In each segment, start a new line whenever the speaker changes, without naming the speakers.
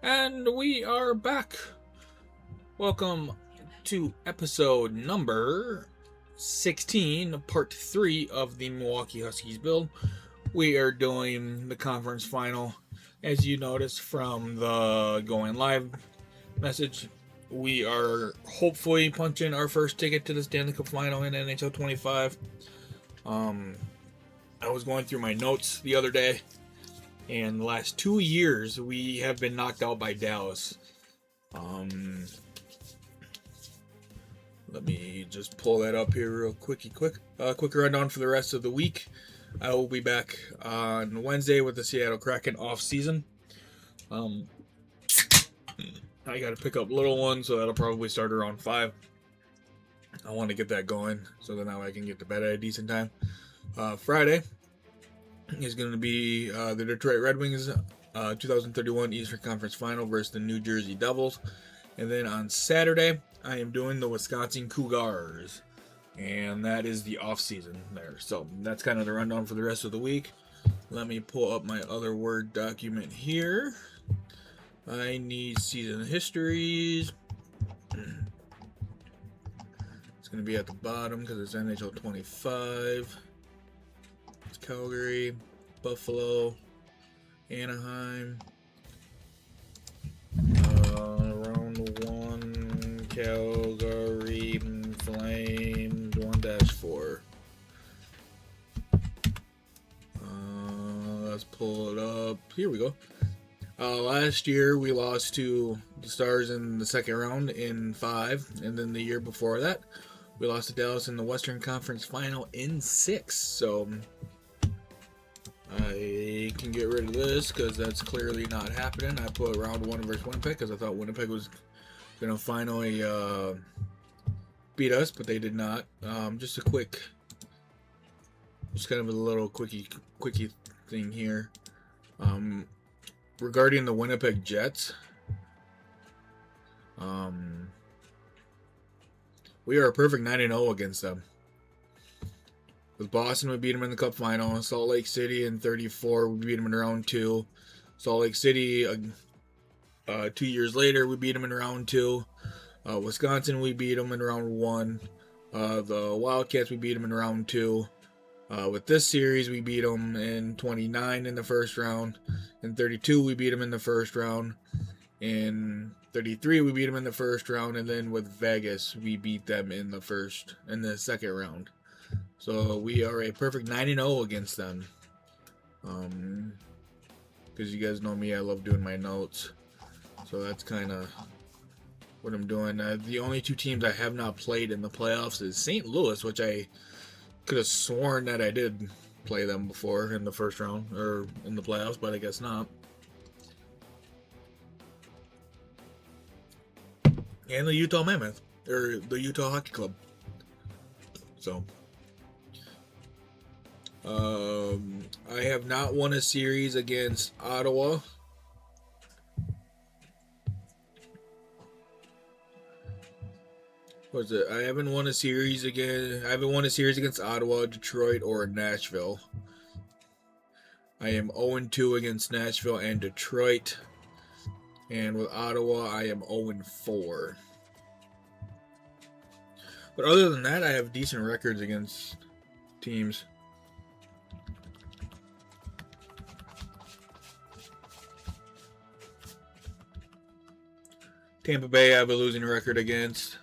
And we are back. Welcome to episode number 16, part 3 of the Milwaukee Huskies build. We are doing the conference final. As you noticed from the going live message, we are hopefully punching our first ticket to the Stanley Cup final in NHL 25. I was going through my notes the other day, and the last 2 years we have been knocked out by Dallas. Let me just pull that up here real quick. Quick rundown for the rest of the week. I will be back on Wednesday with the Seattle Kraken off season. I got to pick up little one, so that'll probably start around 5. I want to get that going so that now I can get to bed at a decent time. Friday is going to be the Detroit Red Wings 2031 Eastern Conference Final versus the New Jersey Devils. And then on Saturday, I am doing the Wisconsin Cougars. And that is the off season there. So that's kind of the rundown for the rest of the week. Let me pull up my other Word document here. I need season histories. It's going to be at the bottom because it's NHL 25. It's Calgary, Buffalo, Anaheim. Round 1, Calgary Flames 1-4. Let's pull it up. Here we go. Last year we lost to the Stars in the second round in 5, and then the year before that we lost to Dallas in the Western Conference Final in 6. So I can get rid of this because that's clearly not happening. I put round 1 versus Winnipeg because I thought Winnipeg was going to finally beat us, but they did not. Just kind of a little quickie thing here. Regarding the Winnipeg Jets, we are a perfect 9-0 against them. With Boston, we beat them in the Cup final. Salt Lake City in 34, we beat them in round 2. Salt Lake City, 2 years later, we beat them in round 2. Wisconsin, we beat them in round 1. The Wildcats, we beat them in round 2. With this series, we beat them in 29 in the first round. In 32, we beat them in the first round. In 33, we beat them in the first round. And then with Vegas, we beat them in the second round. So we are a perfect 9-0 against them. Because you guys know me, I love doing my notes. So that's kind of what I'm doing. The only 2 teams I have not played in the playoffs is St. Louis, which I could have sworn that I did play them before in the first round or in the playoffs, but I guess not. And the Utah Mammoth, or the Utah Hockey Club. So I have not won a series against Ottawa. What is it? I haven't won a series against Ottawa, Detroit, or Nashville. I am 0-2 against Nashville and Detroit. And with Ottawa, I am 0-4. But other than that, I have decent records against teams. Tampa Bay, I have a losing record against.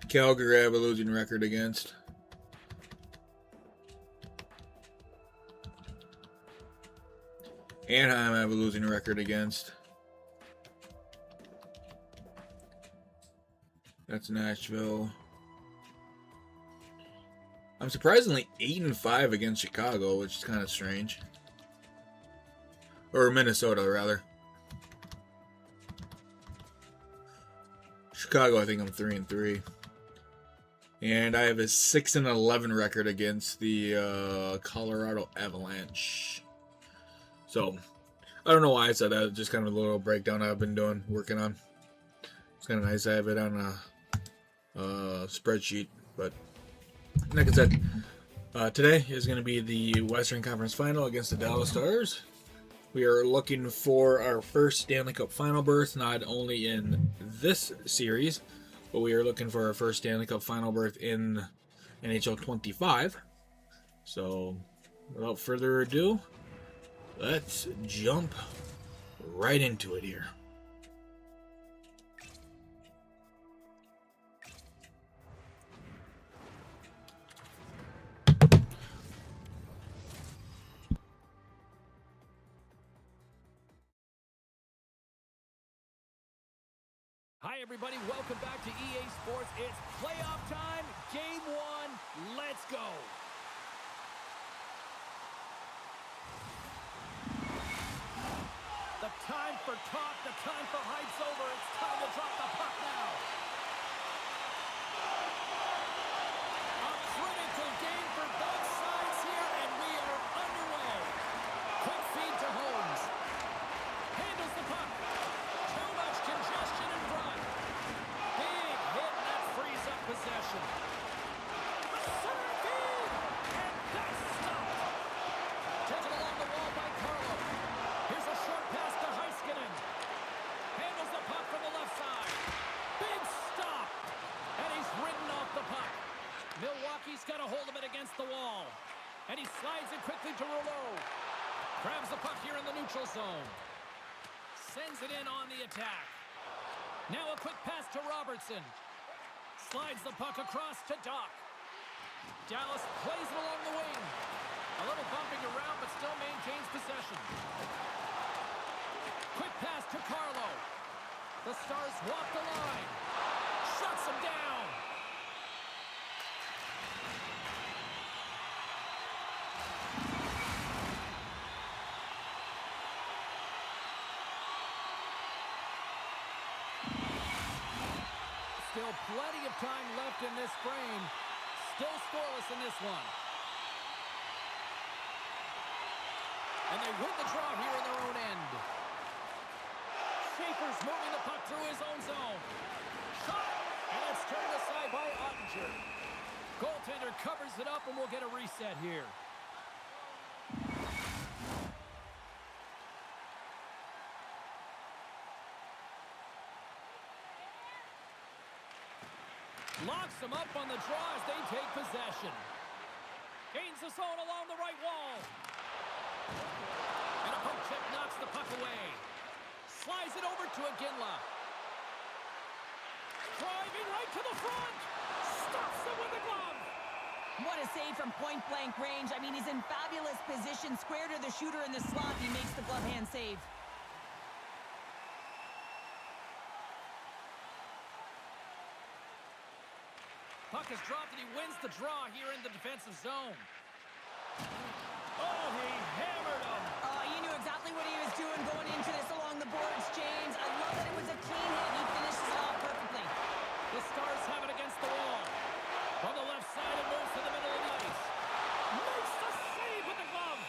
Calgary, I have a losing record against. Anaheim, I have a losing record against. That's Nashville. I'm surprisingly 8-5 against Chicago, which is kind of strange. Or Minnesota, rather. Chicago, I think I'm 3-3. And I have a 6-11 record against the Colorado Avalanche. So, I don't know why I said that. Just kind of a little breakdown I've been working on. It's kind of nice to have it on a spreadsheet. But like I said, today is going to be the Western Conference Final against the Dallas Stars. We are looking for our first Stanley Cup Final berth, not only in this series, but we are looking for our first Stanley Cup Final berth in NHL 25. So, without further ado, let's jump right into it here.
Hi, everybody. Welcome back to EA Sports. It's playoff time. Game 1. Let's go. The time for talk, the time for hype's over. It's time to drop the puck now. A critical game for both sides here, and we are underway. Quick feed to Holmes. Handles the puck. Too much congestion in front. Big hit, and that frees up possession. Center feed, and that's stopped. Taken along the wall by Carlo. Here's a short pass to Heiskanen. Handles the puck from the left side. Big stop, and he's ridden off the puck. Milwaukee's got a hold of it against the wall, and he slides it quickly to Rouleau. Grabs the puck here in the neutral zone. Sends it in on the attack. Now a quick pass to Robertson. Slides the puck across to Doc. Dallas plays it along the wing. A little bumping around, but still maintains possession. Quick pass to Carlo. The Stars walk the line. Shuts him down. Still plenty of time left in this frame. Still scoreless in this one. And they win the draw here in their own end. Schaefer's moving the puck through his own zone. Shot! And it's turned aside by Ottinger. Goaltender covers it up, and we'll get a reset here. Locks them up on the draw as they take possession. Gains the zone along the right wall. And a poke check knocks the puck away. Slides it over to Iginla. Driving right to the front. Stops it with the glove.
What a save from point-blank range. I mean, he's in fabulous position. Square to the shooter in the slot. He makes the glove hand save.
Puck is dropped, and he wins the draw here in the defensive zone. Oh, he hammered him.
You knew exactly what he was doing going into this along the boards, James. I love that it was a clean hit. He finishes it off perfectly.
The Stars have it against the wall. From the left side, it moves to the middle of the ice. Makes the save with the glove.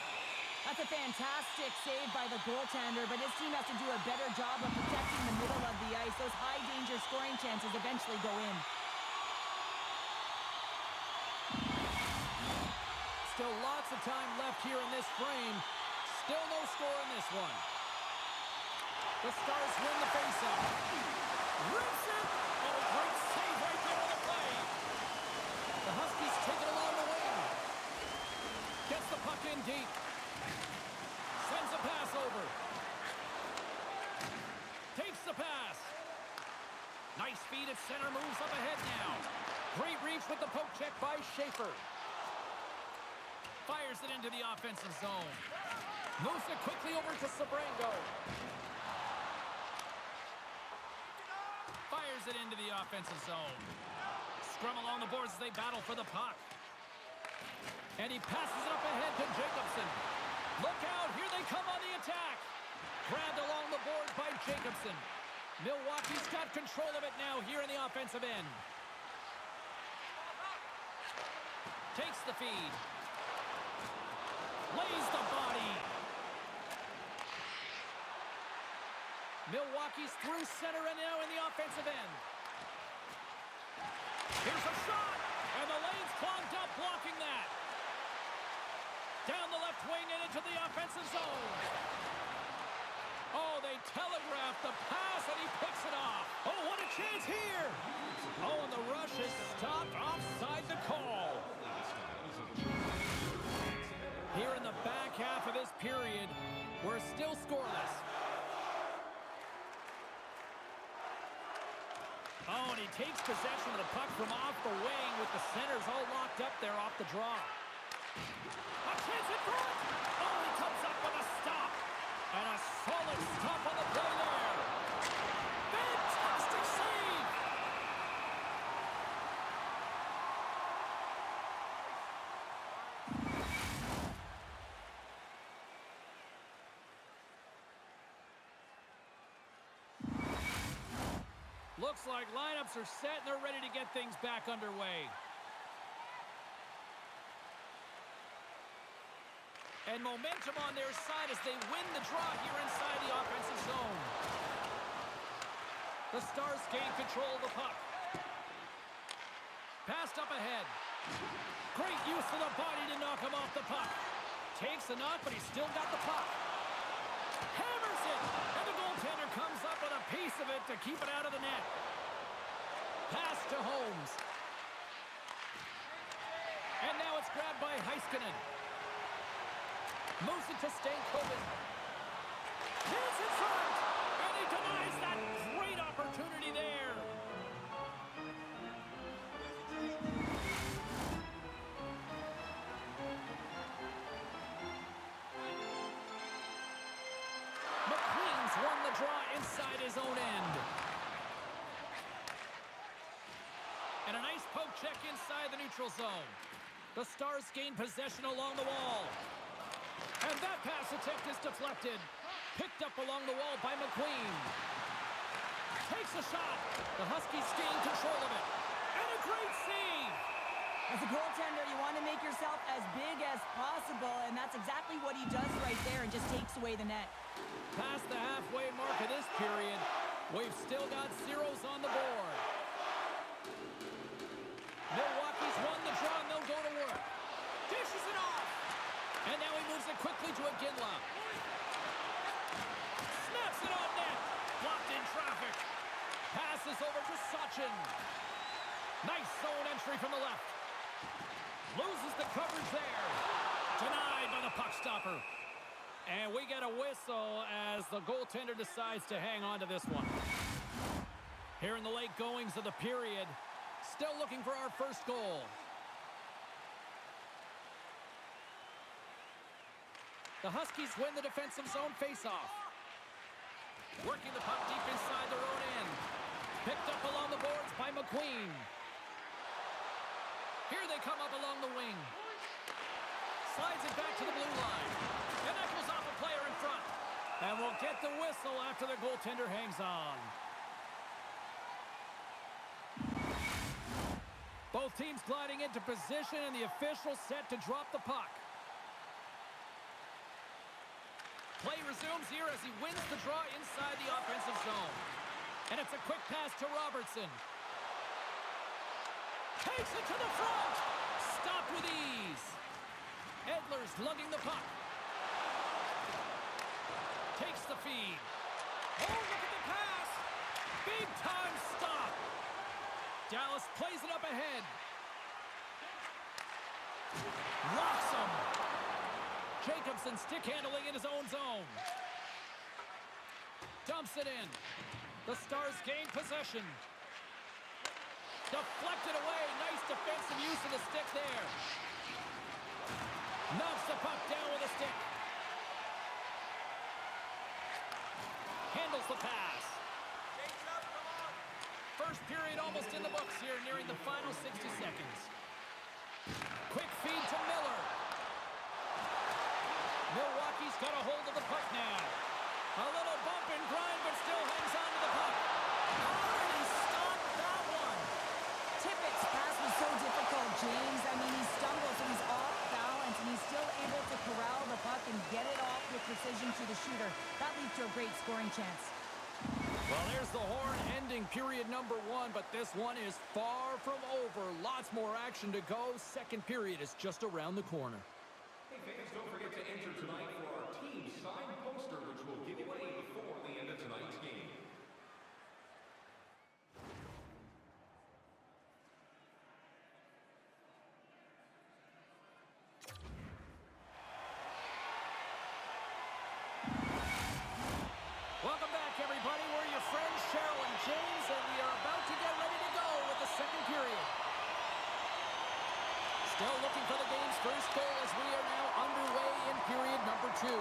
That's a fantastic save by the goaltender, but his team has to do a better job of protecting the middle of the ice. Those high-danger scoring chances eventually go in.
Still lots of time left here in this frame. Still no score in this one. The Stars win the faceoff. Rips it! Oh, great save right there on the play. The Huskies take it along the wing. Gets the puck in deep. Sends a pass over. Takes the pass. Nice feed at center, moves up ahead now. Great reach with the poke check by Schaefer. Fires it into the offensive zone. Moves it quickly over to Sabrango. Fires it into the offensive zone. Scrum along the boards as they battle for the puck. And he passes it up ahead to Jacobson. Look out, here they come on the attack. Grabbed along the boards by Jacobson. Milwaukee's got control of it now here in the offensive end. Takes the feed. Lays the body. Milwaukee's through center and now in the offensive end. Here's a shot, and the lane's clogged up blocking that. Down the left wing and into the offensive zone. Oh, they telegraphed the pass, and he picks it off. Oh, what a chance here. Oh, and the rush is stopped offside the call. Here in the back half of this period, we're still scoreless. Oh, and he takes possession of the puck from off the wing with the centers all locked up there off the draw. A chance in front! Oh, he comes up with a stop. And a solid stop on the play there. Fantastic save! Looks like lineups are set and they're ready to get things back underway. And momentum on their side as they win the draw here inside the offensive zone. The Stars gain control of the puck. Passed up ahead. Great use of the body to knock him off the puck. Takes the knock, but he's still got the puck. Hammers it! And the goaltender comes up with a piece of it to keep it out of the net. Pass to Holmes. And now it's grabbed by Heiskanen. Moves it to Stankoven. Chance in front! And he denies that great opportunity there. McQueen's won the draw inside his own end. And a nice poke check inside the neutral zone. The Stars gain possession along the wall. And that pass attempt is deflected. Picked up along the wall by McQueen. Takes a shot. The Huskies gain control of it. And a great save.
As a goaltender, you want to make yourself as big as possible, and that's exactly what he does right there and just takes away the net.
Past the halfway mark of this period, we've still got zeros on the board. Milwaukee's won the draw, and they'll go to work. Dishes it off. And now he moves it quickly to Iginla. Snaps it on net. Blocked in traffic. Passes over to Sachin. Nice zone entry from the left. Loses the coverage there. Denied by the puck stopper. And we get a whistle as the goaltender decides to hang on to this one. Here in the late goings of the period, still looking for our first goal. The Huskies win the defensive zone faceoff. Working the puck deep inside their own end. Picked up along the boards by McQueen. Here they come up along the wing. Slides it back to the blue line. And that goes off a player in front. And we'll get the whistle after the goaltender hangs on. Both teams gliding into position and the official set to drop the puck. Play resumes here as he wins the draw inside the offensive zone. And it's a quick pass to Robertson. Takes it to the front. Stopped with ease. Edler's lugging the puck. Takes the feed. Oh, look at the pass. Big time stop. Dallas plays it up ahead. Locks him. Jacobson stick handling in his own zone. Dumps it in. The Stars gain possession. Deflected away. Nice defensive use of the stick there. Knocks the puck down with a stick. Handles the pass. First period almost in the books here, nearing the final 60 seconds. Quick feed to Miller. Milwaukee's got a hold of the puck now. A little bump and grind, but still hangs on to the puck.
Oh, and he stopped that one. Tippett's pass was so difficult, James. I mean, he stumbles and he's off balance, and he's still able to corral the puck and get it off with precision to the shooter. That leads to a great scoring chance.
number one, but this one is far from over. Lots more action to go. Second period is just around the corner.
Hey fans, don't forget to enter tonight for our team signed poster, which we'll give away before the end of tonight's game.
Welcome back, everybody. We're your friends, Cheryl and James, and we are about to get ready to go with the second period. Still looking for the game's first goal as we are now underway in period number 2.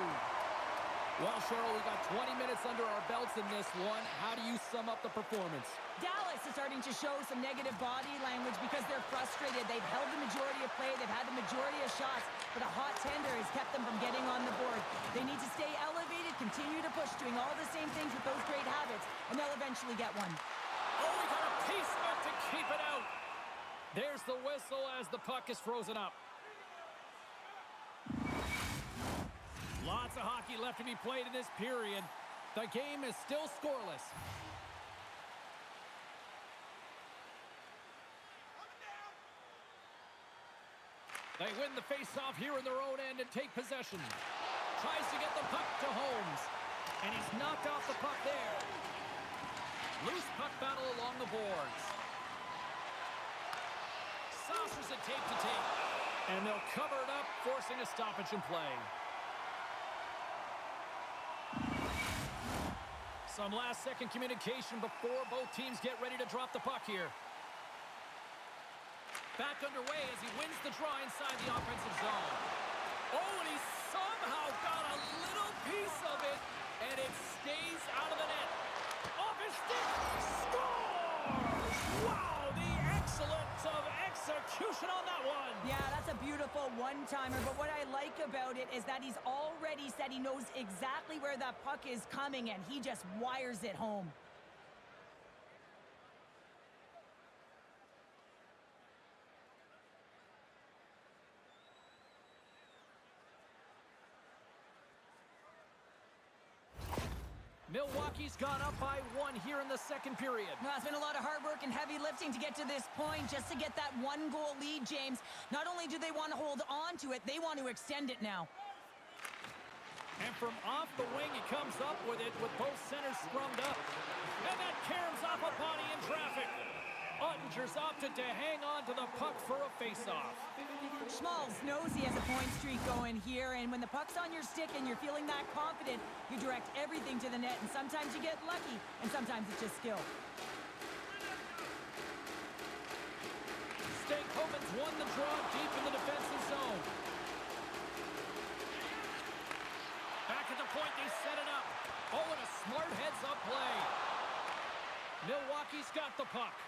Well, Cheryl, we got 20 minutes under our belts in this one. How do you sum up the performance?
Dallas is starting to show some negative body language because they're frustrated. They've held the majority of play. They've had the majority of shots, but a hot tender has kept them from getting on the board. They need to stay elevated, continue to push, doing all the same things with those great habits, and they'll eventually get one.
Oh, we got a piece of it to keep it out. There's the whistle as the puck is frozen up. Lots of hockey left to be played in this period. The game is still scoreless. They win the face-off here in their own end and take possession. Tries to get the puck to Holmes. And he's knocked off the puck there. Loose puck battle along the boards. Saucers it tape to tape. And they'll cover it up, forcing a stoppage in play. Some last-second communication before both teams get ready to drop the puck here. Back underway as he wins the draw inside the offensive zone. Oh, and he somehow got a little piece of it, and it stays out of the net. Off his stick, scores! Wow, the excellence of execution on that one.
Yeah, that's a beautiful one-timer, but what I like about it is that he's already said he knows exactly where that puck is coming, and he just wires it home.
Milwaukee's gone up by 1 here in the second period.
Well, it's been a lot of hard work and heavy lifting to get to this point, just to get that 1-goal lead, James. Not only do they want to hold on to it, they want to extend it now.
And from off the wing, he comes up with it with both centers scrummed up. And that caroms off a body in traffic. Ottinger's opted to hang on to the puck for a face-off.
Schmalz knows he has a point streak going here, and when the puck's on your stick and you're feeling that confident, you direct everything to the net, and sometimes you get lucky, and sometimes it's just skill.
Stankoven's won the draw deep in the defensive zone. Back at the point, they set it up. Oh, and a smart heads-up play. Milwaukee's got the puck.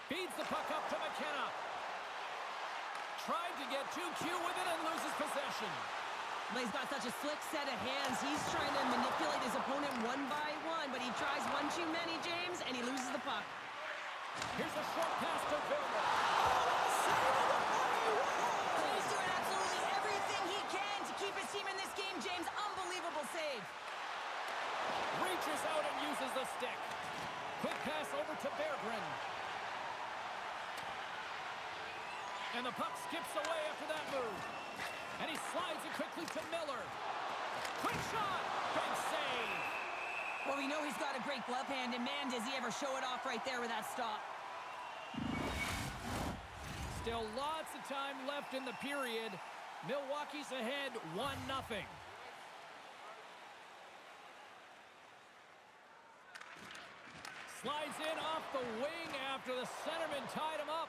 Feeds the puck up to McKenna. Tried to get too cute with it and loses possession.
But he's got such a slick set of hands. He's trying to manipulate his opponent one by one, but he tries one too many, James, and he loses the puck.
Here's a short pass to Verma.
He's doing absolutely everything he can to keep his team in this game, James. Unbelievable save.
Reaches out and uses the stick. Quick pass over to Berggren. And the puck skips away after that move. And he slides it quickly to Miller. Quick shot! Big save!
Well, we know he's got a great glove hand, and man, does he ever show it off right there with that stop.
Still lots of time left in the period. Milwaukee's ahead 1-0. Slides in off the wing after the centerman tied him up.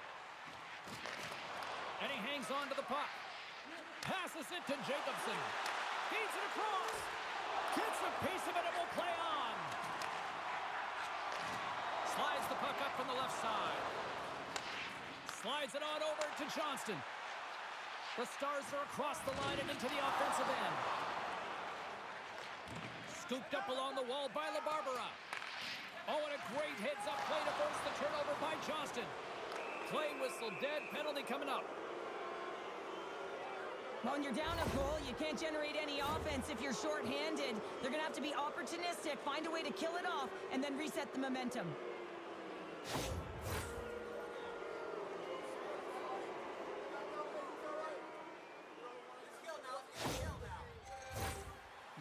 And he hangs on to the puck. Passes it to Jacobson. Feeds it across. Gets a piece of it and will play on. Slides the puck up from the left side. Slides it on over to Johnston. The Stars are across the line and into the offensive end. Scooped up along the wall by LaBarbera. Oh, and a great heads-up play to force the turnover by Johnston. Play whistle dead, penalty coming up.
Well, when you're down a goal, you can't generate any offense if you're shorthanded. They're going to have to be opportunistic, find a way to kill it off, and then reset the momentum.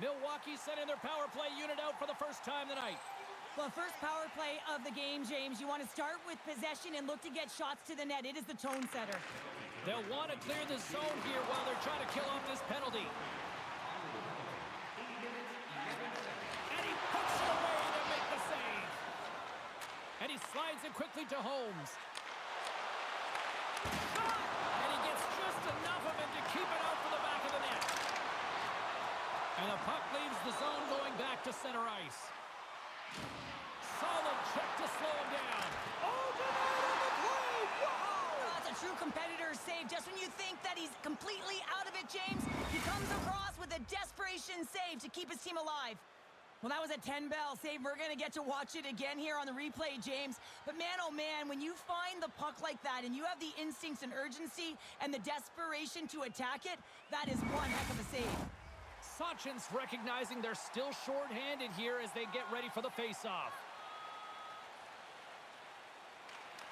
Milwaukee sending their power play unit out for the first time tonight.
Well, first power play of the game, James. You want to start with possession and look to get shots to the net. It is the tone setter.
They'll want to clear the zone here while they're trying to kill off this penalty. And he puts it away to make the save. And he slides it quickly to Holmes. Shot! And he gets just enough of it to keep it out for the back of the net. And the puck leaves the zone going back to center ice. Solid check to slow him down. Oh, denied on the play! Wow!
That's a true competitor's save. Just when you think that he's completely out of it, James, he comes across with a desperation save to keep his team alive. Well, that was a 10-bell save. We're going to get to watch it again here on the replay, James. But man, oh man, when you find the puck like that and you have the instincts and urgency and the desperation to attack it, that is one heck of a save.
Sachin's recognizing they're still short-handed here as they get ready for the face-off.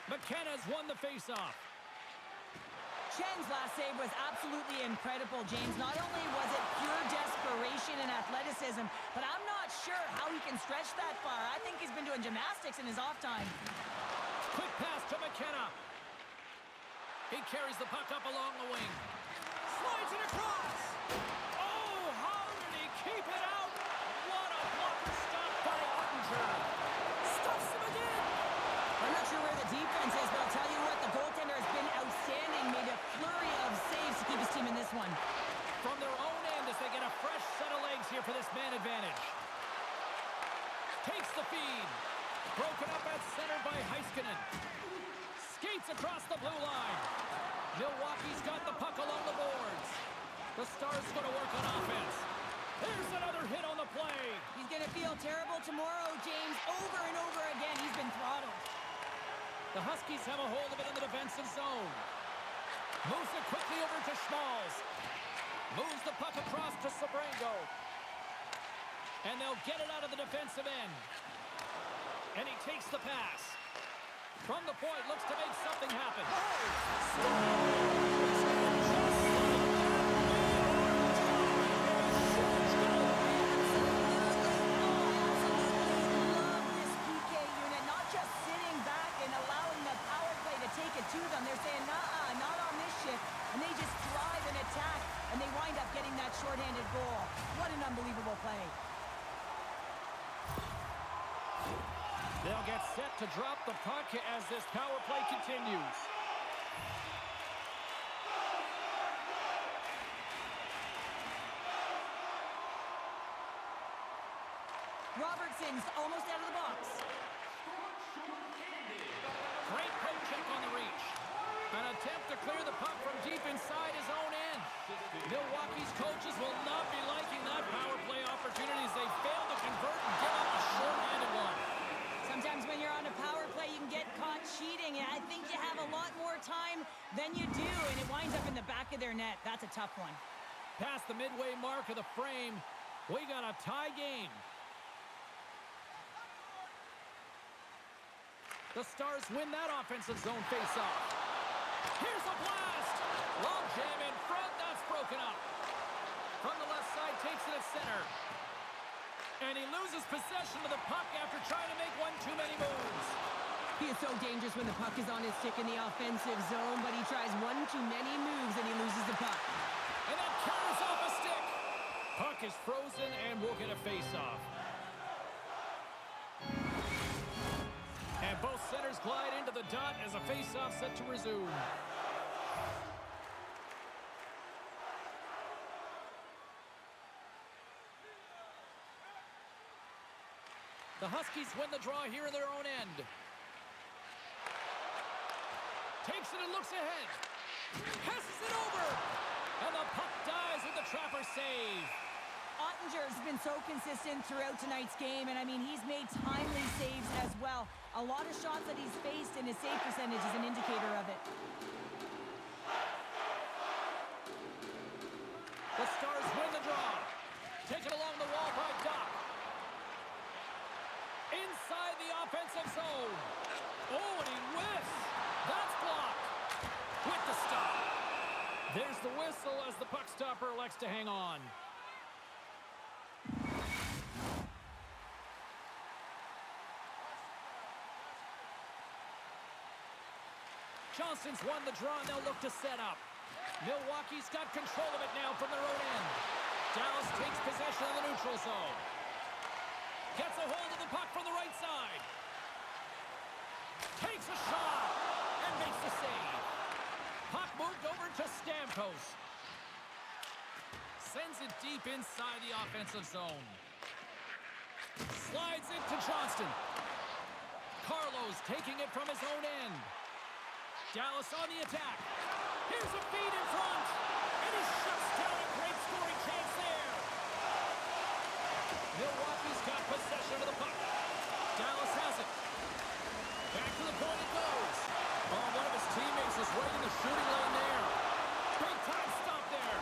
McKenna's won the face-off.
Chen's last save was absolutely incredible, James. Not only was it pure desperation and athleticism, but I'm not sure how he can stretch that far. I think he's been doing gymnastics in his off time.
Quick pass to McKenna. He carries the puck up along the wing. Slides it across. Oh, how did he keep it out? What a blocker stop by Ottinger. Stuffs him again.
I'm not sure where the defense is, but I'll tell you what, the goaltender has been outstanding. Made a flurry of saves to keep his team in this one.
From their own end as they get a fresh set of legs here for this man advantage. Takes the feed. Broken up at center by Heiskanen. Skates across the blue line. Milwaukee's got the puck along the boards. The Stars going to work on offense. There's another hit on the play.
He's going to feel terrible tomorrow, James. Over and over again, he's been throttled.
The Huskies have a hold of it in the defensive zone. Moves it quickly over to Schmalz. Moves the puck across to Sabrango. And they'll get it out of the defensive end. And he takes the pass. From the point, looks to make something happen.
Take it to them. They're saying, nah, not on this shift. And they just thrive and attack, and they wind up getting that shorthanded goal. What an unbelievable play.
They'll get set to drop the puck as this power play continues.
Robertson's almost out of the box.
Great poke check on the reach. An attempt to clear the puck from deep inside his own end. Milwaukee's coaches will not be liking that power play opportunity as they fail to convert and give up a short-handed one.
Sometimes when you're on a power play, you can get caught cheating, and I think you have a lot more time than you do, and it winds up in the back of their net. That's a tough one.
Past the midway mark of the frame, we got a tie game. The Stars win that offensive zone face-off. Here's a blast! Long jam in front, that's broken up. From the left side, takes it at center. And he loses possession of the puck after trying to make one too many moves.
He is so dangerous when the puck is on his stick in the offensive zone, but he tries one too many moves and he loses the puck.
And that carries off a stick. Puck is frozen and we'll get a face-off. And both centers glide into the dot as a face-off set to resume. The Huskies win the draw here in their own end. Takes it and looks ahead. Passes it over. And the puck dies with the trapper save.
Ottinger's been so consistent throughout tonight's game, and I mean, he's made timely saves as well. A lot of shots that he's faced, and his save percentage is an indicator of it.
The Stars win the draw. Taken along the wall by Doc. Inside the offensive zone. Oh, There's the whistle as the puck stopper elects to hang on. Johnston's won the draw, and they'll look to set up. Milwaukee's got control of it now from their own end. Dallas takes possession of the neutral zone. Gets a hold of the puck from the right side. Takes a shot and makes the save. Puck moved over to Stamkos. Sends it deep inside the offensive zone. Slides it to Johnston. Carlos taking it from his own end. Dallas on the attack. Here's a feed in front. And he shuts down a great scoring chance there. Milwaukee's got possession of the puck. Dallas has it. Back to the point it goes. Oh, one of his teammates is right in the shooting lane there. Big time stop there.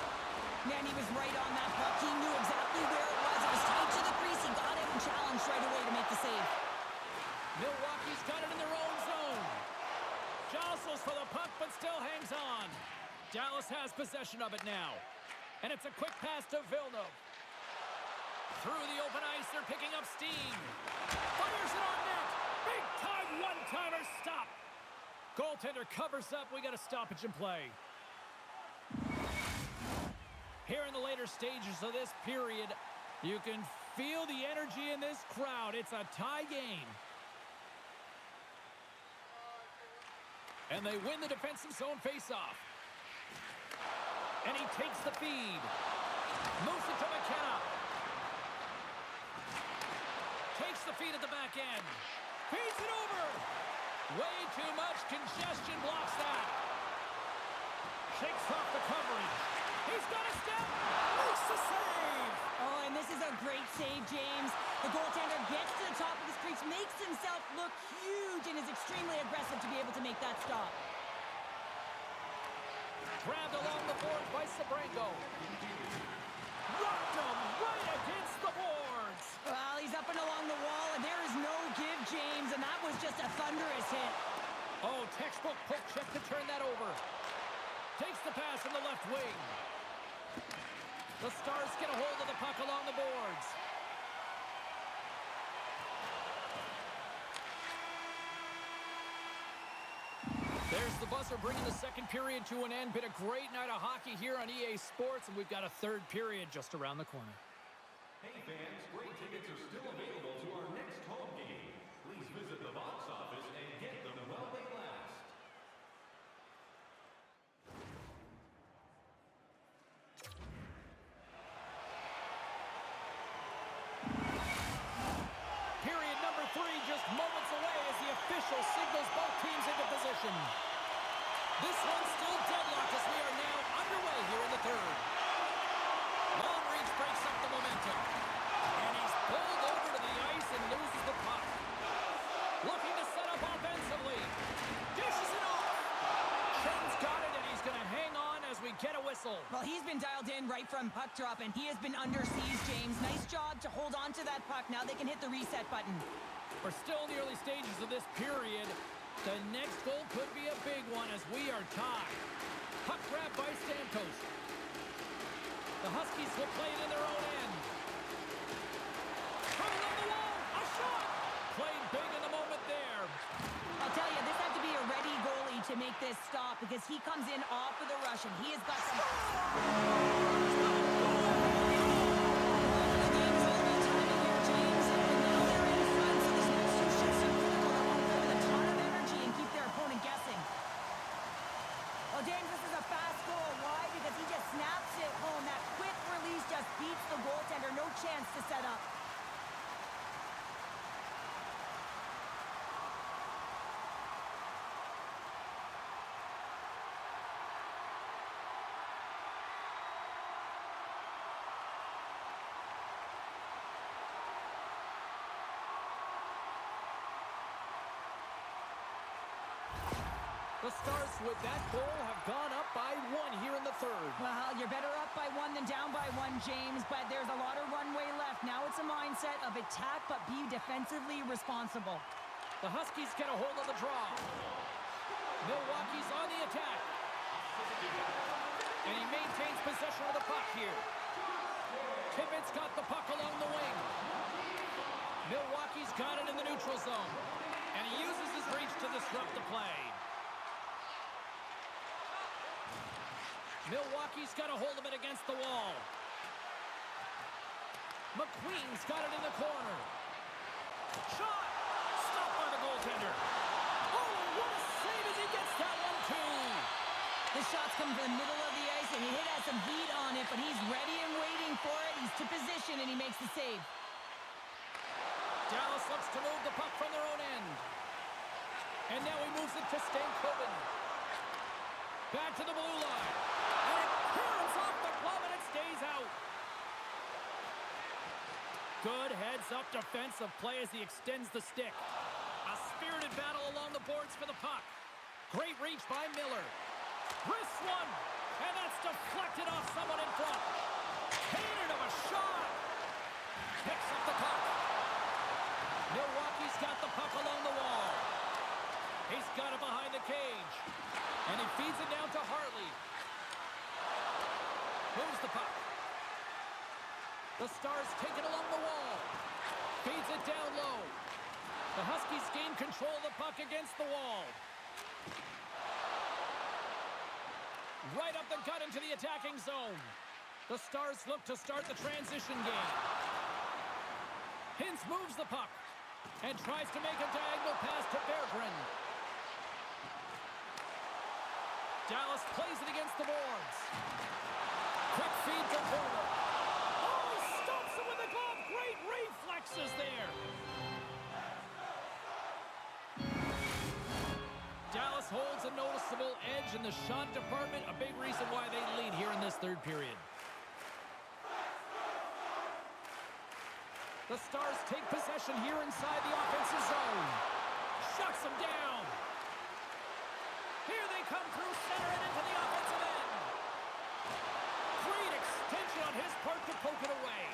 Man, he was right on that puck. He knew exactly where it was. It was tight to the crease. He got it and challenged right away to make the save.
Milwaukee's got it in their own zone. Jostles for the puck, but still hangs on. Dallas has possession of it now. And it's a quick pass to Villeneuve. Through the open ice, they're picking up steam. Fires it on net. Big time one-timer stop. Goaltender covers up. We got a stoppage in play. Here in the later stages of this period, you can feel the energy in this crowd. It's a tie game. And they win the defensive zone faceoff. And he takes the feed. Moves it to McKenna. Takes the feed at the back end. Feeds it over. Way too much congestion blocks that. Shakes off the coverage. He's got a step. Makes the save.
Oh, and this is a great save, James. The goaltender gets to the top of his crease, makes himself look huge, and is extremely aggressive to be able to make that stop.
Grabbed along the board by Sabrango. Rocked him right against the boards.
Well, he's up and along the wall, and there is no give, James, and that was just a thunderous hit.
Oh, textbook poke check to turn that over. Takes the pass from the left wing. The Stars get a hold of the puck along the boards. There's the buzzer bringing the second period to an end. Been a great night of hockey here on EA Sports, and we've got a third period just around the corner.
Hey fans, great tickets are still available to our next home game. Please visit the box office and get them while they last.
Period number 3 just moments away as the official signals both teams into position. This one's still deadlocked as we are now underway here in the third. Long reach breaks up the momentum. And he's pulled over to the ice and loses the puck. Looking to set up offensively. Dishes it off. Shane's got it, and he's going to hang on as we get a whistle.
Well, he's been dialed in right from puck drop, and he has been under siege, James. Nice job to hold on to that puck. Now they can hit the reset button.
We're still in the early stages of this period. The next goal could be a big one as we are tied. Puck grab by Stamkos. The Huskies will play it in their own end. Coming on the wall, a shot! Played big in the moment there.
I'll tell you, this had to be a ready goalie to make this stop because he comes in off of the rush, and he has got some... James, this is a fast goal. Why? Because he just snaps it home. That quick release just beats the goaltender. No chance to set up.
The Stars with that goal have gone up by 1 here in the third.
Well, you're better up by 1 than down by 1, James, but there's a lot of runway left. Now it's a mindset of attack, but be defensively responsible.
The Huskies get a hold of the draw. Milwaukee's on the attack. And he maintains possession of the puck here. Tippett's got the puck along the wing. Milwaukee's got it in the neutral zone. And he uses his reach to disrupt the play. Milwaukee's got a hold of it against the wall. McQueen's got it in the corner. Shot! Stopped by the goaltender. Oh, what a save as he gets that one, too!
The shots come from the middle of the ice, and he has some heat on it, but he's ready and waiting for it. He's to position, and he makes the save.
Dallas looks to move the puck from their own end. And now he moves it to Stankoven. Back to the blue line. And it clears off the glove, and it stays out. Good heads-up defensive play as he extends the stick. A spirited battle along the boards for the puck. Great reach by Miller. Wrist one, and that's deflected off someone in front. Painted of a shot. Picks up the puck. Milwaukee's got the puck along the wall. He's got it behind the cage. And he feeds it down to Hartley. Moves the puck. The Stars take it along the wall. Feeds it down low. The Huskies gain control of the puck against the wall. Right up the gut into the attacking zone. The Stars look to start the transition game. Hintz moves the puck and tries to make a diagonal pass to Berggren. Dallas plays it against the boards. Quick feed to Porter. Oh, he stomps him with the glove. Great reflexes there. Dallas holds a noticeable edge in the shot department, a big reason why they lead here in this third period. The Stars take possession here inside the offensive zone. Shuts them down. Here they come through center and into the offensive end. Great extension on his part to poke it away.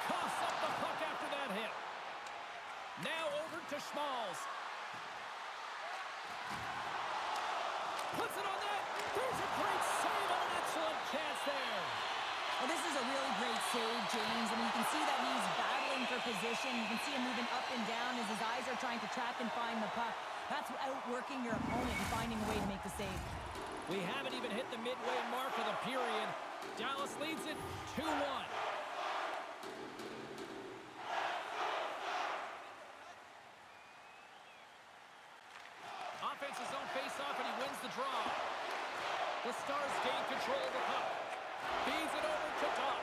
Coughs up the puck after that hit. Now over to Schmalz. Puts it on net. There's a great save on an excellent chance there.
Well, this is a really great save, James, and you can see that he's battling for position. You can see him moving up and down as his eyes are trying to track and find the puck. That's outworking your opponent and finding a way to make the save.
We haven't even hit the midway mark of the period. Dallas leads it 2-1. Offensive zone face-off, and he wins the draw. The Stars gain control of the puck. Feeds it over to Doc.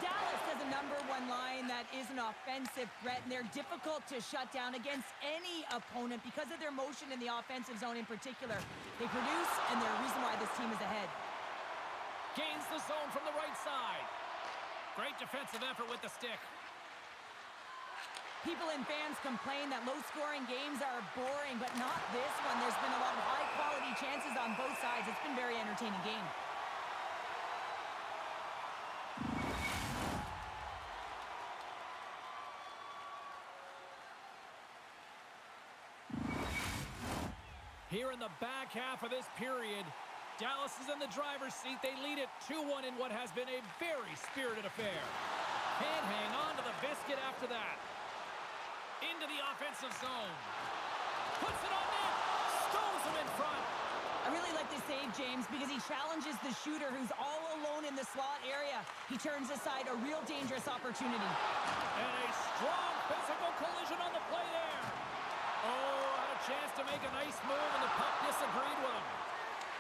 Dallas has a number one line that is an offensive threat, and they're difficult to shut down against any opponent because of their motion in the offensive zone in particular. They produce, and they're a reason why this team is ahead.
Gains the zone from the right side. Great defensive effort with the stick.
People and fans complain that low-scoring games are boring, but not this one. There's been a lot of high-quality chances on both sides. It's been a very entertaining game.
Here in the back half of this period, Dallas is in the driver's seat. They lead it 2-1 in what has been a very spirited affair. Can't hang on to the biscuit after that. Into the offensive zone. Puts it on net. Stows him in front.
I really like this save, James, because he challenges the shooter who's all alone in the slot area. He turns aside a real dangerous opportunity.
And a strong physical collision on the play there. Oh, had a chance to make a nice move, and the puck disagreed with him.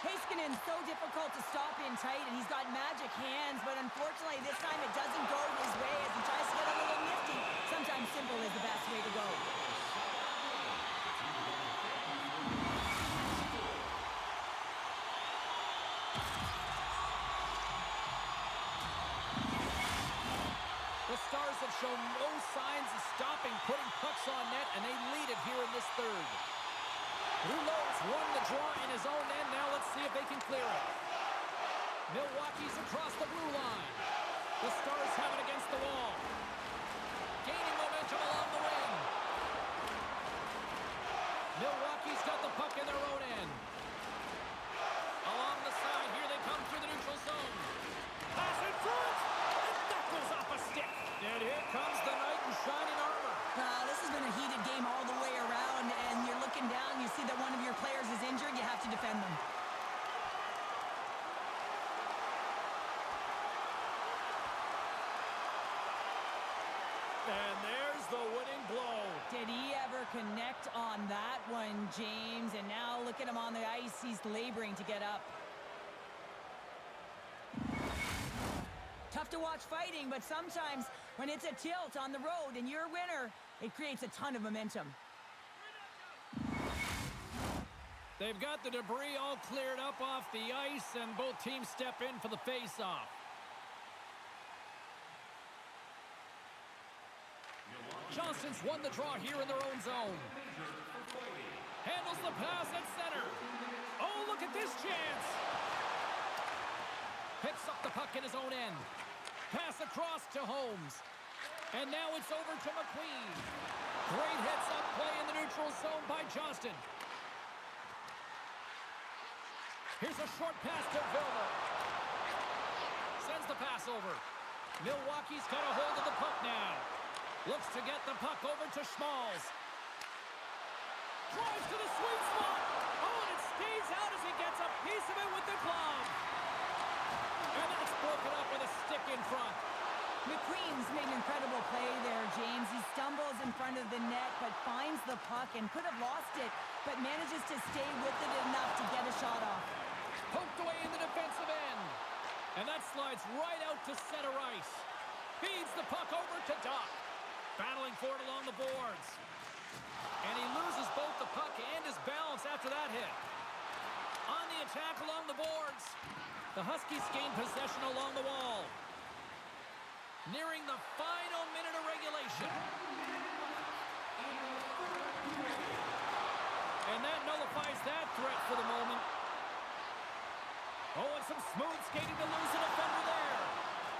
Heiskanen's so difficult to stop in tight, and he's got magic hands, but unfortunately this time it doesn't go his way as he tries to get a little nifty. Sometimes simple is the best way to go.
The Stars have shown no signs of stopping putting pucks on net, and they lead it here in this third. Rouleau's won the draw in his own end. Now let's see if they can clear it. Milwaukee's across the blue line. The Stars have it against the wall. Gaining momentum along the wing. Milwaukee's got the puck in their own end. Along the side
Did he ever connect on that one, James? And now look at him on the ice. He's laboring to get up. Tough to watch fighting, but sometimes when it's a tilt on the road and you're a winner, it creates a ton of momentum.
They've got the debris all cleared up off the ice, and both teams step in for the face-off. Johnston's won the draw here in their own zone. Handles the pass at center. Oh, look at this chance. Picks up the puck in his own end. Pass across to Holmes. And now it's over to McQueen. Great heads-up play in the neutral zone by Johnston. Here's a short pass to Vilmer. Sends the pass over. Milwaukee's got a hold of the puck now. Looks to get the puck over to Schmalz. Drives to the sweet spot. Oh, and it stays out as he gets a piece of it with the glove. And that's broken up with a stick in front.
McQueen's made an incredible play there, James. He stumbles in front of the net, but finds the puck and could have lost it, but manages to stay with it enough to get a shot off.
Poked away in the defensive end. And that slides right out to center ice. Feeds the puck over to Doc. Battling for it along the boards. And he loses both the puck and his balance after that hit. On the attack along the boards. The Huskies gain possession along the wall. Nearing the final minute of regulation. And that nullifies that threat for the moment. Oh, and some smooth skating to lose a defender there.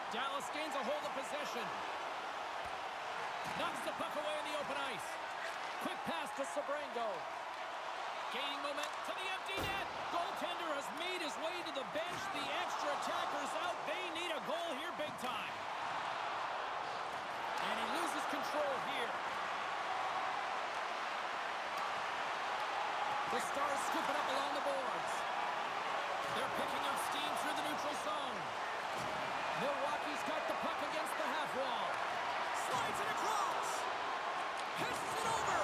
Dallas gains a hold of possession. Knocks the puck away in the open ice. Quick pass to Sabrango. Gaining momentum to the empty net. Goaltender has made his way to the bench. The extra attacker's out. They need a goal here big time. And he loses control here. The Stars scoop it up along the boards. They're picking up steam through the neutral zone. Milwaukee's got the puck against the half wall. Slides it across. Passes it over.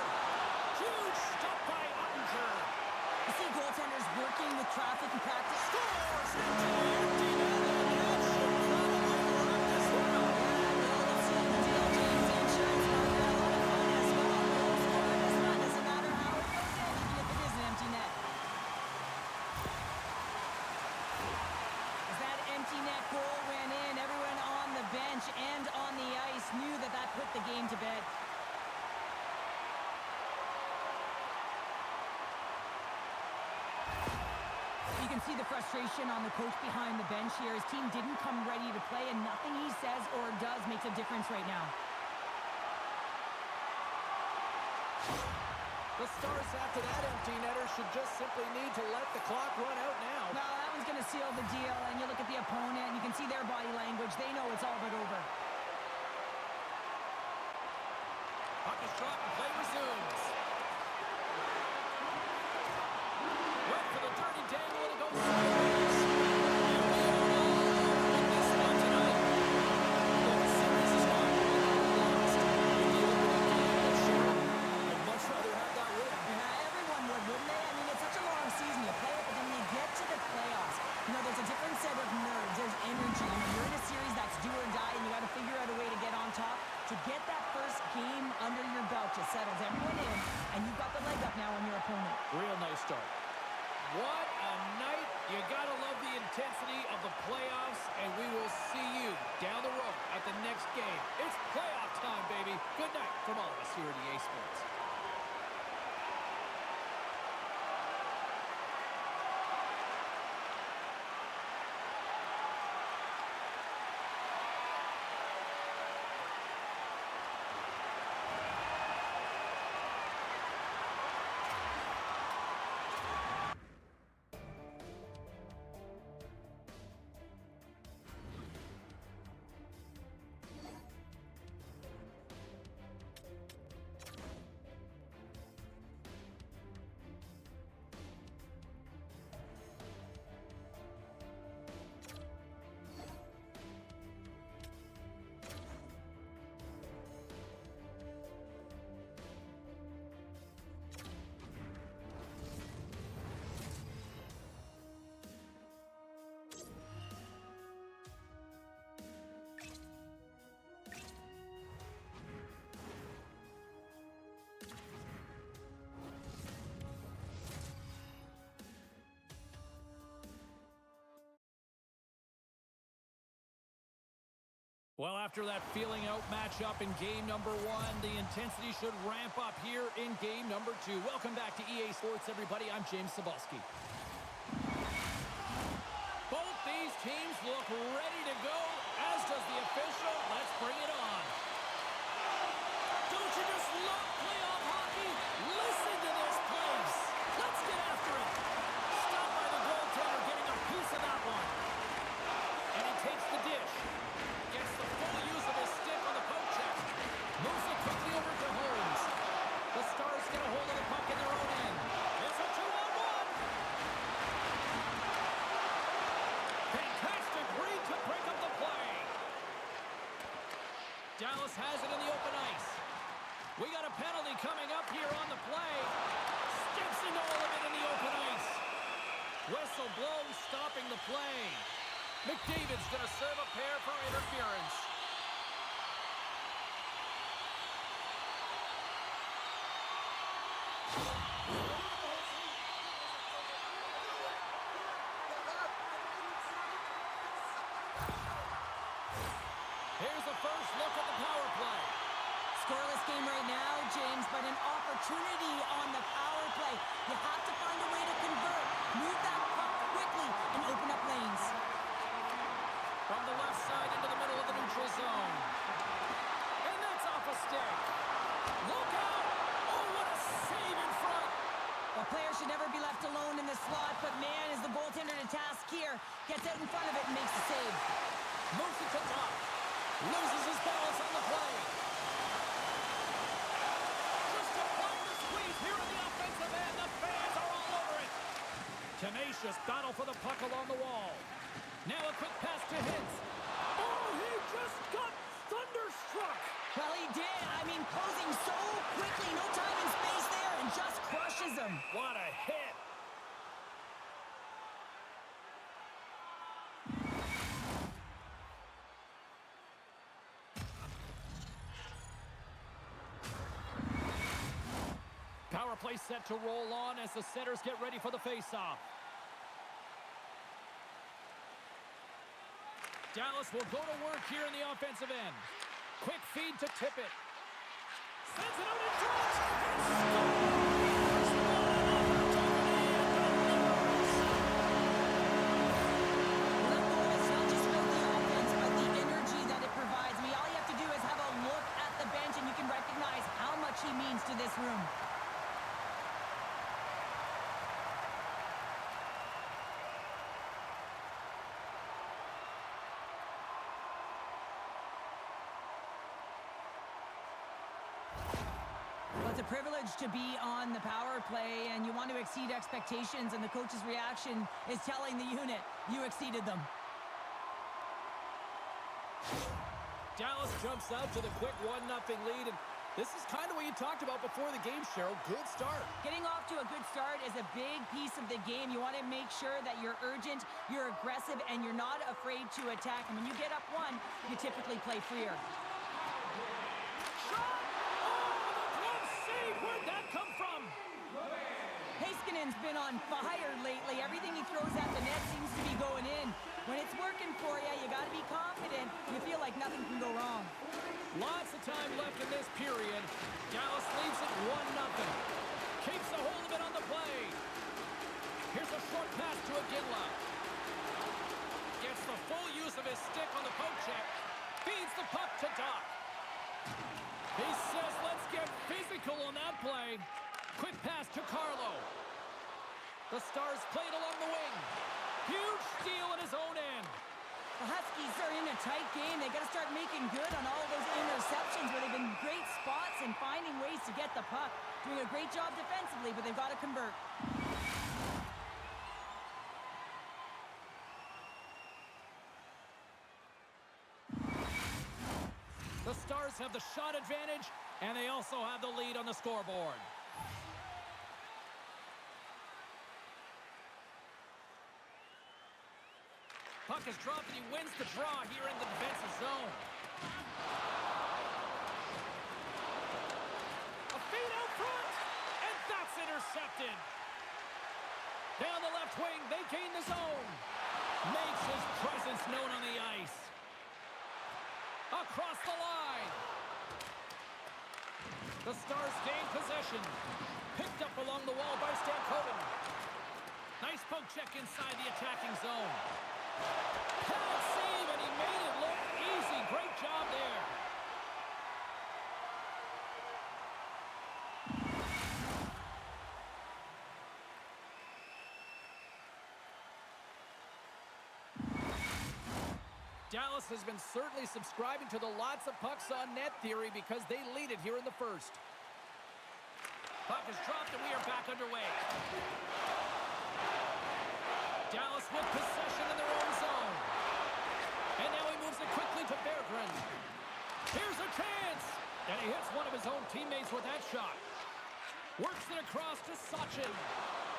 Huge stop by Ottinger.
You see goaltenders working with traffic and practice.
Scores! Empty net, and that should probably wrap this one up.
Let's seal the deal, James. Insurance partner, a lot of fun as well. Goal scoring is fun. Doesn't matter how it goes in, even if it is an empty net. As that empty net goal went in, everyone on the bench and on the ice knew that that put the game to bed. You can see the frustration on the coach behind the bench here. His team didn't come ready to play, and nothing he says or does makes a difference right now.
The Stars after that empty netter should just simply need to let the clock run out now.
Well, that one's going to seal the deal, and you look at the opponent, and you can see their body language. They know it's all but over.
Puck is dropped and play resumes. Went for the dirty dangle and it goes sideways. And we are all over this one tonight. The series is not lost. In the opening game, but sure, I'd much rather have that win.
Everyone would, wouldn't they? I mean, it's such a long season. You play it, but then you get to the playoffs. You know, there's a different set of nerves. There's energy. You know, you're in a series that's do or die, and you got to figure out a way to get on top. To get that first game under your belt just settles everyone in, and you've got the leg up now on your opponent.
Real nice start. What a night. You gotta love the intensity of the playoffs, and we will see you down the road at the next game. It's playoff time, baby. Good night from all of us here at EA Sports. Well, after that feeling out matchup in game number 1, the intensity should ramp up here in game number 2. Welcome back to EA Sports, everybody. I'm James Cebulski. Both these teams look ready to go, as does the official. Let's bring it on. Don't you just love playoff hockey? Listen to this place. Let's get after it. Stopped by the goaltender, getting a piece of that one. And he takes the dish. Gets the full use of his stick on the poke check. Moves it quickly over to Holmes. The Stars get a hold of the puck in their own end. It's a 2-on-1. Fantastic read to break up the play. Dallas has it in the open ice. We got a penalty coming up here on the play. Steps into all of it in the open ice. Whistle blows, stopping the play. McDavid's going to serve a pair for interference. Here's the first look at the power play.
Scoreless game right now, James, but an opportunity on the power play. You have to find a way to convert. Move that puck quickly and open up lanes.
From the left side into the middle of the neutral zone. And that's off a stick. Look out! Oh, what a save in front!
A player should never be left alone in the slot, but man, is the goaltender to task here. Gets out in front of it and makes the save.
Moves it to top. Loses his balance on the play. Just applying the squeeze here on the offensive end. The fans are all over it. Tenacious battle for the puck along the wall. Now a quick pass to Hintz. Oh, he just got thunderstruck.
Well, he did. I mean, closing so quickly. No time and space there, and just crushes him.
What a hit. Power play set to roll on as the setters get ready for the face-off. Dallas will go to work here in the offensive end. Quick feed to Tippett. Sends it out in front.
That goal is not just about the offense, but the energy that it provides. I mean, all you have to do is have a look at the bench, and you can recognize how much he means to this room. Well, it's a privilege to be on the power play, and you want to exceed expectations, and the coach's reaction is telling the unit, you exceeded them.
Dallas jumps out to the quick 1-0 lead, and this is kind of what you talked about before the game, Cheryl. Good start.
Getting off to a good start is a big piece of the game. You want to make sure that you're urgent, you're aggressive, and you're not afraid to attack. And when you get up one, you typically play freer.
Where'd that come from?
Heiskanen's been on fire lately. Everything he throws at the net seems to be going in. When it's working for you, you got to be confident. You feel like nothing can go wrong.
Lots of time left in this period. Dallas leads it 1-0. Keeps a hold of it on the play. Here's a short pass to Aginla. Gets the full use of his stick on the poke check. Feeds the puck to Doc. He says, let's get physical on that play. Quick pass to Carlo. The Stars played along the wing. Huge steal in his own end.
The Huskies are in a tight game. They got to start making good on all of those interceptions where they've been great spots and finding ways to get the puck. Doing a great job defensively, but they've got to convert.
The Stars have the shot advantage, and they also have the lead on the scoreboard. Puck is dropped, and he wins the draw here in the defensive zone. A feed out front, and that's intercepted. Down the left wing, they gain the zone. Makes his presence known on the ice. A Across the line. The Stars gain possession. Picked up along the wall by Stankoven. Nice poke check inside the attacking zone. Pad save, and he made it look easy. Great job there. Dallas has been certainly subscribing to the lots of pucks on net theory because they lead it here in the first. Puck is dropped and we are back underway. Dallas with possession in their own zone. And now he moves it quickly to Berggren. Here's a chance! And he hits one of his own teammates with that shot. Works it across to Sachin.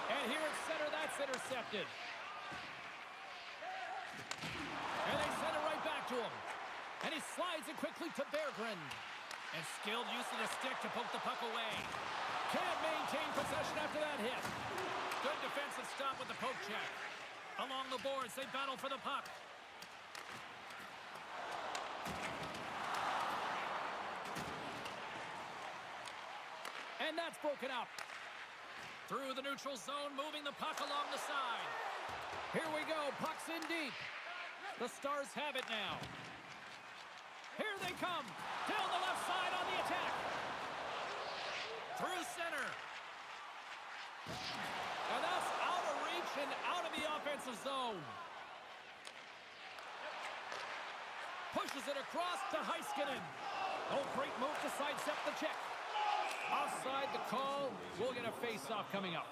And here at center, that's intercepted. And they send it right back to him. And he slides it quickly to Berggren. And skilled use of the stick to poke the puck away. Can't maintain possession after that hit. Good defensive stop with the poke check. Along the boards, they battle for the puck. And that's broken up. Through the neutral zone, moving the puck along the side. Here we go, puck's in deep. The Stars have it now. Here they come. Down the left side on the attack. Through center. And that's out of reach and out of the offensive zone. Pushes it across to Heiskanen. Oh, great move to sidestep the check. Offside the call. We'll get a face-off coming up.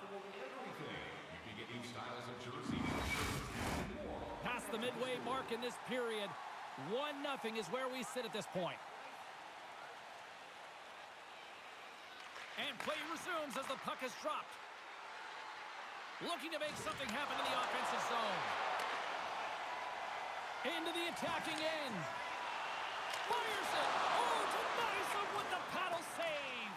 Past the midway mark in this period, 1-0 is where we sit at this point. And play resumes as the puck is dropped. Looking to make something happen in the offensive zone. Into the attacking end. Fires it. Oh, denies him with the paddle save.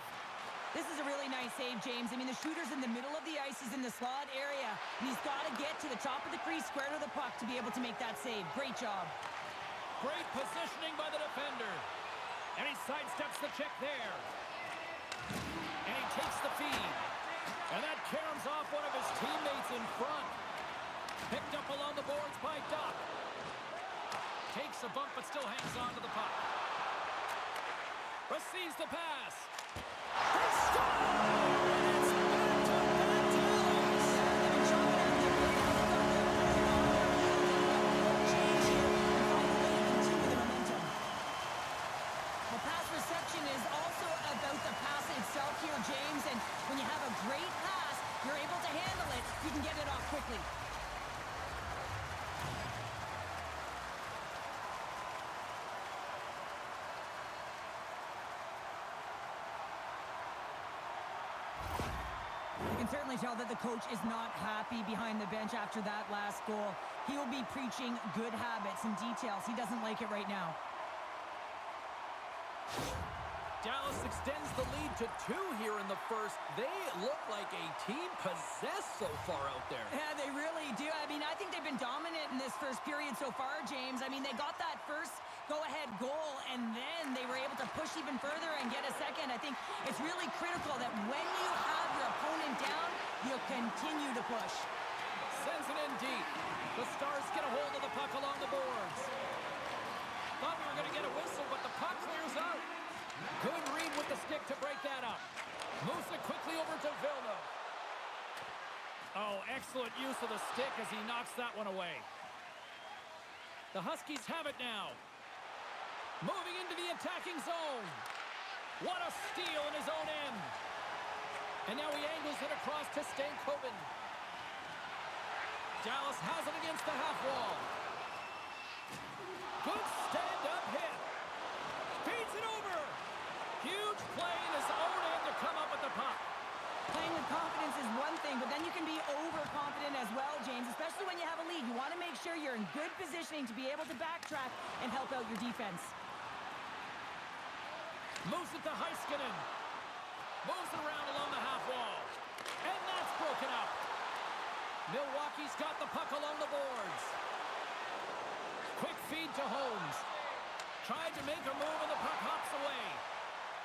This is a really nice save, James. I mean, the shooter's in the middle of the ice. He's in the slot area. And he's got to get to the top of the crease, square to the puck to be able to make that save. Great job.
Great positioning by the defender. And he sidesteps the check there. And he takes the feed. And that caroms off one of his teammates in front. Picked up along the boards by Duck. Takes a bump but still hangs on to the puck. Receives the pass. They score! And it's back to Dallas!
The pass reception is also about the pass itself here, James. And when you have a great pass, you're able to handle it. You can get it off quickly. You can certainly tell that the coach is not happy behind the bench after that last goal. He will be preaching good habits and details. He doesn't like it right now.
Dallas extends the lead to 2 here in the first. They look like a team possessed so far out there.
Yeah, they really do. I mean, I think they've been dominant in this first period so far, James. I mean, they got that first go-ahead goal, and then they were able to push even further and get a second. I think it's really critical that when you have your opponent down, you'll continue to push.
Sends it in deep. The Stars get a hold of the puck along the boards. Thought we were going to get a whistle, but the puck clears out. Good read with the stick to break that up. Moves it quickly over to Villeneuve. Oh, excellent use of the stick as he knocks that one away. The Huskies have it now. Moving into the attacking zone. What a steal in his own end. And now he angles it across to Stankoven. Dallas has it against the half wall. Good stand-up hit. Feeds it over. Huge play in his own end to come up with the puck.
Playing with confidence is one thing, but then you can be overconfident as well, James, especially when you have a lead. You want to make sure you're in good positioning to be able to backtrack and help out your defense.
Moves it to Heiskanen. Moves it around along the half wall. And that's broken up. Milwaukee's got the puck along the boards. Quick feed to Holmes. tried to make a move and the puck hops away.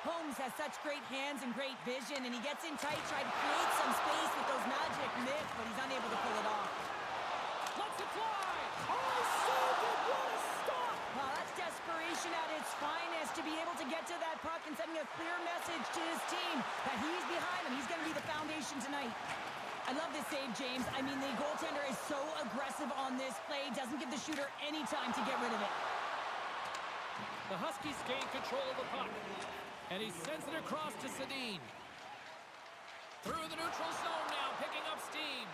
Holmes has such great hands and great vision, and he gets in tight, trying to create some space with those magic mitts, but he's unable to pull it off.
Lets it fly. Oh, so good. What a stop.
Well, that's desperation at its finest, to be able to get to that puck and sending a clear message to his team that he's behind him. He's going to be the foundation tonight. I love this save, James. I mean, the goaltender is so aggressive on this play, doesn't give the shooter any time to get rid of it.
The Huskies gain control of the puck. And he sends it across to Sedin. Through the neutral zone now, picking up steam.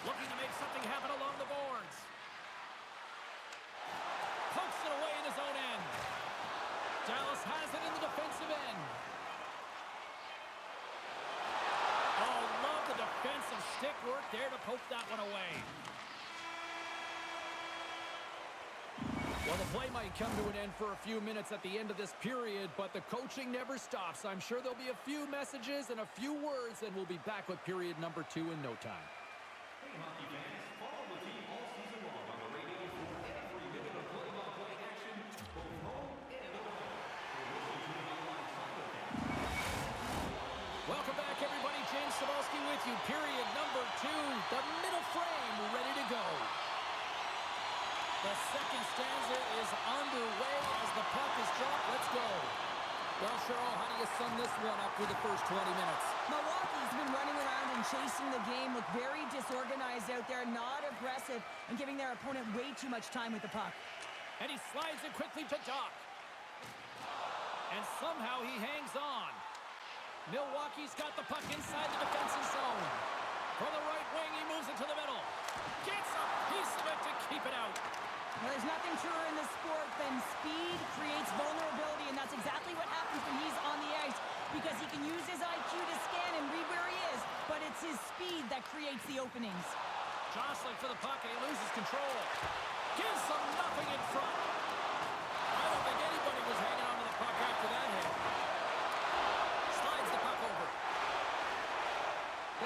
Looking to make something happen along the boards. Pokes it away in his own end. Dallas has it in the defensive end. Oh, love the defensive stick work there to poke that one away. Well, the play might come to an end for a few minutes at the end of this period, but the coaching never stops. I'm sure there'll be a few messages and a few words, and we'll be back with period number 2 in no time.
Hey, hockey fans, follow the team all season long on the radio for every minute of play-by-play action, both home and away. Or listen to the online simulcast.
Welcome back, everybody. James Cebulski with you. Period number 2, the middle frame ready to go. The second stanza is underway as the puck is dropped. Let's go. Well, Cheryl, how do you sum this one up through the first 20 minutes?
Milwaukee's been running around and chasing the game, look very disorganized out there, not aggressive, and giving their opponent way too much time with the puck.
And he slides it quickly to Doc. And somehow he hangs on. Milwaukee's got the puck inside the defensive zone. From the right wing, he moves it to the middle. Gets a piece of it to keep it out.
Well, there's nothing truer in the sport than speed creates vulnerability, and that's exactly what happens when he's on the ice, because he can use his IQ to scan and read where he is, but it's his speed that creates the openings.
Jostling for the puck, and he loses control. Gives them nothing in front. I don't think anybody was hanging on to the puck after that hit. Slides the puck over.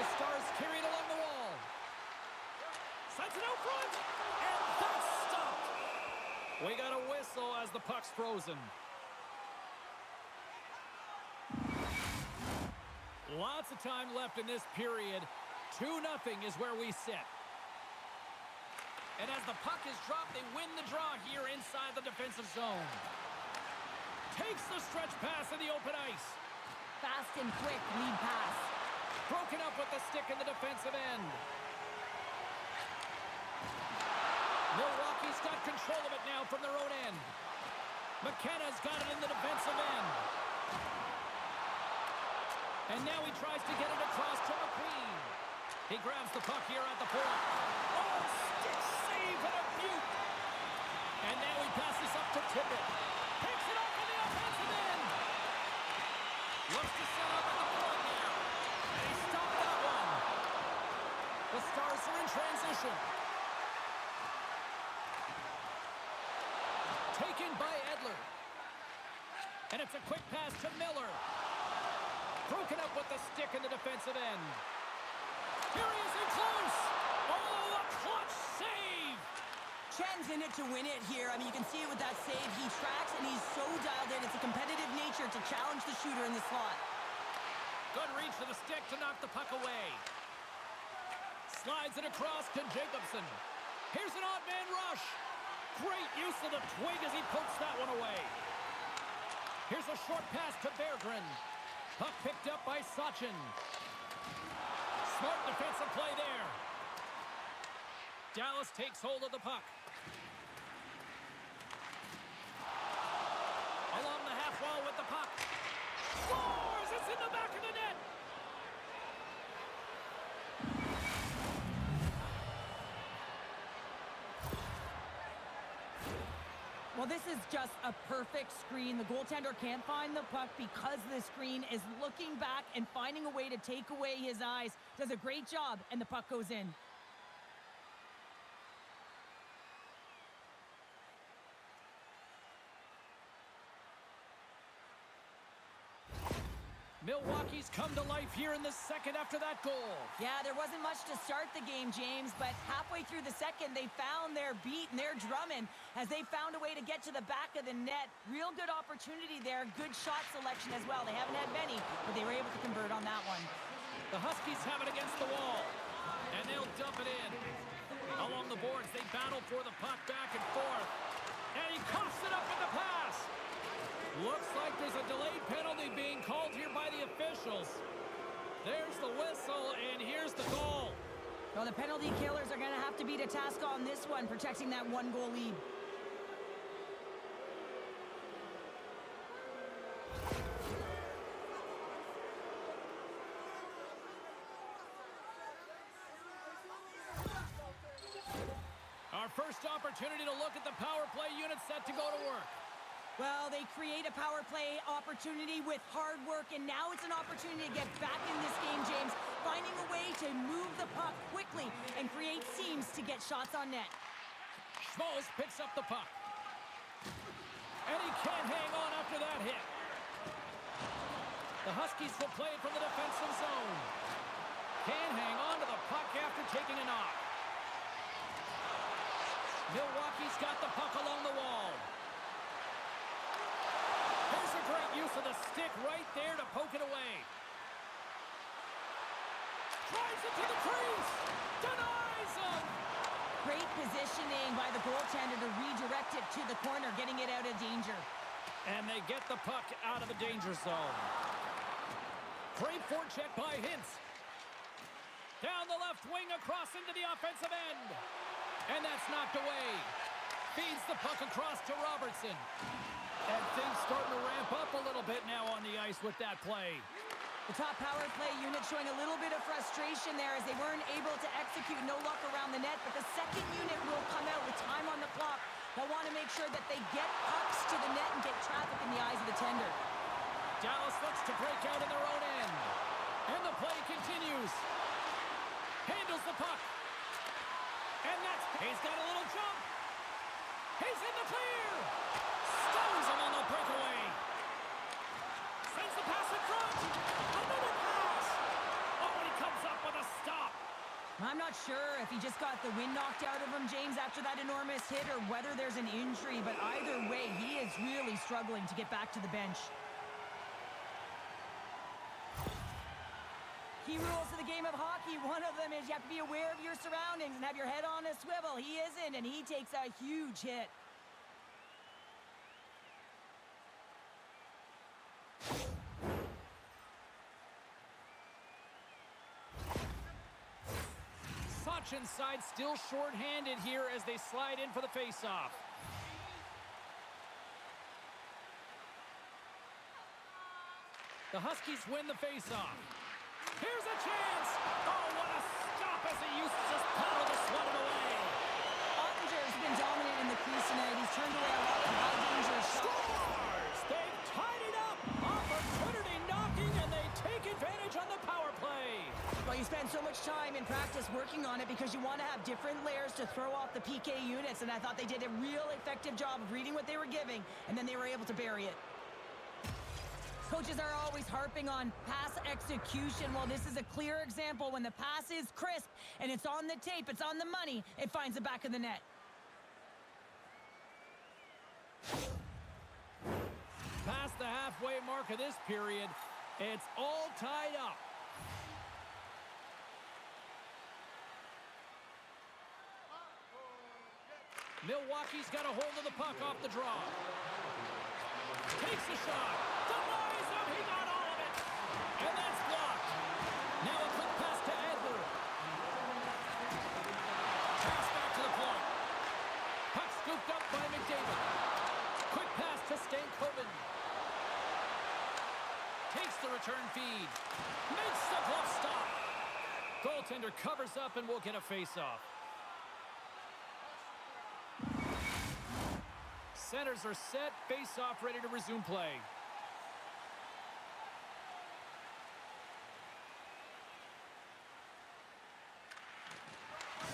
The Stars carried along the wall. Sends it out front, and that's stopped. We got a whistle as the puck's frozen. Lots of time left in this period. 2-0 is where we sit. And as the puck is dropped, they win the draw here inside the defensive zone. Takes the stretch pass in the open ice.
Fast and quick lead pass.
Broken up with the stick in the defensive end. Milwaukee's got control of it now from their own end. McKenna's got it in the defensive end. And now he tries to get it across to McQueen. He grabs the puck here at the point. Oh, stick save and a beaut. And now he passes up to Tippett. Picks it up in the offensive end. Looks to set up at the point now. And he stopped that one. The Stars are in transition. Taken by Edler. And it's a quick pass to Miller. Broken up with the stick in the defensive end. Here he is in close. Oh, a clutch save.
Chen's in it to win it here. I mean, you can see it with that save. He tracks, and he's so dialed in. It's a competitive nature to challenge the shooter in the slot.
Good reach to the stick to knock the puck away. Slides it across to Jacobson. Here's an odd man rush. Great use of the twig as he pokes that one away. Here's a short pass to Berggren. Puck picked up by Sachin. Smart defensive play there. Dallas takes hold of the puck. Along the half wall with the puck. Scores! It's in the back of the net.
Well, this is just a perfect screen. The goaltender can't find the puck because the screen is looking back and finding a way to take away his eyes. Does a great job, and the puck goes in.
Milwaukee's come to life here in the second after that goal.
Yeah, there wasn't much to start the game, James, but halfway through the second, they found their beat and their drumming as they found a way to get to the back of the net. Real good opportunity there. Good shot selection as well. They haven't had many, but they were able to convert on that one.
The Huskies have it against the wall, and they'll dump it in. Along the boards, they battle for the puck back and forth, and he coughs it up with the pass. Looks like there's a delayed penalty being called here by the officials. There's the whistle, and here's the goal.
Well, the penalty killers are going to have to beat a task on this one, protecting that one-goal lead.
Our first opportunity to look at the power play unit set to go to work.
Well, they create a power play opportunity with hard work, and now it's an opportunity to get back in this game, James, finding a way to move the puck quickly and create seams to get shots on net.
Schmoes picks up the puck. And he can't hang on after that hit. The Huskies will play from the defensive zone. Can't hang on to the puck after taking a knock. Milwaukee's got the puck along the wall. Here's a great use of the stick right there to poke it away. Drives it to the crease. Denies him.
Great positioning by the goaltender to redirect it to the corner, getting it out of danger.
And they get the puck out of the danger zone. Great forecheck by Hintz. Down the left wing across into the offensive end. And that's knocked away. Feeds the puck across to Robertson. And things starting to ramp up a little bit now on the ice with that play.
The top power play unit showing a little bit of frustration there as they weren't able to execute. No luck around the net, but the second unit will come out with time on the clock. They'll want to make sure that they get pucks to the net and get traffic in the eyes of the tender.
Dallas looks to break out in their own end. And the play continues. Handles the puck. And he's got a little jump. He's in the clear. Stones him on the breakaway. Sends the pass in front. Another pass. Oh, and he comes up with a stop.
I'm not sure if he just got the wind knocked out of him, James, after that enormous hit, or whether there's an injury, but either way, he is really struggling to get back to the bench. Key rules of the game of hockey. One of them is you have to be aware of your surroundings and have your head on a swivel. He isn't, and he takes a huge hit.
Sachin's side still short-handed here as they slide in for the face-off. The Huskies win the face-off. Here's a chance! Oh, what a stop as he used to just paddle to swat it away.
Ottinger's been dominant in the crease tonight. He's turned away a lot of high-danger shots.
Scores! They've tied it up! Opportunity knocking, and they take advantage on the power play.
Well, you spend so much time in practice working on it because you want to have different layers to throw off the PK units, and I thought they did a real effective job of reading what they were giving, and then they were able to bury it. Coaches are always harping on pass execution. Well, this is a clear example. When the pass is crisp and it's on the tape, it's on the money, it finds the back of the net.
Past the halfway mark of this period, it's all tied up. Milwaukee's got a hold of the puck off the draw. Takes a shot. Denies him. He got all of it. And that's blocked. Now a quick pass to Edler. Pass back to the point. Puck scooped up by McDavid. Quick pass to Stankoven. Takes the return feed. Makes the glove stop. Goaltender covers up and will get a face-off. Centers are set, face-off ready to resume play.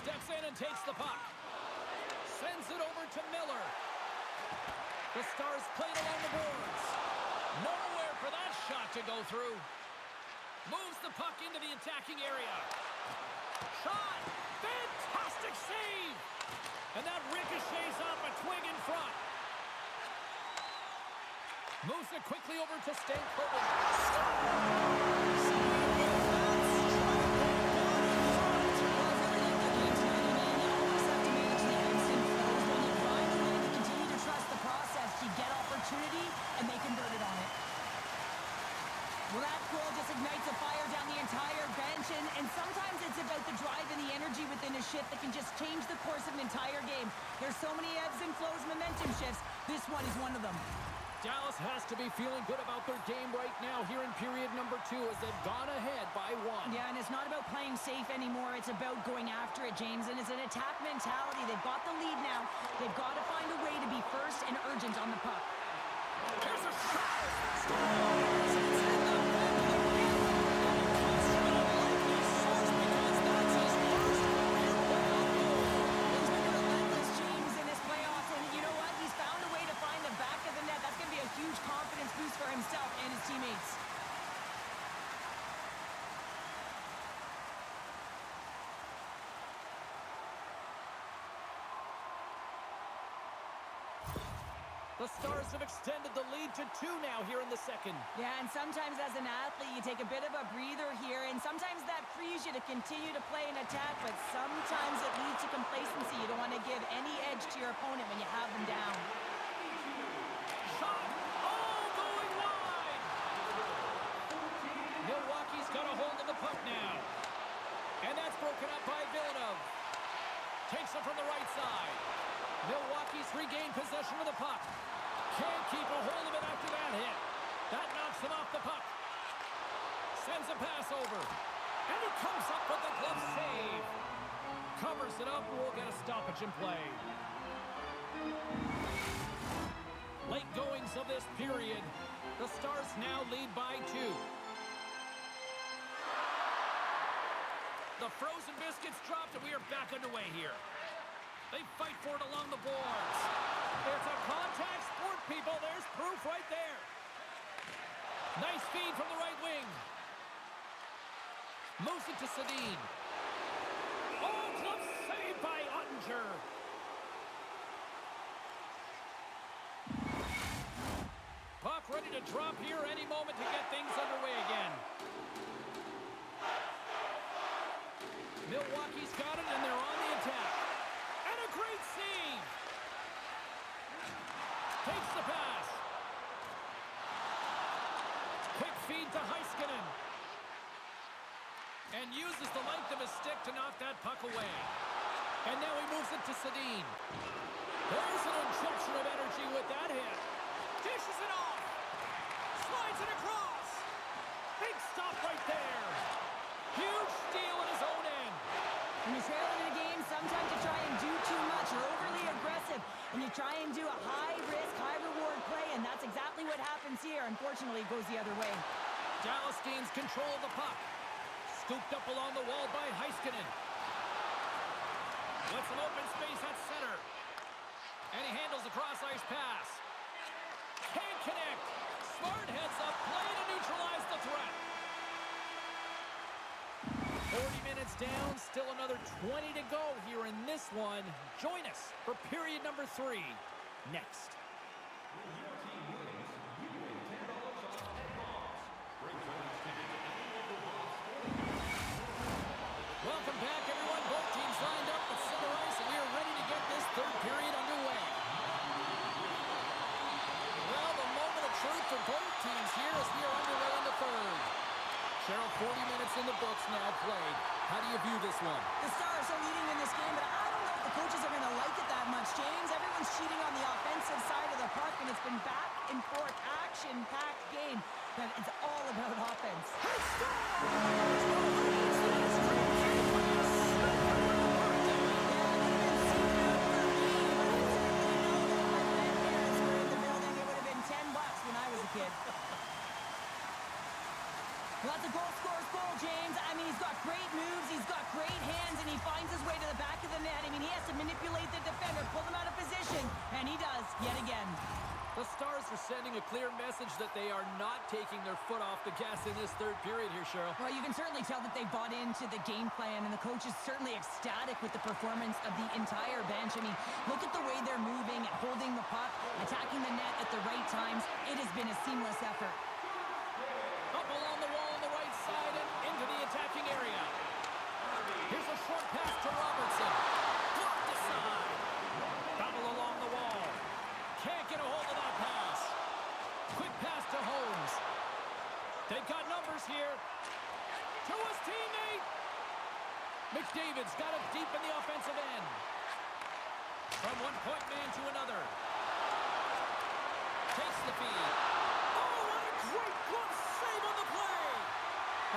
Steps in and takes the puck. Sends it over to Miller. The Stars played along the boards. Nowhere for that shot to go through. Moves the puck into the attacking area. Shot! Fantastic save! And that ricochets off a twig in front. Moves it quickly over to Stankovic.
You get opportunity, and they converted on it. Well, that goal just ignites a fire down the entire bench, and sometimes it's about the drive and the energy within a shift that can just change the course of an entire game. There's so many ebbs and flows, momentum shifts. This one is one of them.
Dallas has to be feeling good about their game right now here in period number 2 as they've gone ahead by 1.
Yeah, and it's not about playing safe anymore. It's about going after it, James, and it's an attack mentality. They've got the lead now. They've got to find a way to be first and urgent on the puck.
Here's a shot!
Huge confidence boost for himself and his teammates.
The Stars have extended the lead to 2 now here in the second.
Yeah, and sometimes as an athlete, you take a bit of a breather here, and sometimes that frees you to continue to play an attack, but sometimes it leads to complacency. You don't want to give any edge to your opponent when you have them down.
Shot! Oh, going wide! Milwaukee's got a hold of the puck now. And that's broken up by Villeneuve. Takes it from the right side. Milwaukee's regained possession of the puck. Can't keep a hold of it after that hit. That knocks him off the puck. Sends a pass over. And he comes up with the glove save. Covers it up. We'll get a stoppage in play. Late goings of this period. The Stars now lead by 2. The frozen biscuits dropped, and we are back underway here. They fight for it along the boards. It's a contact sport, people. There's proof right there. Nice feed from the right wing. Moves it to Sedin. Oh, glove saved by Ottinger. Puck ready to drop here any moment to get things underway again. Milwaukee's got it, and they're on the attack. And a great save. Takes the pass. Quick feed to Heiskanen. And uses the length of his stick to knock that puck away. And now he moves it to Sedin. There's an injection of energy with that hit. Dishes it off. Slides it across. Big stop right there. Huge steal at his own end.
When you're trailing in a game, sometimes you try and do too much. You're overly aggressive, and you try and do a high-risk, high-reward play, and that's exactly what happens here. Unfortunately, it goes the other way.
Dallas gains control of the puck. Scooped up along the wall by Heiskanen. With some open space at center. And he handles the cross-ice pass. Can't connect. Smart heads up, play to neutralize the threat. 40 minutes down, still another 20 to go here in this one. Join us for period number 3 next. Welcome back, everyone. Both teams lined up at center ice, and we are ready to get this third period underway. Well, the moment of truth for both teams here as we are underway in the third. Cheryl, 40 minutes in the books now played. How do you view this one?
The Stars are leading in this game, but I don't know if the coaches are going to like it that much, James. Everyone's cheating on the offensive side of the puck, and it's been back and forth, action-packed game. But it's all about offense. Well, that's a goal scorer's goal, James. I mean, he's got great moves, he's got great hands, and he finds his way to the back of the net. I mean, he has to manipulate the defender, pull them out of position, and he does yet again.
The Stars are sending a clear message that they are not taking their foot off the gas in this third period here, Cheryl.
Well, you can certainly tell that they bought into the game plan, and the coach is certainly ecstatic with the performance of the entire bench. I mean, look at the way they're moving, holding the puck, attacking the net at the right times. It has been a seamless effort.
Up along the wall on the right side and into the attacking area. Here's a short pass to Robertson. Blocked aside. Battle along the wall. Can't get a hold of that pass. Quick pass to Holmes. They've got numbers here. To his teammate. McDavid's got it deep in the offensive end. From one point man to another. Takes the feed. Oh, what a great glove save on the play.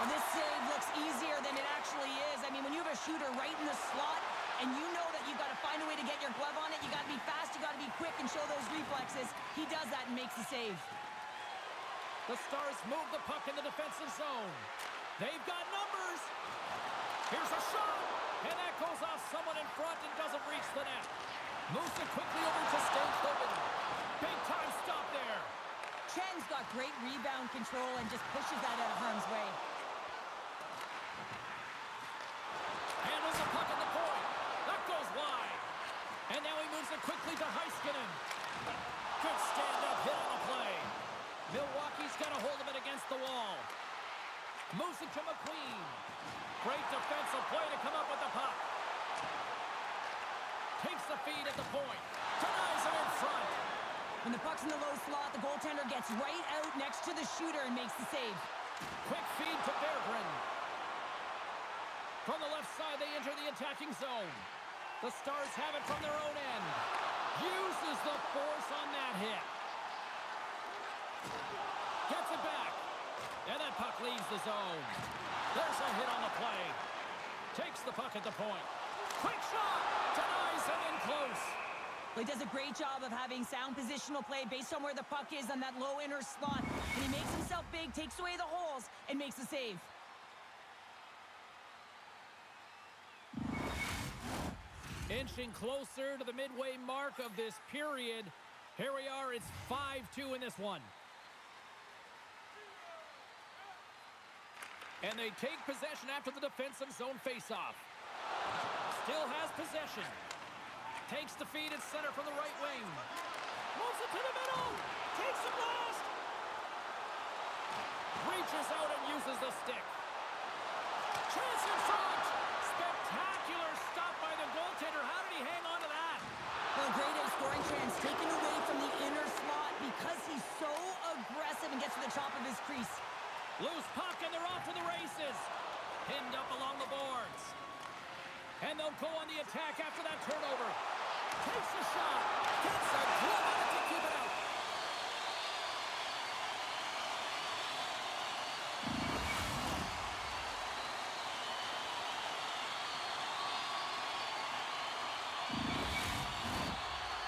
Well, this save looks easier than it actually is. I mean, when you have a shooter right in the slot, and you know that you've got to find a way to get your glove on it, you got to be fast, you got to be quick and show those reflexes. He does that and makes the save.
The Stars move the puck in the defensive zone. They've got numbers. Here's a shot, and that goes off someone in front and doesn't reach the net. Moves it quickly over to Stankoven. Big time stop there.
Chen's got great rebound control and just pushes that out of harm's way.
Handles the puck at the point. That goes wide. And now he moves it quickly to Heiskanen. Good stand-up hit on the play. Milwaukee's got a hold of it against the wall. Moves it to McQueen. Great defensive play to come up with the puck. Takes the feed at the point. Denies him in front.
When the puck's in the low slot, the goaltender gets right out next to the shooter and makes the save.
Quick feed to Berggren. From the left side, they enter the attacking zone. The Stars have it from their own end. Uses the force on that hit. Gets it back. And that puck leaves the zone. There's a hit on the play. Takes the puck at the point. Quick shot. Denies him in close.
He does a great job of having sound positional play based on where the puck is on that low inner slot. And he makes himself big, takes away the holes, and makes the save.
Inching closer to the midway mark of this period. Here we are, it's 5-2 in this one. And they take possession after the defensive zone faceoff. Still has possession. Takes the feed at center from the right wing. Moves it to the middle. Takes the blast. Reaches out and uses the stick. Chance in front. Spectacular stop by the goaltender. How did he hang on to that?
Well, great A scoring chance taken away from the inner slot because he's so aggressive and gets to the top of his crease.
Loose puck and they're off to the races. Pinned up along the boards. And they'll go on the attack after that turnover. Takes a shot. Gets a glove on it to keep it out.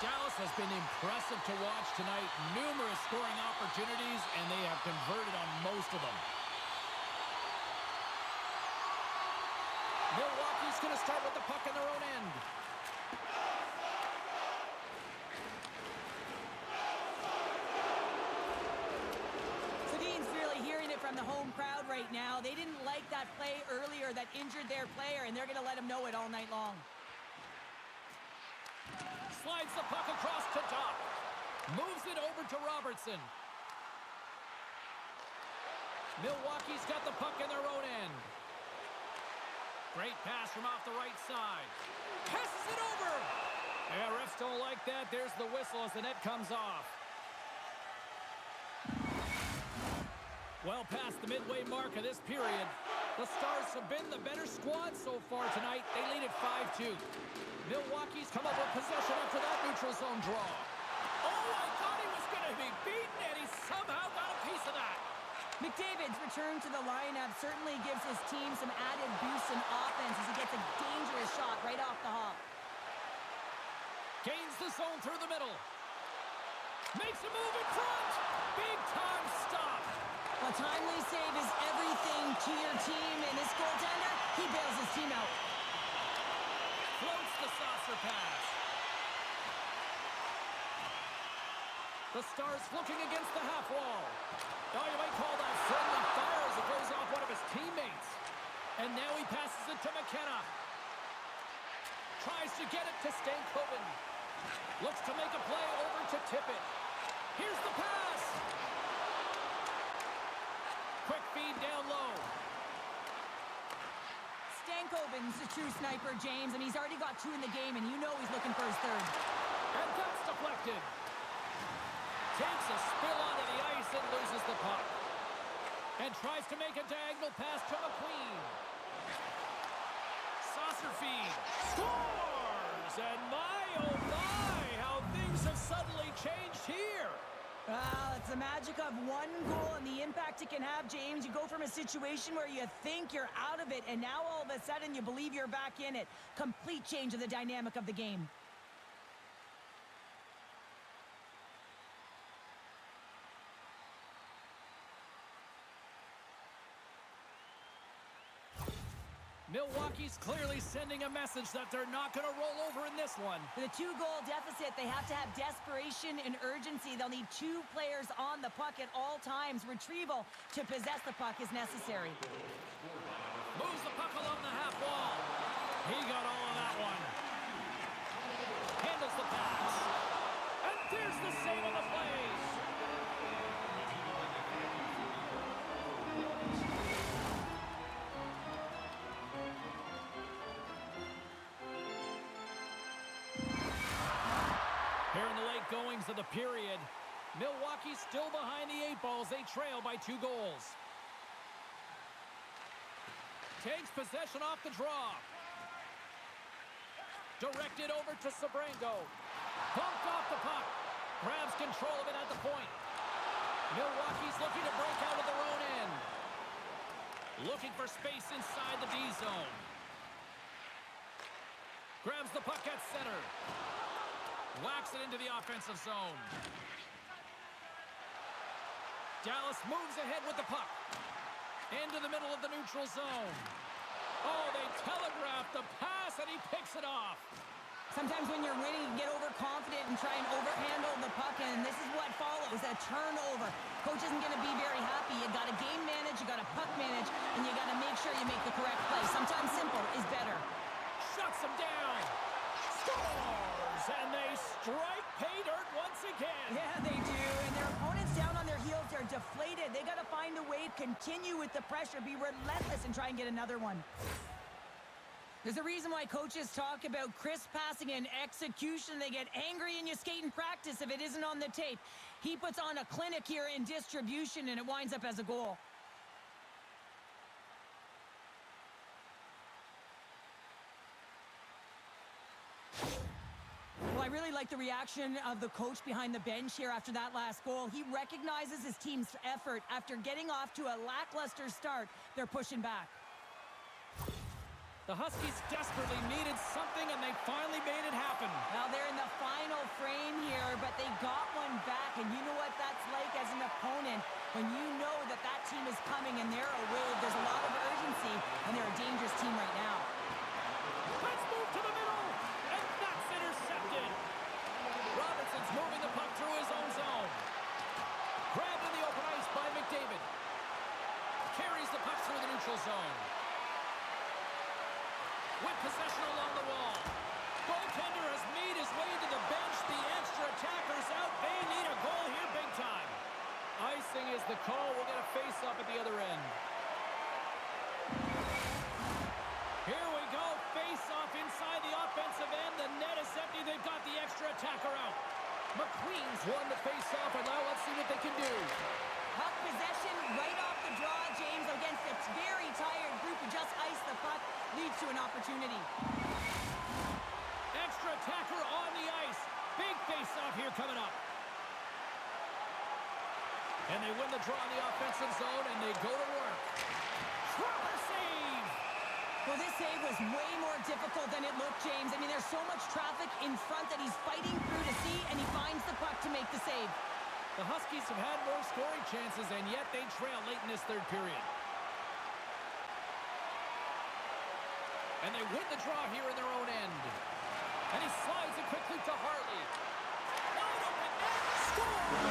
Dallas has been impressive to watch tonight. Numerous scoring opportunities, and they have converted on most of them. Milwaukee's going to start with the puck in their own end.
Sedin's really hearing it from the home crowd right now. They didn't like that play earlier that injured their player, and they're going to let him know it all night long.
Slides the puck across to Doc. Moves it over to Robertson. Milwaukee's got the puck in their own end. Great pass from off the right side. Passes it over. Yeah, refs don't like that. There's the whistle as the net comes off. Well past the midway mark of this period. The Stars have been the better squad so far tonight. They lead at 5-2. Milwaukee's come up with possession after that neutral zone draw. Oh, I thought he was going to be beaten, and he somehow got a piece of that.
McDavid's return to the lineup certainly gives his team some added boost in offense as he gets a dangerous shot right off the hop.
Gains the zone through the middle. Makes a move in front. Big time stop.
A timely save is everything to your team, and this goaltender, he bails his team out.
Floats the saucer pass. The Stars looking against the half wall. Oh, you might call that friendly fire as it goes off one of his teammates. And now he passes it to McKenna. Tries to get it to Stankoven. Looks to make a play over to Tippett. Here's the pass. Quick feed down low.
Stankoven's a true sniper, James, and he's already got 2 in the game, and you know he's looking for his 3rd.
And that's deflected. Takes a spill onto the ice and loses the puck. And tries to make a diagonal pass to McQueen. Saucer feed. Scores! And my, oh my, how things have suddenly changed here.
Well, it's the magic of 1 goal and the impact it can have, James. You go from a situation where you think you're out of it, and now all of a sudden you believe you're back in it. Complete change of the dynamic of the game.
Milwaukee's clearly sending a message that they're not going to roll over in this one.
For the 2-goal deficit, they have to have desperation and urgency. They'll need 2 players on the puck at all times. Retrieval to possess the puck is necessary.
Moves the puck along the half wall. He got all of that one. Handles the pass. And there's the save on the play. Here in the late goings of the period, Milwaukee's still behind the 8 balls. They trail by 2 goals. Takes possession off the draw. Directed over to Sabrango. Bumped off the puck. Grabs control of it at the point. Milwaukee's looking to break out of their own end. Looking for space inside the D zone. Grabs the puck at center. Whacks it into the offensive zone. Dallas moves ahead with the puck. Into the middle of the neutral zone. Oh, they telegraph the pass, and he picks it off.
Sometimes when you're winning, you get overconfident and try and overhandle the puck, and this is what follows, a turnover. Coach isn't going to be very happy. You got to game manage, you got to puck manage, and you got to make sure you make the correct play. Sometimes simple is better.
Shuts him down. Scores! And they strike pay dirt once again.
Yeah, they do. And their opponents down on their heels, they're deflated. They got to find a way to continue with the pressure, be relentless, and try and get another one. There's a reason why coaches talk about crisp passing and execution. They get angry and you skate in practice if it isn't on the tape. He puts on a clinic here in distribution, and it winds up as a goal. Well, I really like the reaction of the coach behind the bench here after that last goal. He recognizes his team's effort. After getting off to a lackluster start, they're pushing back.
The Huskies desperately needed something, and they finally made it happen.
Well, they're in the final frame here, but they got one back, and you know what that's like as an opponent when you know that that team is coming and they're a wave. There's a lot of urgency, and they're a dangerous team right now.
Let's move to the middle, and that's intercepted. Robertson's moving the puck through his own zone. Grabbed in the open ice by McDavid. Carries the puck through the neutral zone. With possession along the wall. Goaltender has made his way to the bench. The extra attacker's out. They need a goal here big time. Icing is the call. We'll get a face-off at the other end. Here we go. Face-off inside the offensive end. The net is empty. They've got the extra attacker out. McQueen's won the face-off, and now let's see what they can do.
Puck possession right off the draw, James, against a very tired group who just iced the puck, leads to an opportunity.
Extra attacker on the ice. Big face-off here coming up. And they win the draw in the offensive zone, and they go to work. Proper save!
Well, this save was way more difficult than it looked, James. I mean, there's so much traffic in front that he's fighting through to see, and he finds the puck to make the save.
The Huskies have had more scoring chances, and yet they trail late in this third period. And they win the draw here in their own end. And he slides it quickly to Hartley. Wide open net. Score!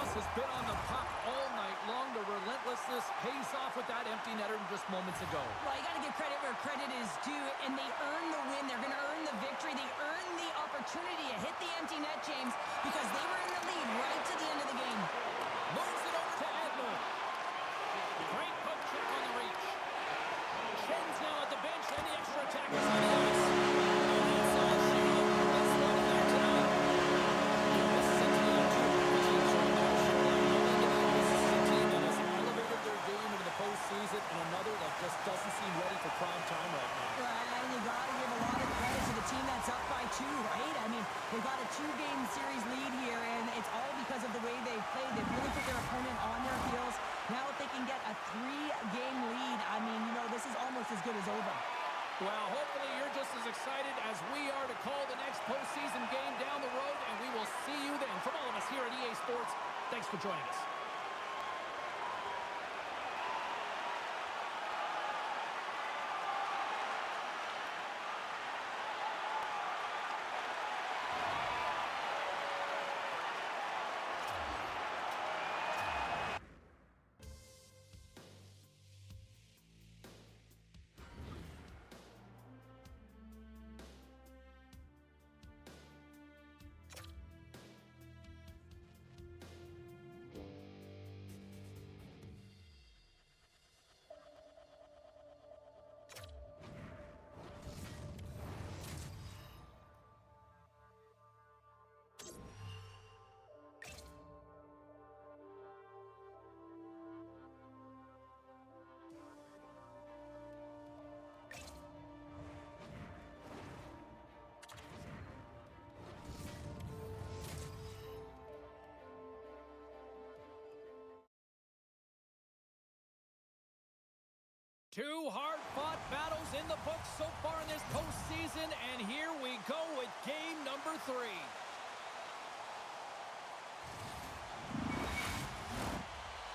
focus has been on the puck all night long. The relentlessness pays off with that empty netter just moments ago.
Well, you got to give credit where credit is due, and they earn the win. They're going to earn the victory. They earn the opportunity to hit the empty net, James, because they were in the lead right to the end of the game.
Moves it over to Edler. Great poke check on the reach. Chen's now at the bench, and the extra attack is on the ice. That's all she wrote. That's one in there tonight. This is a team that has elevated their game into the postseason, and another that just doesn't seem ready for prime time right now.
And you got to give a lot of credit to the team that's up by 2, right? I mean, they've got a 2-game series lead here, and it's all because of the way they've played. They've really put their opponent on their heels. Now if they can get a 3-game lead, I mean, you know, this is almost as good as over.
Well, hopefully you're just as excited as we are to call the next postseason game down the road, and we will see you then. From all of us here at EA Sports, thanks for joining us. Two hard-fought battles in the books so far in this postseason, and here we go with game number 3.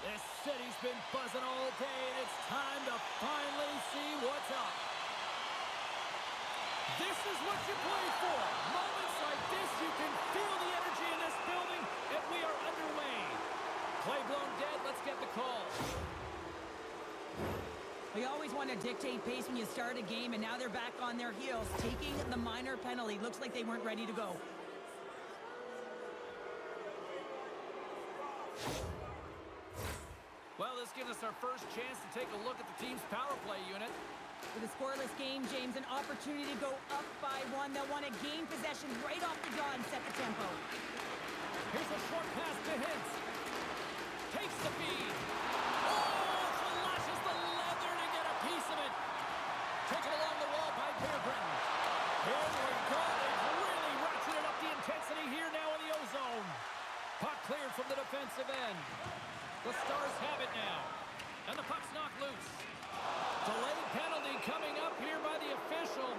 This city's been buzzing all day, and it's time to finally see what's up. This is what you play for. Moments like this, you can feel the energy in this building, and we are underway. Play blown dead, let's get the call.
We always want to dictate pace when you start a game, and now they're back on their heels, taking the minor penalty. Looks like they weren't ready to go.
Well, this gives us our first chance to take a look at the team's power play unit.
With a scoreless game, James, an opportunity to go up by 1. They'll want to gain possession right off the draw and set the tempo.
Here's a short pass to Hintz. Takes the feed. Flashes the leather to get a piece of it. Taken along the wall by Peargrin. Here we go. They've really ratcheted up the intensity here now in the O-zone. Puck cleared from the defensive end. The Stars have it now. And the puck's knocked loose. Delayed penalty coming up here by the official.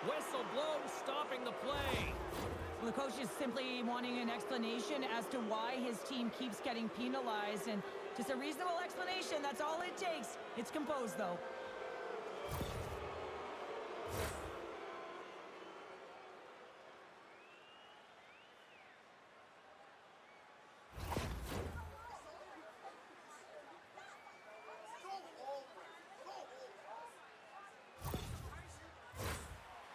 Whistle blows, stopping the play.
Well, the coach is simply wanting an explanation as to why his team keeps getting penalized, and just a reasonable explanation, that's all it takes. It's composed, though.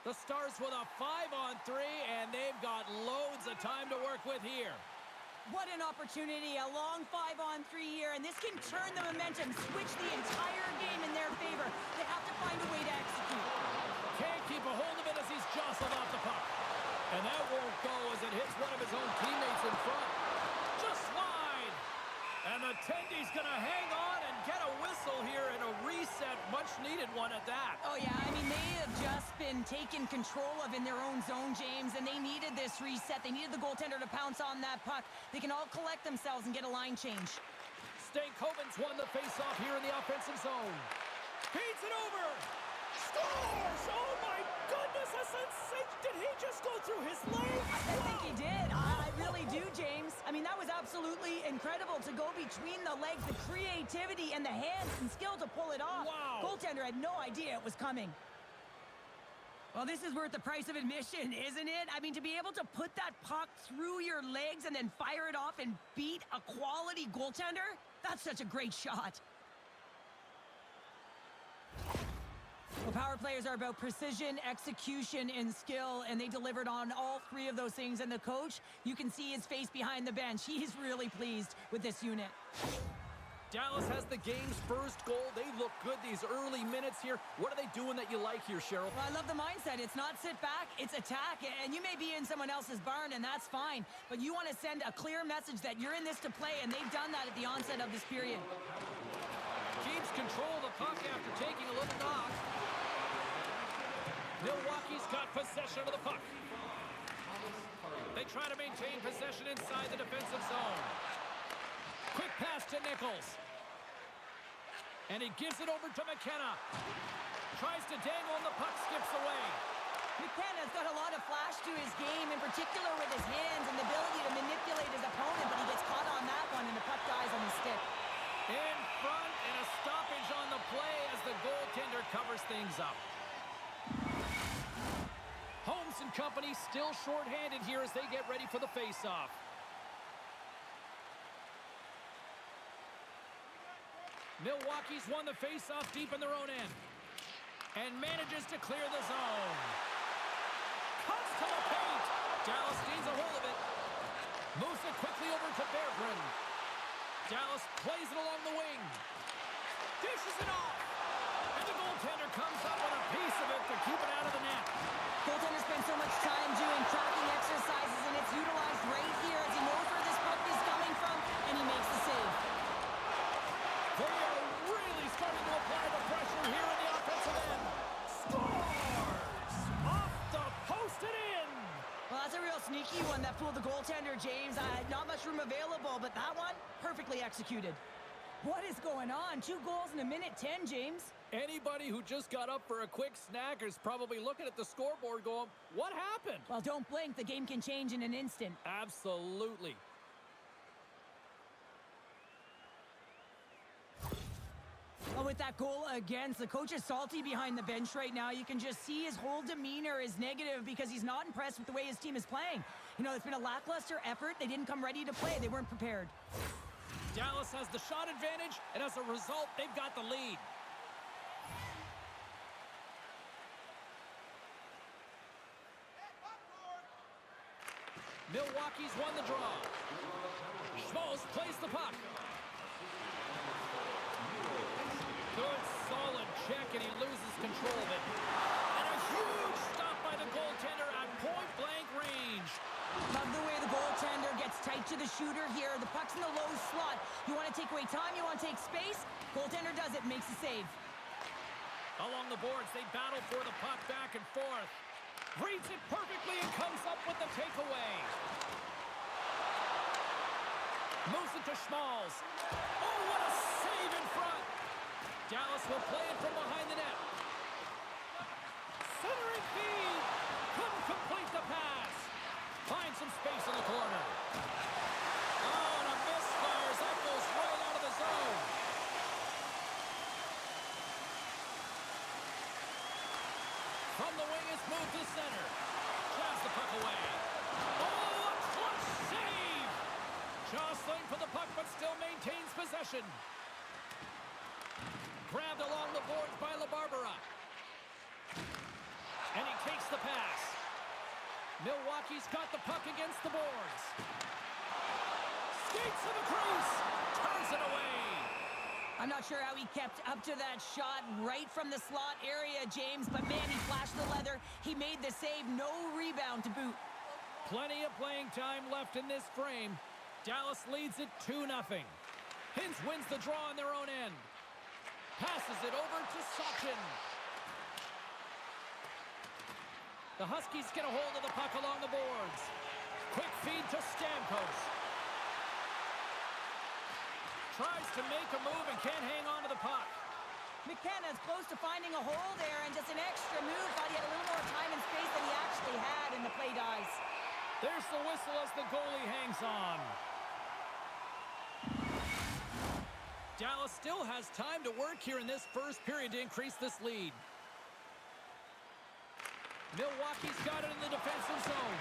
The Stars with a 5-on-3, and they've got loads of time to work with here.
What an opportunity, a long 5-on-3 here, and this can turn the momentum, switch the entire game in their favor. They have to find a way to execute.
Can't keep a hold of it as he's jostled off the puck. And that won't go as it hits one of his own teammates in front. Just wide. And the Tendy's going to hang on and get a whistle here and a reset, much-needed one at that.
Oh, yeah, I mean, they have just been taken control of in their own zone, James, and they needed this reset. They needed the goaltender to pounce on that puck. They can all collect themselves and get a line change.
Stankoven's won the face-off here in the offensive zone. Feeds it over. Scores! Oh, my goodness, a sensation. Did he just go through his legs?
I think he did. I really do, James. I mean, that was absolutely incredible to go between the legs, the creativity and the hands and skill to pull it off.
Wow.
Goaltender had no idea it was coming. Well, this is worth the price of admission, isn't it? I mean, to be able to put that puck through your legs and then fire it off and beat a quality goaltender, that's such a great shot. Well, power players are about precision, execution, and skill, and they delivered on all three of those things. And the coach, you can see his face behind the bench. He's really pleased with this unit.
Dallas has the game's first goal. They look good these early minutes here. What are they doing that you like here, Cheryl?
Well, I love the mindset. It's not sit back, it's attack. And you may be in someone else's barn, and that's fine. But you want to send a clear message that you're in this to play, and they've done that at the onset of this period.
Keeps control of the puck after taking a little knock. Milwaukee's got possession of the puck. They try to maintain possession inside the defensive zone. Quick pass to Nichols. And he gives it over to McKenna. Tries to dangle and the puck skips away.
McKenna's got a lot of flash to his game, in particular with his hands and the ability to manipulate his opponent, but he gets caught on that one and the puck dies on his stick.
In front and a stoppage on the play as the goaltender covers things up. Holmes and company still shorthanded here as they get ready for the faceoff. Milwaukee's won the faceoff deep in their own end and manages to clear the zone. Cuts to the paint. Dallas gains a hold of it. Moves it quickly over to Berggren. Dallas plays it along the wing. Dishes it off. And the goaltender comes up with a piece of it to keep it out of the net.
Goaltender spends so much time doing tracking exercises, and it's utilized right here as he knows where this puck is coming from, and he makes the save.
They are really starting to apply the pressure here in the offensive end. Scores! Off the post and in!
Well, that's a real sneaky one that fooled the goaltender, James. Not much room available, but that one, perfectly executed. What is going on? 2 goals in a minute 10, James.
Anybody who just got up for a quick snack is probably looking at the scoreboard going, what happened?
Well, don't blink. The game can change in an instant.
Absolutely.
Well, with that goal against, the coach is salty behind the bench right now. You can just see his whole demeanor is negative because he's not impressed with the way his team is playing. You know, it's been a lackluster effort. They didn't come ready to play. They weren't prepared.
Dallas has the shot advantage, and as a result, they've got the lead. Milwaukee's won the draw. Schmalz plays the puck. Good, solid check, and he loses control of it. And a huge stop by the goaltender at point-blank range.
Love the way the goaltender gets tight to the shooter here. The puck's in the low slot. You want to take away time, you want to take space. Goaltender does it, makes the save.
Along the boards, they battle for the puck back and forth. Reads it perfectly and comes up with the takeaway. Moves it to Schmalz. Oh, what a save in front. Dallas will play it from behind the net. Centering feed. Couldn't complete the pass. Finds some space in the corner. Oh, and a misfires. That goes right out of the zone. From the wing, it's moved to center. Grabs the puck away. Oh, a clutch save! Jostling for the puck, but still maintains possession. Grabbed along the boards by LaBarbera. And he takes the pass. Milwaukee's got the puck against the boards. Skates to the crease. Turns it away.
I'm not sure how he kept up to that shot right from the slot area, James, but man, he flashed the leather. He made the save, no rebound to boot.
Plenty of playing time left in this frame. Dallas leads it 2-0. Hintz wins the draw on their own end. Passes it over to Sachin. The Huskies get a hold of the puck along the boards. Quick feed to Stamkos. Tries to make a move and can't hang on to the puck.
McKenna's close to finding a hole there, and just an extra move. Thought he had a little more time and space than he actually had, and the play dies.
There's the whistle as the goalie hangs on. Dallas still has time to work here in this first period to increase this lead. Milwaukee's got it in the defensive zone.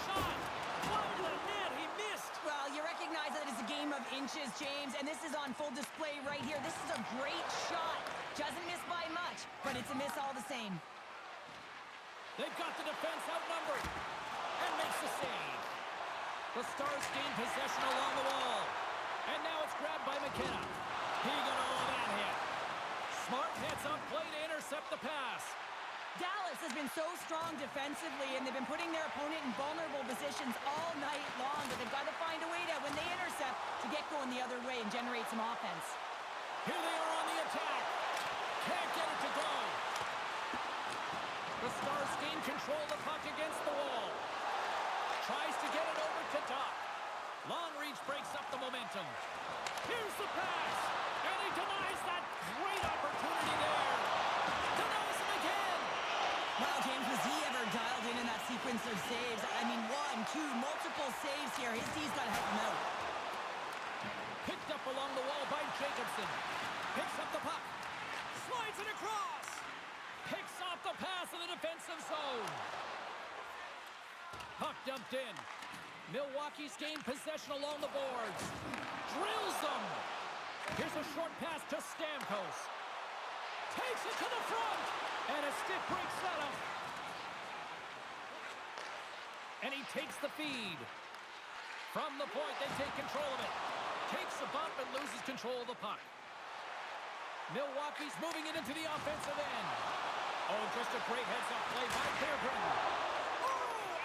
Shot! Wide of the net, he missed!
Well, you recognize that it's a game of inches, James, and this is on full display right here. This is a great shot. Doesn't miss by much, but it's a miss all the same.
They've got the defense outnumbered. And makes the save. The Stars gain possession along the wall. And now it's grabbed by McKenna. He got all of that hit. Smart heads up play to intercept the pass.
Dallas has been so strong defensively, and they've been putting their opponent in vulnerable positions all night long, but they've got to find a way to, when they intercept, to get going the other way and generate some offense.
Here they are on the attack. Can't get it to go. The Stars gain control of the puck against the wall. Tries to get it over to Duck. Long reach breaks up the momentum. Here's the pass. And he denies that great opportunity there. Denies him again.
Well, James, was he ever dialed in that sequence of saves? I mean, 1, 2, multiple saves here. His D's got to help him out.
Picked up along the wall by Jacobson. Picks up the puck. Slides it across. Picks off the pass in the defensive zone. Puck dumped in. Milwaukee's gained possession along the boards. Drills them. Here's a short pass to Stamkos. Takes it to the front. And a stick breaks that up. And he takes the feed. From the point, they take control of it. Takes a bump and loses control of the puck. Milwaukee's moving it into the offensive end. Oh, just a great heads-up play by Pearson.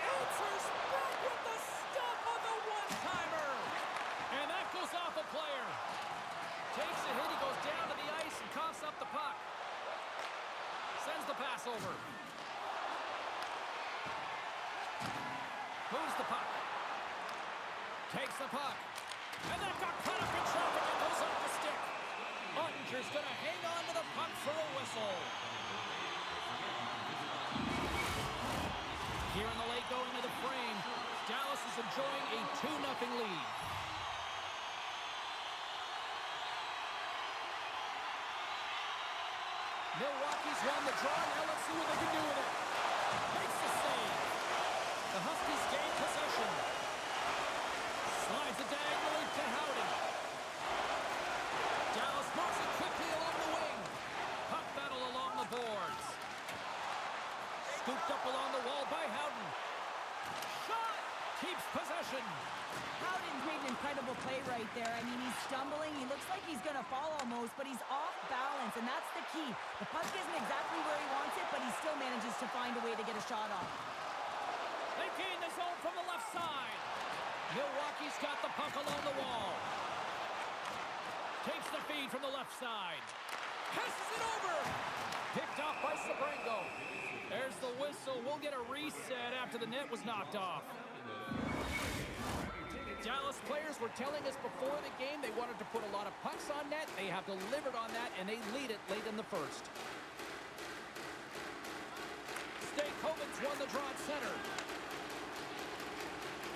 Answers back with the stuff on the one-timer. And that goes off a player. Takes a hit, he goes down to the ice and coughs up the puck. Sends the pass over. Moves the puck. Takes the puck. And that got caught up in traffic and goes off the stick. Ottinger's going to hang on to the puck for a whistle. Here in the late going to the frame, Dallas is enjoying a 2-0 lead. Milwaukee's won the draw. Now let's see what they can do with it. Makes the save. The Huskies gain possession. Slides it diagonally to Howden. Dallas moves it quickly along the wing. Puck battle along the boards. Scooped up along the wall by Howden. Shot! Keeps possession.
Howden's made an incredible play right there. I mean, he's stumbling. He looks like he's going to fall almost, but he's off balance, and that's the key. The puck isn't exactly where he wants it, but he still manages to find a way to get a shot off.
They gain the zone from the left side. Milwaukee's got the puck along the wall. Takes the feed from the left side. Passes it over. Picked off by Sabrango. There's the whistle. We'll get a reset after the net was knocked off. Dallas players were telling us before the game they wanted to put a lot of pucks on net. They have delivered on that, and they lead it late in the first. Kovic's won the draw at center.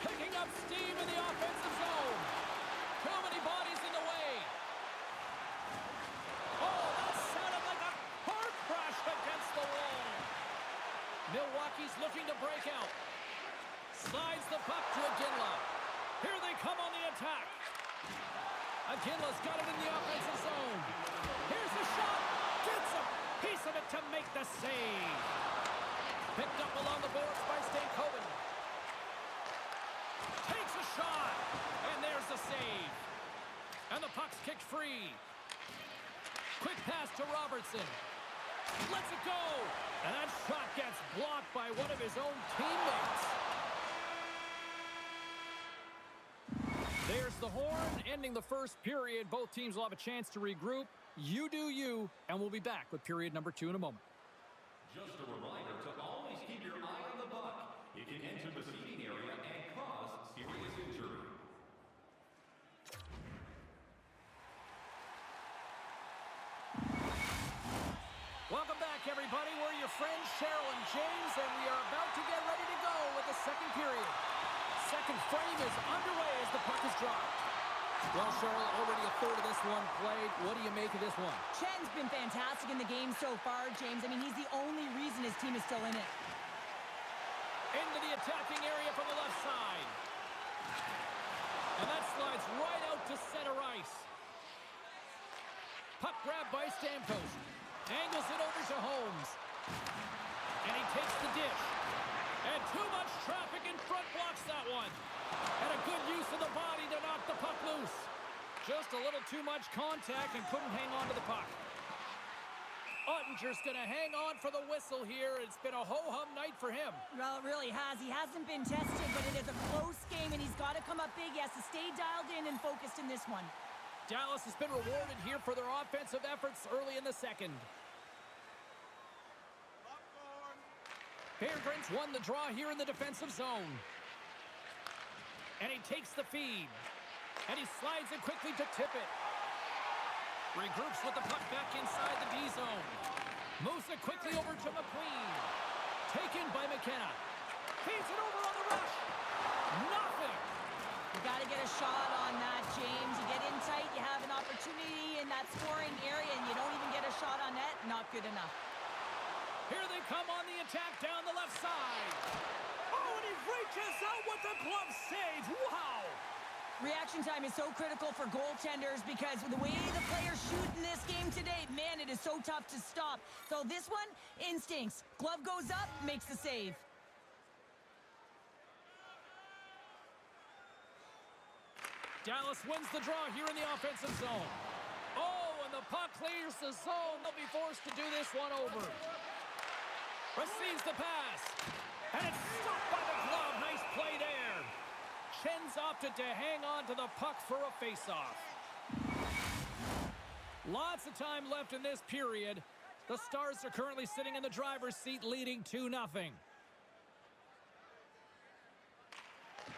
Picking up steam in the offensive zone. Too many bodies in the way. Oh, that sounded like a car crash against the wall. Milwaukee's looking to break out. Slides the puck to Iginla. Here they come on the attack. Iginla's got it in the offensive zone. Here's the shot. Gets a piece of it to make the save. Picked up along the boards by Stankoven. Takes a shot. And there's the save. And the puck's kicked free. Quick pass to Robertson. Lets it go. And that shot gets blocked by one of his own teammates. There's the horn, ending the first period. Both teams will have a chance to regroup. You do you, and we'll be back with period number 2 in a moment.
Just a reminder to always keep your eye on the puck. It can enter the seating area and cause serious injury.
Welcome back, everybody. We're your friends, Cheryl and James, and we are about to get ready to go with the second period. Second frame is underway as the puck is dropped. Well, Cheryl, already a third of this one played. What do you make of this one?
Chen's been fantastic in the game so far, James. I mean, he's the only reason his team is still in it.
Into the attacking area from the left side. And that slides right out to center ice. Puck grab by Stamkos. Angles it over to Holmes. And he takes the dish. And too much traffic in front blocks that one. And a good use of the body to knock the puck loose. Just a little too much contact and couldn't hang on to the puck. Ottinger's going to hang on for the whistle here. It's been a ho-hum night for him.
Well, it really has. He hasn't been tested, but it is a close game, and he's got to come up big. He has to stay dialed in and focused in this one.
Dallas has been rewarded here for their offensive efforts early in the second. Fairgrens won the draw here in the defensive zone. And he takes the feed. And he slides it quickly to tip it. Regroups with the puck back inside the D zone. Moves it quickly over to McQueen. Taken by McKenna. Feeds it over on the rush. Nothing.
You got to get a shot on that, James. You get in tight, you have an opportunity in that scoring area, and you don't even get a shot on net. Not good enough.
Here they come on the attack down the left side. Oh, and he reaches out with the glove save. Wow.
Reaction time is so critical for goaltenders because the way the players shoot in this game today, man, it is so tough to stop. So this one, instincts. Glove goes up, makes the save.
Dallas wins the draw here in the offensive zone. Oh, and the puck clears the zone. They'll be forced to do this one over. Receives the pass. And it's stopped by the glove. Nice play there. Chen's opted to hang on to the puck for a faceoff. Lots of time left in this period. The Stars are currently sitting in the driver's seat, leading 2-0.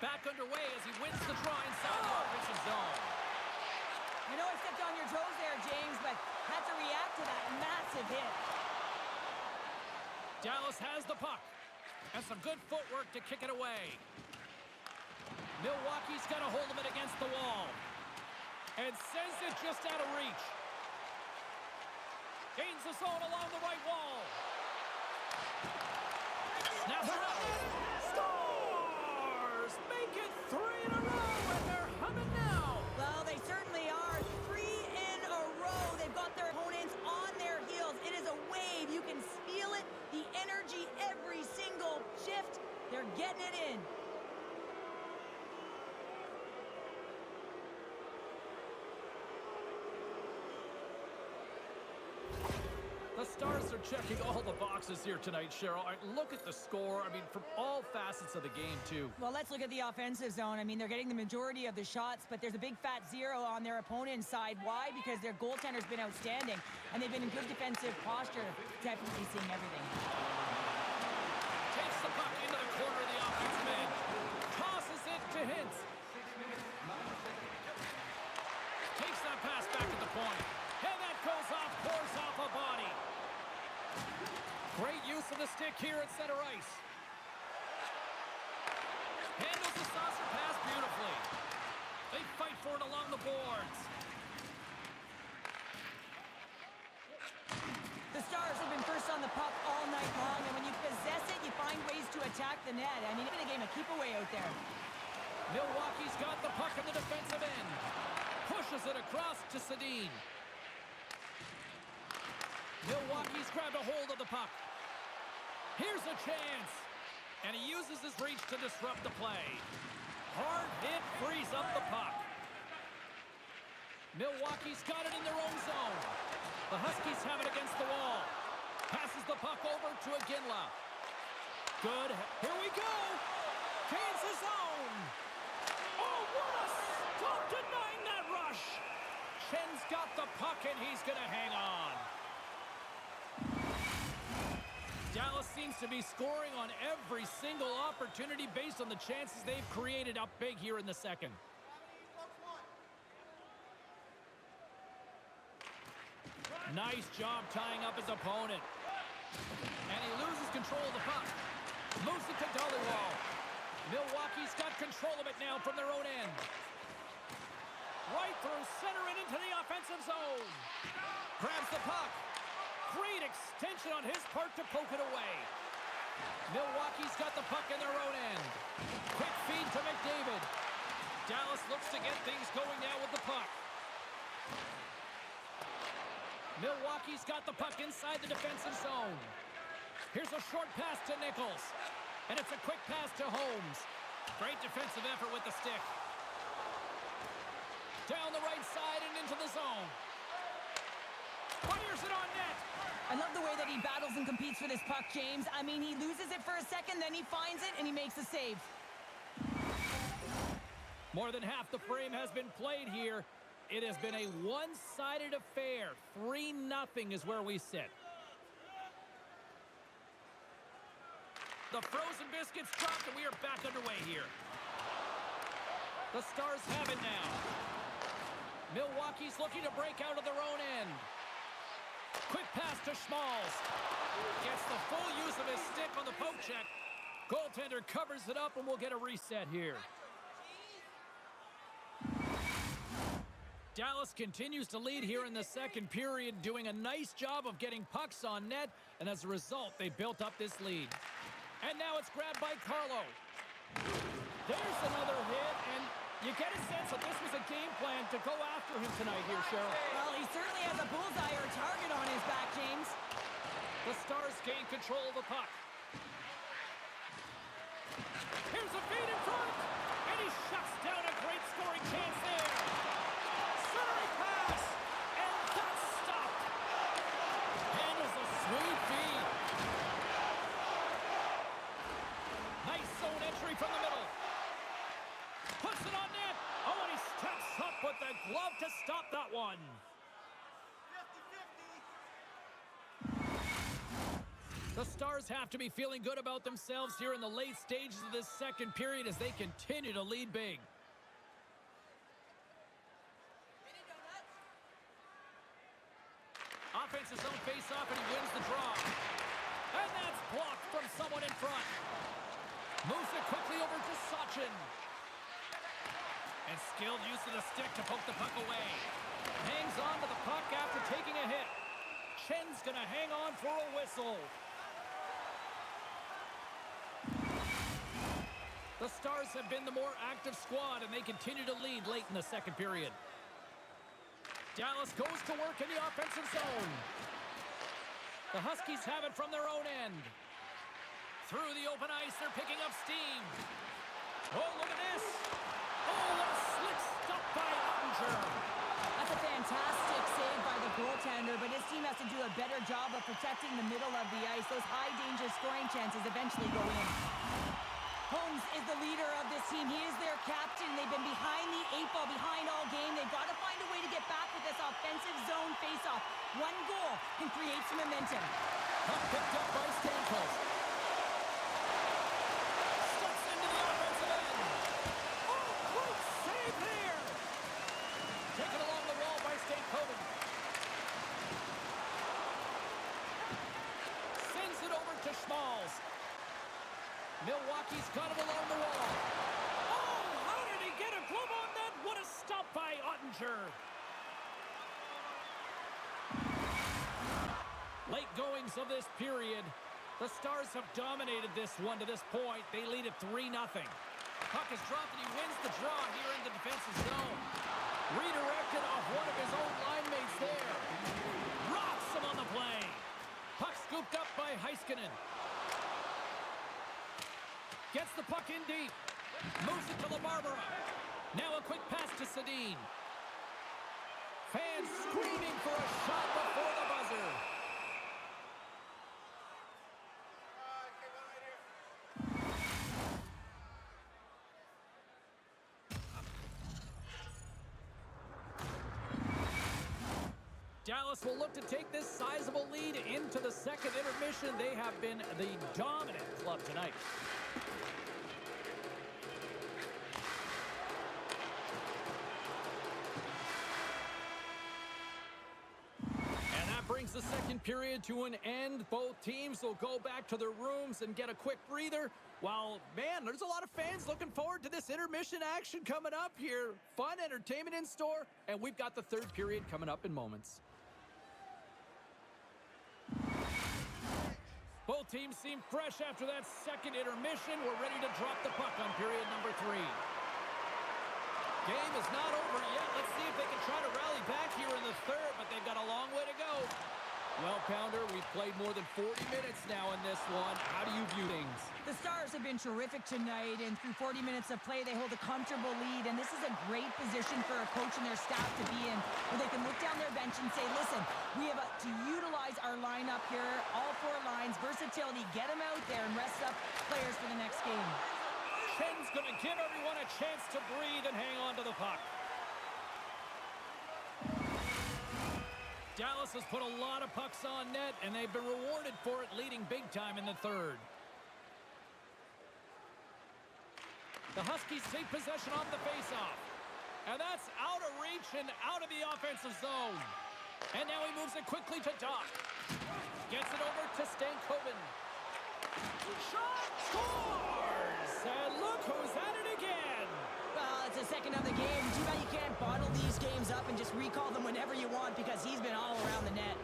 Back underway as he wins the draw inside the offensive zone.
I know I stepped on your toes there, James, but had to react to that massive hit.
Dallas has the puck. And some good footwork to kick it away. Milwaukee's got a hold of it against the wall. And sends it just out of reach. Gains the zone along the right wall. Snaps it up. Stars make it 3 in a row, and they're humming now.
Well, they certainly are. 3 in a row. They've got their opponents on their heels. It is a wave. You can feel it. The energy every single shift. They're getting it in.
The Stars are checking all the boxes here tonight, Cheryl. Look at the score. I mean, from all facets of the game, too.
Well, let's look at the offensive zone. I mean, they're getting the majority of the shots, but there's a big fat 0 on their opponent's side. Why? Because their goaltender's been outstanding, and they've been in good defensive posture, definitely seeing everything.
Takes the puck into the corner of the offensive end. Tosses it to Hintz. Takes that pass back at the point. And that goes off, pours off a body. Great use of the stick here at center ice. Handles the saucer pass beautifully. They fight for it along the boards.
The Stars have been first on the puck all night long, and when you possess it, you find ways to attack the net. I mean, it's been a game of keep away out there.
Milwaukee's got the puck in the defensive end. Pushes it across to Sedin. Milwaukee's grabbed a hold of the puck. Here's a chance. And he uses his reach to disrupt the play. Hard hit frees up the puck. Milwaukee's got it in their own zone. The Huskies have it against the wall. Passes the puck over to Iginla. Good. Here we go. Gains the zone. Oh, what a stop denying that rush. Chen's got the puck and he's going to hang on. Dallas seems to be scoring on every single opportunity based on the chances they've created up big here in the second. Nice job tying up his opponent. And he loses control of the puck. Moves it to Dollywall. Milwaukee's got control of it now from their own end. Right through center and into the offensive zone. Grabs the puck. Great extension on his part to poke it away. Milwaukee's got the puck in their own end. Quick feed to McDavid. Dallas looks to get things going now with the puck. Milwaukee's got the puck inside the defensive zone. Here's a short pass to Nichols. And it's a quick pass to Holmes. Great defensive effort with the stick. Down the right side and into the zone. Fires it on net.
I love the way that he battles and competes for this puck, James. I mean, he loses it for a second, then he finds it, and he makes a save.
More than half the frame has been played here. It has been a one-sided affair. 3-0 is where we sit. The frozen biscuits dropped, and we are back underway here. The Stars have it now. Milwaukee's looking to break out of their own end. Quick pass to Schmalz. Gets the full use of his stick on the poke check. Goaltender covers it up, and we'll get a reset here. Dallas continues to lead here in the second period, doing a nice job of getting pucks on net, and as a result, they built up this lead. And now it's grabbed by Carlo. There's another hit, and you get a sense that this was a game plan to go after him tonight here, Cheryl.
Well, he certainly has a bullseye or a target on his back, James.
The Stars gain control of the puck. Here's a feed in front, and he shuts down a great scoring chance there. Centering pass, and that's stopped. Handles a sweet feed. Nice zone entry from the middle. Puts it on net. Oh, and he steps up with the glove to stop that one. 50-50. The Stars have to be feeling good about themselves here in the late stages of this second period as they continue to lead big. Offensive zone face-off, and he wins the draw. And that's blocked from someone in front. Moves it quickly over to Sachin. And skilled use of the stick to poke the puck away. Hangs on to the puck after taking a hit. Chen's going to hang on for a whistle. The Stars have been the more active squad, and they continue to lead late in the second period. Dallas goes to work in the offensive zone. The Huskies have it from their own end. Through the open ice, they're picking up steam. Oh, look at this. Oh, what a slick stop by Ottinger.
That's a fantastic save by the goaltender, but his team has to do a better job of protecting the middle of the ice. Those high-danger scoring chances eventually go in. Holmes is the leader of this team. He is their captain. They've been behind the 8 ball, behind all game. They've got to find a way to get back with this offensive zone face-off. One goal can create some momentum.
Puck picked up by Stamkos. Steps into the offensive end. Oh, great save there. Taken along the wall by Stamkos. Sends it over to Schmalz. Milwaukee's got him along the wall. Oh, how did he get a glove on that? What a stop by Ottinger. Late goings of this period. The Stars have dominated this one to this point. They lead it 3-0. Puck is dropped and he wins the draw here in the defensive zone. Redirected off one of his own line mates there. Rocks him on the play. Puck scooped up by Heiskanen. Gets the puck in deep. Moves it to LaBarbera. Now a quick pass to Sedin. Fans screaming for a shot before the buzzer. Dallas will look to take this sizable lead into the second intermission. They have been the dominant club tonight. Brings the second period to an end. Both teams will go back to their rooms and get a quick breather. Well, man, there's a lot of fans looking forward to this intermission action coming up here. Fun entertainment in store, and we've got the third period coming up in moments. Both teams seem fresh after that second intermission. We're ready to drop the puck on period number 3. Game is not over yet. Let's see if they can try to rally back here in the third, but they've got a long way to go. Well, Pounder, we've played more than 40 minutes now in this one. How do you view things?
The Stars have been terrific tonight, and through 40 minutes of play, they hold a comfortable lead, and this is a great position for a coach and their staff to be in, where they can look down their bench and say, listen, we have to utilize our lineup here, all 4 lines, versatility, get them out there and rest up players for the next game.
Chen's going to give everyone a chance to breathe and hang on to the puck. Dallas has put a lot of pucks on net, and they've been rewarded for it, leading big time in the third. The Huskies take possession off the faceoff. And that's out of reach and out of the offensive zone. And now he moves it quickly to Doc. Gets it over to Stankoven. Shot scores! And look who's at it again!
Well, it's the second of the game. Too bad you can't bottle these games up and just recall them whenever you want, because he's been all around the net.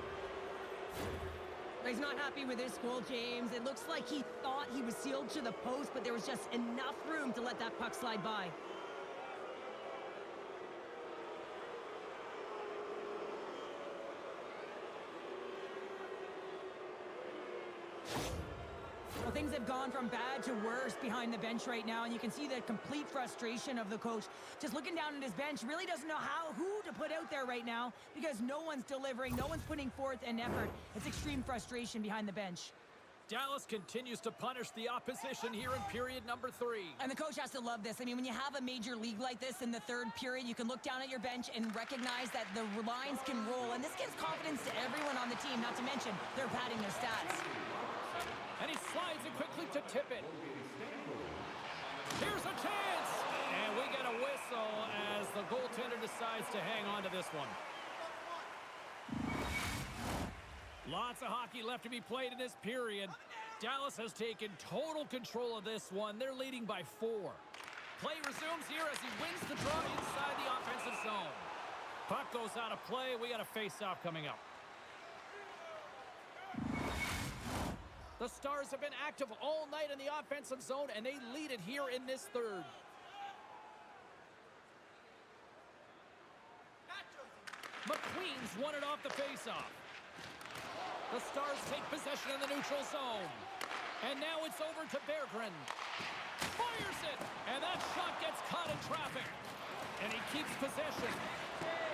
He's not happy with his goal, James. It looks like he thought he was sealed to the post, but there was just enough room to let that puck slide by. Well, things have gone from bad to worse behind the bench right now, and you can see the complete frustration of the coach. Just looking down at his bench, really doesn't know who to put out there right now, because no one's delivering, no one's putting forth an effort. It's extreme frustration behind the bench.
Dallas continues to punish the opposition here in period number 3.
And the coach has to love this. I mean, when you have a major league like this in the third period, you can look down at your bench and recognize that the lines can roll, and this gives confidence to everyone on the team, not to mention they're padding their stats.
And he slides it quickly to tip it. Here's a chance! And we get a whistle as the goaltender decides to hang on to this one. Lots of hockey left to be played in this period. Dallas has taken total control of this one. They're leading by 4. Play resumes here as he wins the draw inside the offensive zone. Puck goes out of play. We got a face-off coming up. The Stars have been active all night in the offensive zone, and they lead it here in this third. McQueen's won it off the faceoff. The Stars take possession in the neutral zone. And now it's over to Berggren. Fires it! And that shot gets caught in traffic. And he keeps possession.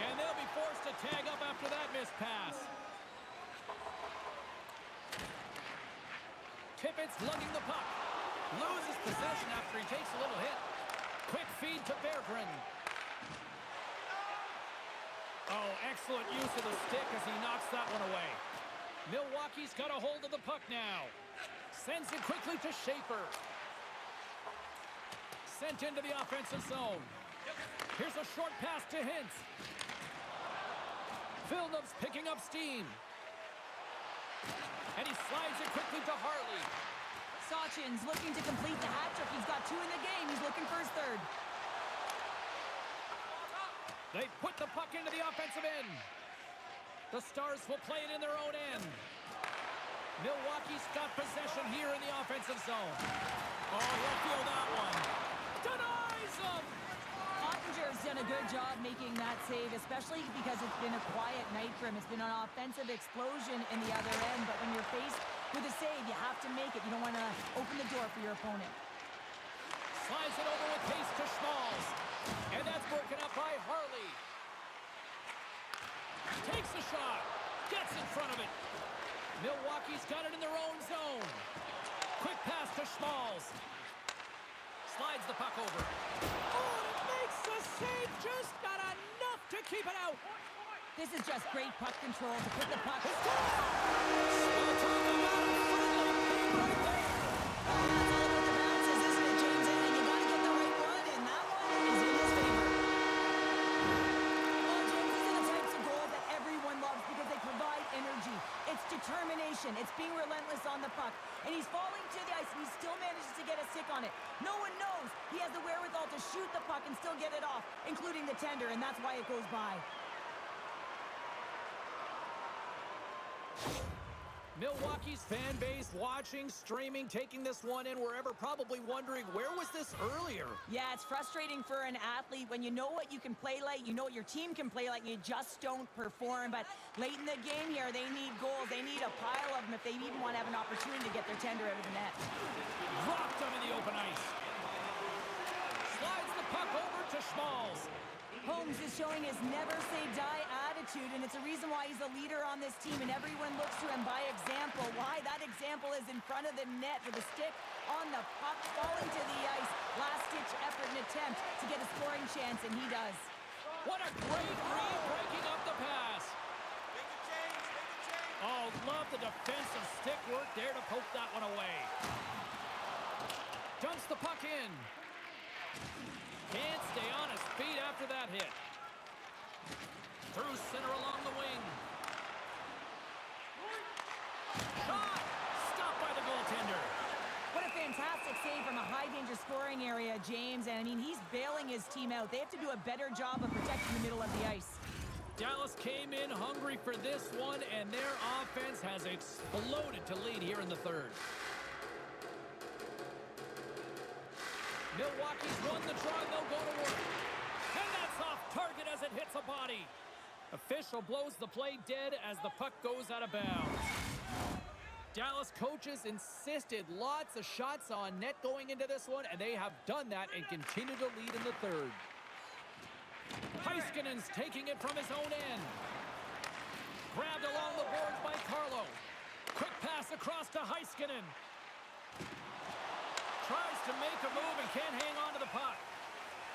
And they'll be forced to tag up after that missed pass. Tippett's lugging the puck. Loses possession after he takes a little hit. Quick feed to Berggren. Oh, excellent use of the stick as he knocks that one away. Milwaukee's got a hold of the puck now. Sends it quickly to Schaefer. Sent into the offensive zone. Here's a short pass to Hintz. Villeneuve's picking up steam. And he slides it quickly to Harley.
Sachin's looking to complete the hat trick. He's got 2 in the game. He's looking for his third.
They put the puck into the offensive end. The Stars will play it in their own end. Milwaukee's got possession here in the offensive zone. Oh, he'll feel that one. Denies him!
Ottinger's done a good job making that save, especially because it's been a quiet night for him. It's been an offensive explosion in the other end, but when you're faced with a save, you have to make it. You don't want to open the door for your opponent.
Slides it over with pace to Schmalz. And that's broken up by Harley. Takes a shot. Gets in front of it. Milwaukee's got it in their own zone. Quick pass to Schmalz. Slides the puck over. Oh, it makes the save. Just got enough to keep it out.
This is just great puck control to put the puck.
We'll talk about a friendly game right there.
That's all about the bounces, isn't it, James? And you got to get the right one, and that one is in his favor. Well, James, these are the types of goals that everyone loves because they provide energy. It's to determination. It's being relentless on the puck. And he's falling to the ice, and he still manages to get a stick on it. No one knows he has the wherewithal to shoot the puck and still get it off, including the tender, and that's why it goes by.
Milwaukee's fan base watching, streaming, taking this one in wherever, probably wondering, where was this earlier?
Yeah, it's frustrating for an athlete when you know what you can play like, you know what your team can play like, and you just don't perform. But late in the game here, they need goals. They need a pile of them if they even want to have an opportunity to get their tender out of the net.
Dropped him in the open ice. Slides the puck over to Schmalz.
Holmes is showing his never-say-die attitude, and it's a reason why he's a leader on this team, and everyone looks to him by example. Why? That example is in front of the net with a stick on the puck, falling to the ice. Last-ditch effort and attempt to get a scoring chance, and he does.
What a great read, breaking up the pass. Oh, love the defensive stick work there to poke that one away. Dumps the puck in. Can't stay on his feet after that hit. Through center along the wing. Shot! Stopped by the goaltender.
What a fantastic save from a high-danger scoring area, James. And, I mean, he's bailing his team out. They have to do a better job of protecting the middle of the ice.
Dallas came in hungry for this one, and their offense has exploded to lead here in the third. Milwaukee's won the draw, and they'll go to work. And that's off target as it hits a body. Official blows the play dead as the puck goes out of bounds. Dallas coaches insisted lots of shots on net going into this one, and they have done that and continue to lead in the third. Heiskanen's taking it from his own end. Grabbed along the boards by Carlo. Quick pass across to Heiskanen. Tries to make a move and can't hang on to the puck.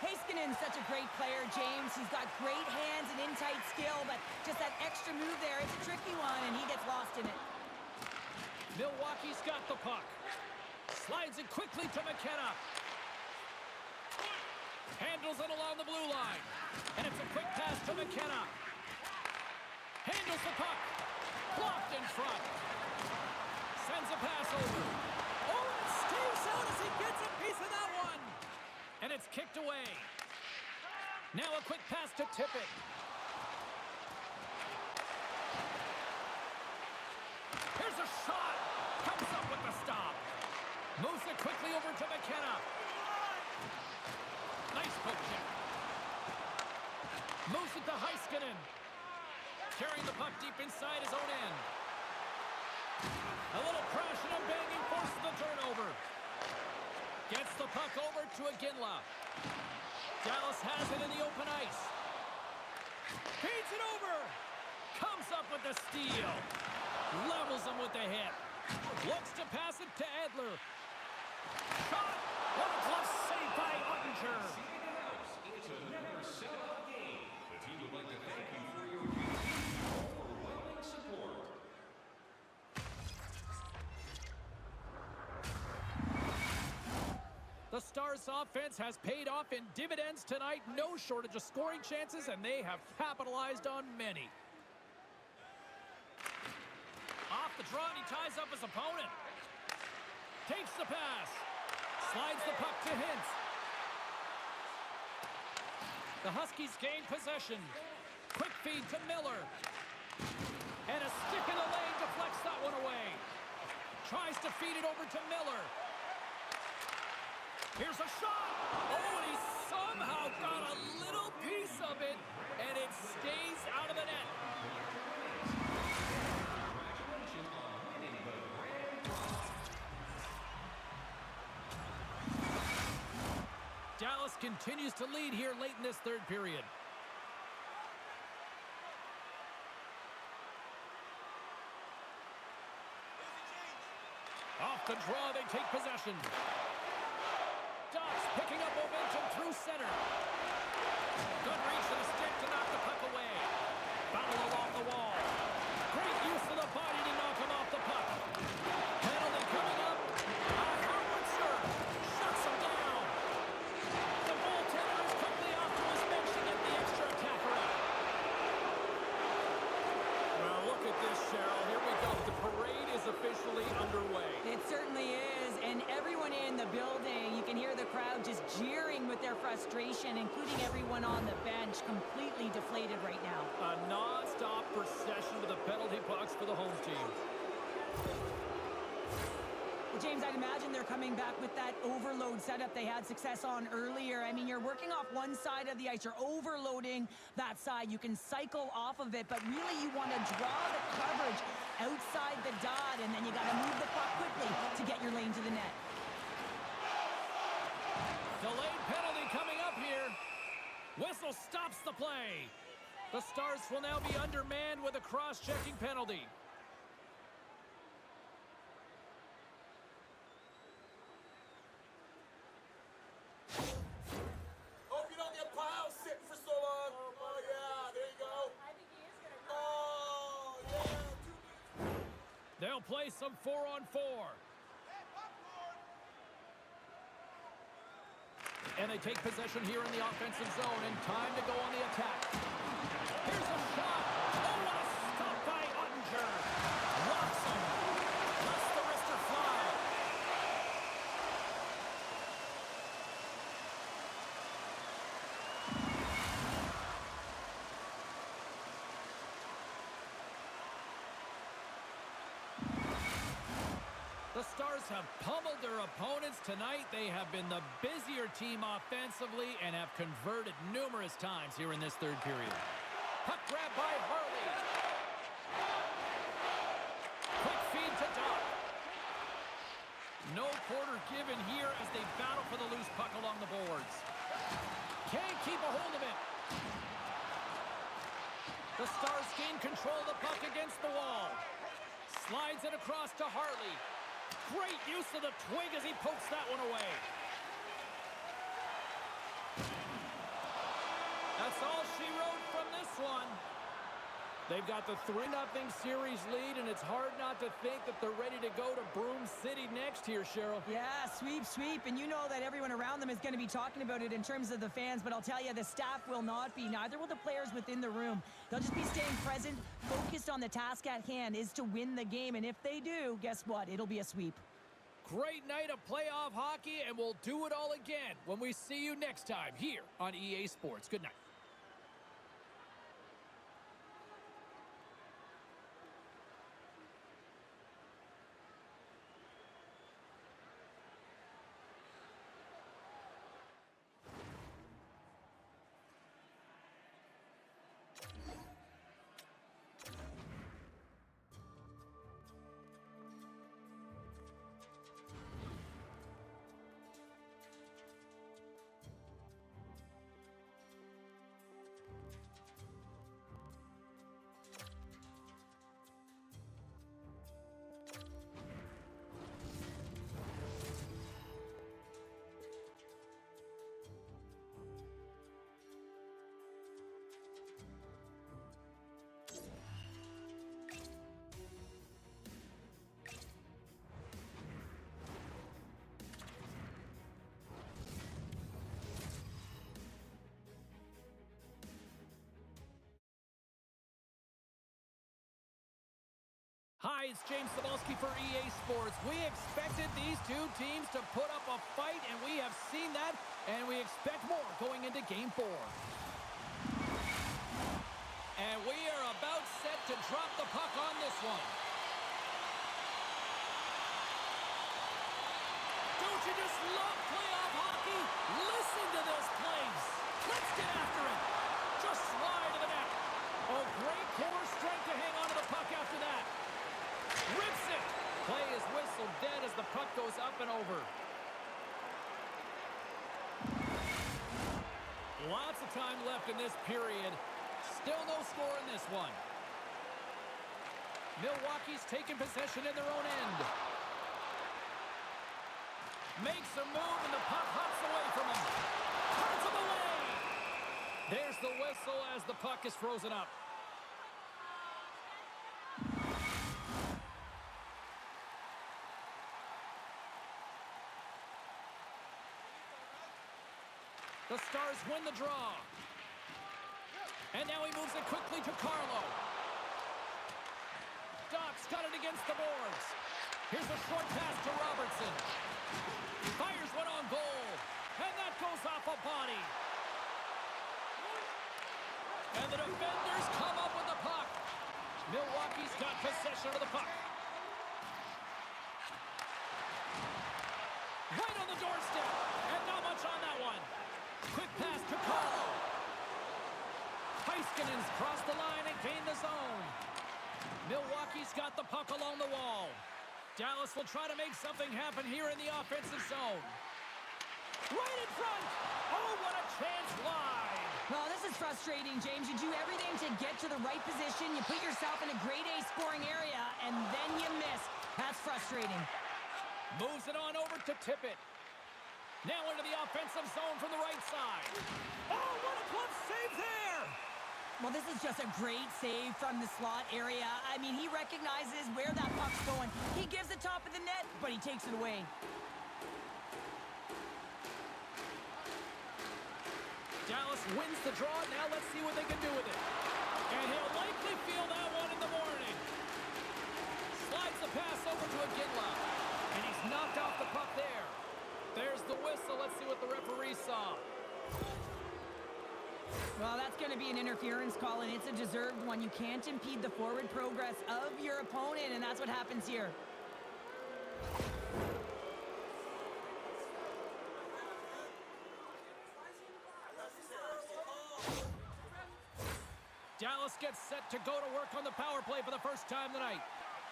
Heiskanen's such a great player, James. He's got great hands and in-tight skill, but just that extra move there, it's a tricky one, and he gets lost in it.
Milwaukee's got the puck. Slides it quickly to McKenna. Handles it along the blue line. And it's a quick pass to McKenna. Handles the puck. Blocked in front. Sends a pass over. Oh, and it stays out as he gets a piece of that one. And it's kicked away. Now a quick pass to Tippett. Here's a shot. Comes up with the stop. Moves it quickly over to McKenna. Nice poke check. Moves it to Heiskanen. Carrying the puck deep inside his own end. A little crashing and banging forces the turnover. Gets the puck over to Iginla. Dallas has it in the open ice. Feeds it over. Comes up with the steal. Levels him with the hit. Looks to pass it to Edler. Shot! What a glove save by Ottinger.
It's another sellout game. The team would like to thank you for your overwhelming support.
The Stars' offense has paid off in dividends tonight. No shortage of scoring chances, and they have capitalized on many. Off the draw, and he ties up his opponent. Takes the pass. Slides the puck to Hintz. The Huskies gain possession. Quick feed to Miller. And a stick in the lane deflects that one away. Tries to feed it over to Miller. Here's a shot. Oh, and he somehow got a little piece of it, and it stays out of the net.
Congratulations on winning the grand prize.
Dallas continues to lead here late in this third period. Off the draw, they take possession. Ducks picking up momentum through center. Good reach to the stick to knock the puck away. Battle along the wall. Great use of the body to knock him off the puck. Penalty coming up. Howitzer shuts him down. The goaltender is quickly off to his bench to get the extra attacker out. Well, look at this, Cheryl. Here we go. is officially underway.
It certainly is, and everyone in the building, you can hear the crowd just jeering with their frustration, including everyone on the bench, completely deflated right now.
A non-stop procession with the penalty box for the home team.
Well, James, I'd imagine they're coming back with that overload setup they had success on earlier. I mean, you're working off one side of the ice. You're overloading that side. You can cycle off of it, but really you want to draw the coverage outside the dot, and then you got to move the puck quickly to get your lane to the net.
Delayed penalty coming up here. Whistle stops the play. The Stars will now be undermanned with a cross-checking penalty.
Hope you don't get piles sitting for so long. Oh, yeah, there you go. Oh, yeah, 2 minutes.
They'll play some 4-on-4. And they take possession here in the offensive zone, and time to go on the attack. Here's a shot. Oh, what a stop by Ottinger. Locks him. Lets the wrister fly. The Stars have pummeled their opponents tonight. They have been the busier team offensively and have converted numerous times here in this third period. Puck grab by Harley. Quick feed to Doc. No quarter given here as they battle for the loose puck along the boards. Can't keep a hold of it. The Stars gain control of the puck against the wall. Slides it across to Harley. Great use of the twig as he pokes that one away. That's all she wrote from this one. They've got the 3-0 series lead, and it's hard not to think that they're ready to go to Broome City next here, Cheryl.
Yeah, sweep, and you know that everyone around them is going to be talking about it in terms of the fans, but I'll tell you, the staff will not be. Neither will the players within the room. They'll just be staying present, focused on the task at hand is to win the game, and if they do, guess what? It'll be a sweep.
Great night of playoff hockey, and we'll do it all again when we see you next time here on EA Sports. Good night. Hi, it's James Cebulski for EA Sports. We expected these two teams to put up a fight, and we have seen that, and we expect more going into Game 4. And we are about set to drop the puck on this one. Don't you just love playoff hockey? Listen to this place. Let's get after it. Just slide to the net. Oh, great core strength to hang on to the puck after that. Rips it. Play is whistled dead as the puck goes up and over. Lots of time left in this period. Still no score in this one. Milwaukee's taking possession in their own end. Makes a move and the puck hops away from him. Turns him away. There's the whistle as the puck is frozen up. The Stars win the draw. And now he moves it quickly to Carlo. Doc's got it against against the boards. Here's a short pass to Robertson. Fires one on goal. And that goes off a body. And the defenders come up with the puck. Milwaukee's got possession of the puck. Right on the doorstep. And not much on that one. Quick pass to Carlo. Heiskanen's crossed the line and gained the zone. Milwaukee's got the puck along the wall. Dallas will try to make something happen here in the offensive zone. Right in front. Oh, what a chance wide.
Well, this is frustrating, James. You do everything to get to the right position. You put yourself in a grade A scoring area, and then you miss. That's frustrating.
Moves it on over to Tippett. Now into the offensive zone from the right side. Oh, what a glove save there!
Well, this is just a great save from the slot area. I mean, he recognizes where that puck's going. He gives the top of the net, but he takes it away.
Dallas wins the draw. Now let's see what they can do with it. And he'll likely feel that one in the morning. Slides the pass over to Iginla. And he's knocked off the puck there. There's the whistle. Let's see what the referee saw.
Well, that's going to be an interference call, and it's a deserved one. You can't impede the forward progress of your opponent, and that's what happens here.
Dallas gets set to go to work on the power play for the first time tonight.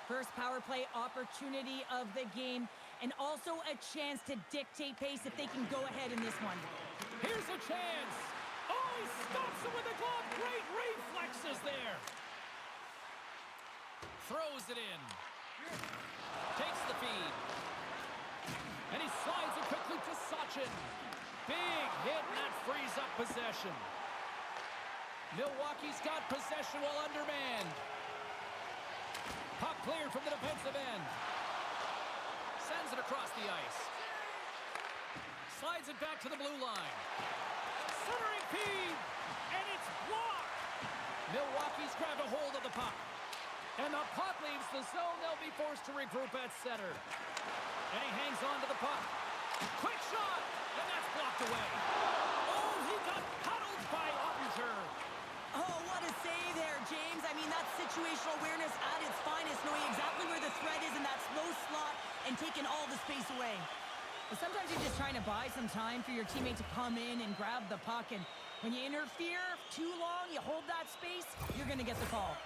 First power play opportunity of the game, and also a chance to dictate pace if they can go ahead in this one.
Here's a chance. Oh, he stops it with the glove. Great reflexes there. Throws it in. Takes the feed. And he slides it quickly to Sachin. Big hit, and that frees up possession. Milwaukee's got possession while undermanned. Puck cleared from the defensive end. Sends it across the ice. Slides it back to the blue line. Centering feed, and it's blocked. Milwaukee's grabbed a hold of the puck. And the puck leaves the zone. They'll be forced to regroup at center. And he hangs on to the puck. Quick shot, and that's blocked away. Oh, he got paddled by Ottinger.
Oh, what a save there, James. I mean, that's situational awareness at its finest, knowing exactly where the threat is in that slow slot and taking all the space away. But sometimes you're just trying to buy some time for your teammate to come in and grab the puck, and when you interfere too long, you hold that space, you're going to get the call.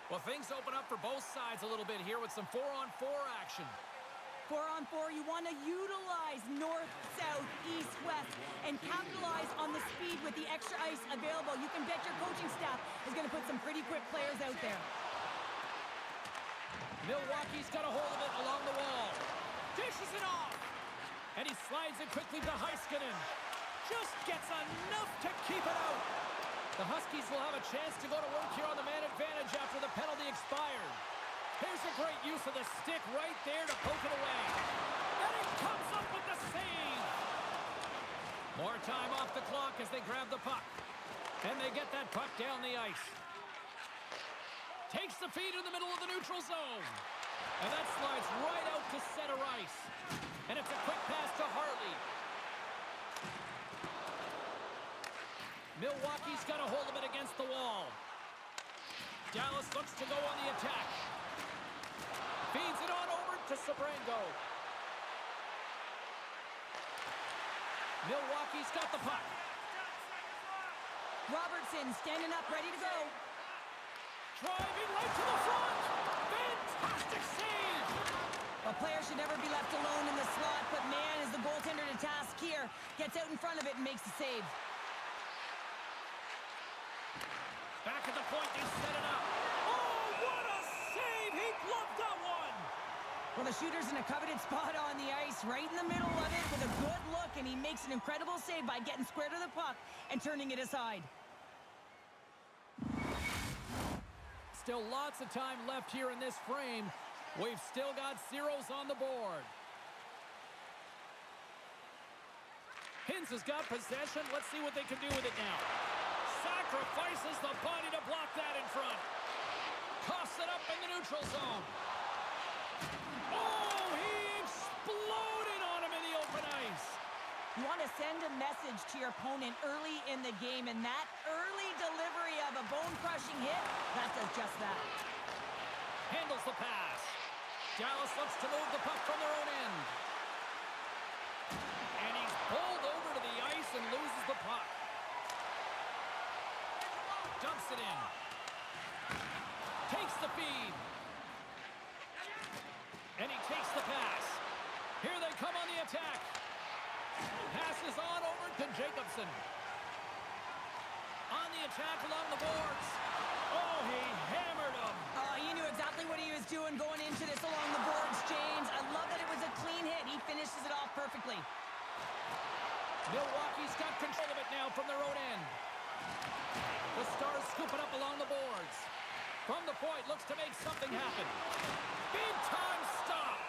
Well, things open up for both sides a little bit here with some 4-on-4 action.
4-on-4, you want to utilize north, south, east, west, and capitalize on the speed with the extra ice available. You can bet your coaching staff is going to put some pretty quick players out there.
Milwaukee's got a hold of it along the wall. Dishes it off. And he slides it quickly to Heiskanen. Just gets enough to keep it out. The Huskies will have a chance to go to work here on the man advantage after the penalty expired. Here's a great use of the stick right there to poke it away. And he comes up with the save. More time off the clock as they grab the puck. And they get that puck down the ice. Takes the feed in the middle of the neutral zone. And that slides right out to center ice. And it's a quick pass to Hartley. Milwaukee's got a hold of it against the wall. Dallas looks to go on the attack. Feeds it on over to Sabrango. Milwaukee's got the puck.
Robertson standing up, ready to go.
Driving right to the front. Fantastic save.
A player should never be left alone in the slot, but man, is the goaltender to task here. Gets out in front of it and makes the save.
Back at the point, they set it up. Oh, what a save! He gloved that one!
Well, the shooter's in a coveted spot on the ice, right in the middle of it with a good look, and he makes an incredible save by getting square to the puck and turning it aside.
Still lots of time left here in this frame. We've still got zeros on the board. Hins has got possession. Let's see what they can do with it now. Sacrifices the body to block that in front. Coughs it up in the neutral zone. Oh, he exploded on him in the open ice.
You want to send a message to your opponent early in the game, and that early delivery of a bone-crushing hit, that does just that.
Handles the pass. Dallas looks to move the puck from their own end. And he's bowled over to the ice and loses the puck. Dumps it in. Takes the feed. And he takes the pass. Here they come on the attack. Passes on over to Jacobson. On the attack along the boards. Oh, he hammered him.
He knew exactly what he was doing going into this along the boards, James. I love that it was a clean hit. He finishes it off perfectly.
Milwaukee's got control of it now from their own end. The Stars scoop it up along the boards. From the point, looks to make something happen. Big time stop.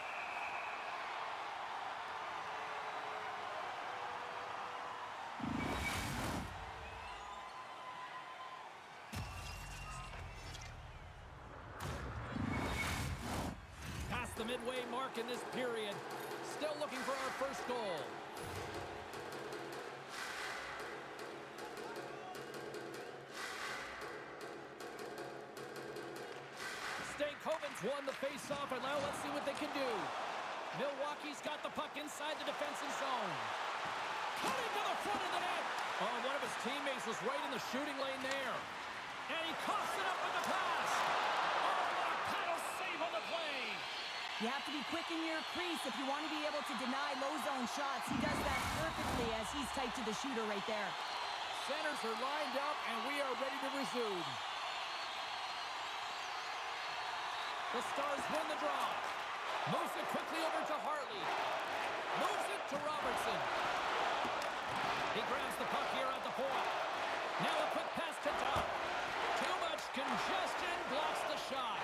Past the midway mark in this period. Still looking for our first goal. Stankoven's won the face-off, and now let's see what they can do. Milwaukee's got the puck inside the defensive zone. Cutting to the front of the net. Oh, one of his teammates was right in the shooting lane there. And he coughs it up with the pass. Oh, what a paddle save on the play.
You have to be quick in your crease if you want to be able to deny low zone shots. He does that perfectly as he's tight to the shooter right there.
Centers are lined up, and we are ready to resume. The Stars win the draw. Moves it quickly over to Hartley. Moves it to Robertson. He grabs the puck here at the point. Now a quick pass to Doug. Too much congestion blocks the shot.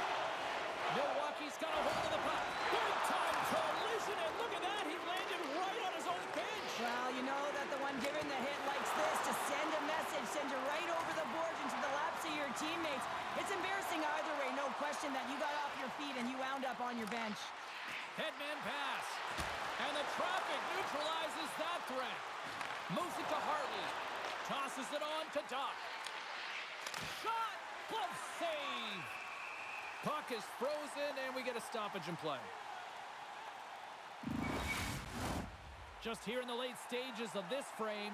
Milwaukee's got a hold of the puck. Big time collision, and look at that. He landed right on his own bench.
Well, you know that the one giving the hit likes this to send a message, send you right over the boards into the laps of your teammates. It's embarrassing either way, no question that you got off your feet and you wound up on your bench.
Headman pass. And the traffic neutralizes that threat. Moves it to Hartley. Tosses it on to Doc. Shot! Glove save! Puck is frozen, and we get a stoppage in play. Just here in the late stages of this frame,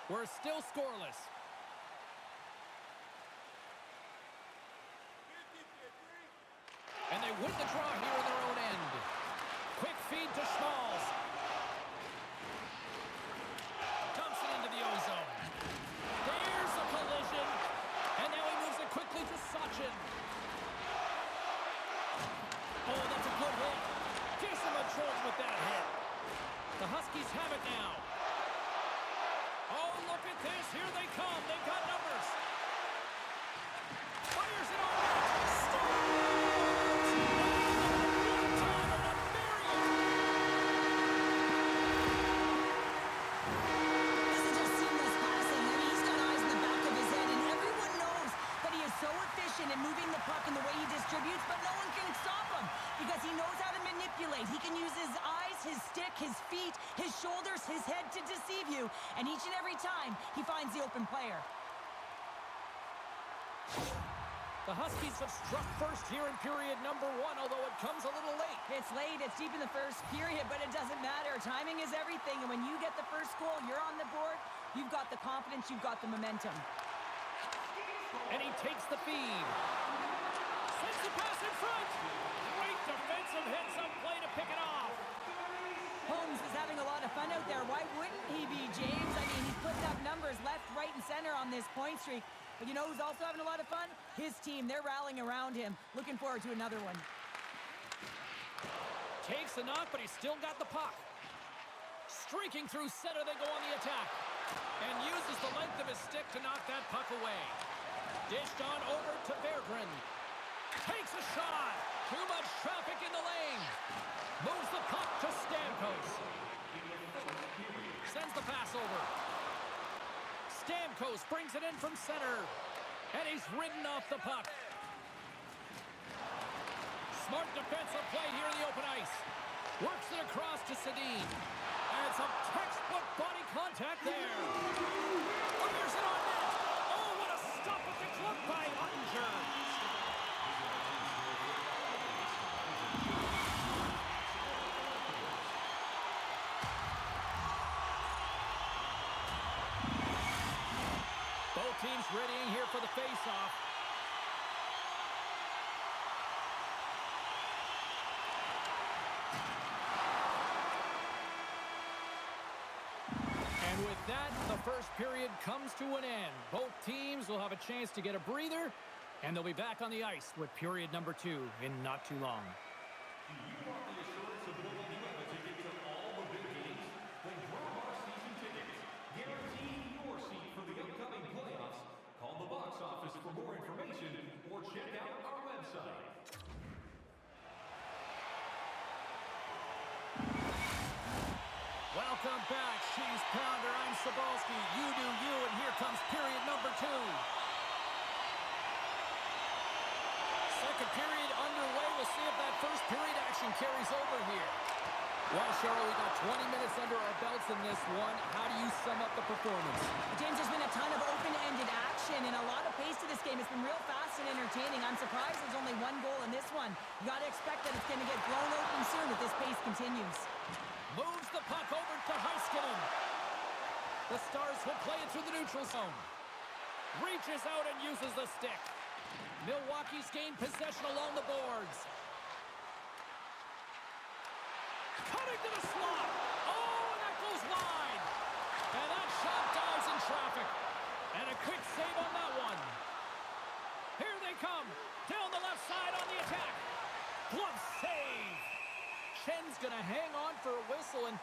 we're still scoreless. And they win the draw here in their own end. Quick feed to Schmalz. Dumps it into the ozone. There's a collision. And now he moves it quickly to Sachin. Oh, that's a good hit. Gives him a jolt with that hit. The Huskies have it now. Oh, look at this. Here they come. They've got numbers. Fires it on net. Scores! One time and a barrier.
This is just seamless passing. I mean, he's got eyes in the back of his head, and everyone knows that he is so efficient in moving the puck in the way he distributes, but no one can stop him because he knows how to manipulate. He can use his eyes, his stick, his feet, his shoulders, his head to deceive you, and each and every time, he finds the open player.
The Huskies have struck first here in period number 1, although it comes a little late.
It's late, it's deep in the first period, but it doesn't matter. Timing is everything, and when you get the first goal, you're on the board, you've got the confidence, you've got the momentum.
And he takes the feed. Sends the pass in front. Great defensive hit, some play to pick it off.
Holmes is having a lot of fun out there. Why wouldn't he be, James? I mean, he's putting up numbers left, right, and center on this point streak. But you know who's also having a lot of fun? His team. They're rallying around him. Looking forward to another one.
Takes a knock, but he's still got the puck. Streaking through center, they go on the attack. And uses the length of his stick to knock that puck away. Dished on over to Berggren. Takes a shot. Too much traffic in the lane. Moves the puck to Stamkos. Sends the pass pass over. Stamkos brings it in from center. And he's ridden off the puck. Smart defensive play here in the open ice. Works it across to Sedin. And some textbook body contact there. Fires it on net. Oh, what a stop at the glove by Ottinger. Both teams readying here for the face-off. And with that, the first period comes to an end. Both teams will have a chance to get a breather, and they'll be back on the ice with period number 2 in not too long.
Do you want the assurance of knowing you have a ticket to all the big games? Then grab our season tickets. Guarantee your seat for the upcoming playoffs. Call the box office for more information or check out our website.
Welcome back, Cheese Pounder. I'm Sabalski. You do you, and here comes period number 2. Second period underway. We'll see if that first period action carries over here. Well, Cheryl, we got 20 minutes under our belts in this one. How do you sum up the performance?
James, there's been a ton of open-ended action and a lot of pace to this game. It's been real fast and entertaining. I'm surprised there's only one goal in this one. You got to expect that it's going to get blown open soon if this pace continues.
Moves the puck over to Heiskanen. The Stars will play it through the neutral zone. Reaches out and uses the stick. Milwaukee's gained possession along the boards. Cutting to the slot. Oh, and that goes wide. And that shot dives in traffic. And a quick save on that one. Here they come. Down the left side on the attack. Glove save. Chen's going to hang on for a whistle, and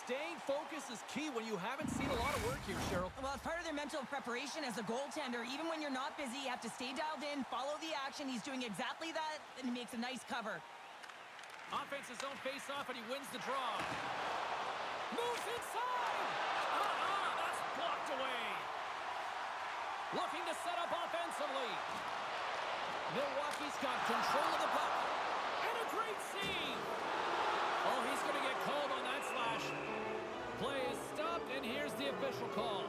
staying focused is key when you haven't seen a lot of work here, Cheryl.
Well, it's part of their mental preparation as a goaltender. Even when you're not busy, you have to stay dialed in, follow the action. He's doing exactly that, and he makes a nice cover.
Offensive zone face-off, and he wins the draw. Moves inside! That's blocked away. Looking to set up offensively. Milwaukee's got control of the puck. And a great save! Oh, he's going to get called on that slash. Play is stopped, and here's the official call.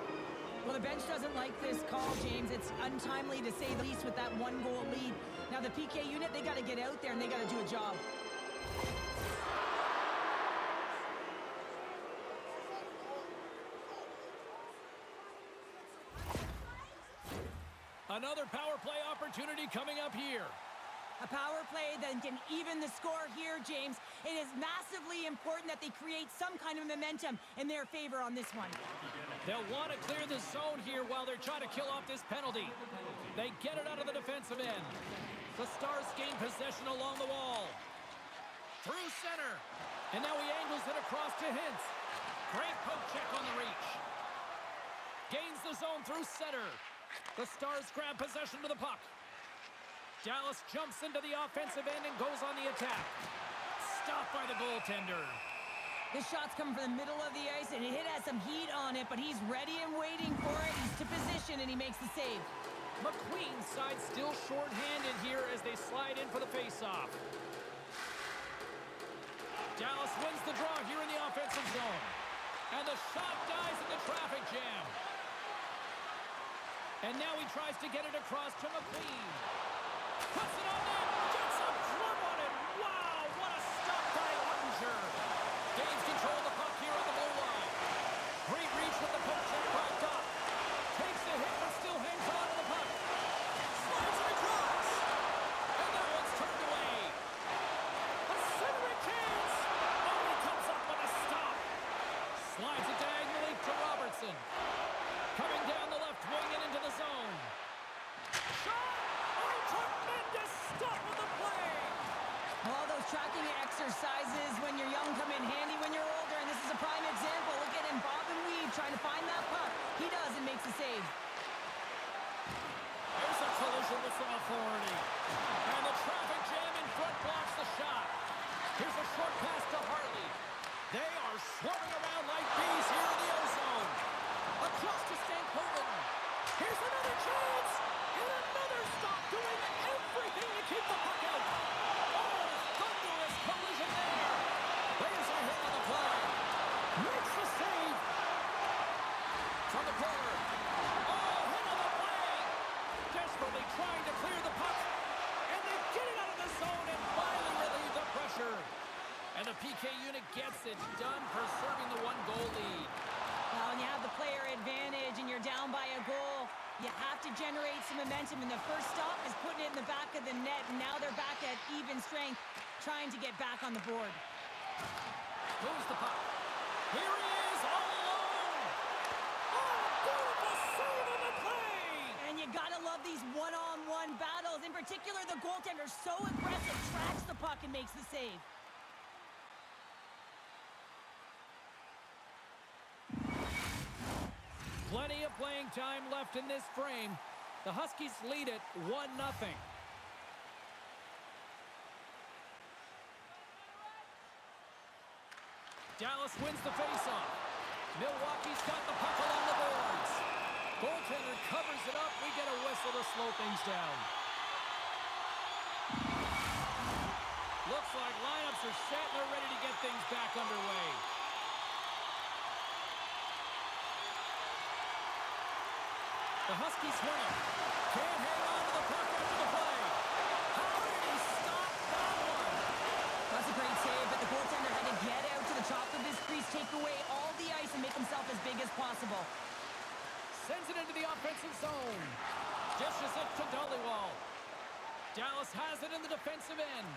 Well, the bench doesn't like this call, James. It's untimely to say the least with that one-goal lead. Now, the PK unit, they got to get out there, and they got to do a job.
Another power play opportunity coming up here.
A power play that can even the score here, James. It is massively important that they create some kind of momentum in their favor on this one.
They'll want to clear the zone here while they're trying to kill off this penalty. They get it out of the defensive end. The Stars gain possession along the wall. Through center. And now he angles it across to Hintz. Great poke check on the reach. Gains the zone through center. The Stars grab possession to the puck. Dallas jumps into the offensive end and goes on the attack. Stopped by the goaltender.
This shot's coming from the middle of the ice, and it has some heat on it, but he's ready and waiting for it. He's to position, and he makes the save.
McQueen's side still short-handed here as they slide in for the face-off. Dallas wins the draw here in the offensive zone. And the shot dies in the traffic jam. And now he tries to get it across to McQueen. Puts it on net. Gets a glove on it. Wow, what a stop by Ottinger. Gains control of the puck here on the blue line. Great reach with the poke check by Doc. Takes the hit but still hangs on to the puck. Slides it across. And that one's turned away. A centering chance. Oh, he comes up with a stop. Slides it diagonally to Robertson. Coming down the left wing and into the zone. Shot! Oh, tremendous stop of the play!
All those tracking exercises when you're young come in handy when you're older, and this is a prime example. Look at him bob and weave, trying to find that puck. He does and makes the save.
There's a collision with some authority. And the traffic jam in front blocks the shot. Here's a short pass to Hartley. They are swarming around like bees here in the ozone. from the corner. Oh, hit on the play. Desperately trying to clear the puck. And they get it out of the zone and finally relieve the pressure. And the PK unit gets it done, preserving the 1-goal lead.
Well, when you have the player advantage and you're down by a goal, you have to generate some momentum. And the first stop is putting it in the back of the net. And now they're back at even strength, trying to get back on the board.
Moves the puck. Here he is, all alone. Oh, beautiful save on the play.
And you gotta love these one-on-one battles. In particular, the goaltender so aggressive, tracks the puck and makes the save.
Plenty of playing time left in this frame. The Huskies lead it 1-0. Dallas wins the faceoff. Milwaukee's got the puck along the boards. Goaltender covers it up. We get a whistle to slow things down. Looks like lineups are set and they're ready to get things back underway. The Huskies win it. Can't hang on to the puck after the play. How did he stop that one?
That's a great save, but the goaltender had to get out to the top of his crease, take away all the ice, and make himself as big as possible.
Sends it into the offensive zone. Dishes it to Dollywall. Dallas has it in the defensive end.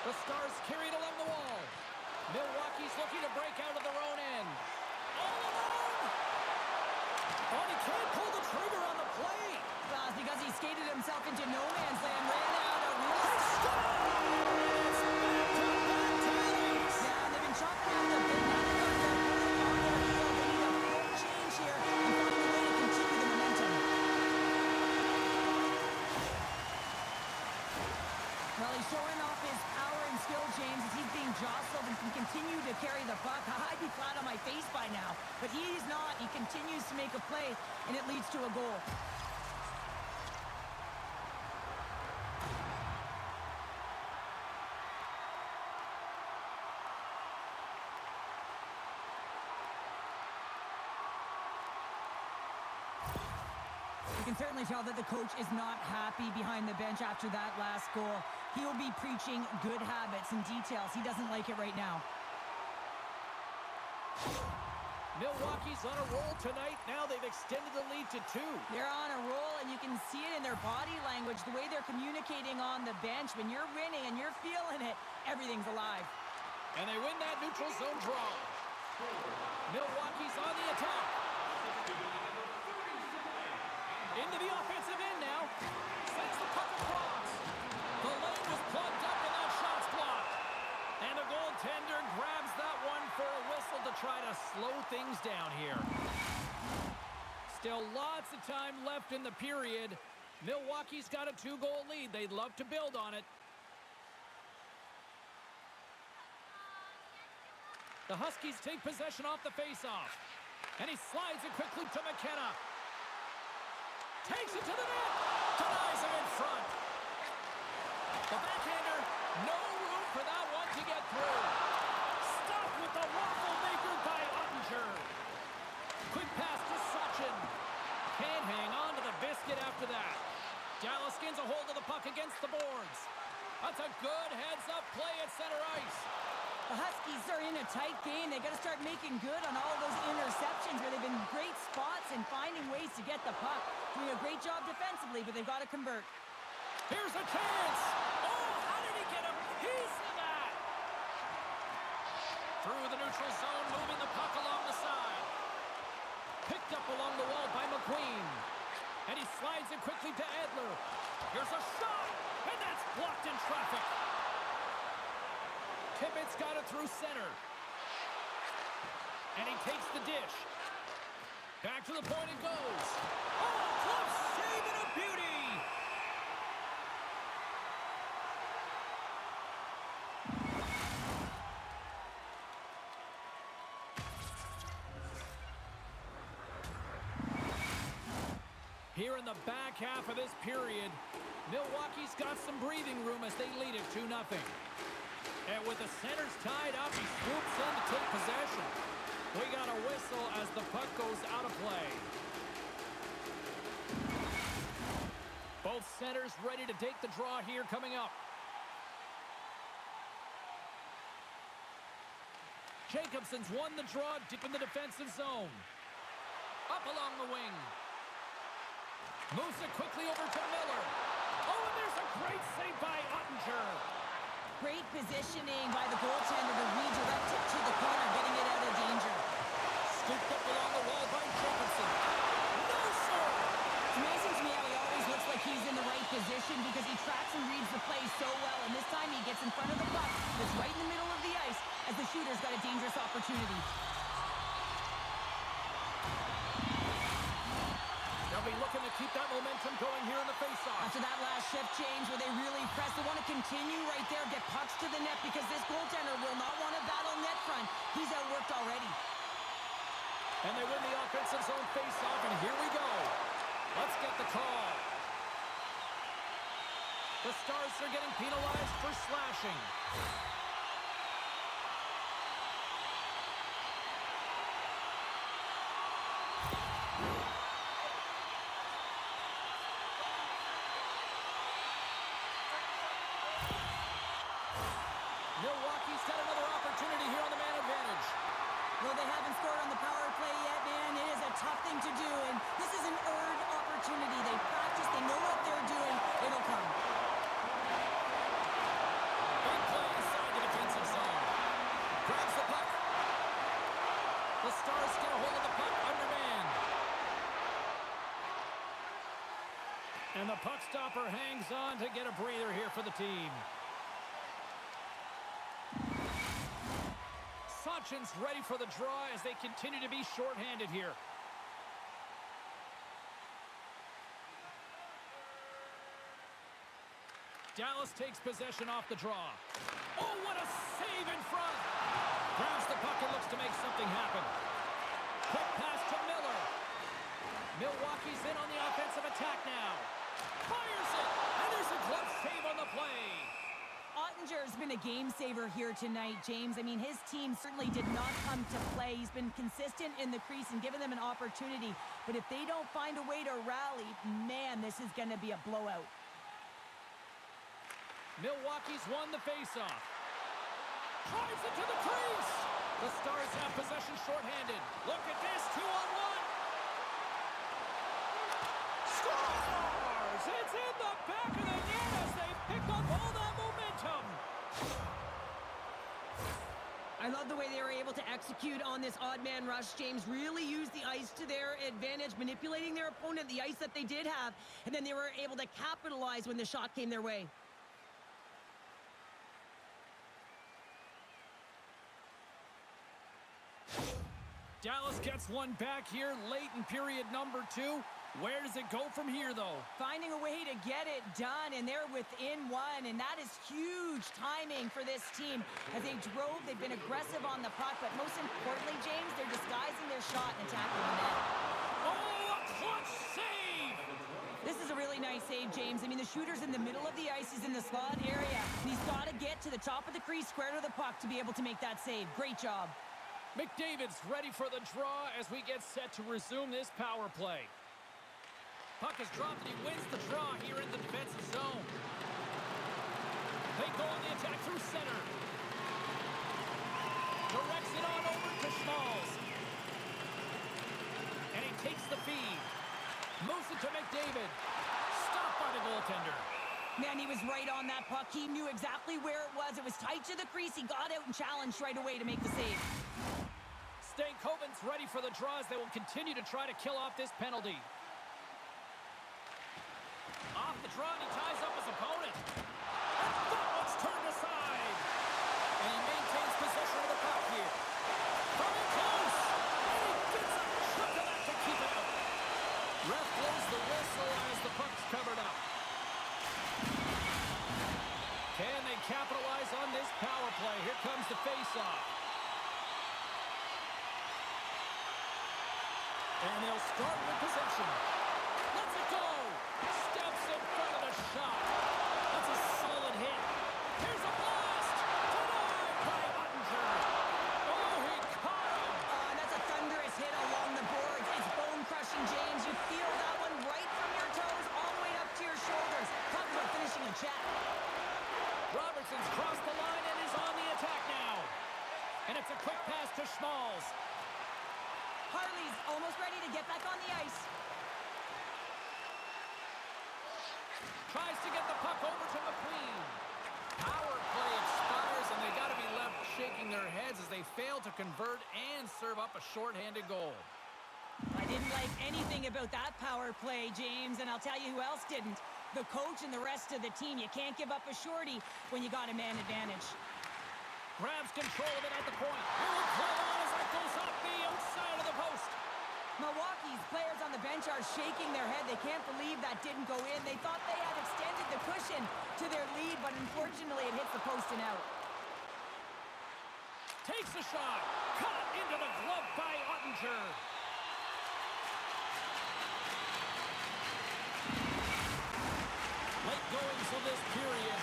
The Stars carry it along the wall. Milwaukee's looking to break out of their own end. All alone! Oh, he can't pull the trigger on the play.
Well, it's because he skated himself into no man's land, ran out a real...
It's back-to-back tallies.
Yeah, they've been chopping out the big man. They need a full change here and find a way to continue the momentum. Well, he's showing off his power and skill, James, as he's being jostled and can continue to carry the puck. I'd be flat on my face by now, but he's not. He continues to make a play, and it leads to a goal. You can certainly tell that the coach is not happy behind the bench after that last goal. He will be preaching good habits and details. He doesn't like it right now.
Milwaukee's on a roll tonight. Now they've extended the lead to 2.
They're on a roll, and you can see it in their body language, the way they're communicating on the bench. When you're winning and you're feeling it, everything's alive.
And they win that neutral zone draw. Milwaukee's on the attack. Into the offensive end now. Sends the puck across. The lane was plugged up and that shot's blocked. And the goaltender grabs that one for a whistle to try to slow things down here. Still lots of time left in the period. Milwaukee's got a 2-goal lead. They'd love to build on it. The Huskies take possession off the faceoff. And he slides it quickly to McKenna. Takes it to the net. Denies him in front. The backhander, no room for that one to get through. Stopped with the waffle maker by Ottinger. Quick pass to Sachin. Can't hang on to the biscuit after that. Dallas gains a hold of the puck against the boards. That's a good heads-up play at center ice.
The Huskies are in a tight game. They got to start making good on all those interceptions where they've been great spots and finding ways to get the puck. Doing a great job defensively, but they've got to convert.
Here's a chance. Oh, how did he get a piece of that? Through the neutral zone, moving the puck along the side. Picked up along the wall by McQueen. And he slides it quickly to Edler. Here's a shot, and that's blocked in traffic. Tippett's got it through center. And he takes the dish. Back to the point it goes. Oh, close save and a beauty! Here in the back half of this period, Milwaukee's got some breathing room as they lead it 2-0. And with the centers tied up, he swoops in to take possession. We got a whistle as the puck goes out ready to take the draw here coming up. Jacobson's won the draw deep in the defensive zone. Up along the wing. Moves it quickly over to Miller. Oh, and there's a great save by Ottinger.
Great positioning by the goaltender to redirect it to the corner, getting it out of danger.
Scooped up along the wall by Jacobson. No, sir!
It's amazing to me how he always looks like he's in the right position because he tracks and reads the play so well. And this time he gets in front of the puck that's right in the middle of the ice as the shooter's got a dangerous opportunity.
They'll be looking to keep that momentum going here in the faceoff.
After that last shift change where they really press, they want to continue right there, get pucks to the net because this goaltender will not want to battle net front. He's outworked already.
And they win the offensive zone faceoff, and here we go. Let's get the call. The Stars are getting penalized for slashing. Milwaukee's got another opportunity here on the man advantage.
Well, they haven't scored on the power play yet, man. It is a tough thing to do, and this is an earned opportunity. They practice, they know what they're doing. It'll come.
Big play inside the defensive zone. Grabs the puck. The Stars get a hold of the puck undermanned. And the puck stopper hangs on to get a breather here for the team. Sachin's ready for the draw as they continue to be shorthanded here. Dallas takes possession off the draw. Oh, what a save in front! Grabs the puck and looks to make something happen. Quick pass to Miller. Milwaukee's in on the offensive attack now. Fires it, and there's a glove save on the play.
Ottinger's been a game saver here tonight, James. I mean, his team certainly did not come to play. He's been consistent in the crease and given them an opportunity. But if they don't find a way to rally, man, this is going to be a blowout.
Milwaukee's won the faceoff. Drives it to the crease. The Stars have possession shorthanded. Look at this, 2-on-1. Scores! It's in the back of the net as they pick up all that momentum.
I love the way they were able to execute on this odd man rush, James. Really used the ice to their advantage, manipulating their opponent, the ice that they did have, and then they were able to capitalize when the shot came their way.
Dallas gets one back here late in period number 2. Where does it go from here, though?
Finding a way to get it done, and they're within one, and that is huge timing for this team. As they drove, they've been aggressive on the puck, but most importantly, James, they're disguising their shot and attacking the net.
Oh, a clutch save!
This is a really nice save, James. I mean, the shooter's in the middle of the ice. He's in the slot area, and he's got to get to the top of the crease, square to the puck, to be able to make that save. Great job.
McDavid's ready for the draw as we get set to resume this power play. Puck is dropped and he wins the draw here in the defensive zone. They go on the attack through center. Directs it on over to Schmalz. And he takes the feed. Moves it to McDavid. Stopped by the goaltender.
Man, he was right on that puck. He knew exactly where it was. It was tight to the crease. He got out and challenged right away to make the save.
Stankoven's ready for the draws. They will continue to try to kill off this penalty. Off the draw, and he ties up his opponent. And that one's turned aside. And he maintains possession of the puck here. Coming close. And he gets a chunk of that to keep it out. Ref blows the whistle as the puck's covered up. Can they capitalize on this power play? Here comes the face-off. And they'll start with possession. Let's it go. Steps in front of the shot. That's a solid hit. Here's a blast. Denied by Ottinger. Oh, he caught him.
That's a thunderous hit along the boards. It's bone-crushing, James. You feel that one right from your toes all the way up to your shoulders. Talk about almost ready to get back on the ice.
Tries to get the puck over to McQueen. Power play expires, and they got to be left shaking their heads as they fail to convert and serve up a shorthanded goal.
I didn't like anything about that power play, James, and I'll tell you who else didn't. The coach and the rest of the team. You can't give up a shorty when you got a man advantage.
Grabs control of it at the point. He'll play on as that goes off the outside of the post.
Milwaukee's players on the bench are shaking their head. They can't believe that didn't go in. They thought they had extended the cushion to their lead, but unfortunately it hits the post and out.
Takes a shot. Caught into the glove by Ottinger. Late goings of this period.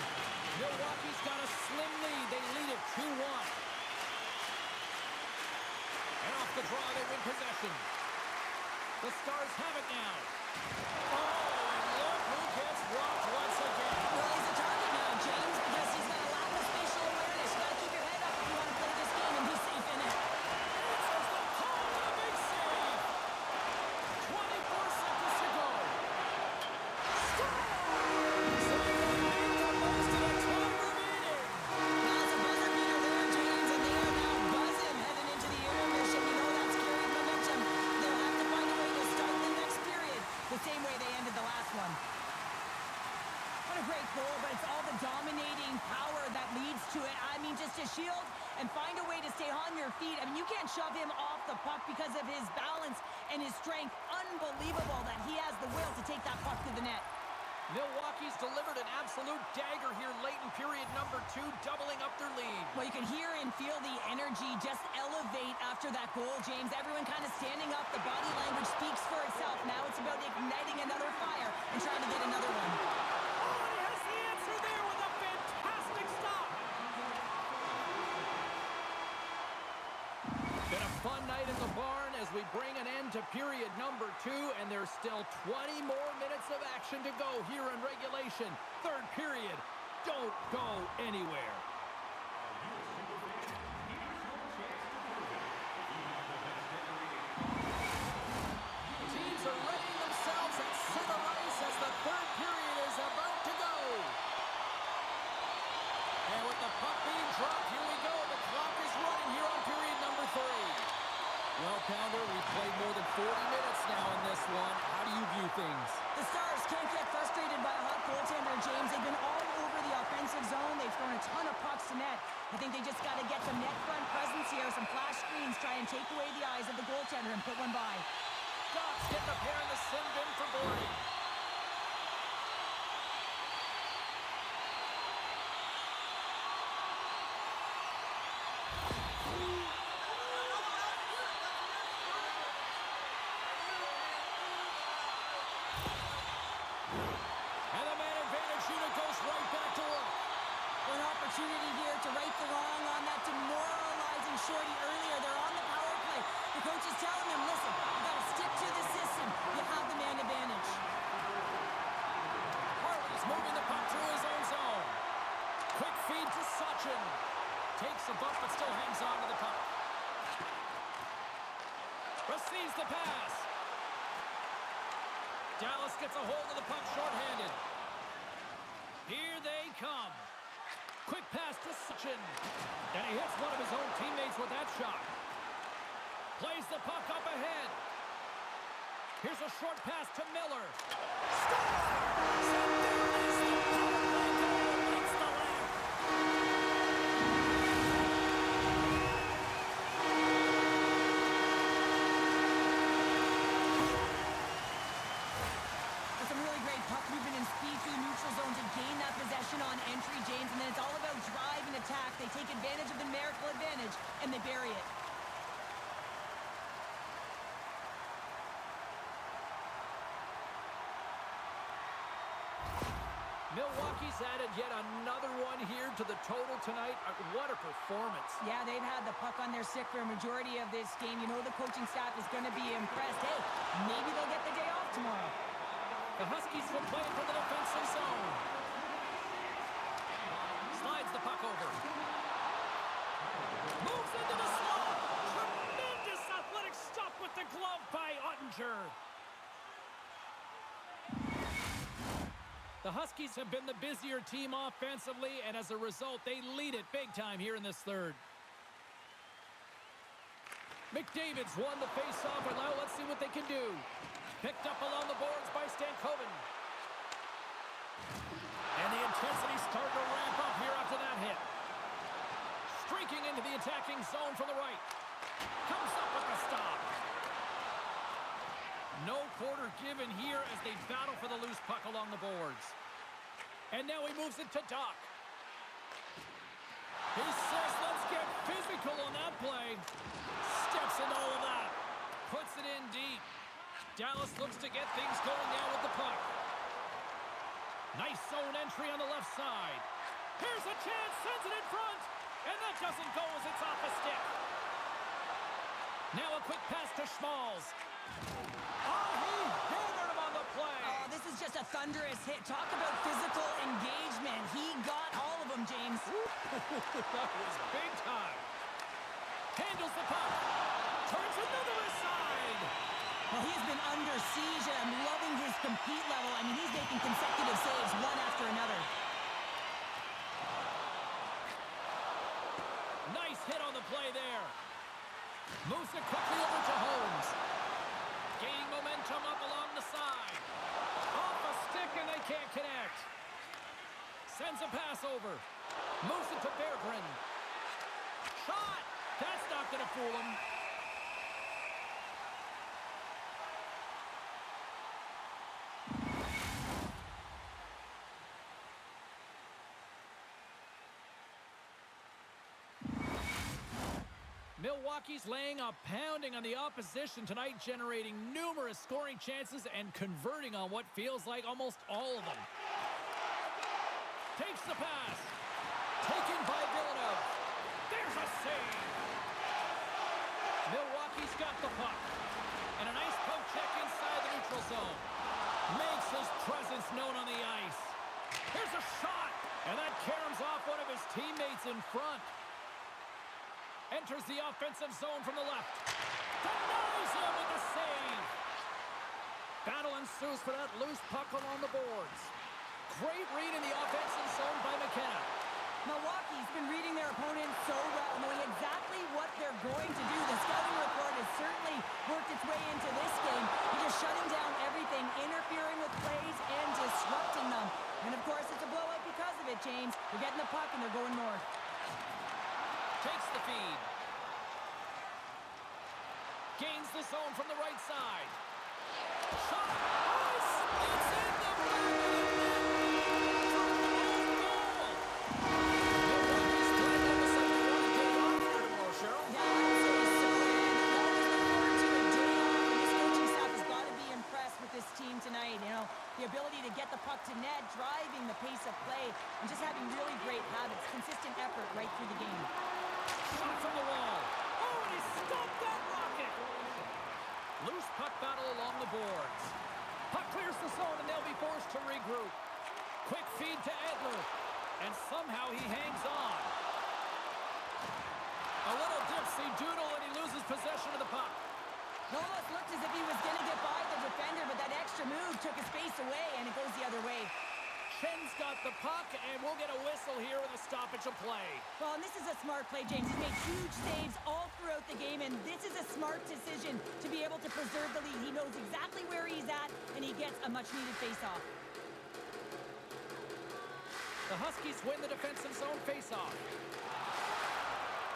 Milwaukee's got a slim lead. They lead it 2-1. And off the draw, they win possession. The Stars have it now. Oh, and look who gets rocked once again.
Well, he's a target now, James, because he's got a lack of spatial awareness. You gotta keep your head up if you want to play this game and be safe in it.
It's as the Paul with a big save. 24 seconds to go. Scores! So they made the most of the time remaining.
Now it's a buzzer beater there, James, and they are now buzzing heading into the intermission. You know that's carrying momentum. They'll have to find a way to start the next period the same way they ended the last one. What a great goal, but it's all the dominating power that leads to it. I mean, just to shield and find a way to stay on your feet. I mean, you can't shove him off the puck because of his balance and his strength. Unbelievable that he has the will to take that puck to the net.
Milwaukee's delivered an absolute dagger here late in period number 2, doubling up their lead.
Well, you can hear and feel the energy just elevate after that goal, James. Everyone kind of standing up. The body language speaks for itself. Now it's about igniting another fire and trying to get another one.
Oh, and he has the answer there with a fantastic stop. Been a fun night in the barn as we bring an end to period number 2, and there's still 20 more minutes of action to go here in regulation. Third period. Don't go anywhere. Teams are readying themselves at center ice as the third period is about to go. And with the puck being dropped, here we go. The clock is running here on period number 3. Well, Pounder, we've played more than 40 minutes now in this one. How do you view things?
The Stars can't get frustrated by a hot goaltender, James. They've been all over the offensive zone. They've thrown a ton of pucks to net. I think they just got to get some net front presence here, some flash screens, try and take away the eyes of the goaltender and put one by.
Dots getting a pair in the sin bin for boarding. And the man advantage unit goes right back to work.
An opportunity here to right the wrong on that demoralizing shorty earlier. They're on the power play. The coach is telling them, listen, you got to stick to the system. You have the man advantage.
Harley's moving the puck through his own zone. Quick feed to Sachin. Takes a bump but still hangs on to the puck. Receives the pass. Dallas gets a hold of the puck shorthanded. Here they come. Quick pass to Sachin. And he hits one of his own teammates with that shot. Plays the puck up ahead. Here's a short pass to Miller. Scores! And there is the power play goal against the left.
With some really great puck movement and speed through the neutral zone to gain that possession on entry, James. And then it's all about drive and attack. They take advantage of the numerical advantage, and they bury it.
Milwaukee's added yet another one here to the total tonight. What a performance.
Yeah, they've had the puck on their stick for a majority of this game. You know the coaching staff is going to be impressed. Hey, maybe they'll get the day off tomorrow.
The Huskies will play from the defensive zone. Slides the puck over. Moves into the slot. Tremendous athletic stop with the glove danger. The Huskies have been the busier team offensively, and as a result, they lead it big time here in this third. McDavid's won the face-off, and now let's see what they can do. Picked up along the boards by Stankoven. And the intensity's starting to ramp up here after that hit. Streaking into the attacking zone from the right. Comes up with the stop. No quarter given here as they battle for the loose puck along the boards. And now he moves it to Doc. He says, let's get physical on that play. Steps into all of that. Puts it in deep. Dallas looks to get things going now with the puck. Nice zone entry on the left side. Here's a chance, sends it in front. And that doesn't go as it's off the stick. Now a quick pass to Schmalz. Oh, he hammered him on the play.
Oh, this is just a thunderous hit. Talk about physical engagement. He got all of them, James.
That was big time. Handles the puck. Turns another aside.
Well, he's been under siege, and I'm loving his compete level. I mean, he's making consecutive saves one after another.
Nice hit on the play there. Moves it quickly over to Holmes. Gaining momentum up along the side. Off a stick, and they can't connect. Sends a pass over. Moves it to Berggren. Shot! That's not going to fool him. Milwaukee's laying a pounding on the opposition tonight, generating numerous scoring chances and converting on what feels like almost all of them. Takes the pass. Taken by Villeneuve. There's a save. Milwaukee's got the puck. And a nice poke check inside the neutral zone. Makes his presence known on the ice. Here's a shot. And that caroms off one of his teammates in front. Enters the offensive zone from the left. Denies him with the save. Battle ensues for that loose puck along the boards. Great read in the offensive zone by McKenna.
Milwaukee's been reading their opponents so well, knowing exactly what they're going to do. The scouting report has certainly worked its way into this game. They're just shutting down everything, interfering with plays, and disrupting them. And, of course, it's a blowout because of it, James. They're getting the puck, and they're going north.
Takes the feed. Gains the zone from the right side. Shot. Ice. It's in the back of the net. Milwaukee's playing on the second one to get off here tomorrow, Cheryl.
Yeah, I'd say so. And I always look forward to a day off. And this coaching staff has got to be impressed with this team tonight. You know, the ability to get the puck to net, driving the pace of play, and just having really great habits, consistent effort right through the game.
Shot from the wall. Oh, and he stopped that rocket. Loose puck battle along the boards. Puck clears the zone, and they'll be forced to regroup. Quick feed to Edler. And somehow he hangs on. A little dipsy doodle, and he loses possession of the puck.
It almost looked as if he was going to get by the defender, but that extra move took his space away, and it goes the other way.
Chen's got the puck, and we'll get a whistle here with a stoppage of play.
Well, and this is a smart play, James. He's made huge saves all throughout the game, and this is a smart decision to be able to preserve the lead. He knows exactly where he's at, and he gets a much-needed face-off.
The Huskies win the defensive zone face-off.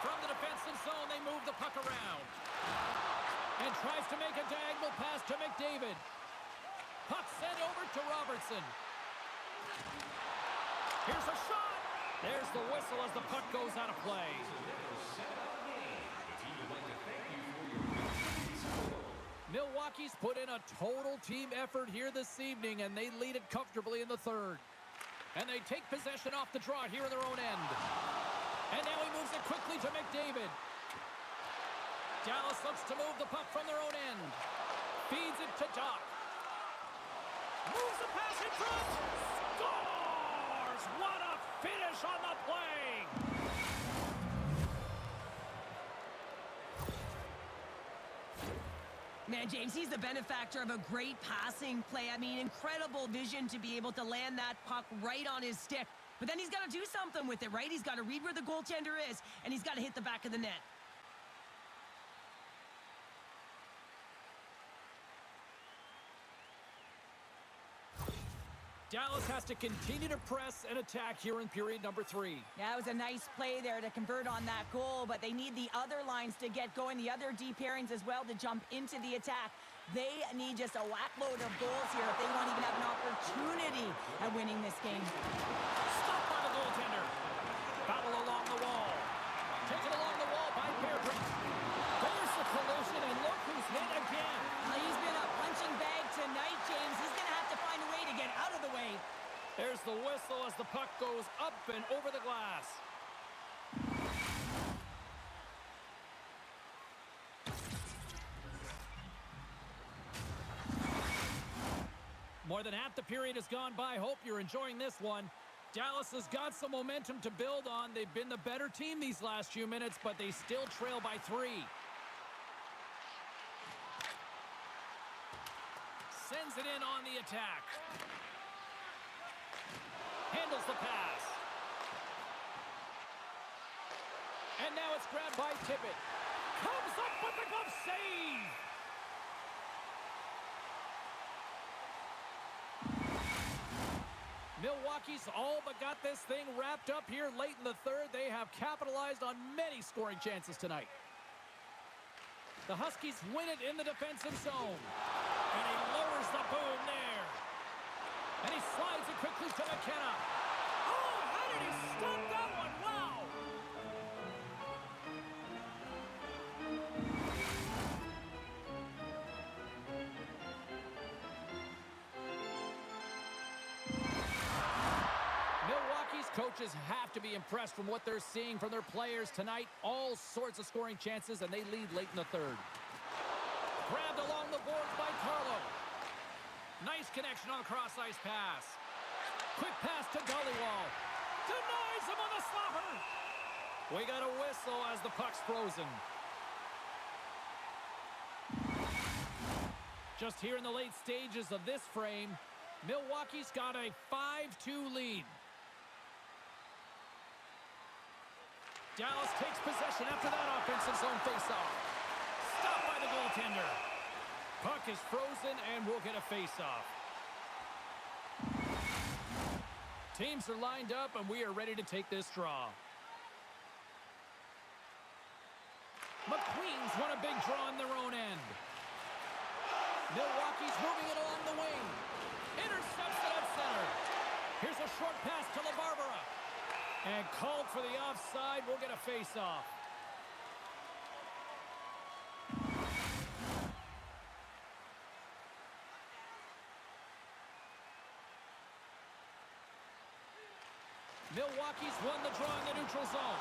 From the defensive zone, they move the puck around. And tries to make a diagonal pass to McDavid. Puck sent over to Robertson. Here's a shot. There's the whistle as the puck goes out of play. Milwaukee's put in a total team effort here this evening, and they lead it comfortably in the third. And they take possession off the draw here in their own end. And now he moves it quickly to McDavid. Dallas looks to move the puck from their own end. Feeds it to Doc. Moves the pass in front. Scores! What a finish on the play!
Man, James, he's the benefactor of a great passing play. I mean, incredible vision to be able to land that puck right on his stick. But then he's got to do something with it, right? He's got to read where the goaltender is, and he's got to hit the back of the net.
Dallas has to continue to press and attack here in period number 3.
Yeah, it was a nice play there to convert on that goal, but they need the other lines to get going, the other D pairings as well to jump into the attack. They need just a whack-load of goals here if they want to even have an opportunity at winning this game.
Stopped by the goaltender. Battle along the wall. Taken along the wall by Pearson. There's the collision, and look who's hit again.
He's been a punching bag tonight, James. He's going to have to find a way to get out of the way.
There's the whistle as the puck goes up and over the glass. More than half the period has gone by. Hope you're enjoying this one. Dallas has got some momentum to build on. They've been the better team these last few minutes, but they still trail by 3. Sends it in on the attack. Handles the pass. And now it's grabbed by Tippett. Comes up with the glove save. Milwaukee's all but got this thing wrapped up here late in the third. They have capitalized on many scoring chances tonight. The Huskies win it in the defensive zone. And he lowers the boom there. And he slides it quickly to McKenna. Oh, how did he stop that one? Wow! Milwaukee's coaches have to be impressed from what they're seeing from their players tonight. All sorts of scoring chances, and they lead late in the third. Grabbed along the boards by Carlo. Nice connection on the cross-ice pass. Quick pass to Dollywall. Denies him on the slapper. We got a whistle as the puck's frozen. Just here in the late stages of this frame, Milwaukee's got a 5-2 lead. Dallas takes possession after that offensive zone faceoff. Stopped by the goaltender. Puck is frozen and we'll get a faceoff. Teams are lined up and we are ready to take this draw. McQueen's won a big draw on their own end. Milwaukee's moving it along the wing. Intercepts it at center. Here's a short pass to LaBarbera. And called for the offside. We'll get a face-off. Milwaukee's won the draw in the neutral zone.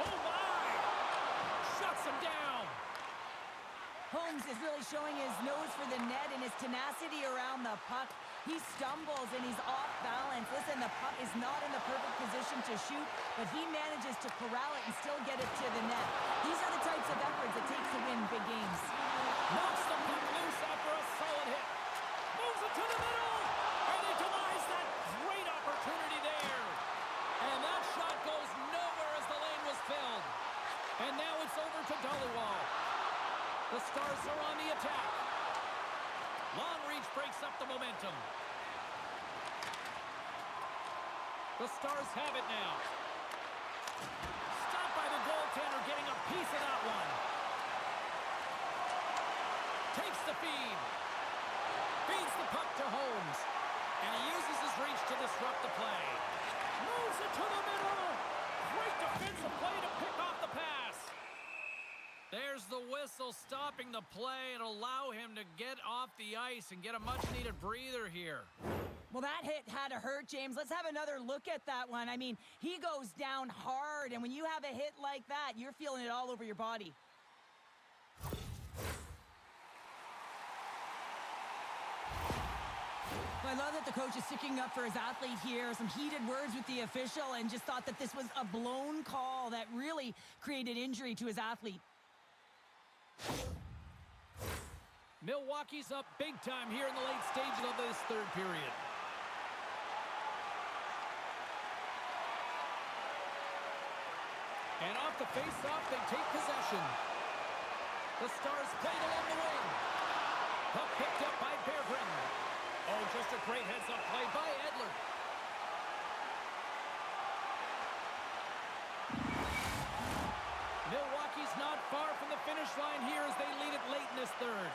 Oh, my! Shuts him down.
Holmes is really showing his nose for the net and his tenacity around the puck. He stumbles and he's off balance. Listen, the puck is not in the perfect position to shoot, but he manages to corral it and still get it to the net. These are the types of efforts it takes to win big games.
Knocks the puck loose after a solid hit. Moves it to the middle. And he denies that great opportunity there. And that shot goes nowhere as the lane was filled. And now it's over to Dollywall. The Stars are on the attack. Long reach breaks up the momentum. The Stars have it now. Stopped by the goaltender, getting a piece of that one. Takes the feed. Feeds the puck to Holmes. And he uses his reach to disrupt the play. Moves it to the middle. Great defensive play to pick off the pass. There's the whistle stopping the play and allow him to get off the ice and get a much-needed breather here.
Well, that hit had to hurt, James. Let's have another look at that one. I mean, he goes down hard, and when you have a hit like that, you're feeling it all over your body. I love that the coach is sticking up for his athlete here. Some heated words with the official and just thought that this was a blown call that really created injury to his athlete.
Milwaukee's up big time here in the late stages of this third period. And off the face-off, they take possession. The Stars played along the wing. Puck picked up by Berggren. Oh, just a great heads-up play by Edler. Milwaukee's not far from the finish line here as they lead it late in this third.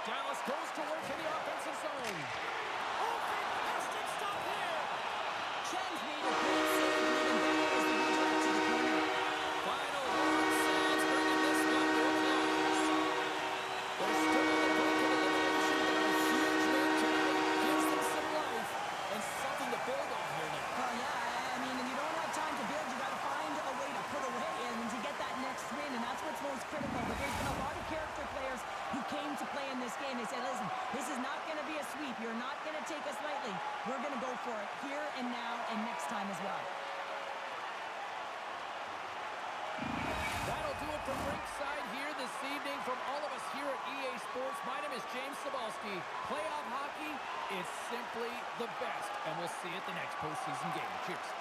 Dallas goes to work in the offensive zone. Oh, fantastic stop here!
Cheng's made a great save, and even better is the redirect to the corner.
Final word sounds bringing this one to a close. They're still on the brink of elimination, but a huge win tonight gives them some life and something to build on here now.
Oh, yeah, I mean, you don't have time to build. You got to find a way to put away and to get that next win, and that's what's most critical. But there's been a lot of character players who came to play in this game. They said, listen, this is not going to be a sweep. You're not going to take us lightly. We're going to go for it here and now and next time as well.
That'll do it from Rinkside here this evening. From all of us here at EA Sports, my name is James Cebulski. Playoff hockey is simply the best, and we'll see you at the next postseason game. Cheers.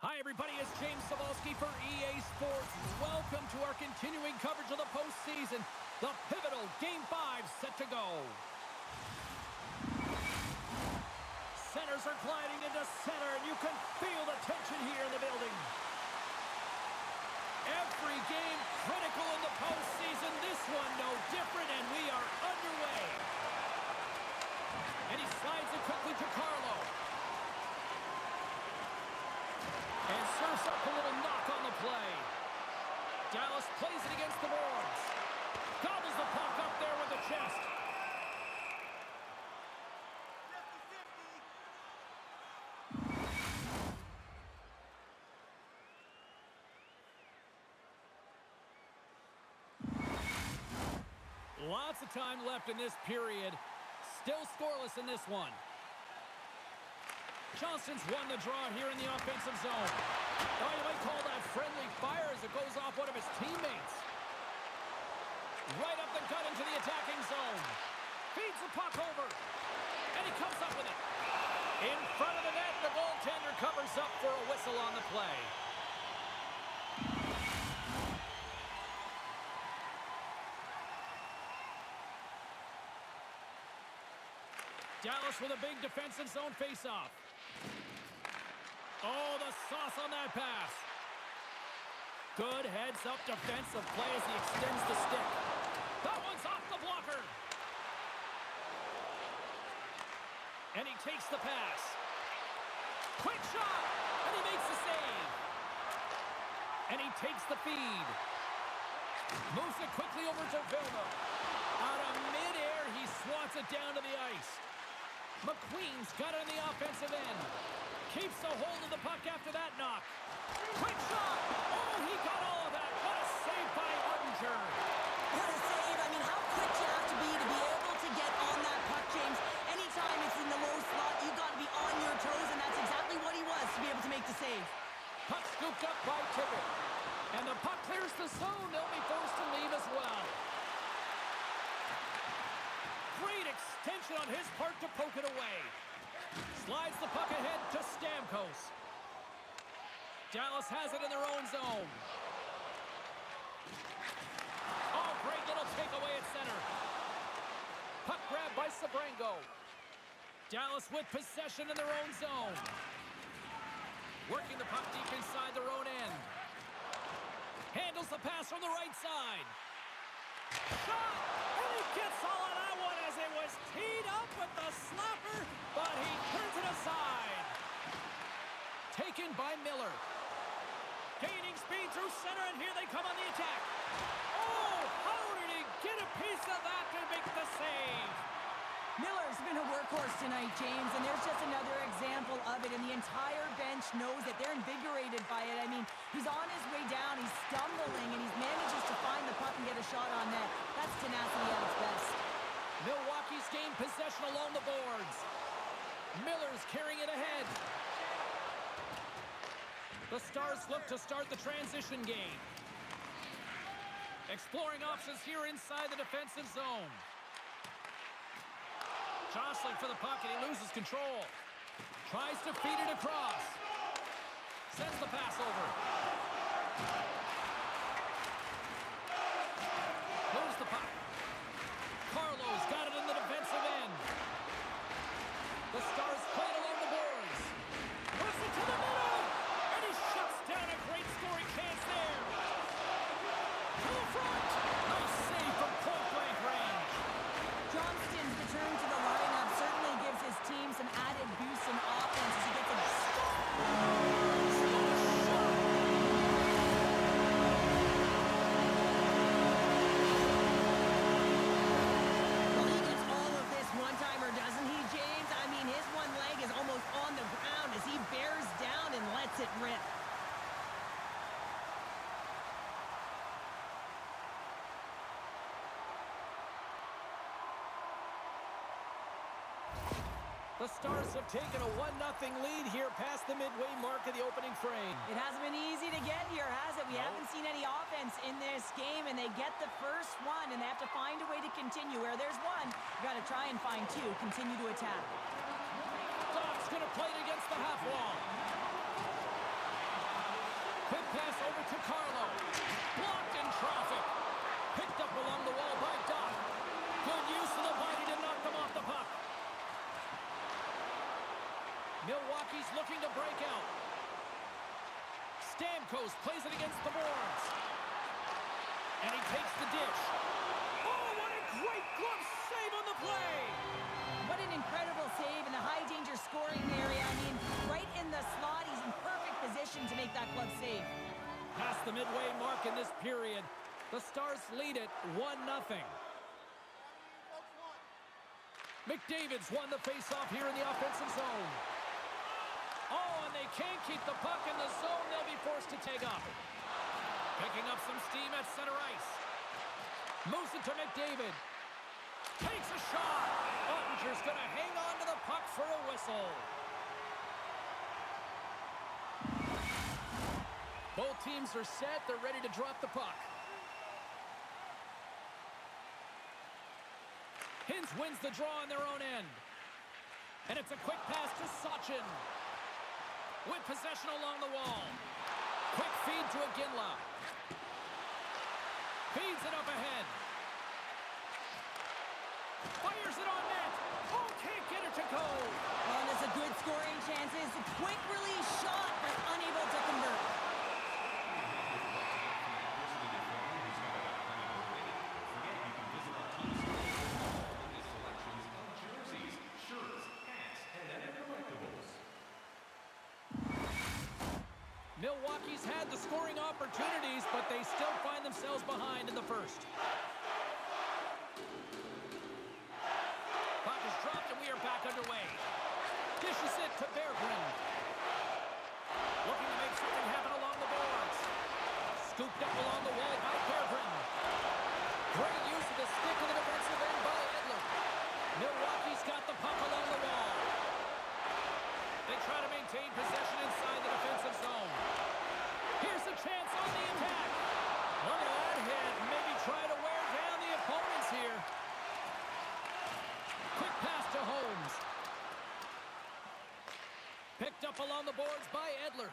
Hi, everybody. It's James Cebulski for EA Sports. Welcome to our continuing coverage of the postseason. The pivotal Game 5 set to go. Centers are gliding into center, and you can feel the tension here in the building. Every game critical in the postseason. This one no different, and we are underway. And he slides it quickly to Carlo. And serves up a little knock on the play. Dallas plays it against the boards. Gobbles the puck up there with the chest. Lots of time left in this period. Still scoreless in this one. Johnston's won the draw here in the offensive zone. Oh, you might call that friendly fire as it goes off one of his teammates. Right up the gut into the attacking zone. Feeds the puck over. And he comes up with it. In front of the net, the goaltender covers up for a whistle on the play. Dallas with a big defensive zone faceoff. Oh, the sauce on that pass. Good heads-up defensive play as he extends the stick. That one's off the blocker. And he takes the pass. Quick shot, and he makes the save. And he takes the feed. Moves it quickly over to Vilma. Out of midair, he swats it down to the ice. McQueen's got it on the offensive end. Keeps a hold of the puck after that knock. Quick shot! Oh, he got all of that. What a save by Artinger.
What a save. I mean, how quick you have to be able to get on that puck, James. Anytime it's in the low slot, you've got to be on your toes, and that's exactly what he was to be able to make the save.
Puck scooped up by Tippett. And the puck clears the zone. They'll be forced to leave as well. Great extension on his part to poke it away. Slides the puck ahead to Stamkos. Dallas has it in their own zone. Oh, go. Dallas with possession in their own zone. Working the puck deep inside their own end. Handles the pass from the right side. Shot! And he gets all on that one as it was teed up with the slapper, but he turns it aside. Taken by Miller. Gaining speed through center, and here they come on the attack. Oh, how did he get a piece of that to make the save?
Miller's been a workhorse tonight, James, and there's just another example of it, and the entire bench knows that they're invigorated by it. I mean, he's on his way down, he's stumbling, and he manages to find the puck and get a shot on net. That's tenacity at its best.
Milwaukee's gained possession along the boards. Miller's carrying it ahead. The Stars look to start the transition game. Exploring options here inside the defensive zone. Jostling for the puck, and he loses control. Tries to feed it across. Sends the pass over. Moves the puck. Carlo's got it in the defensive end. The Stars play it along the boards. Puts it to the middle. And he shuts down a great scoring chance there. To the front. Nice save from point-blank range.
Johnston's return to the lineup certainly gives his team some added boost in offense as he gets a Well, he gets all of this one-timer, doesn't he, James? I mean, his one leg is almost on the ground as he bears down and lets it rip.
The Stars have taken a 1-0 lead here past the midway mark of the opening frame.
It hasn't been easy to get here, has it? We haven't seen any offense in this game, and they get the first one, and they have to find a way to continue. Where there's one, you got to try and find two. Continue to attack.
Doc's going to play it against the half wall. Quick pass over to Carlo. Blocked in traffic. Picked up along the wall by Doc. Good use of the body to knock them off the puck. Milwaukee's looking to break out. Stamkos plays it against the boards. And he takes the dish. Oh, what a great glove save on the play!
What an incredible save in the high-danger scoring area. I mean, right in the slot, he's in perfect position to make that glove save.
Past the midway mark in this period, the Stars lead it 1-0. McDavid's won the faceoff here in the offensive zone. Oh, and they can't keep the puck in the zone. They'll be forced to take up. Picking up some steam at center ice. Moves it to McDavid. Takes a shot. Ottinger's going to hang on to the puck for a whistle. Both teams are set. They're ready to drop the puck. Hintz wins the draw on their own end. And it's a quick pass to Sachin. With possession along the wall. Quick feed to Iginla. Feeds it up ahead. Fires it on net. Oh, can't get it to go.
Oh, and there's a good scoring chances. A quick release shot, but unable to convert.
Milwaukee's had the scoring opportunities, but they still find themselves behind in the first. Puck is dropped, and we are back underway. Dishes it to Berggren. Looking to make something happen along the boards. Scooped up along the wall by Berggren. Great use of the stick in the defensive end by Edler. Milwaukee's got the puck along the wall. They try to maintain possession inside the defensive zone. Here's a chance on the attack. Look at that hit. Maybe try to wear down the opponents here. Quick pass to Holmes. Picked up along the boards by Edler.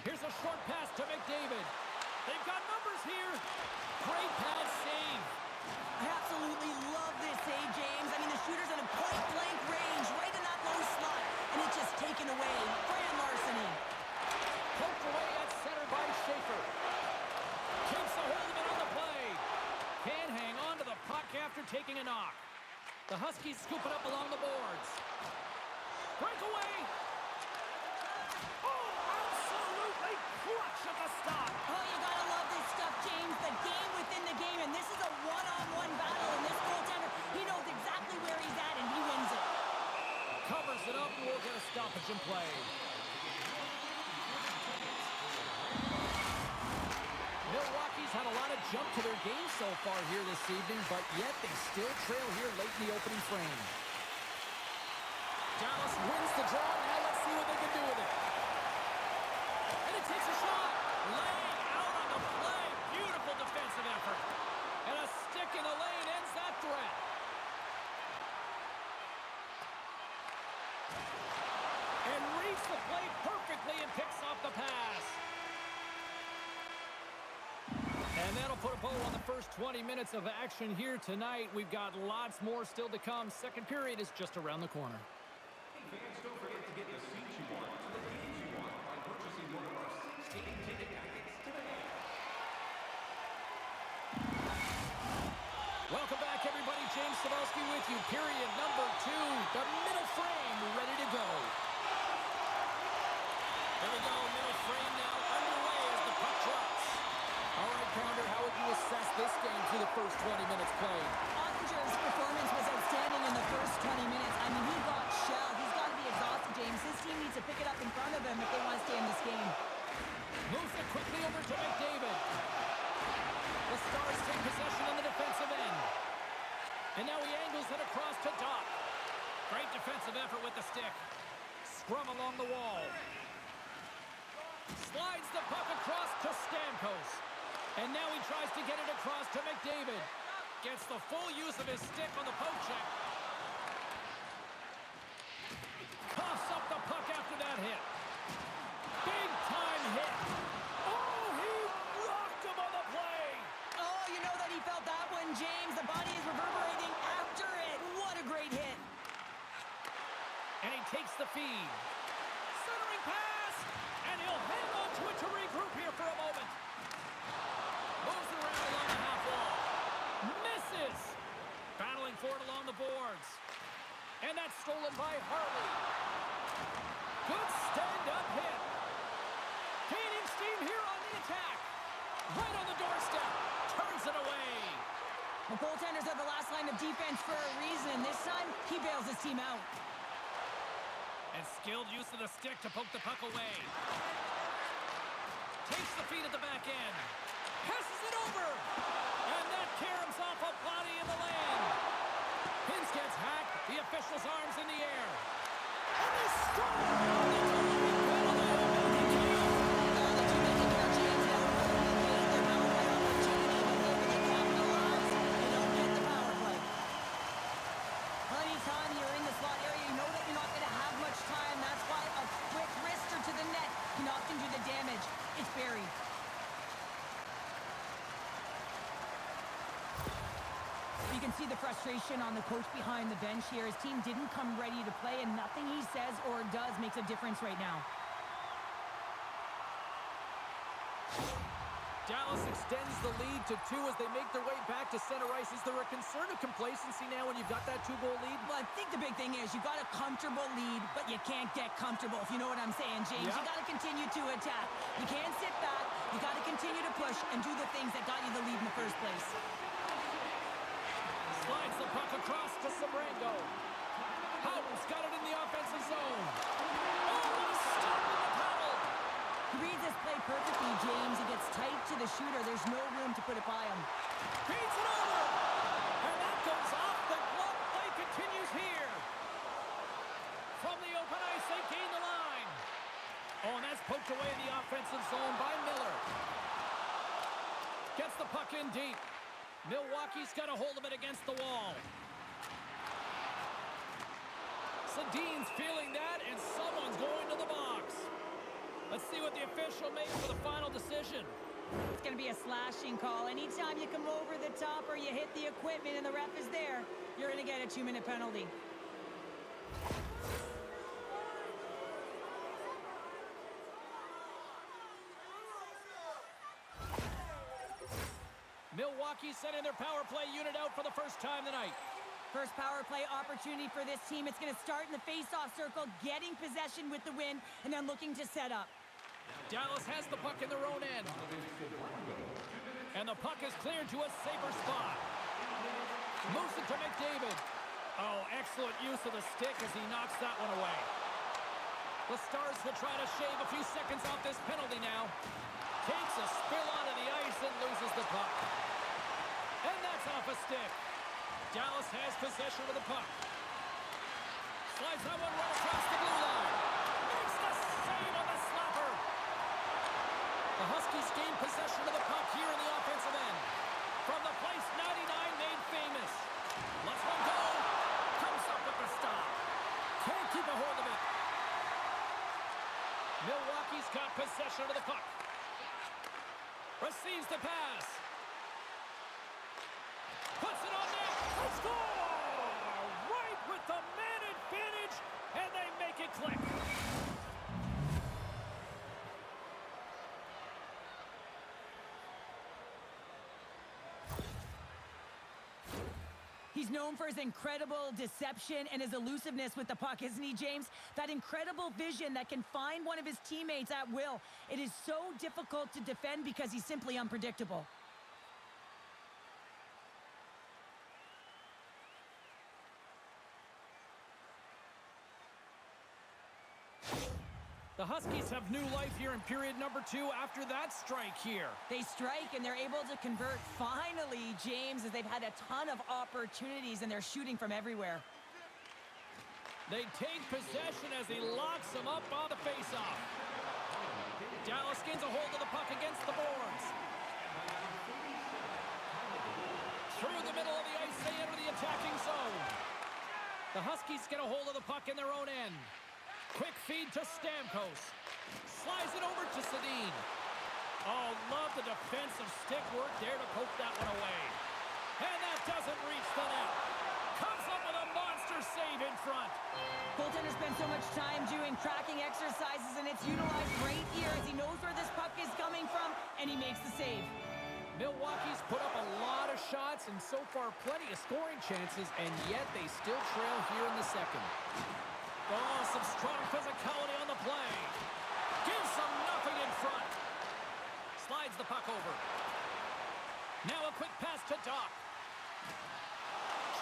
Here's a short pass to McDavid. They've got numbers here. Great pad save.
I absolutely love this save, James. I mean, the shooter taken away. Grand larceny.
Poked away at center by Schaefer. Keeps a hold of it on the play. Can't hang on to the puck after taking a knock. The Huskies scoop it up along the boards. Breakaway. Oh, absolutely clutch at the stop.
Oh, you gotta love this stuff, James. The game within the game, and this is a one-on-one battle, and this goaltender, he knows exactly where he's at, and he wins it.
Covers it up, and we'll get a stoppage in play. Milwaukee's had a lot of jump to their game so far here this evening, but yet they still trail here late in the opening frame. Dallas wins the draw. Now let's see what they can do with it. And it takes a shot. Laying out on the play. Beautiful defensive effort. And a stick in the lane ends that threat. And reads the play perfectly and picks off the pass. And that'll put a bow on the first 20 minutes of action here tonight. We've got lots more still to come. Second period is just around the corner.
Fans, don't forget to get the seats you want to the games you want by purchasing one of our 16 ticket packets today.
Welcome back, everybody. James Cebulski with you. Period number 2. The middle frame ready to go. There we go. Middle frame now underway as the puck drops. All right, Pounder, how would you assess this game through the first 20 minutes played?
Ottinger's performance was outstanding in the first 20 minutes. I mean, he got shelled. He's got to be exhausted, James. His team needs to pick it up in front of him if they want to stay in this game.
Moves it quickly over to McDavid. The Stars take possession on the defensive end. And now he angles it across to Doc. Great defensive effort with the stick. Scrum along the wall. Slides the puck across to Stamkos. And now he tries to get it across to McDavid. Gets the full use of his stick on the poke check. Coughs up the puck after that hit. Big time hit. Oh, he rocked him on the play.
Oh, you know that he felt that one, James. The body is reverberating after it. What a great hit.
And he takes the feed. Centering pass. And he'll hang on to it to regroup here for a moment. Moves it around along the half wall. Misses. Battling for it along the boards. And that's stolen by Harley. Good stand-up hit. Gaining steam here on the attack. Right on the doorstep. Turns it away.
The goaltenders are the last line of defense for a reason. This time, he bails his team out.
And skilled use of the stick to poke the puck away. Takes the feed at the back end. Passes it over. And that caroms off a body in the lane. Hins gets hacked. The official's arms in the air. And he
Anytime you're in the slot area, you know that you're not going to have much time. That's why a quick wrister to the net can often do the damage. It's buried. You can see the frustration on the coach behind the bench here. His team didn't come ready to play, and nothing he says or does makes a difference right now.
Dallas extends the lead to 2 as they make their way back to center ice. Is there a concern of complacency now when you've got that 2-goal lead?
Well, I think the big thing is you got a comfortable lead, but you can't get comfortable, if you know what I'm saying, James.
Yep.
You got to continue to attack. You can't sit back. You got to continue to push and do the things that got you the lead in the first place.
Slides the puck across to Sabrango. Houghton's got it in the offensive zone. Oh, what a stop in the paddle!
He reads this play perfectly, James. He gets tight to the shooter. There's no room to put it by him.
Feeds it over! And that goes off. The glove play continues here. From the open ice, they gain the line. Oh, and that's poked away in the offensive zone by Miller. Gets the puck in deep. Milwaukee's got a hold of it against the wall. Sedin's feeling that, and someone's going to the box. Let's see what the official made for the final decision.
It's going to be a slashing call. Anytime you come over the top or you hit the equipment and the ref is there, you're going to get a 2-minute penalty.
Milwaukee sending their power play unit out for the first time tonight.
First power play opportunity for this team. It's going to start in the face-off circle, getting possession with the win, and then looking to set up.
Dallas has the puck in their own end. And the puck is cleared to a safer spot. Moves it to McDavid. Oh, excellent use of the stick as he knocks that one away. The Stars will try to shave a few seconds off this penalty now. Takes a spill onto the ice and loses the puck. And that's off a stick. Dallas has possession of the puck. Slides that one right across the blue line. Makes the save on the slapper. The Huskies gain possession of the puck here in the offensive end. From the place 99 made famous. Lets one go. Comes up with the stop. Can't keep a hold of it. Milwaukee's got possession of the puck. Receives the pass. Puts it on net. Let's go! Right with the man advantage, and they make it click.
He's known for his incredible deception and his elusiveness with the puck, isn't he, James? That incredible vision that can find one of his teammates at will. It is so difficult to defend because he's simply unpredictable.
The Huskies have new life here in period number 2 after that strike here.
They strike and they're able to convert finally, James, as they've had a ton of opportunities and they're shooting from everywhere.
They take possession as he locks them up on the faceoff. Dallas gains a hold of the puck against the boards. Through the middle of the ice, they enter the attacking zone. The Huskies get a hold of the puck in their own end. Quick feed to Stamkos. Slides it over to Sedin. Oh, love the defensive stick work there to poke that one away. And that doesn't reach the net. Comes up with a monster save in front.
Goaltender spends so much time doing tracking exercises, and it's utilized right here as he knows where this puck is coming from, and he makes the save.
Milwaukee's put up a lot of shots and so far plenty of scoring chances, and yet they still trail here in the second. Oh, some strong physicality on the play. Gives them nothing in front. Slides the puck over. Now a quick pass to Doc.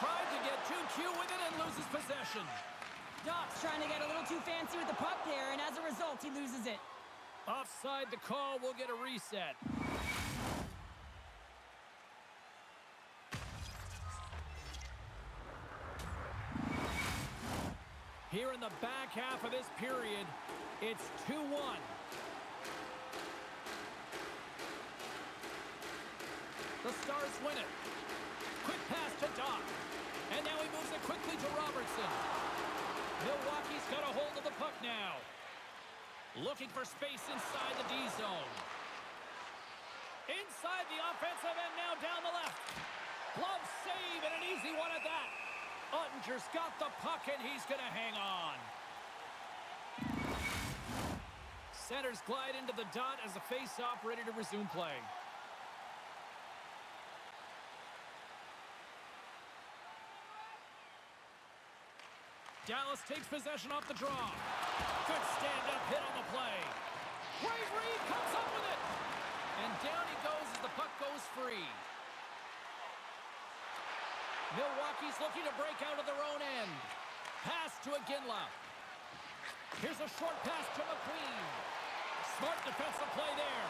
Tried to get too cute with it and loses possession.
Doc's trying to get a little too fancy with the puck there, and as a result, he loses it.
Offside the call, will get a reset. Here in the back half of this period, it's 2-1. The Stars win it. Quick pass to Doc. And now he moves it quickly to Robertson. Milwaukee's got a hold of the puck now. Looking for space inside the D zone. Inside the offensive end now down the left. Glove save and an easy one at that. Ottinger's got the puck and he's going to hang on. Centers glide into the dot as the face-off ready to resume play. Dallas takes possession off the draw. Good stand-up hit on the play. Great read, comes up with it. And down he goes as the puck goes free. Milwaukee's looking to break out of their own end. Pass to Iginla. Here's a short pass to McQueen. Smart defensive play there.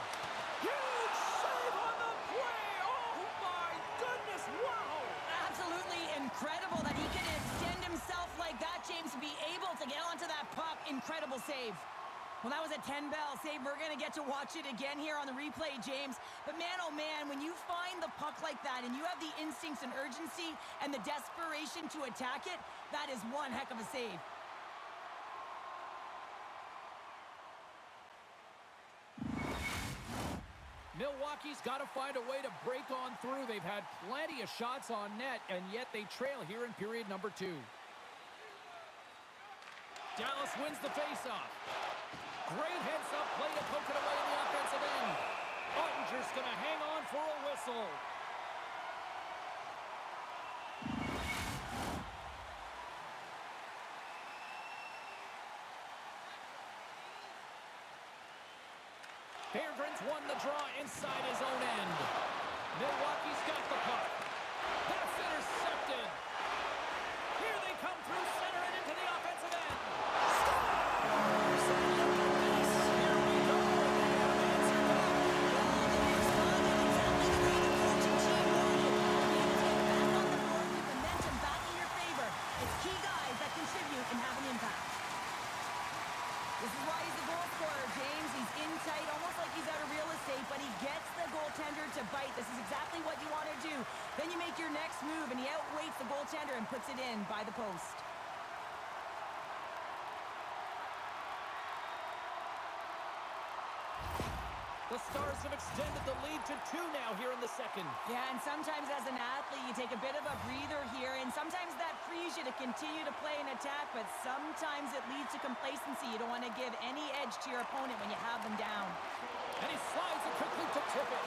Huge save on the play. Oh, my goodness. Wow.
Absolutely incredible that he can extend himself like that, James, to be able to get onto that puck. Incredible save. Well, that was a 10-bell save. We're going to get to watch it again here on the replay, James. But man, oh man, when you find the puck like that and you have the instincts and urgency and the desperation to attack it, that is one heck of a save.
Milwaukee's got to find a way to break on through. They've had plenty of shots on net, and yet they trail here in period number 2. Dallas wins the faceoff. Great heads-up play to poke it away in the offensive end. Ottinger's going to hang on for a whistle. Berggren's won the draw inside his own end. Milwaukee's got the puck. That's intercepted. Here they come through center and into the offensive end. Scores! And look at this. Here we go. They have answered back.
It's key guys that contribute and have an impact. This is why he's a goal scorer, James. He's in tight, almost like he's out of real estate, but he gets the goaltender to bite. This is exactly what you want to do. Then you make your next move, and he outweights the goaltender and puts it in by the post.
The Stars have extended the lead to 2 now here in the second.
Yeah, and sometimes as an athlete, you take a bit of a breather here, and sometimes that frees you to continue to play an attack, but sometimes it leads to complacency. You don't want to give any edge to your opponent when you have them down.
And he slides it quickly to tip it.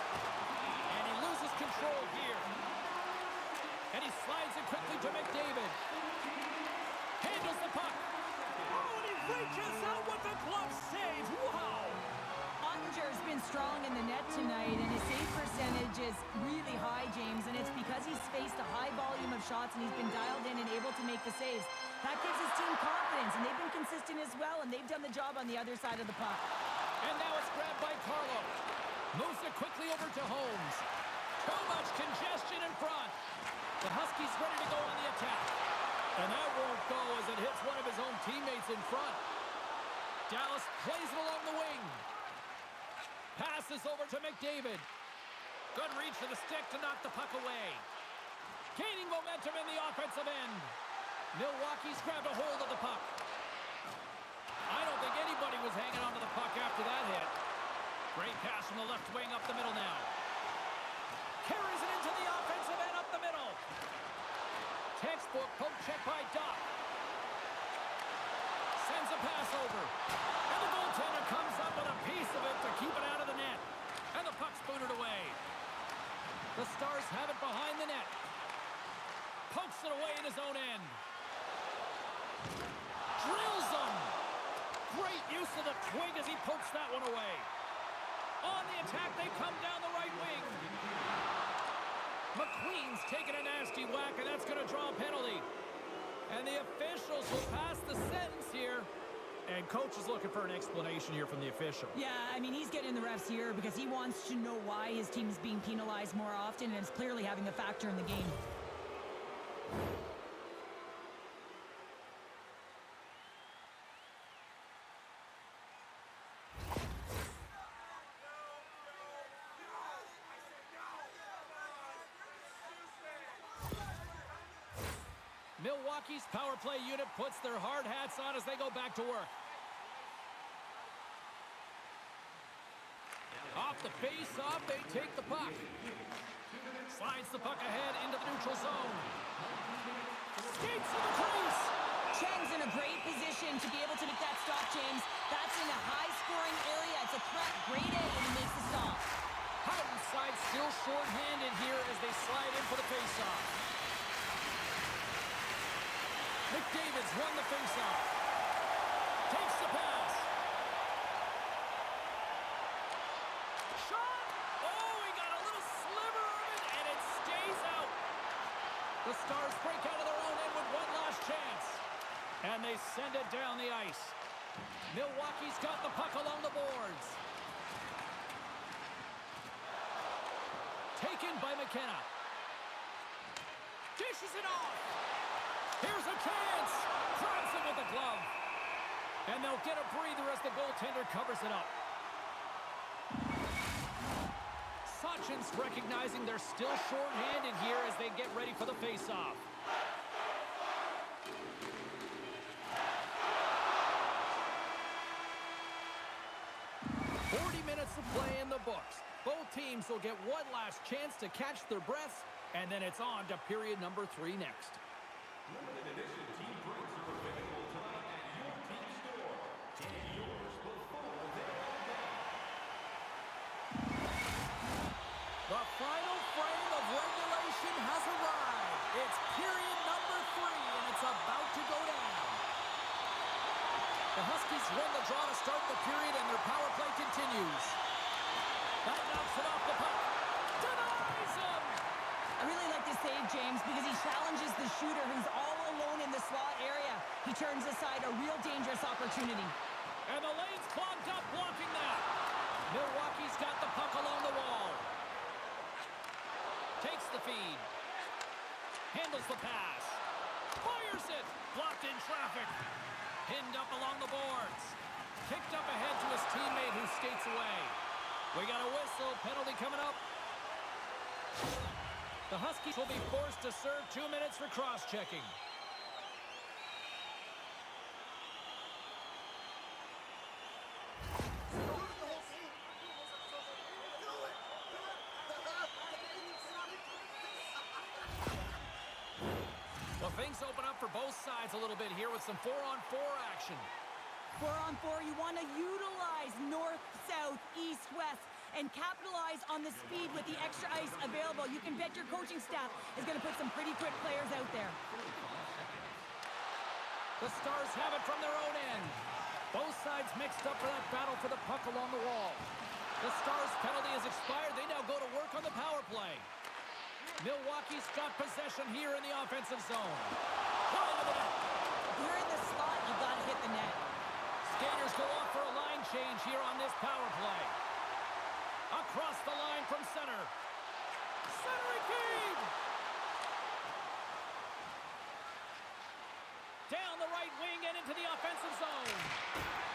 And he loses control here. And he slides it quickly to McDavid. Handles the puck. Oh, and he reaches out with the glove save. Wow!
Ottinger's been strong in the net tonight, and his save percentage is really high, James, and it's because he's faced a high volume of shots and he's been dialed in and able to make the saves. That gives his team confidence, and they've been consistent as well, and they've done the job on the other side of the puck.
And now it's grabbed by Carlo. Moves it quickly over to Holmes. Too much congestion in front. The Huskies ready to go on the attack. And that won't go as it hits one of his own teammates in front. Dallas plays it along the wing. Passes over to McDavid. Good reach to the stick to knock the puck away. Gaining momentum in the offensive end. Milwaukee's grabbed a hold of the puck. I don't think anybody was hanging onto the puck after that hit. Great pass from the left wing up the middle now. Carries it into the offensive end up the middle. Textbook poke check by Doc. Sends a pass over. And the goaltender comes up with a piece of it to keep it out of the net. And the puck's booted away. The Stars have it behind the net. Pokes it away in his own end. Drills him. Great use of the twig as he pokes that one away. On the attack, they come down the right wing. McQueen's taking a nasty whack, and that's going to draw a penalty. And the officials will pass the sentence here. And coach is looking for an explanation here from the official.
Yeah, I mean, he's getting the refs here because he wants to know why his team is being penalized more often, and it's clearly having a factor in the game.
Milwaukee's power play unit puts their hard hats on as they go back to work. Off the face-off, they take the puck. Slides the puck ahead into the neutral zone. Skates to the crease.
Cheng's in a great position to be able to make that stop, James. That's in a high-scoring area. It's a threat. Great A, and he makes the stop.
Houghton's side still short-handed here as they slide in for the face-off. McDavid's won the face-off. Takes the pass. Shot! Oh, he got a little sliver of it, and it stays out. The Stars break out of their own end with one last chance. And they send it down the ice. Milwaukee's got the puck along the boards. Taken by McKenna. Dishes it off. Here's a chance. Grabs it with the glove. And they'll get a breather as the goaltender covers it up. Sachin's recognizing they're still short-handed here as they get ready for the face-off. Minutes of play in the books. Both teams will get one last chance to catch their breaths, and then it's on to period number 3 next.
Limited edition team drinks are available tonight at your team store. Get yours before they're all gone.
The final frame of regulation has arrived. It's period number 3, and it's about to go down. The Huskies win the draw to start the period, and their power play continues. That knocks it off the puck. Denies him.
I really like this save, James, because he challenges the shooter who's all alone in the slot area. He turns aside a real dangerous opportunity.
And the lane's clogged up, blocking that. Milwaukee's got the puck along the wall. Takes the feed. Handles the pass. Fires it. Blocked in traffic. Pinned up along the boards. Kicked up ahead to his teammate who skates away. We got a whistle. Penalty coming up. The Huskies will be forced to serve 2 minutes for cross-checking. Well, things open up for both sides a little bit here with some 4-on-4 action.
4-on-4, you want to utilize north, south, east, west, and capitalize on the speed with the extra ice available. You can bet your coaching staff is going to put some pretty quick players out there.
The Stars have it from their own end. Both sides mixed up for that battle for the puck along the wall. The Stars' penalty has expired. They now go to work on the power play. Milwaukee's got possession here in the offensive zone.
If you're in the slot, you've got to hit the net.
Skaters go off for a line change here on this power play. Across the line from center. Centering feed! Down the right wing and into the offensive zone.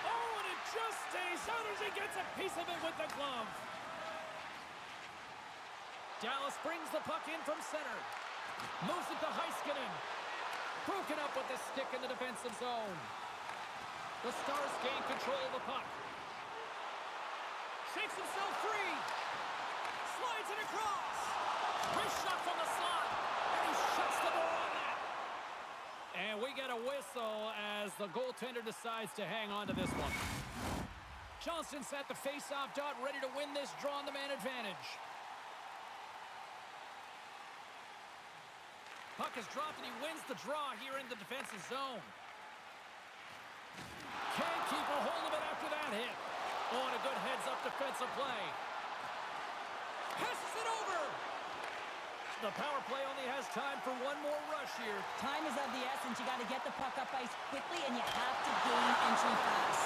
Oh, and it just stays out as he gets a piece of it with the glove. Dallas brings the puck in from center. Moves it to Heiskanen. Broken up with the stick in the defensive zone. The Stars gain control of the puck. Shakes himself free. Slides it across. Wrist shot from the slot. And he shuts the door on that. And we get a whistle as the goaltender decides to hang on to this one. Johnston's at the face-off dot, ready to win this draw on the man advantage. Puck is dropped and he wins the draw here in the defensive zone. Can't keep a hold of it after that hit. Oh, and a good heads-up defensive play. Passes it over. The power play only has time for one more rush here.
Time is of the essence. You got to get the puck up ice quickly, and you have to gain entry fast.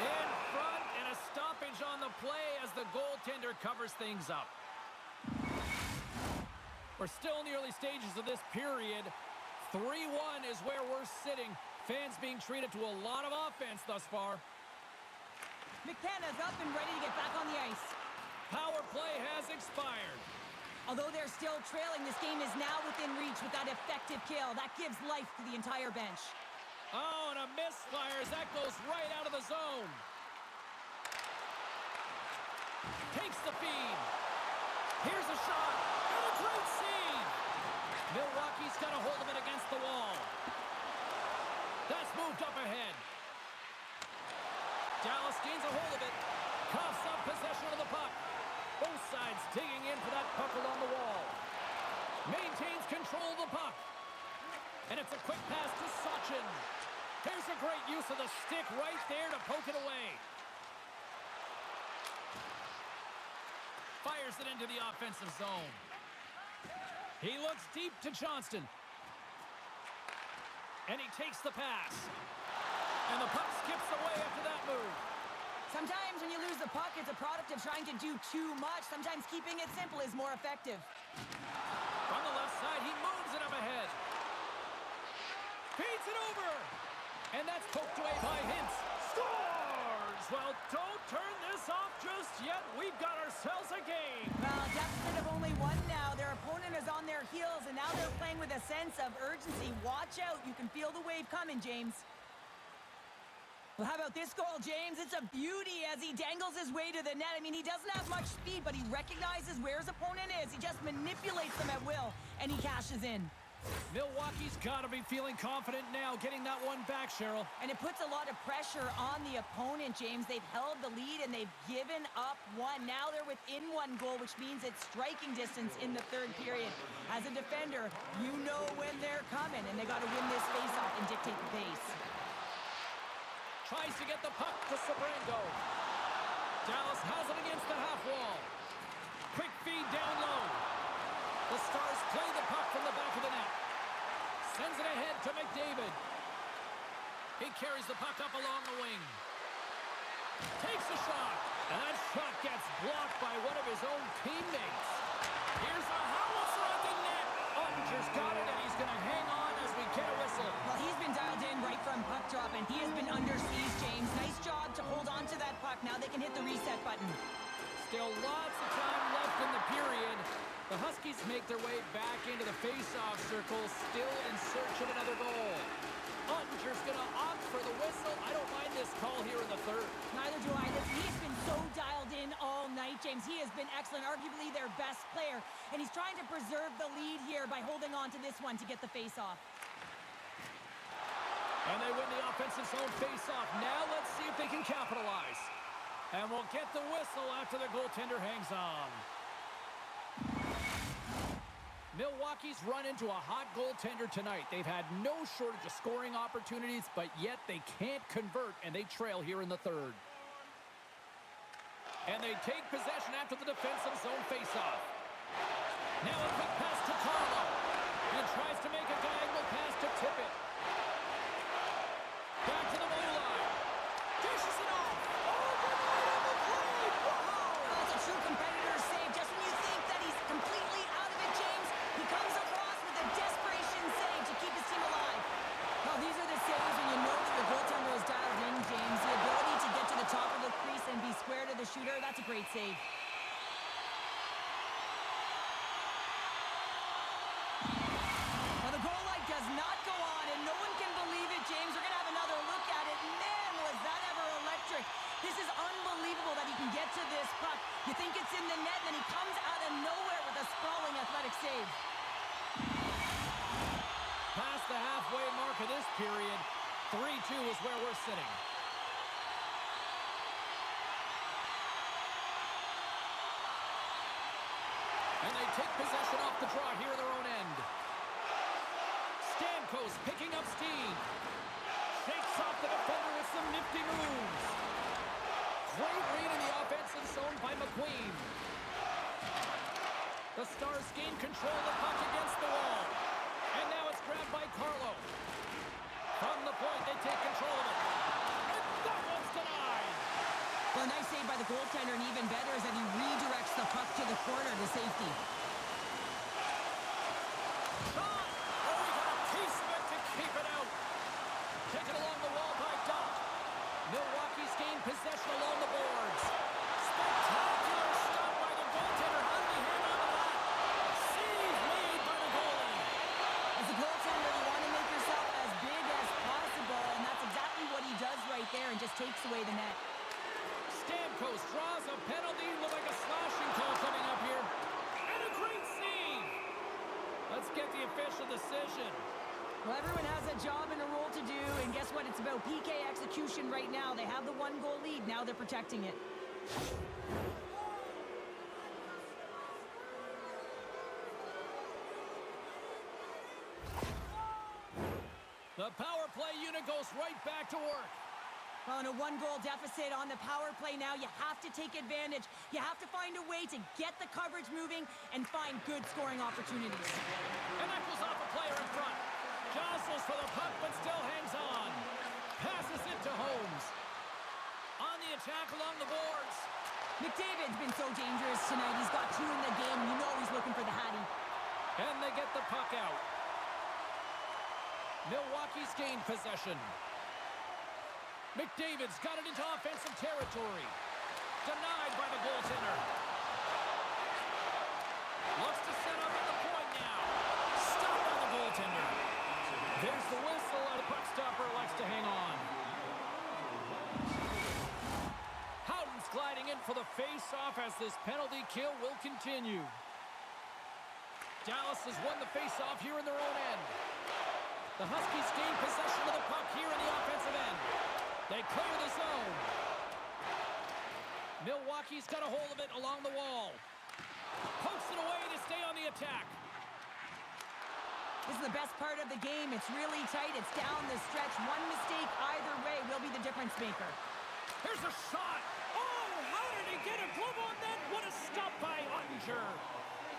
In front, and a stoppage on the play as the goaltender covers things up. We're still in the early stages of this period. 3-1 is where we're sitting. Fans being treated to a lot of offense thus far.
McKenna's up and ready to get back on the ice.
Power play has expired.
Although they're still trailing, this game is now within reach with that effective kill. That gives life to the entire bench.
Oh, and a misfire as that goes right out of the zone. Takes the feed. Here's a shot. And a great save. Milwaukee's got a hold of it against the wall. That's moved up ahead. Dallas gains a hold of it. Coughs up possession of the puck. Both sides digging in for that puck along the wall. Maintains control of the puck. And it's a quick pass to Sachin. Here's a great use of the stick right there to poke it away. Fires it into the offensive zone. He looks deep to Johnston. And he takes the pass. And the puck skips away after that move.
Sometimes when you lose the puck, it's a product of trying to do too much. Sometimes keeping it simple is more effective.
From the left side, he moves it up ahead. Feeds it over. And that's poked away by Hintz. Scores! Well, don't turn this off just yet. We've got ourselves a game.
Well, deficit of only one now. Their opponent is on their heels, and now they're playing with a sense of urgency. Watch out. You can feel the wave coming, James. Well, how about this goal, James? It's a beauty as he dangles his way to the net. I mean, he doesn't have much speed, but he recognizes where his opponent is. He just manipulates them at will, and he cashes in.
Milwaukee's got to be feeling confident now, getting that one back, Cheryl.
And it puts a lot of pressure on the opponent, James. They've held the lead, and they've given up one. Now they're within one goal, which means it's striking distance in the third period. As a defender, you know when they're coming, and they got to win this faceoff and dictate the pace.
Tries to get the puck to Sabrango. Dallas has it against the half wall. Quick feed down low. The Stars play the puck from the back of the net. Sends it ahead to McDavid. He carries the puck up along the wing. Takes a shot. And that shot gets blocked by one of his own teammates. Here's a howitzer at the net. Ottinger's got it, and he's going to hang on as we get a whistle.
Well, he's been dialed in right from puck drop, and he has been under siege, James. Nice job to hold on to that puck. Now they can hit the reset button.
Still lots of time left in the period. The Huskies make their way back into the face-off circle, still in search of another goal. Ottinger's going to opt for the whistle. I don't mind this call here in the third.
Neither do I. He's been so dialed in all night, James. He has been excellent, arguably their best player. And he's trying to preserve the lead here by holding on to this one to get the face-off.
And they win the offensive zone face-off. Now let's see if they can capitalize. And we'll get the whistle after the goaltender hangs on. Milwaukee's run into a hot goaltender tonight. They've had no shortage of scoring opportunities, but yet they can't convert, and they trail here in the third. And they take possession after the defensive zone faceoff. Now a quick pass to Carlo. And tries to make a diagonal pass to Tippett. Back to the blue line. Dishes it off.
That's a true competitor's save. Just when you think that he's completely out of it, James, he comes across with a desperation save to keep his team alive. Well, these are the saves when you know that the goaltender is dialed in, James. The ability to get to the top of the crease and be square to the shooter, that's a great save. Well, the goal light does not go on, and no one can believe it, James. We're going to have another look at it. Man, was that ever electric. This is unbelievable that he can get to this puck. You think it's in the net, and then he comes out of nowhere with a sprawling athletic save.
Past the halfway mark of this period, 3-2 is where we're sitting. And they take possession off the draw here in their own end. Stamkos picking up steam. Shakes off the defender with some nifty moves. Great read in the offensive zone by McQueen. The Stars gain control of the puck against the wall. And now it's grabbed by Carlo. From the point, they take control of it. And that one's denied.
Well, a nice save by the goaltender, and even better is that he redirects the puck to the corner to safety.
Shot! Oh, he got a piece of it to keep it out. Taken along the wall by Doc. Milwaukee's gained possession along the boards. Spectacular stop by the goaltender. How did he hang on to that? Save made by the goalie.
As a goaltender, you want to make yourself as big as possible, and that's exactly what he does right there and just takes away the net.
Stamkos draws a penalty. Look like a slashing call coming up here. And a great save. Let's get the official decision.
Well, everyone has a job and a role to do, and guess what? It's about PK execution right now. They have the one-goal lead. Now they're protecting it.
The power play unit goes right back to work.
On a one-goal deficit on the power play now, you have to take advantage. You have to find a way to get the coverage moving and find good scoring opportunities.
And that goes off a player in front. Jostles for the puck, but still hangs on. Passes it to Holmes. On the attack along the boards.
McDavid's been so dangerous tonight. He's got 2 in the game. You know he's looking for the Hattie.
And they get the puck out. Milwaukee's gained possession. McDavid's got it into offensive territory. Denied by the goaltender. Looks to set up at the point now. Stopped by the goaltender. There's the whistle, and the puck stopper likes to hang on. Howden's gliding in for the face-off as this penalty kill will continue. Dallas has won the face-off here in their own end. The Huskies gain possession of the puck here in the offensive end. They clear the zone. Milwaukee's got a hold of it along the wall. Pokes it away to stay on the attack.
This is the best part of the game. It's really tight. It's down the stretch. One mistake either way will be the difference maker.
Here's a shot. Oh, how did they get a glove on that? What a stop by Ottinger.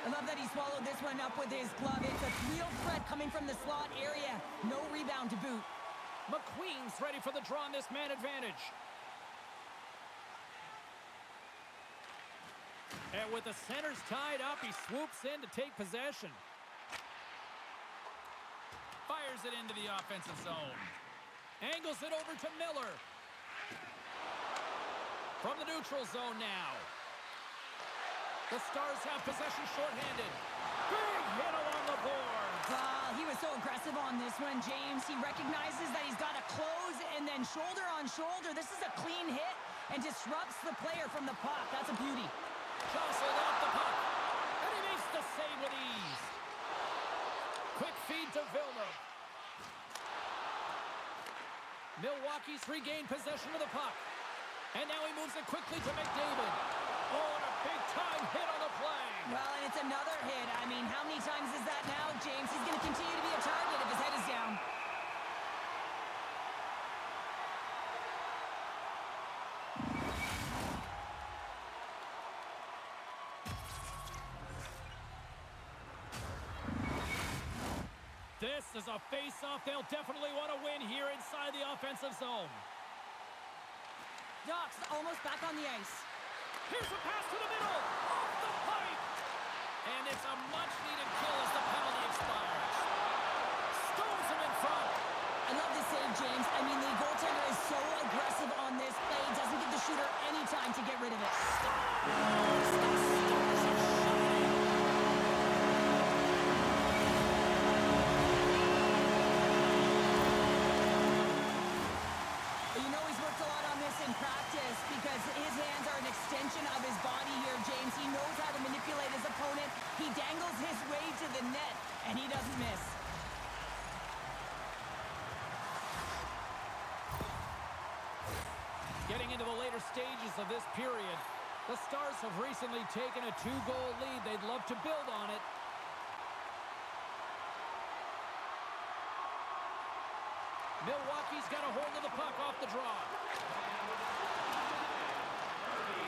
I love that he swallowed this one up with his glove. It's a real threat coming from the slot area. No rebound to boot.
McQueen's ready for the draw on this man advantage. And with the centers tied up, he swoops in to take possession. Fires it into the offensive zone. Angles it over to Miller. From the neutral zone now. The Stars have possession shorthanded. Big hit along the board.
He was so aggressive on this one, James. He recognizes that he's got to close and then shoulder on shoulder. This is a clean hit and disrupts the player from the puck. That's a beauty.
Jostled off the puck. And he makes the save with ease. Quick feed to Villeneuve. Milwaukee's regained possession of the puck. And now he moves it quickly to McDavid. Oh, and a big-time hit on the play.
Well, and it's another hit. I mean, how many times is that now, James? He's going to continue to be a target if his head is down.
This is a face-off they'll definitely want to win here inside the offensive zone.
Ducks almost back on the ice.
Here's a pass to the middle. Off the pipe. And it's a much-needed kill as the penalty expires. Stones him in front.
I love this save, James. I mean, the goaltender is so aggressive on this play. Doesn't give the shooter any time to get rid of it. You know he's worked a lot on this in practice because his hands are an extension of his body here, James. He knows how to manipulate his opponent. He dangles his way to the net, and he doesn't miss.
Getting into the later stages of this period, the Stars have recently taken a 2-goal lead. They'd love to build on it. Milwaukee's got a hold of the puck off the draw.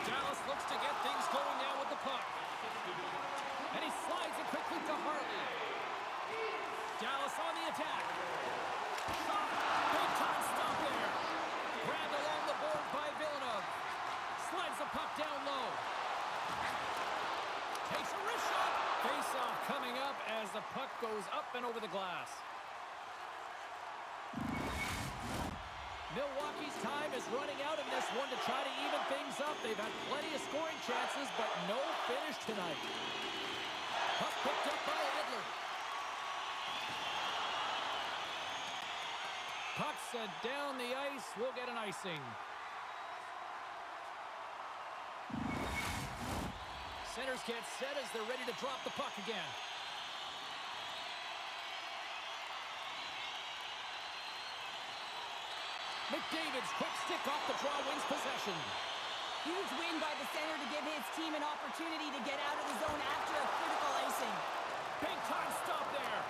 Dallas looks to get things going now with the puck. And he slides it quickly to Hartley. Dallas on the attack. Shot. Big time stop there. Grabbed along the board by Villeneuve. Slides the puck down low. Takes a wrist shot. Face-off coming up as the puck goes up and over the glass. Milwaukee's time is running out in this one to try to even things up. They've had plenty of scoring chances, but no finish tonight. Puck picked up by Edler. Puck sent down the ice. We'll get an icing. Centers get set as they're ready to drop the puck again. McDavid's quick stick off the draw wins possession.
Huge win by the center to give his team an opportunity to get out of the zone after a critical icing.
Big time stop there.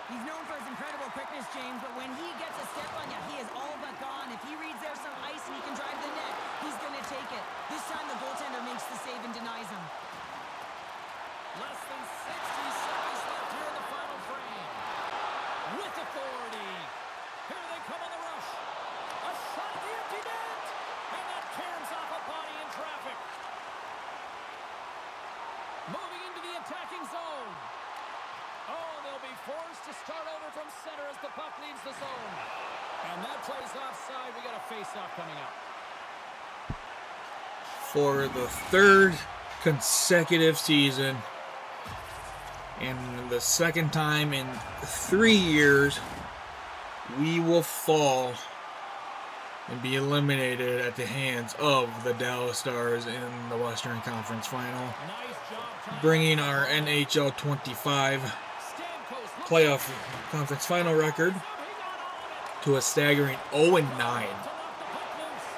He's known for his incredible quickness, James, but when he gets a step on you, he is all but gone. If he reads there's some ice and he can drive the net, he's going to take it. This time the goaltender makes the save and denies him.
Less than 60 seconds left here in the final frame. With authority. Here they come on the rush. A shot at the empty net. And that caroms off a body in traffic. Moving into the attacking zone. Oh, they'll be forced to start over from center as the puck leaves the zone. And that plays offside. We got a face-off coming up.
For the third consecutive season, and the second time in 3 years, we will fall and be eliminated at the hands of the Dallas Stars in the Western Conference Final,
Nice job, Tom.
bringing our NHL 25
Stamkos
playoff conference final record to a staggering 0-9.
to knock the puck loose.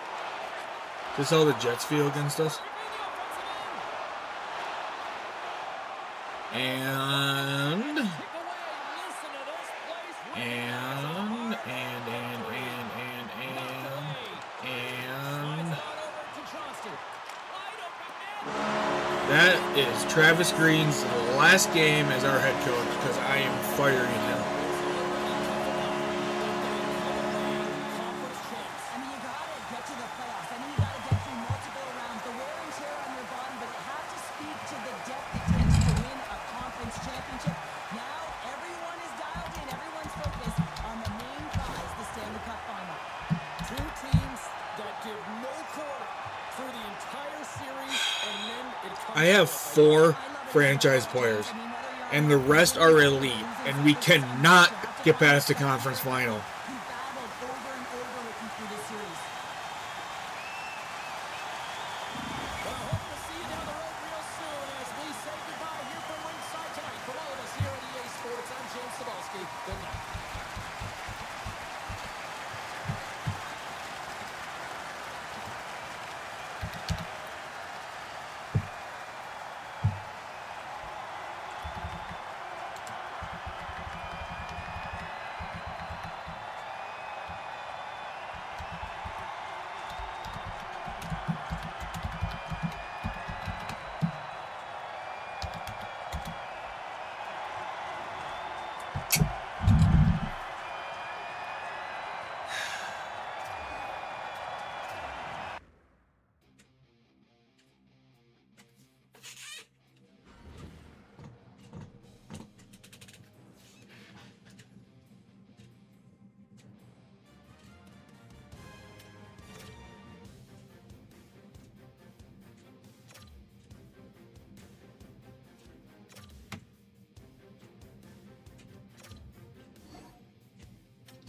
This is how the Jets feel against us. And
Kick away. Listen to this place.
and
Slides on over to Johnston. Wide open
is Travis Green's last game as our head coach because I am firing him.
Conference champs.
I mean, you gotta get to the playoffs. I mean, you gotta get through multiple rounds. The wear and tear on your body, but it has to speak to the depth it takes to win a conference championship. Now, everyone is dialed in. Everyone's focused on the main prize, the Stanley Cup Final.
Two teams that give no quarter through the entire series, and then it comes
I have
down to
4
I love it
franchise
about
players,
I mean, whether you're
and
on
the rest are
Lakers,
elite,
Kings,
and we
Celtics,
cannot
you have to
get
have
past the
that
conference
player
final.
who battled over and over with you through this series.
Well, I hope to see you down the road real soon as we say goodbye here from ringside tonight. From all of us here at EA Sports, I'm James Cebulski. Good night.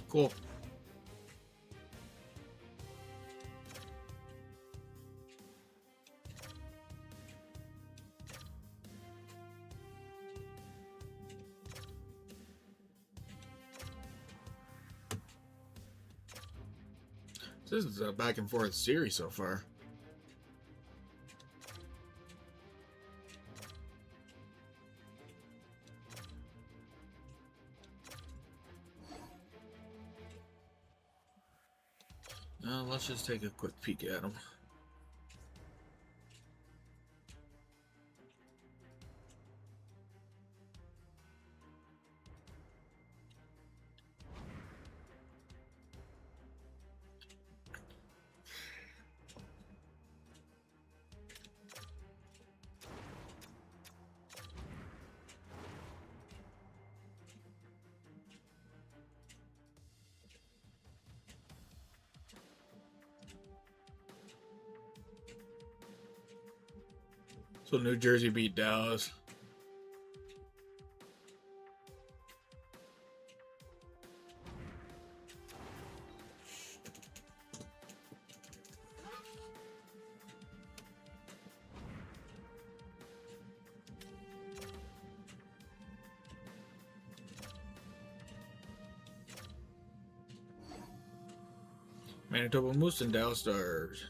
Cool. This is a back and forth series so far. Let's just take a quick peek at them. So New Jersey beat Dallas. Manitoba Moose and Dallas Stars.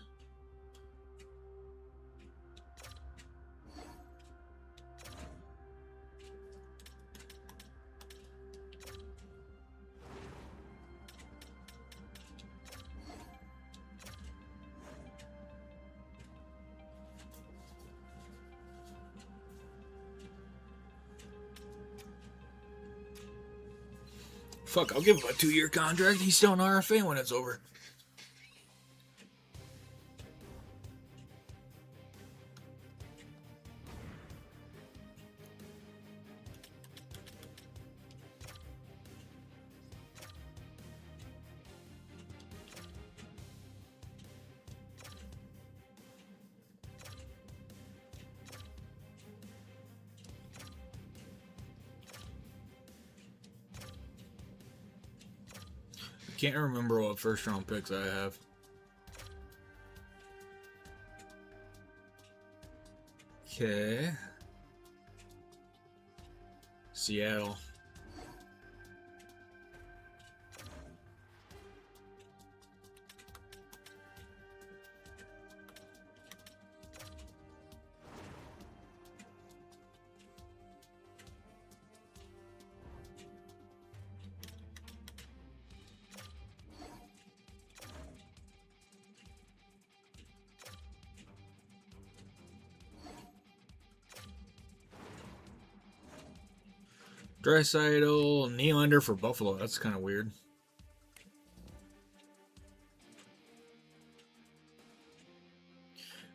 Fuck, I'll give him a 2-year contract. He's still an RFA when it's over. Can't remember what first round picks I have. Okay. Seattle. Draisaitl, Nylander for Buffalo. That's kind of weird.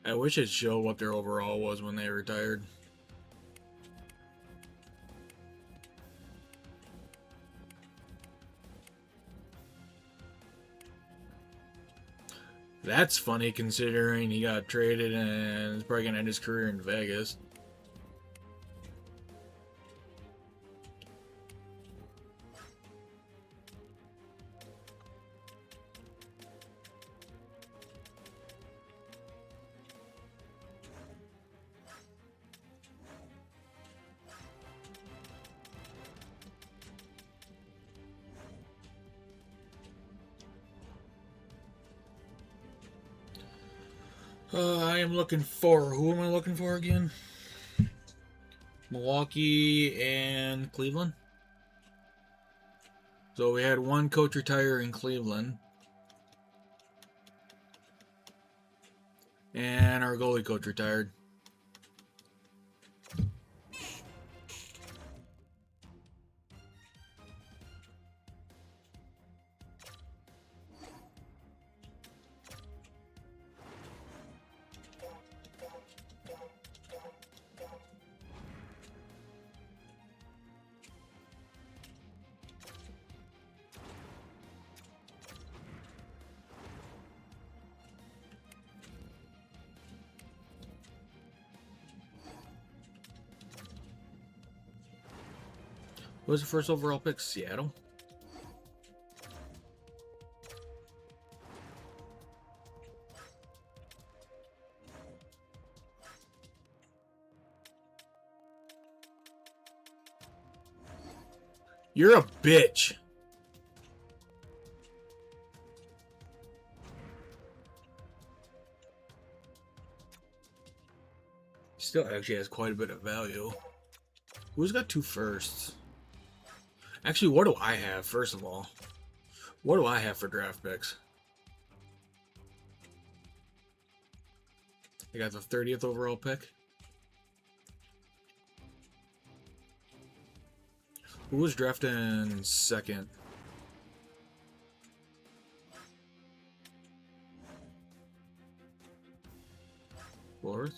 I wish it showed what their overall was when they retired. That's funny considering he got traded and is probably going to end his career in Vegas. I am looking for... Who am I looking for again? Milwaukee and Cleveland. So we had one coach retire in Cleveland. And our goalie coach retired. Who was the first overall pick? Seattle? You're a bitch. Still actually has quite a bit of value. Who's got 2 firsts? Actually, what do I have, first of all? What do I have for draft picks? I got the 30th overall pick. Who was drafted in second? Fourth?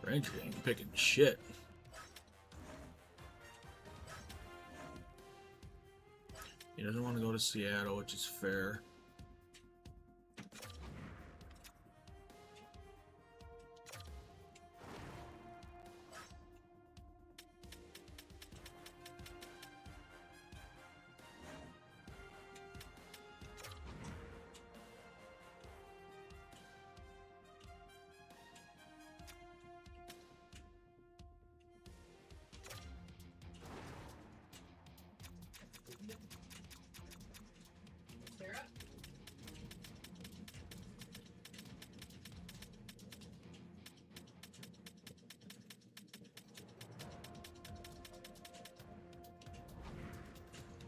Rangers ain't picking shit. He doesn't want to go to Seattle, which is fair.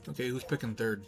Okay, who's picking third?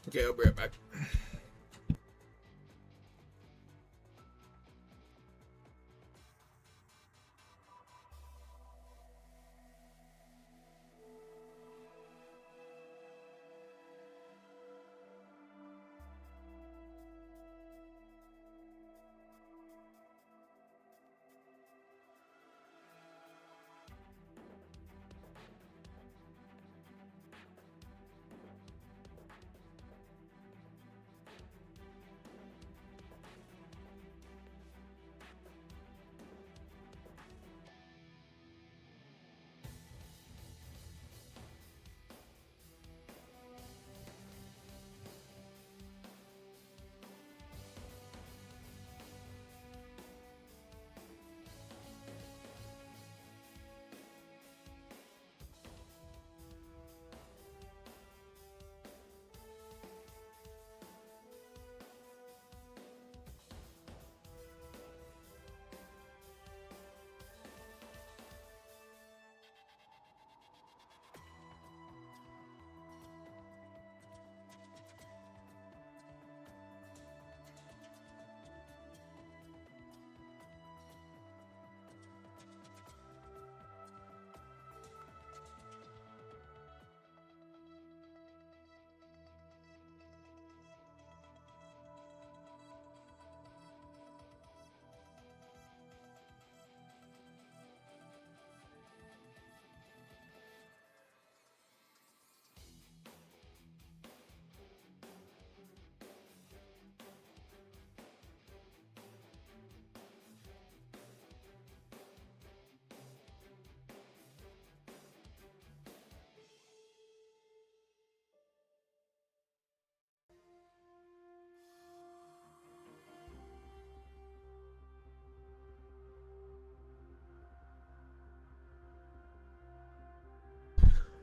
Okay, I'll be right back.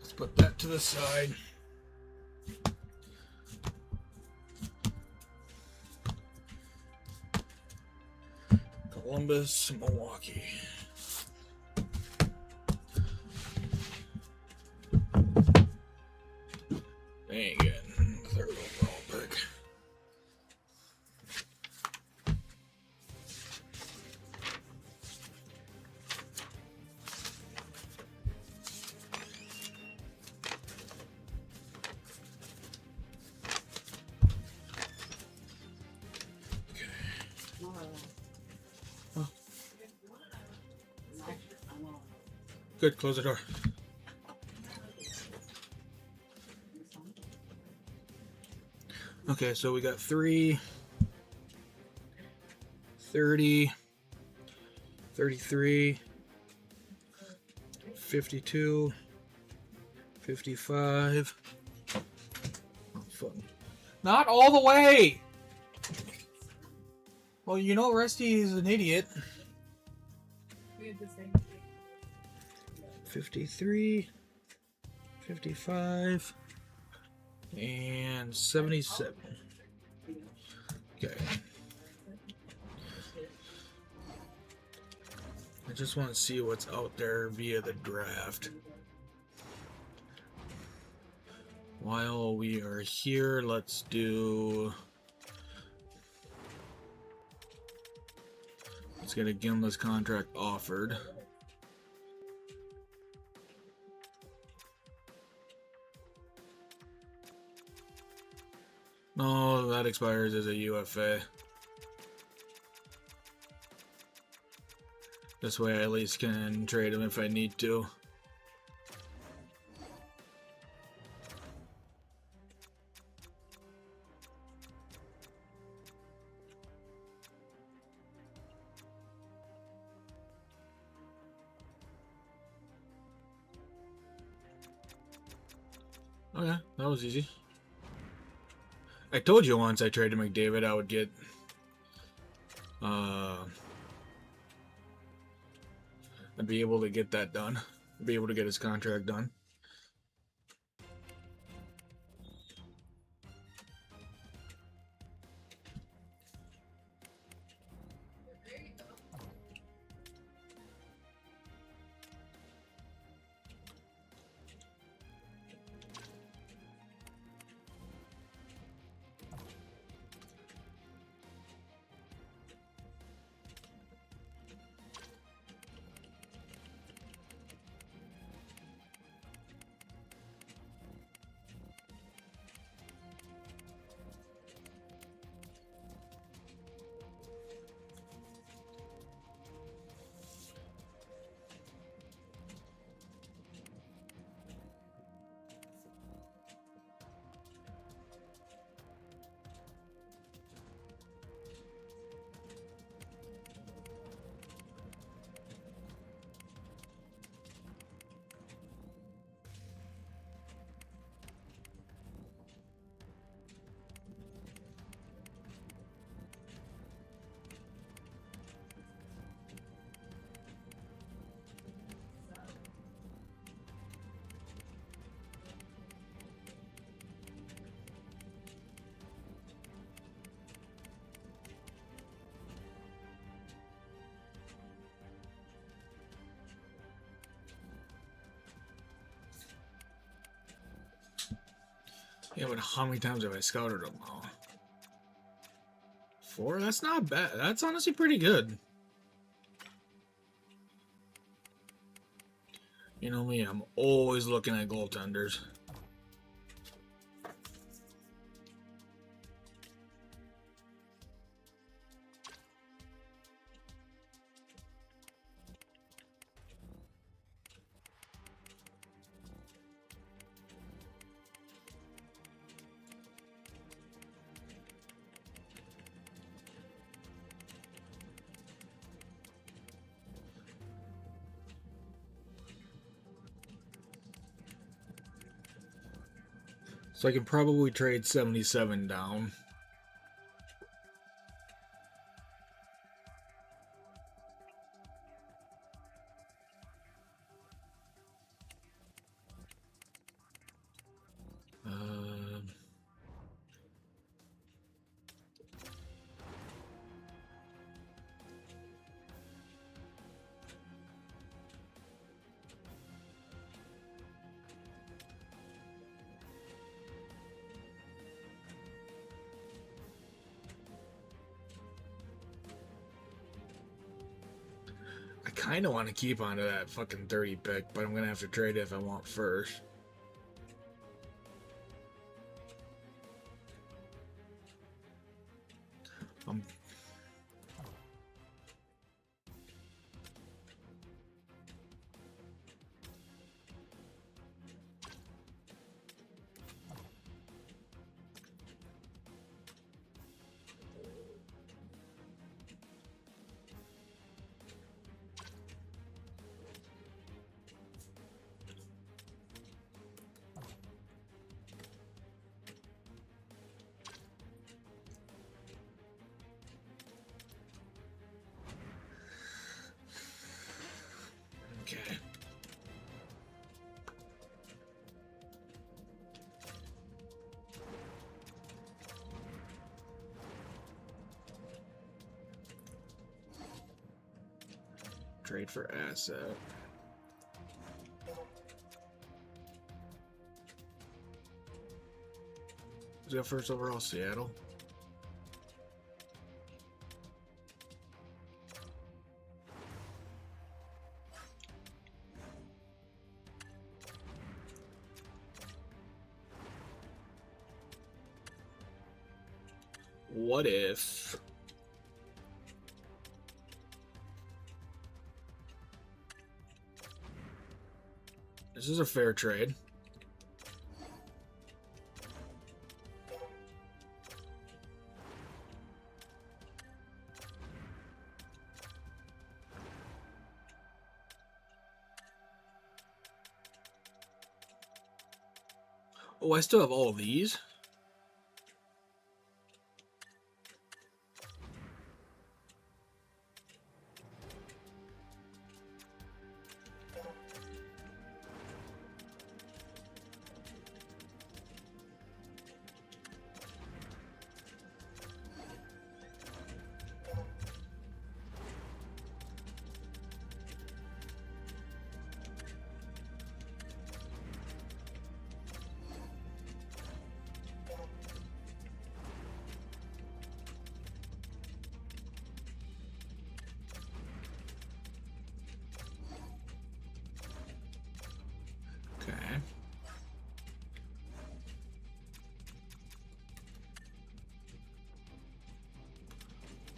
Let's put that to the side. Columbus, Milwaukee. Dang it. Third overall pick. Good, close the door. Okay, so we got 3, 30, 33, 52, 55. Oh, fuck. Not all the way! Well, you know Rusty is an idiot. 53, 55, and 77. Okay. I just want to see what's out there via the draft. While we are here, let's get a Gimlis contract offered. No, that expires as a UFA. This way I at least can trade him if I need to. Okay, that was easy. I told you once I traded McDavid I would get I'd be able to get that done. I'd be able to get his contract done. Yeah, but how many times have I scouted them now? 4? That's not bad. That's honestly pretty good. You know me, I'm always looking at goaltenders. So I can probably trade 77 down. I kind of want to keep onto that fucking 30 pick, but I'm going to have to trade it if I want first. Okay. Trade for asset. Who's got first overall? Seattle. What if this is a fair trade? Oh, I still have all of these. Okay.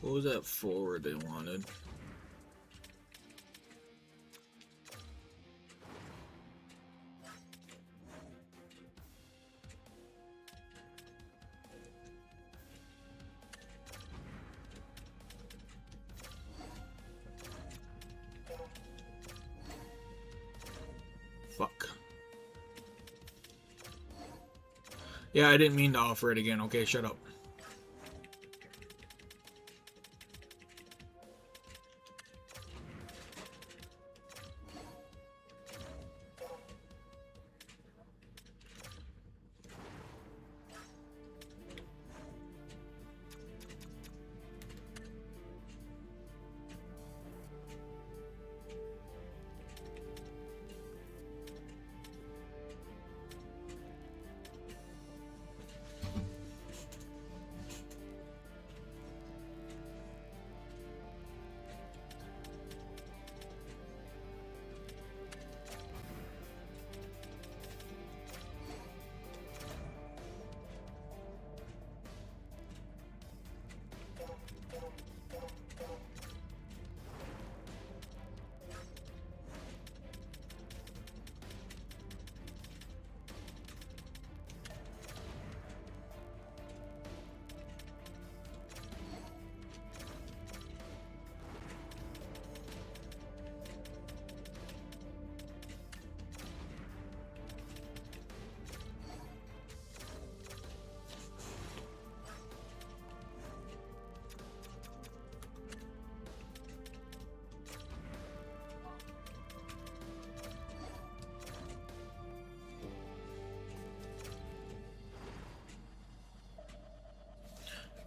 What was that forward they wanted? Fuck. Yeah, I didn't mean to offer it again. Okay, shut up.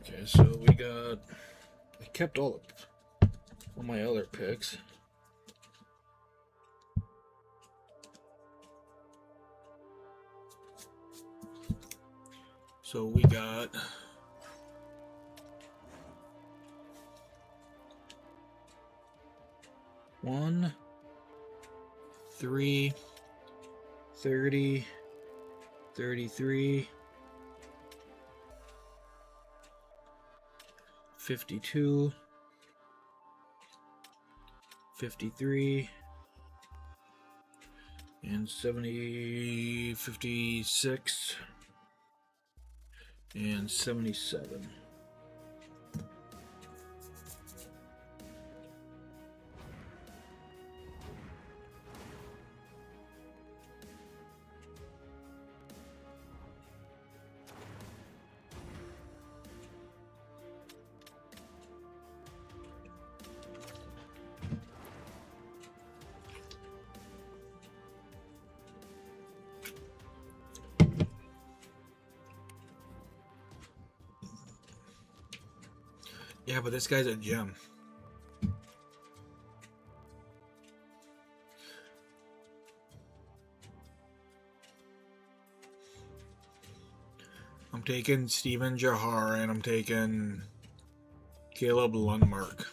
Okay, so we got. I kept all my other picks. So we got 1, 3, 30, 33, 52, 53, and 70, 56, and 77. Yeah, but this guy's a gem. I'm taking Steven Jahar and I'm taking Caleb Lundmark.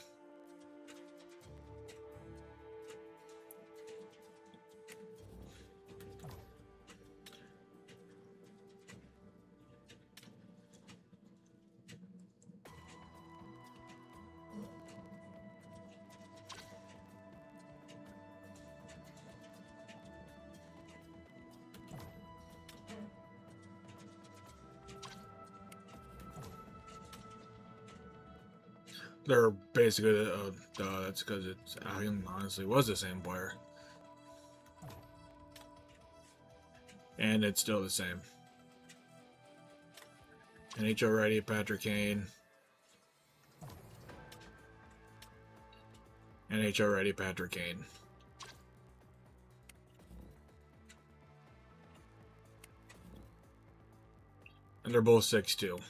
They're basically, that's because I honestly was the same player. And it's still the same. NHL ready, Patrick Kane. NHL ready, Patrick Kane. And they're both 6'2".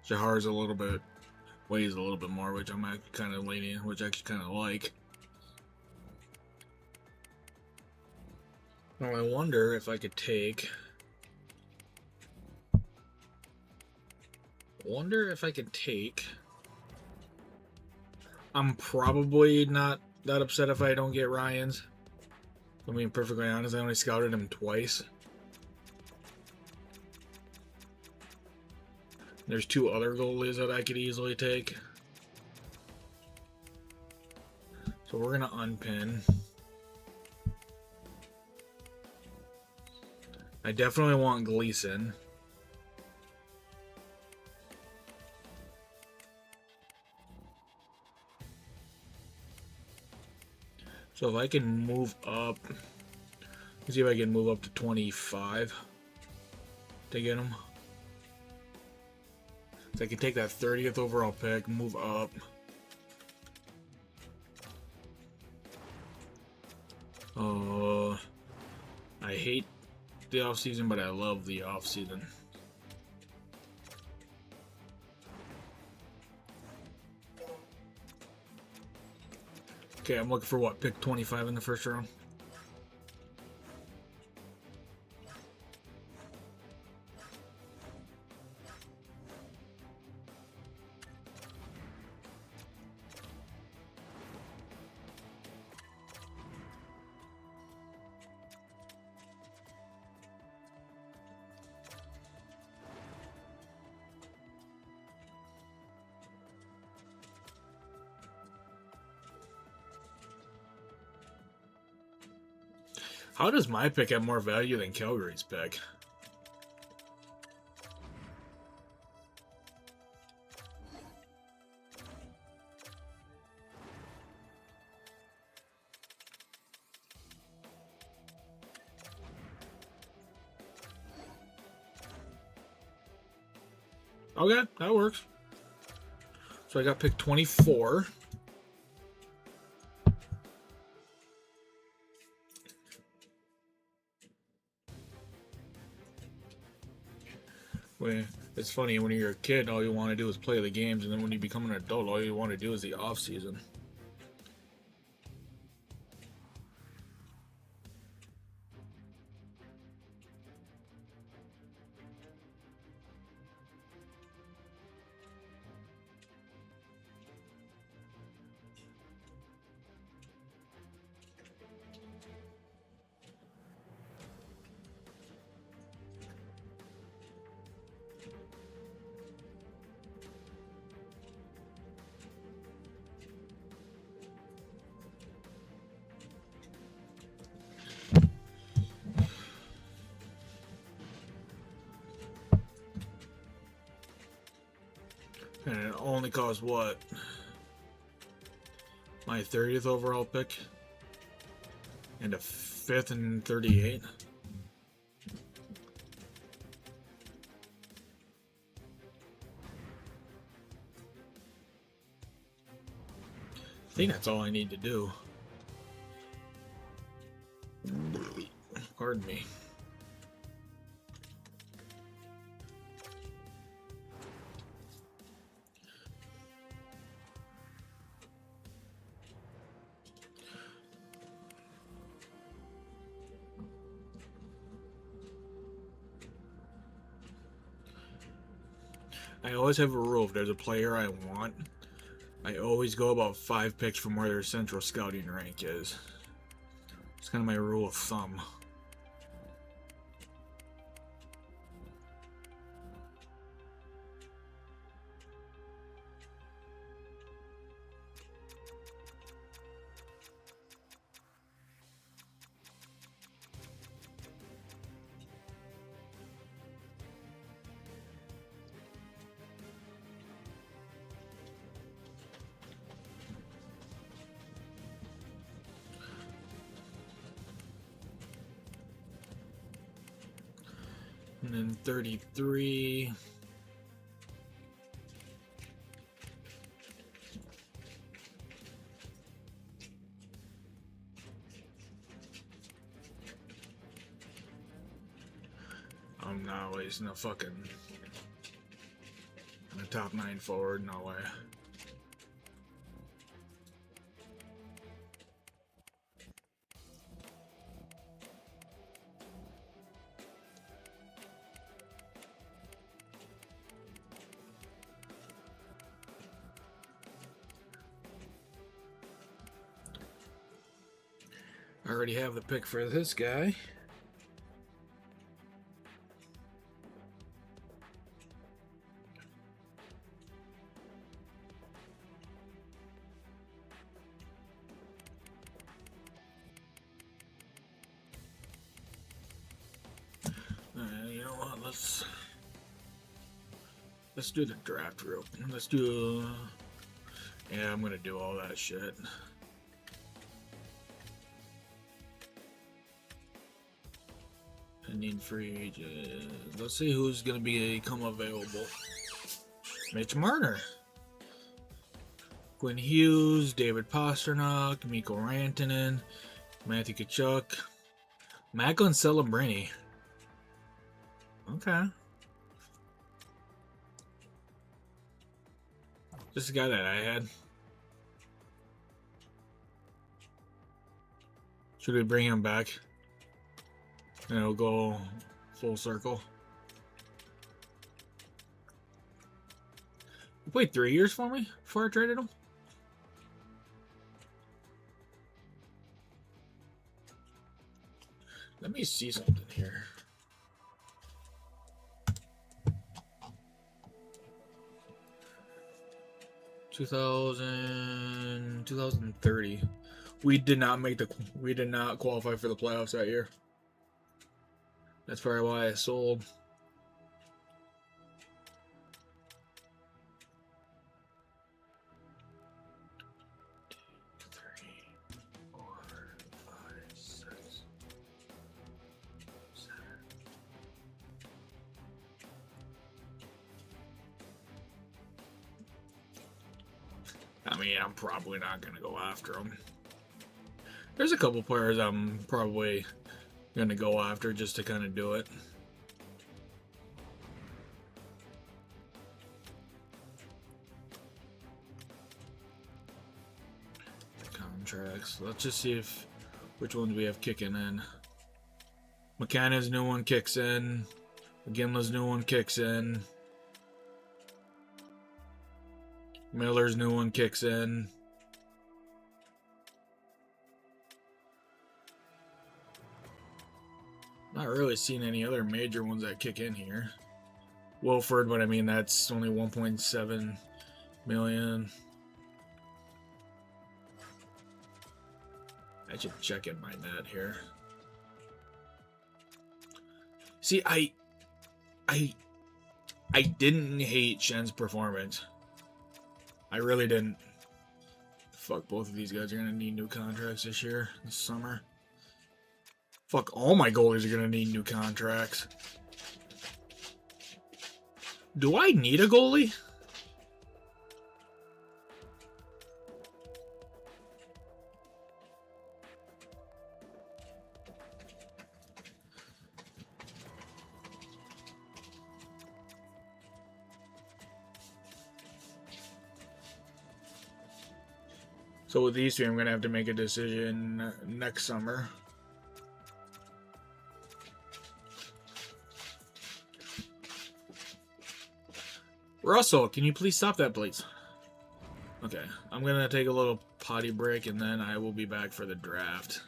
Jahar's a little bit, weighs a little bit more, which I'm kind of leaning, which I actually kind of like. Now I wonder if I could take. I'm probably not that upset if I don't get Ryan's. I mean, perfectly honest, I only scouted him twice. There's 2 other goalies that I could easily take. So we're going to unpin. I definitely want Gleason. So if I can move up, let's see if I can move up to 25 to get him. So I can take that 30th overall pick, move up. I hate the off season, but I love the off season. Okay, I'm looking for what? Pick 25 in the first round? How does my pick have more value than Calgary's pick? Okay, that works. So I got pick 24. Wait, It's funny, when you're a kid, all you want to do is play the games, and then when you become an adult, all you want to do is the off season. And it only cost what? My 30th overall pick? And a 5th and 38? I think that's all I need to do. Pardon me. I always have a rule: if there's a player I want, I always go about 5 picks from where their central scouting rank is. It's kind of my rule of thumb. And then 33. I'm not wasting a fucking a top 9 forward, no way. I already have the pick for this guy. You know what? Let's do the draft real. Let's do. Yeah, I'm gonna do all that shit. I need free agents. Let's see who's gonna become available. Mitch Marner, Quinn Hughes, David Pasternak, Mikko Rantanen, Matthew Tkachuk, Macklin Celebrini. Okay. Just the guy that I had. Should we bring him back? And it'll go full circle. He played 3 years for me before I traded him. Let me see something here. $2,000, 2030. We did not qualify for the playoffs that year. That's probably why I sold. I mean, I'm probably not going to go after him. There's a couple players I'm probably going to go after just to kind of do it. contracts. Let's just see which ones we have kicking in. McKenna's new one kicks in. Gimla's new one kicks in. Miller's new one kicks in. Not really seeing any other major ones that kick in here. Wilford, but I mean that's only 1.7 million. I should check in my net here. See, I didn't hate Shen's performance. I really didn't. Fuck, both of these guys are gonna need new contracts this summer. Fuck, all my goalies are gonna need new contracts. Do I need a goalie? So with these two, I'm going to have to make a decision next summer. Russell, can you please stop that, please? Okay, I'm going to take a little potty break, and then I will be back for the draft.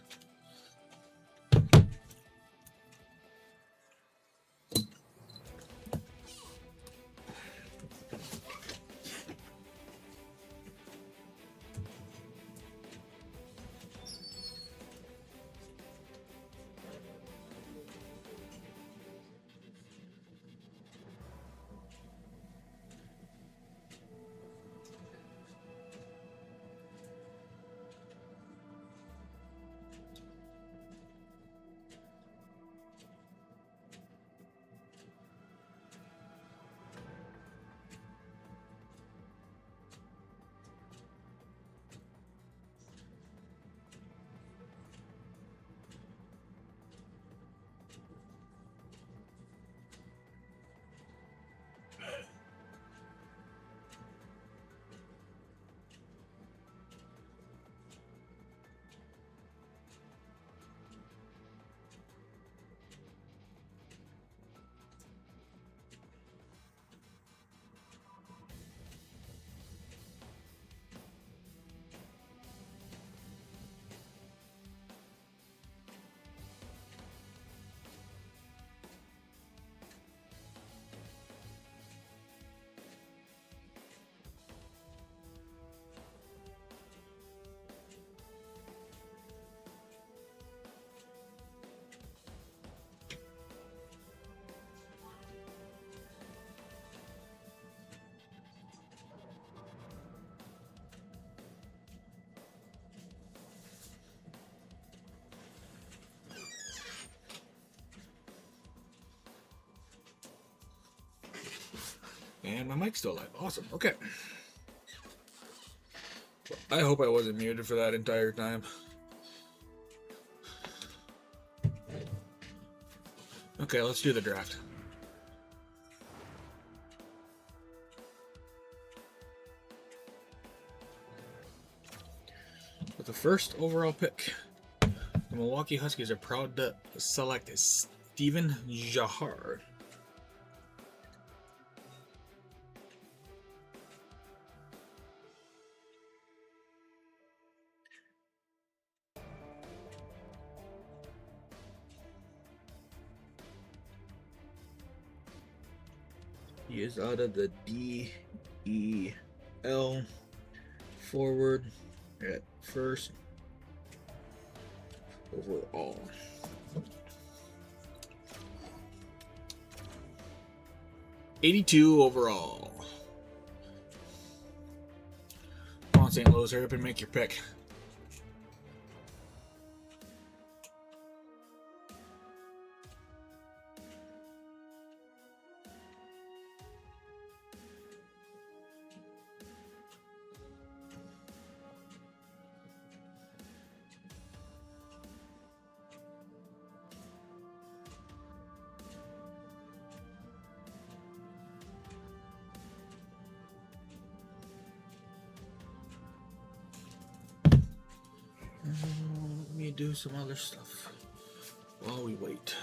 And my mic's still live. Awesome. Okay. I hope I wasn't muted for that entire time. Okay, let's do the draft. With the first overall pick, the Milwaukee Huskies are proud to select Steven Jahar. He is out of the DEL forward at first overall. '82 overall. Come on, St. Louis, hurry up and make your pick. do some other stuff while we wait.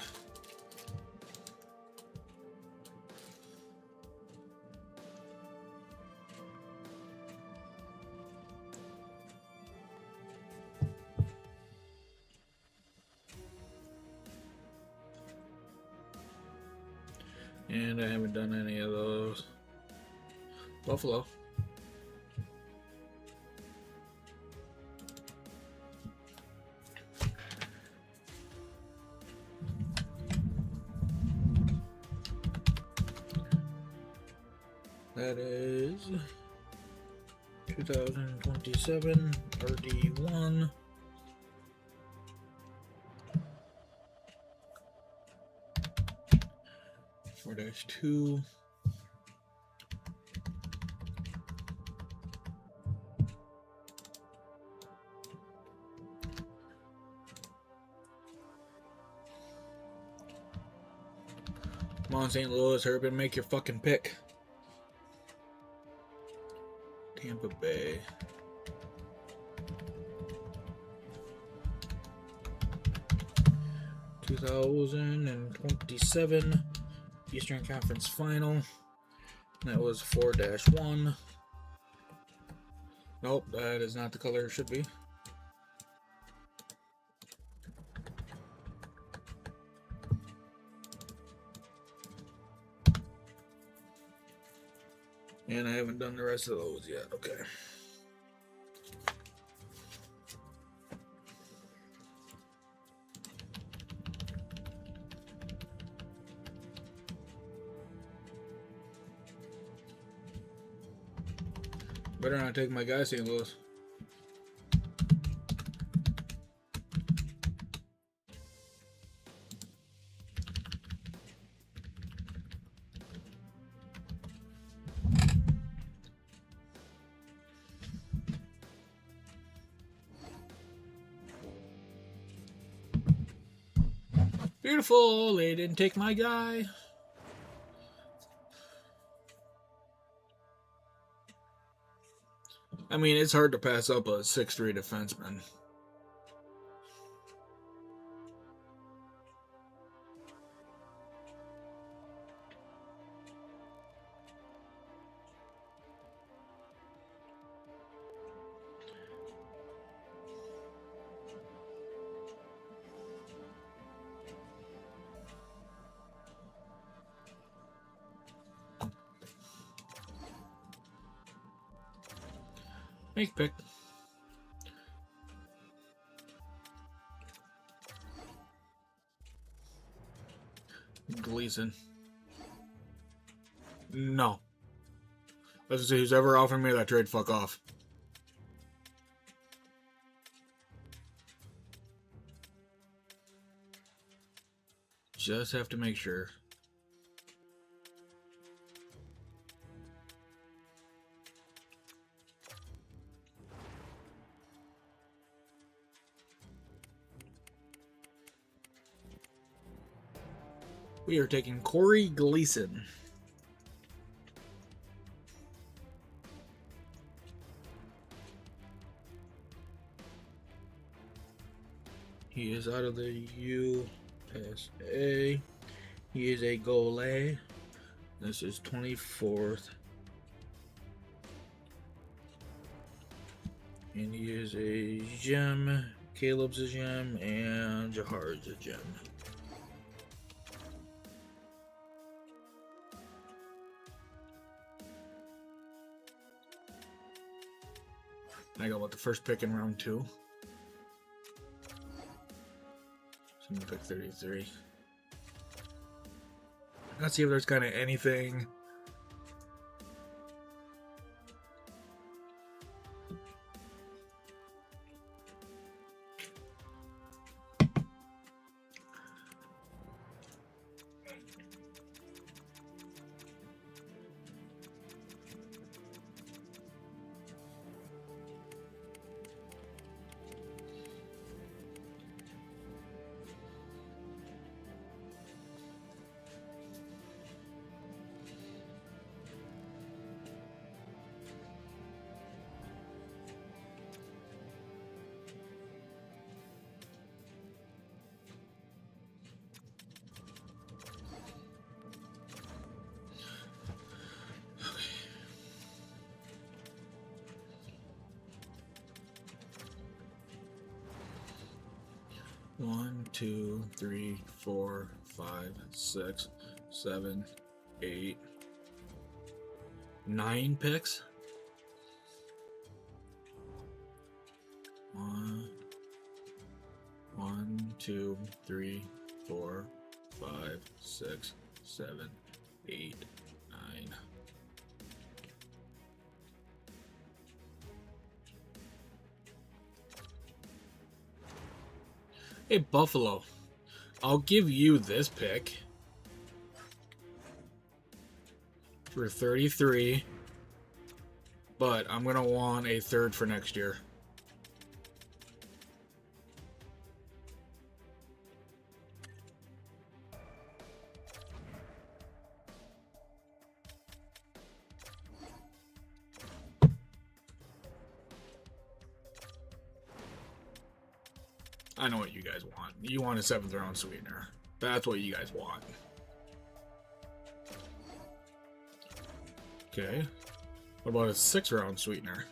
And I haven't done any of those. Buffalo. That is 2027 RD1. -2. Come on, St. Louis, Urban, make your fucking pick. Tampa Bay. (2027) Eastern Conference Final. That was 4-1. Nope, that is not the color it should be. And I haven't done the rest of those yet. Okay. Better not take my guy, St. Louis. Beautiful, they didn't take my guy. I mean, it's hard to pass up a 6'3" defenseman. Make pick. Gleason. No. Let's see who's ever offered me that trade. Fuck off. Just have to make sure. We are taking Corey Gleason. He is out of the USA. He is a goalie. This is 24th. And he is a gem. Caleb's a gem. And Jahar's a gem. I got what, the first pick in round 2. So I'm gonna pick 33. Let's see if there's kind of anything. 1, 2, 3, 4, 5, 6, 7, 8, 9 picks. 1, 2, 3, 4, 5, 6, 7, 8, 9. Hey, Buffalo, I'll give you this pick for 33, but I'm going to want a third for next year. I know what you guys want. You want a 7th round sweetener. That's what you guys want. Okay. What about a 6th round sweetener?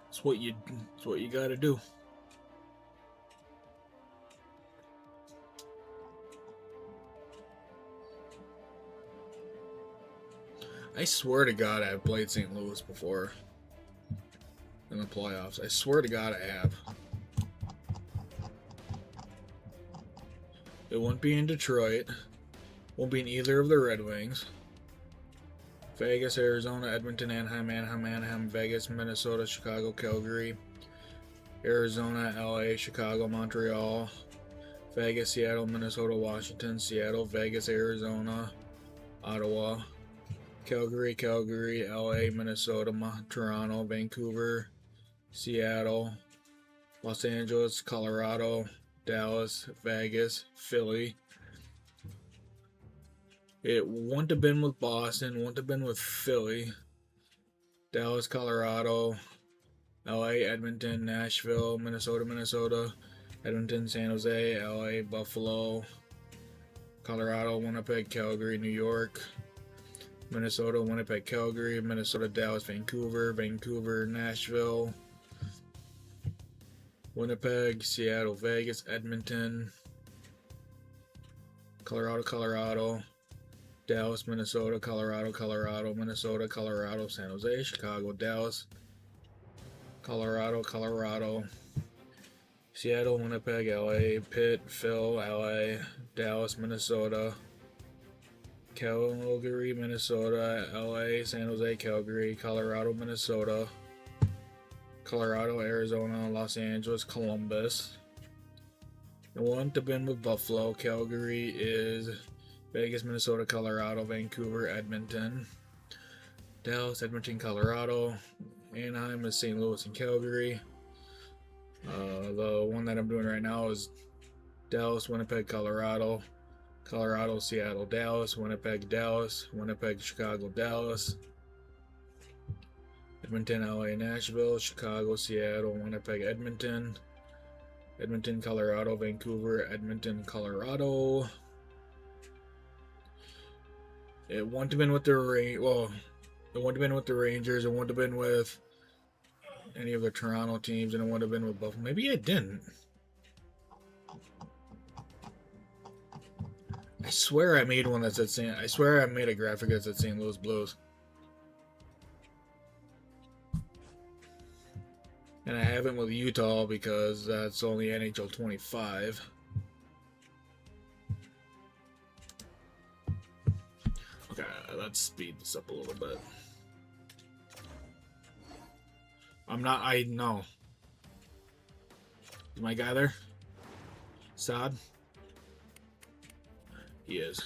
It's what you gotta do. I swear to God I've played St. Louis before in the playoffs. I swear to God I have. It won't be in Detroit. Won't be in either of the Red Wings. Vegas, Arizona, Edmonton, Anaheim, Vegas, Minnesota, Chicago, Calgary, Arizona, LA, Chicago, Montreal, Vegas, Seattle, Minnesota, Washington, Seattle, Vegas, Arizona, Ottawa, Calgary, LA, Minnesota, Toronto, Vancouver, Seattle, Los Angeles, Colorado, Dallas, Vegas, Philly. It wouldn't have been with Boston, wouldn't have been with Philly, Dallas, Colorado, LA, Edmonton, Nashville, Minnesota, Edmonton, San Jose, LA, Buffalo, Colorado, Winnipeg, Calgary, New York, Minnesota, Winnipeg, Calgary, Minnesota, Dallas, Vancouver, Nashville, Winnipeg, Seattle, Vegas, Edmonton, Colorado, Dallas, Minnesota, Colorado, Minnesota, Colorado, San Jose, Chicago, Dallas, Colorado, Seattle, Winnipeg, LA, Pitt, Phil, LA, Dallas, Minnesota, Calgary, Minnesota, LA, San Jose, Calgary, Colorado, Minnesota, Colorado, Arizona, Los Angeles, Columbus. It wouldn't have been with Buffalo. Calgary is Vegas, Minnesota, Colorado, Vancouver, Edmonton, Dallas, Edmonton, Colorado, Anaheim is St. Louis and Calgary. The one that I'm doing right now is Dallas, Winnipeg, Colorado, Seattle, Dallas, Winnipeg, Chicago, Dallas, Edmonton, LA, Nashville, Chicago, Seattle, Winnipeg, Edmonton, Colorado, Vancouver, Edmonton, Colorado. It wouldn't have been with the it wouldn't have been with the Rangers. It wouldn't have been with any of the Toronto teams, and it wouldn't have been with Buffalo. Maybe it didn't. I swear I made one that said St. I swear I made a graphic that said St. Louis Blues. And I haven't with Utah because that's only NHL 25. Okay, let's speed this up a little bit. I know. Is my guy there? Saad? He is.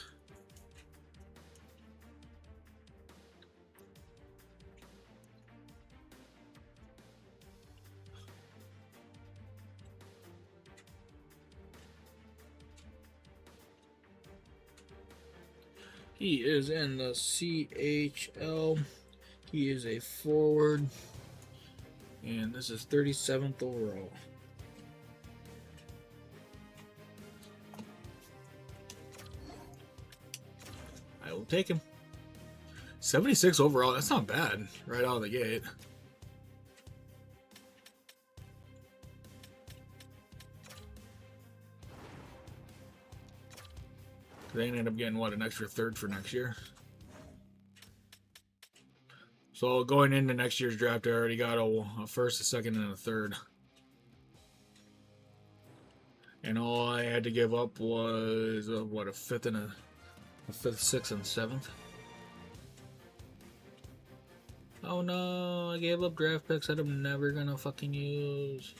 He is in the CHL. He is a forward. And this is 37th overall. I will take him. 76 overall. That's not bad right out of the gate. They ended up getting, what, an extra third for next year? So going into next year's draft, I already got a first, a second, and a third. And all I had to give up was, what, a fifth, sixth, and seventh? Oh no, I gave up draft picks that I'm never gonna fucking use.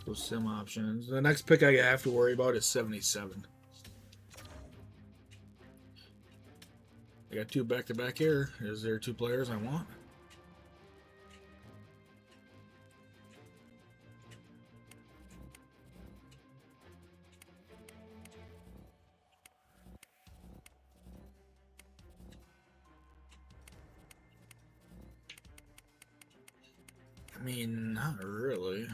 Those sim options. The next pick I have to worry about is 77. I got two back-to-back here. Is there two players I want? I mean, not really.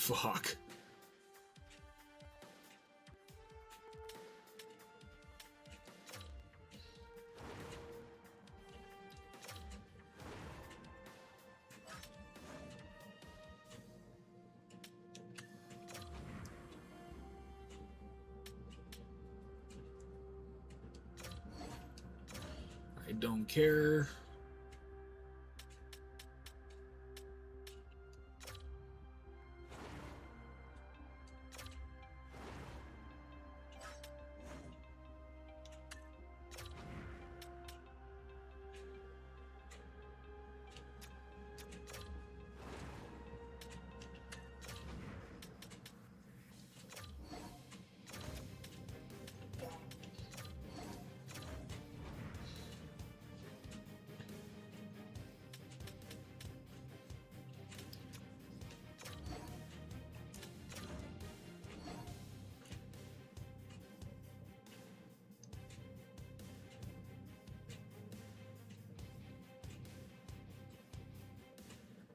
Fuck. I don't care.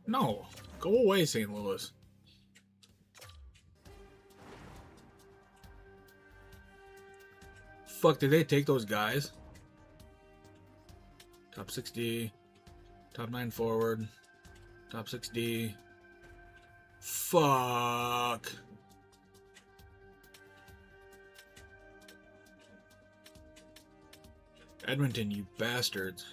No. Go away, St. Louis. Fuck, did they take those guys? Top 6D. Top 9 forward. Top 6D. Fuck. Edmonton, you bastards.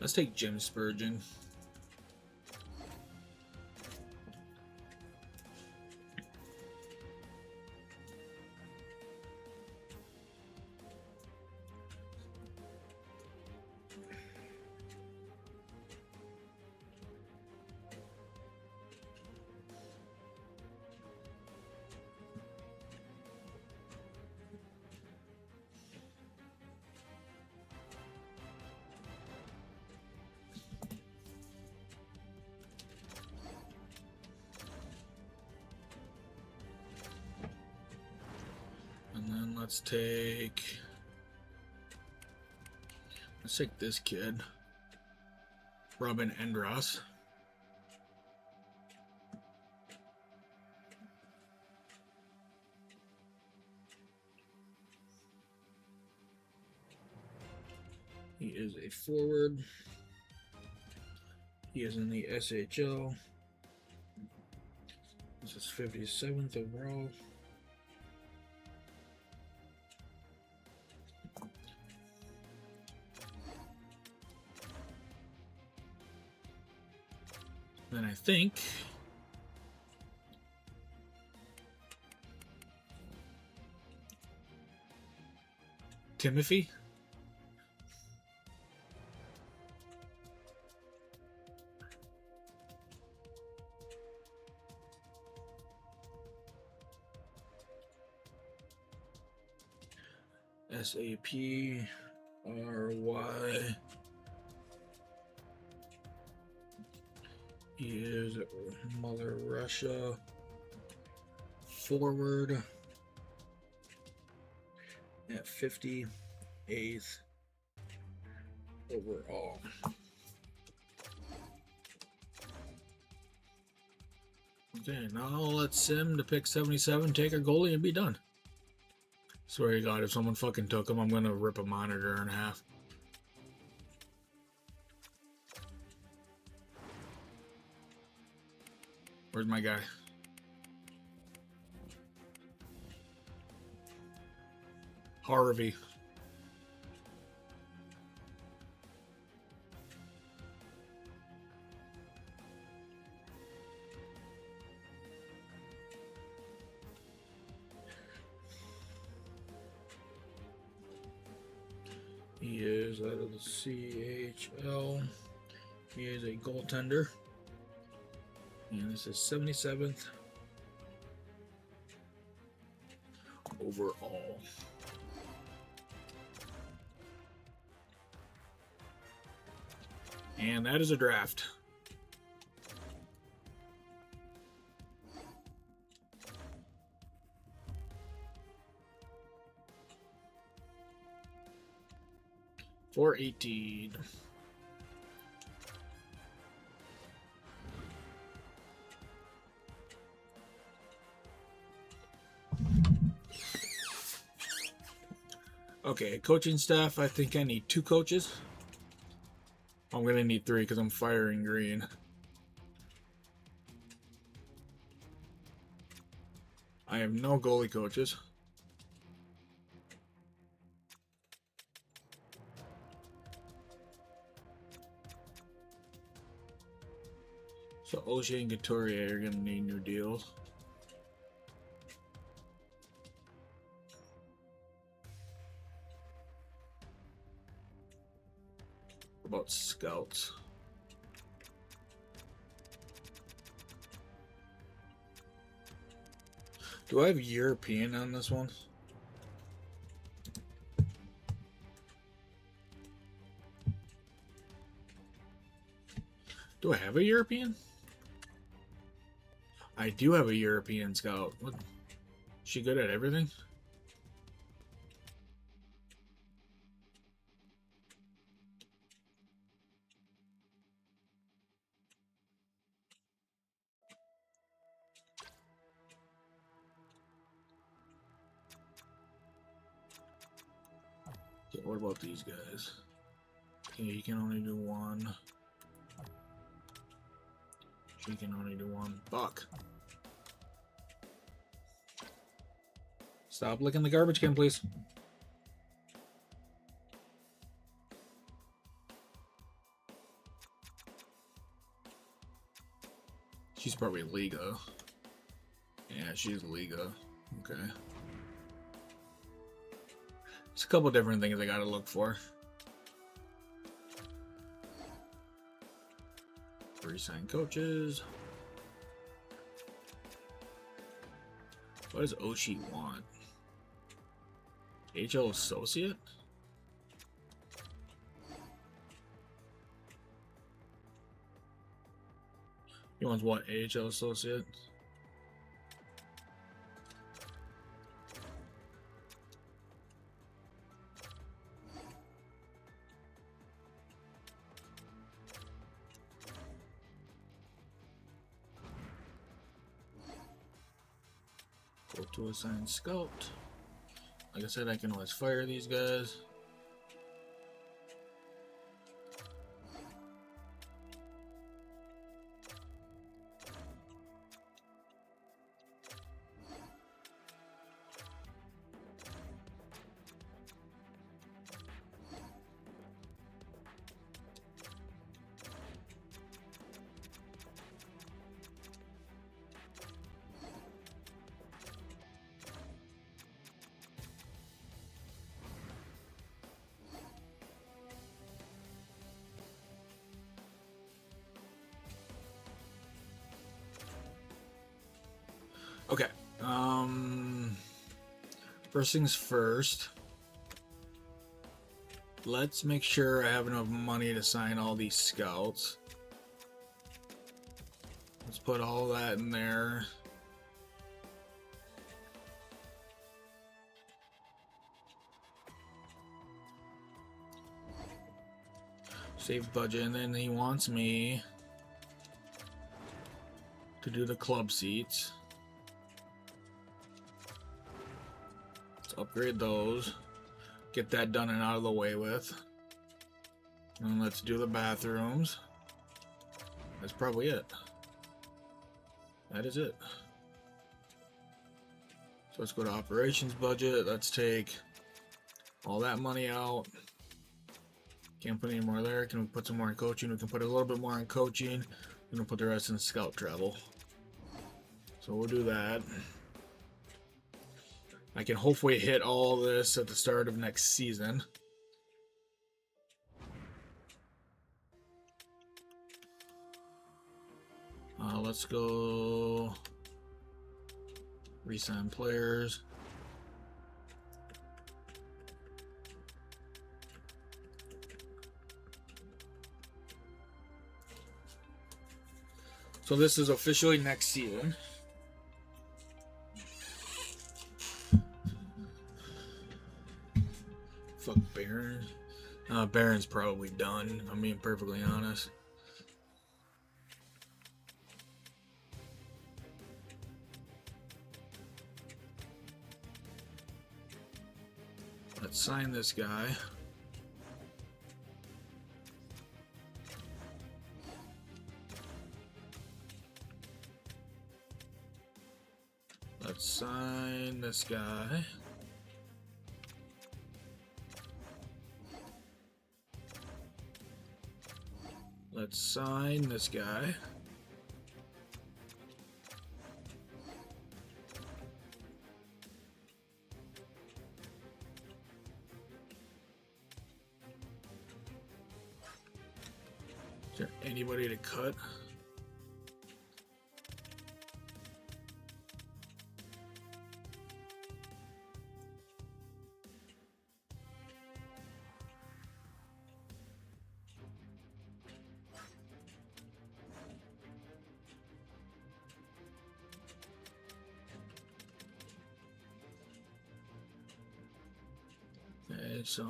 Let's take Jim Spurgeon. Let's take this kid, Robin Endros. He is a forward. He is in the SHL. This is 57th overall. Then I think Timothy. SAPRY. He is Mother Russia forward at 58th overall. Okay, now let's sim to pick 77, take our goalie, and be done. Swear to God, if someone fucking took him, I'm gonna rip a monitor in half. Where's my guy? Harvey. He is out of the CHL. He is a goaltender. And this is 77th overall. And that is a draft. $418. Okay, coaching staff. I think I need 2 coaches. I'm gonna need 3 because I'm firing Green. I have no goalie coaches. So O'Shea and Couturier are gonna need new deals. What about scouts? Do I have European on this one? Do I have a European? I do have a European scout. What? She good at everything? Okay, what about these guys? Okay, you can only do 1. She can only do 1. Fuck. Stop licking the garbage can, please. She's probably Liga. Yeah, she's Liga. Okay. There's a couple different things I gotta look for. Resign coaches. What does Oshie want? HL associate? He wants what? AHL associate? Go to assign scout. Like I said, I can always fire these guys. Okay. First things first. Let's make sure I have enough money to sign all these scouts. Let's put all that in there. Save budget, and then he wants me to do the club seats. Let's upgrade those. Get that done and out of the way with. And let's do the bathrooms. That's probably it. That is it. So let's go to operations budget. Let's take all that money out. Can't put any more there. Can we put some more in coaching? We can put a little bit more in coaching. We're gonna put the rest in scout travel. So we'll do that. I can hopefully hit all this at the start of next season. Let's go re-sign players. So this is officially next season. Fuck Baron. Baron's probably done, I'm being perfectly honest. Let's sign this guy. Let's sign this guy. Let's sign this guy. Is there anybody to cut? Okay, so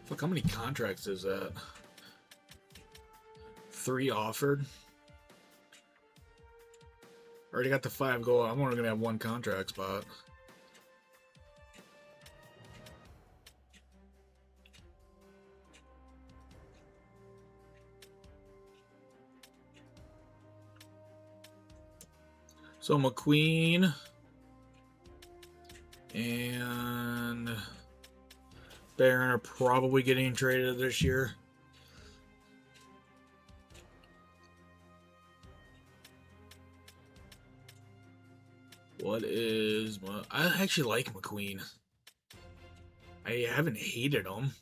fuck, how many contracts is that? 3 offered. Already got the 5 goal. I'm only gonna have 1 contract spot. So McQueen and Barron are probably getting traded this year. What is... Well, I actually like McQueen. I haven't hated him.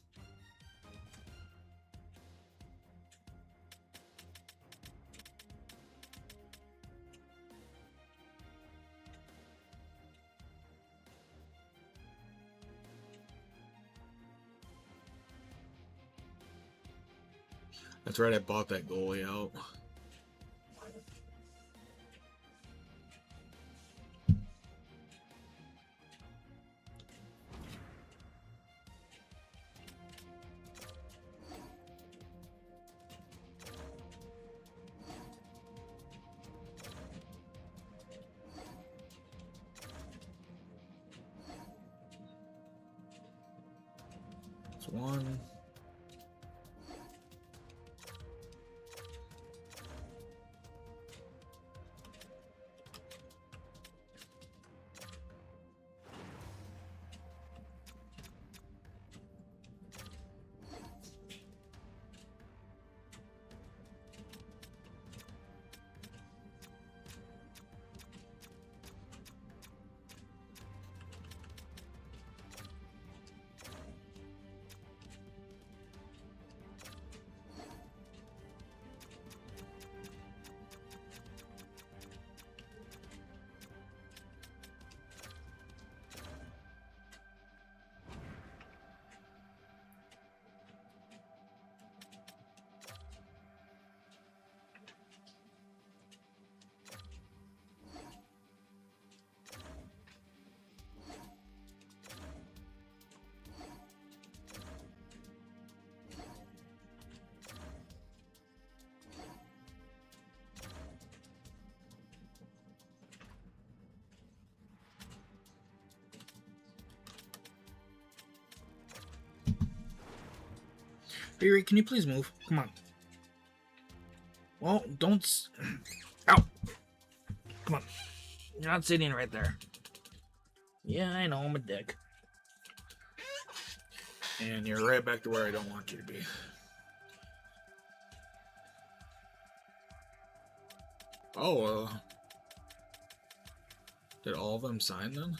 That's right, I bought that goalie out. That's one. Barry, can you please move? Come on. Well, don't. Ow! Come on. You're not sitting right there. Yeah, I know, I'm a dick. And you're right back to where I don't want you to be. Oh, did all of them sign then?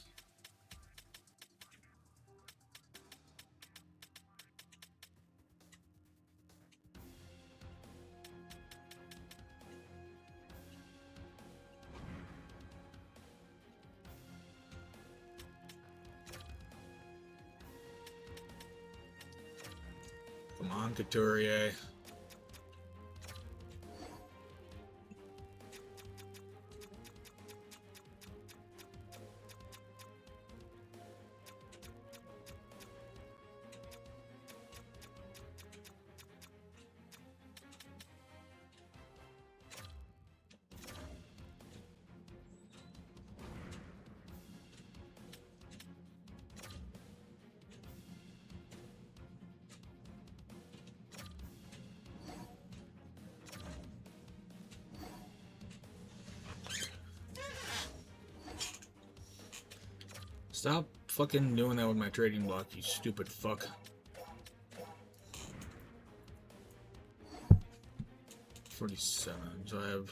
Come on, Couturier. Stop fucking doing that with my trading block, you stupid fuck. 47, so I have...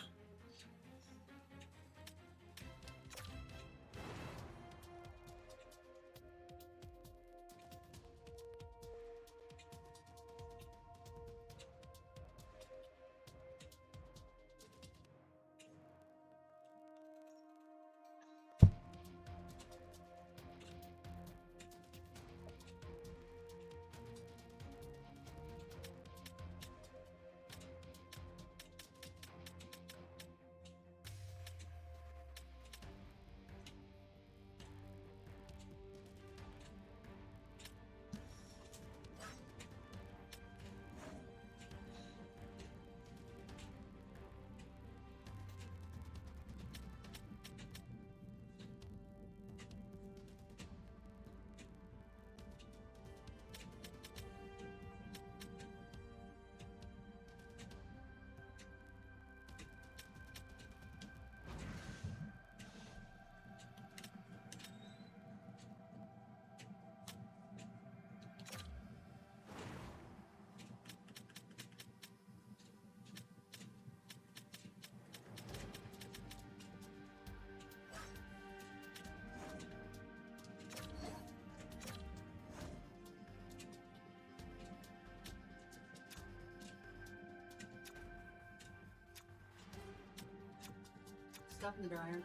Stuff in the dryer.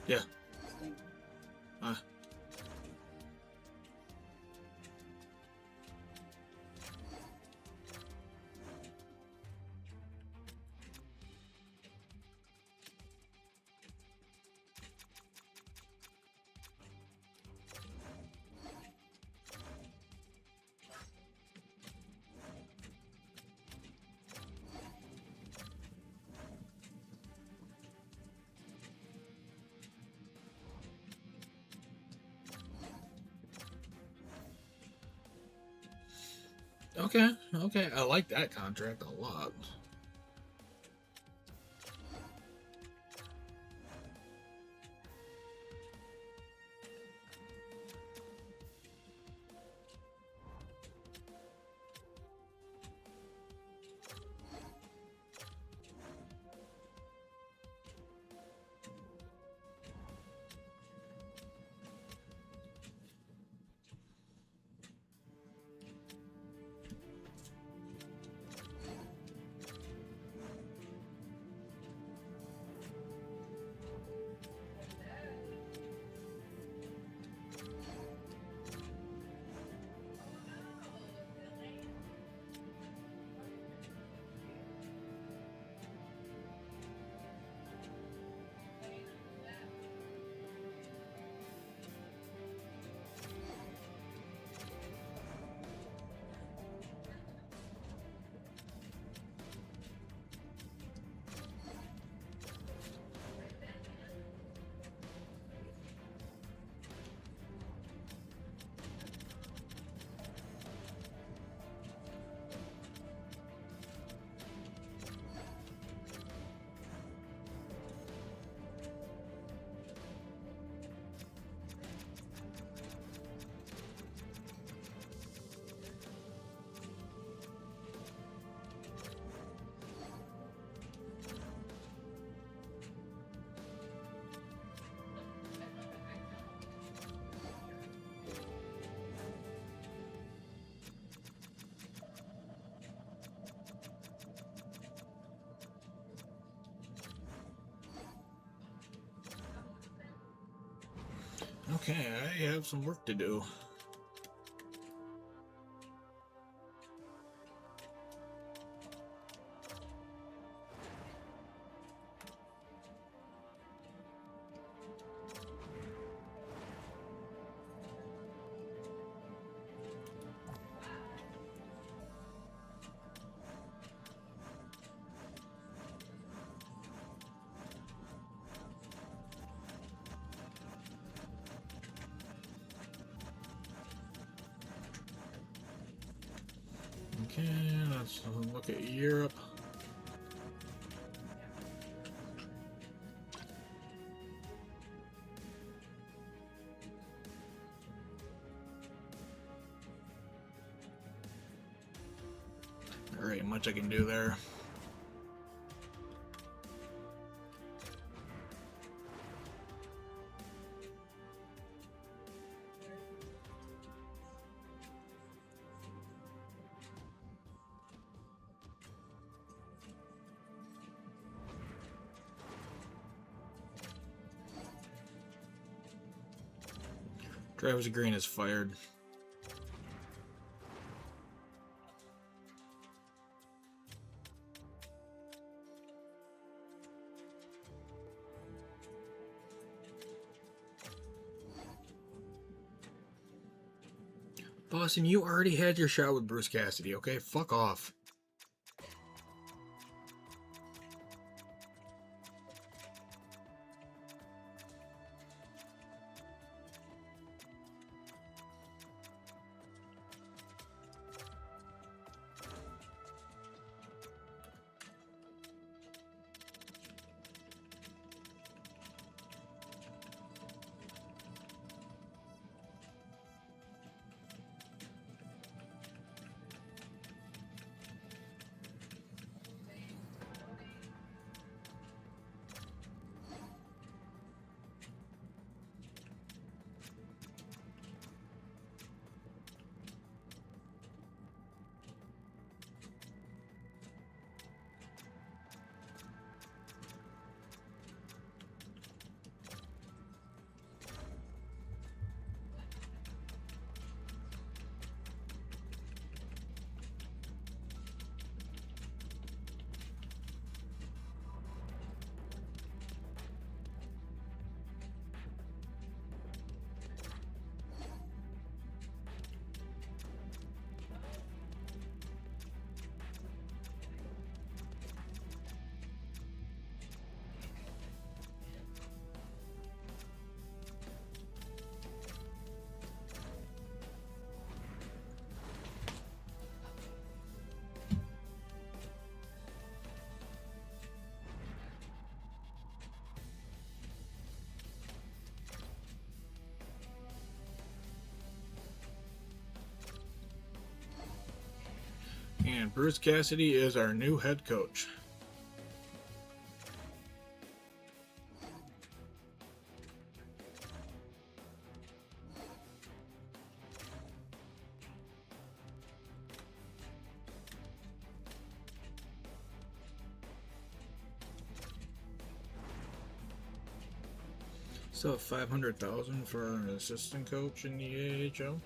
Yeah.
Stink.
Okay, okay. I like that contract a lot. Okay, I have some work to do. Okay, let's look at Europe. There ain't much I can do there. Travis Green is fired. Boston, you already had your shot with Bruce Cassidy, okay? Fuck off. And Bruce Cassidy is our new head coach. So 500,000 for an assistant coach in the AHL.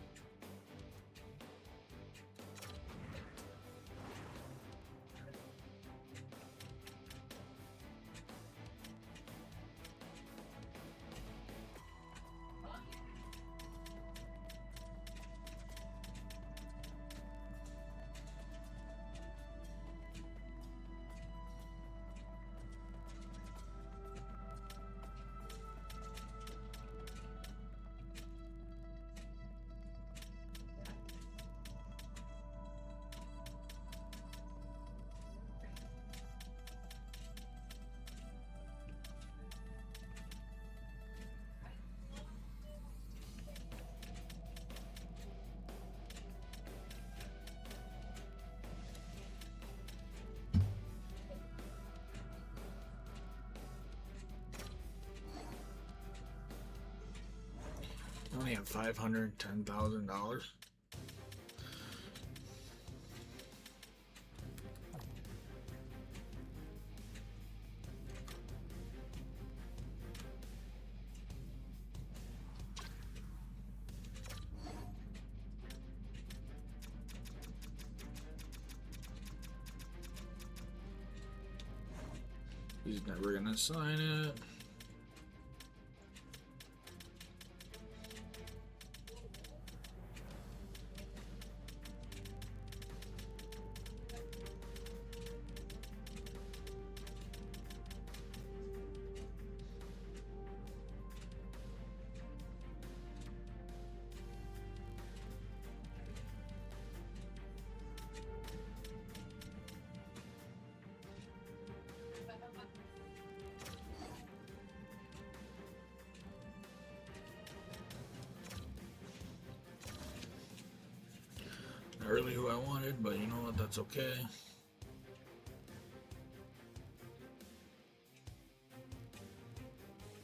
I only have $510,000. He's never gonna sign it. Not really who I wanted, but you know what? That's okay.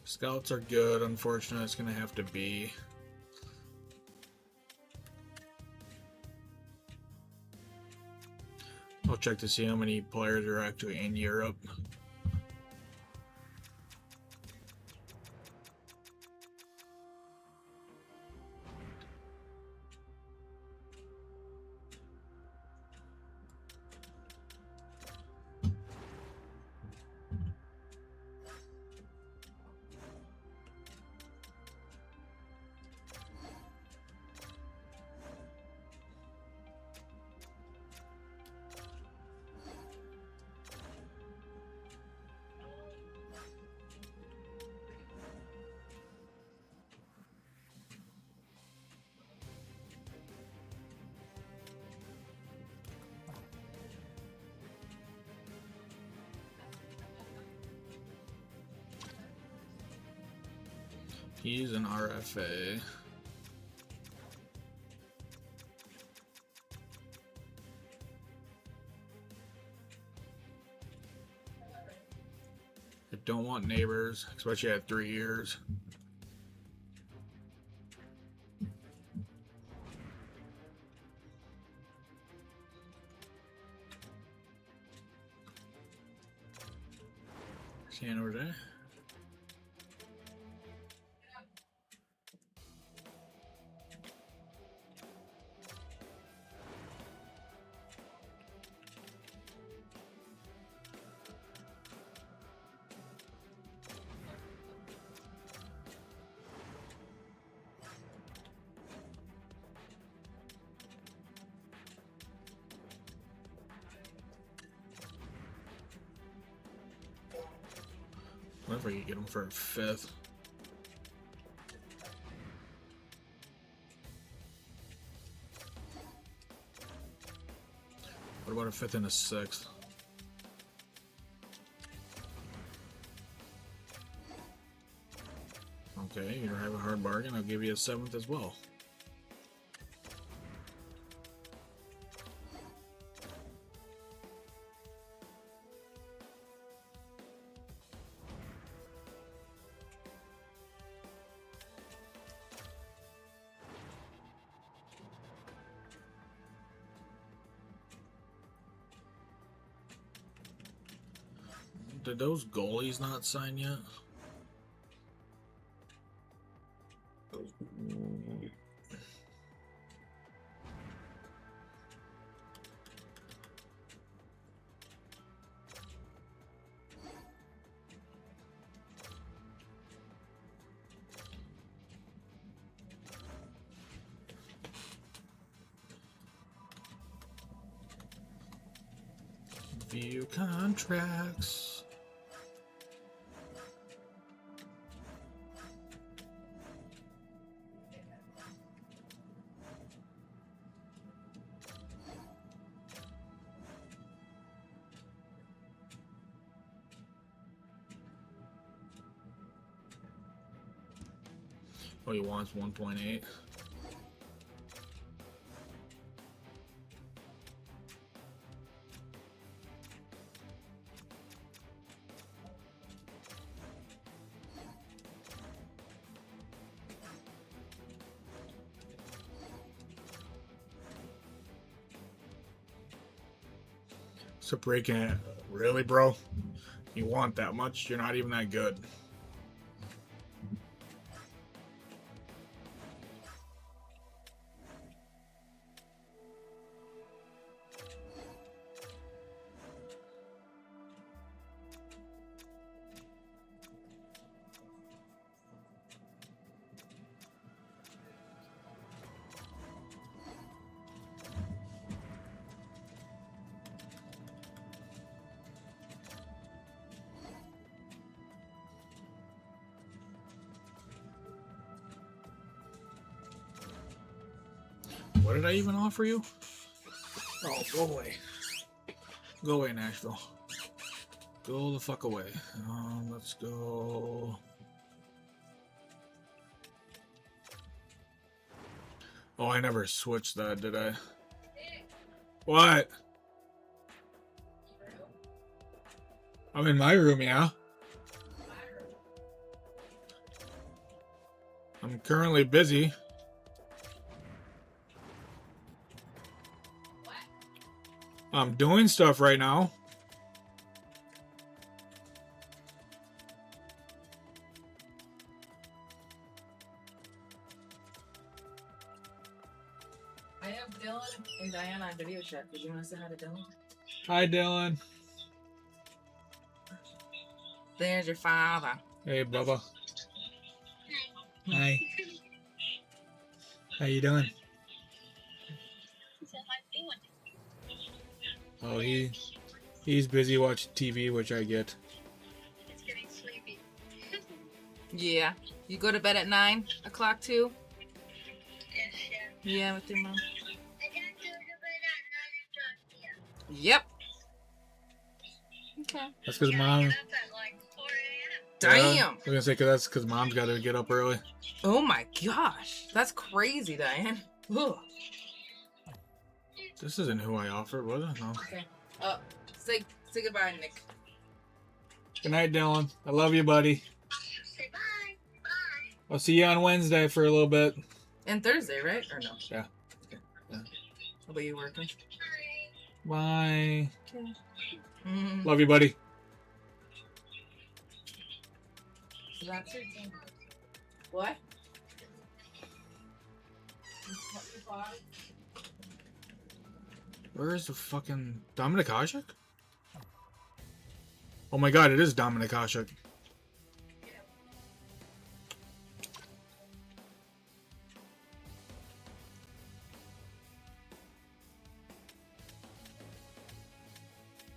Scouts are good. Unfortunately, it's going to have to be. I'll check to see how many players are actually in Europe. He's an RFA. I don't want neighbors, especially at 3 years. Scan over there. What if I could get him for a 5th? What about a 5th and a 6th? Okay, you don't have a hard bargain. I'll give you a 7th as well. Did those goalies not sign yet? View contracts. Oh, he wants 1.8. So breaking it. Really, bro? You want that much? You're not even that good. What did I even offer you? Oh, go away. Go away, Nashville. Go the fuck away. Let's go. Oh, I never switched that, did I? What? I'm in my room, yeah. I'm currently busy. I'm doing stuff right now.
I have Dylan and Diana on video chat. Did you want to say hi to Dylan?
Hi, Dylan.
There's your father.
Hey, Bubba. Hi. How you doing? Oh, he's busy watching TV, which I get.
It's getting sleepy.
Yeah. You go to bed at 9 o'clock too?
Yes, yeah.
Yeah, with your mom.
I got to go to bed at 9 o'clock, yeah.
Yep. Okay.
That's because
I
mom.
get up at like 4 a.m.
Damn.
Yeah, I was gonna say that's because mom's got to get up early.
Oh my gosh. That's crazy, Diane. Ugh.
This isn't who I offered, was it? No.
Okay. Say goodbye, Nick.
Good night, Dylan. I love you, buddy.
Say bye. Bye.
I'll see you on Wednesday for a little bit.
And Thursday, right? Or no?
Yeah.
How about you working?
Bye.
Bye.
Okay. Mm,
Love you, buddy.
so that's your thing. What?
Where is the fucking Dominic Hasek? Oh my god, it is Dominic Hasek.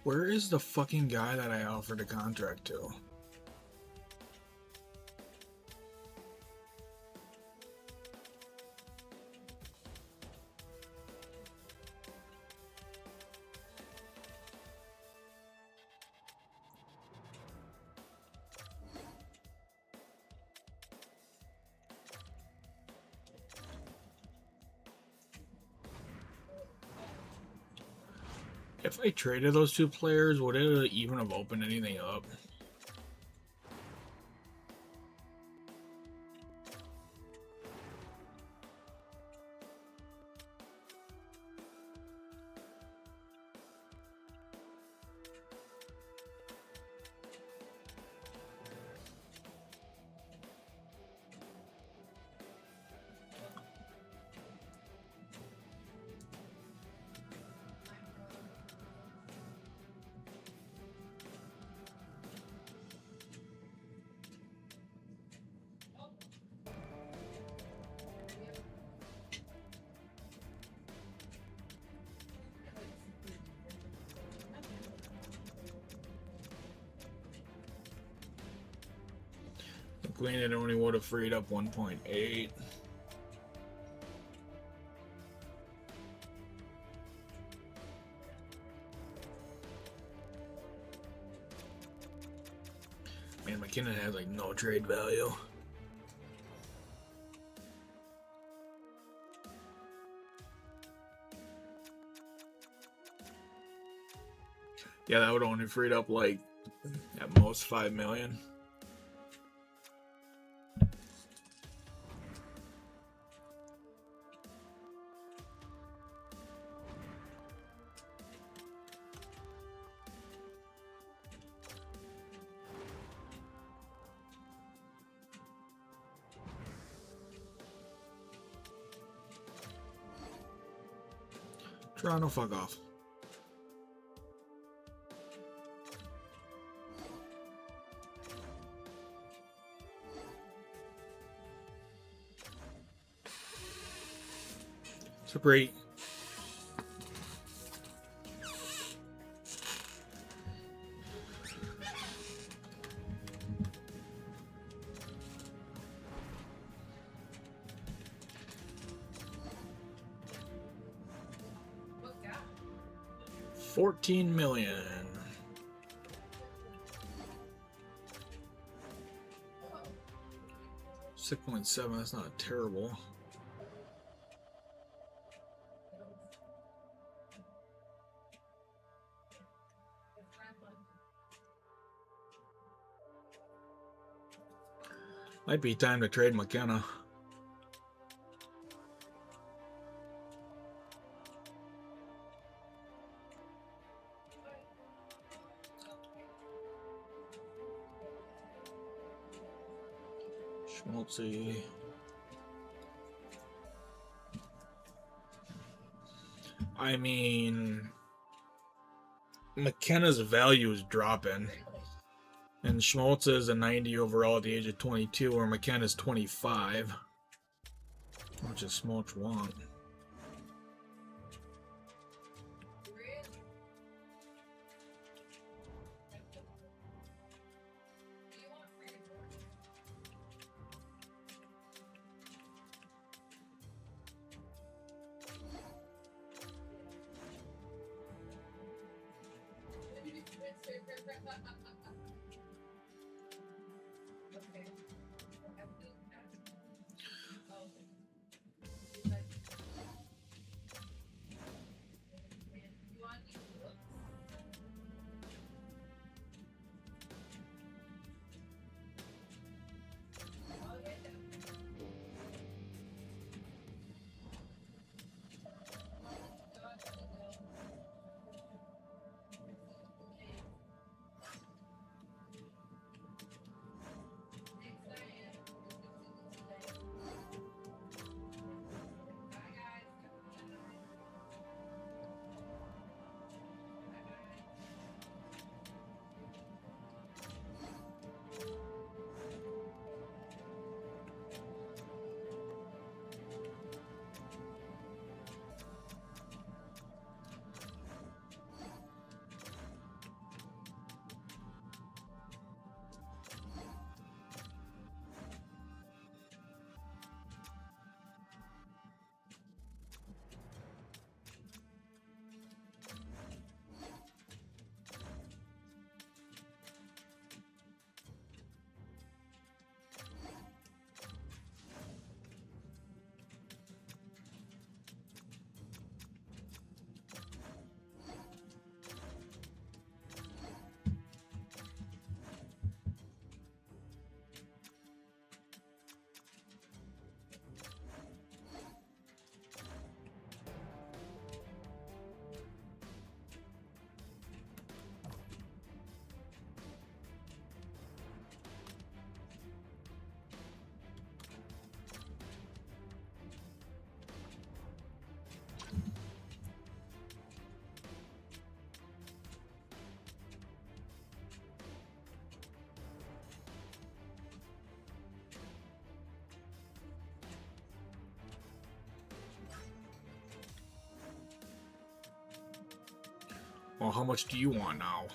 Where is the fucking guy that I offered a contract to? If I traded those two players, would it even have opened anything up? McQueen, it only would have freed up 1.8. Man, McKinnon has like no trade value. Yeah, that would only freed up like at most 5 million. Toronto, fuck off. Super 8. $14 million. $6.7, that's not terrible. Might be time to trade McKenna. Schmaltzy. I mean, McKenna's value is dropping. And Schmaltz is a 90 overall at the age of 22, or McKenna's 25. How much does Schmaltz want? Well, how much do you want now?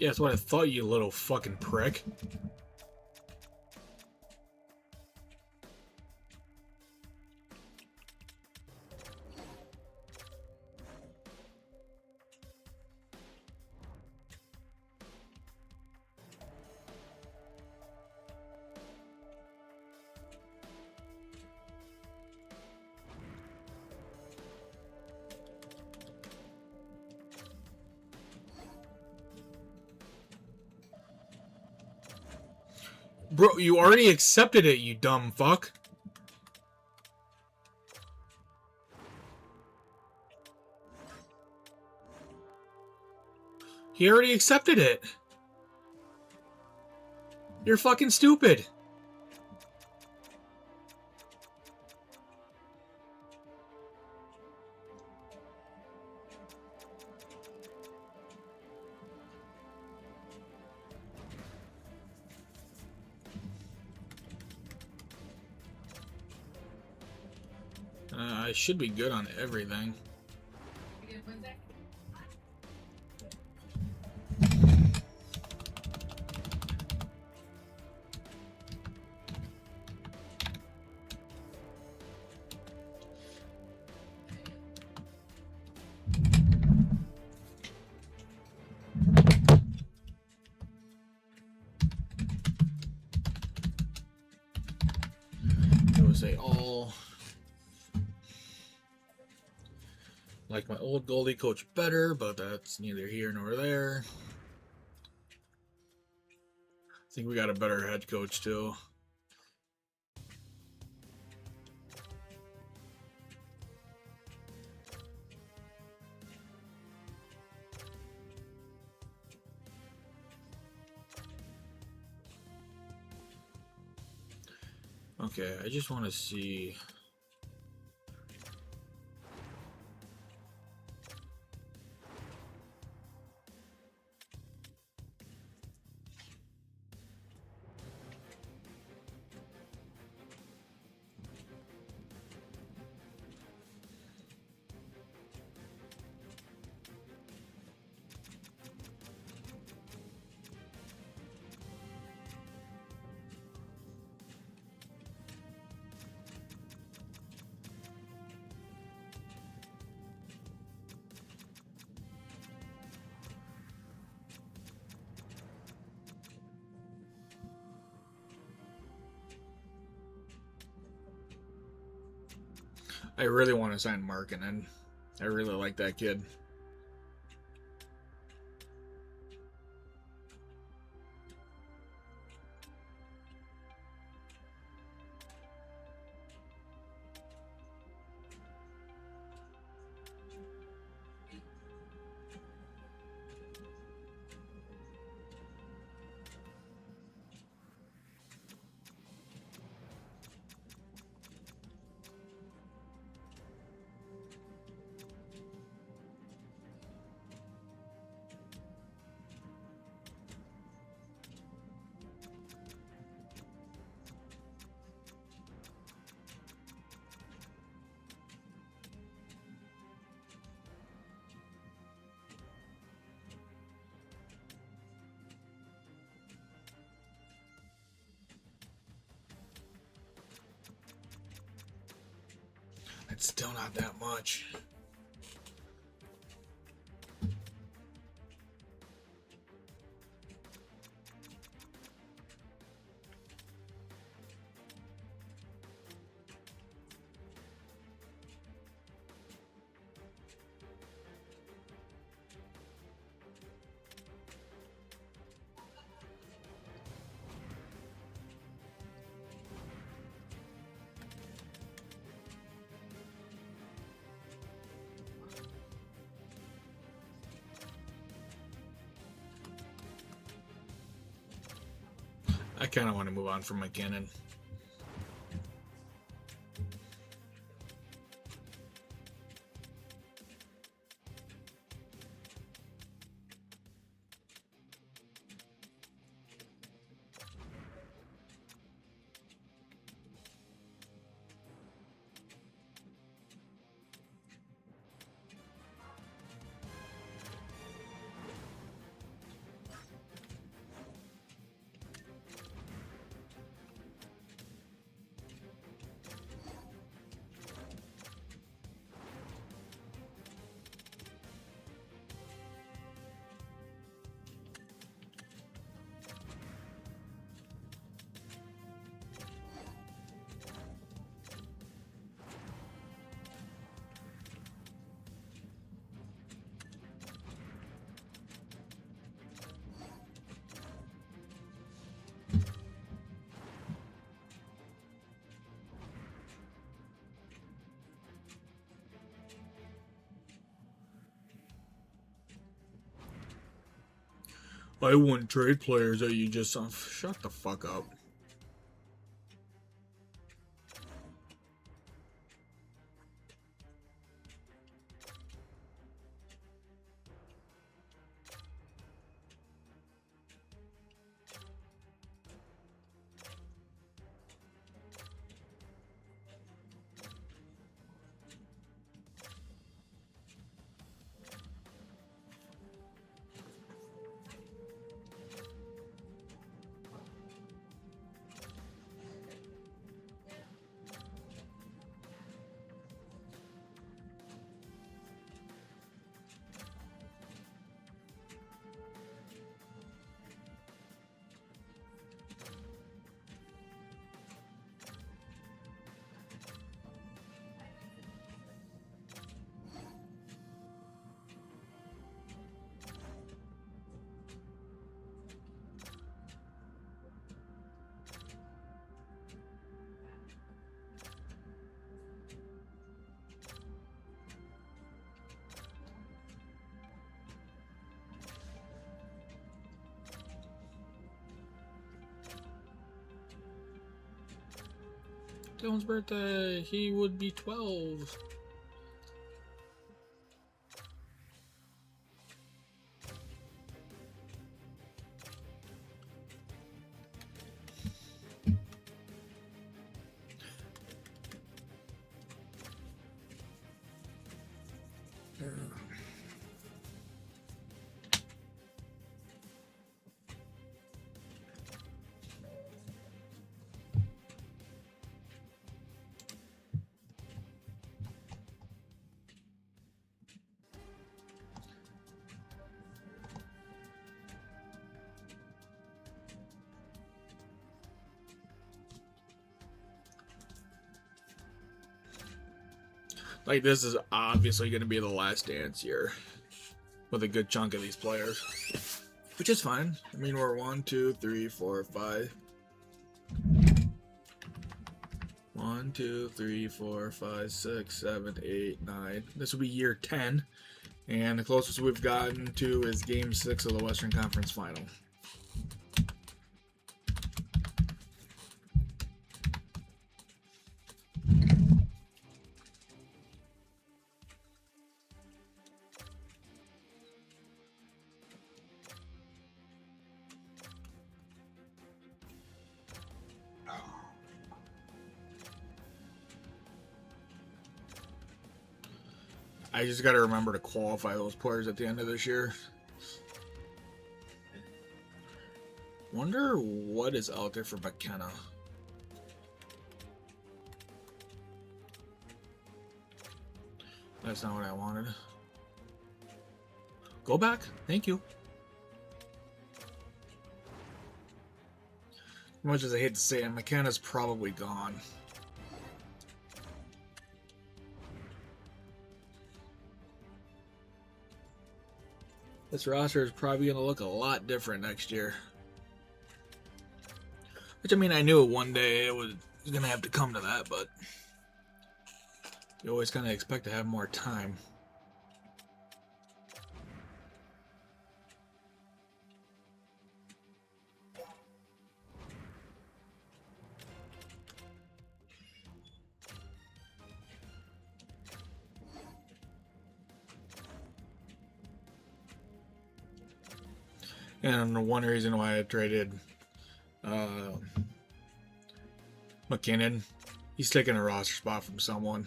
Yeah, that's what I thought, you little fucking prick. Bro, you already accepted it, you dumb fuck. He already accepted it. You're fucking stupid. I should be good on everything. I would say all. Like my old goalie coach better, but that's neither here nor there. I think we got a better head coach too. Okay, I just want to see. I really want to sign Markkanen. I really like that kid. It's still not that much. I kind of want to move on from McKinnon. I wouldn't trade players that you just... shut the fuck up. Dylan's birthday, he would be 12. Like, this is obviously going to be the last dance year with a good chunk of these players, which is fine. I mean, we're 1, 2, 3, 4, 5. 1, 2, 3, 4, 5, 6, 7, 8, 9. This will be year 10, and the closest we've gotten to is Game 6 of the Western Conference Final. I just got to remember to qualify those players at the end of this year. Wonder what is out there for McKenna. That's not what I wanted. Go back. Thank you. As much as I hate to say it, McKenna's probably gone. This roster is probably going to look a lot different next year. Which, I mean, I knew one day it was going to have to come to that, but you always kind of expect to have more time. And one reason why I traded McKinnon, he's taking a roster spot from someone.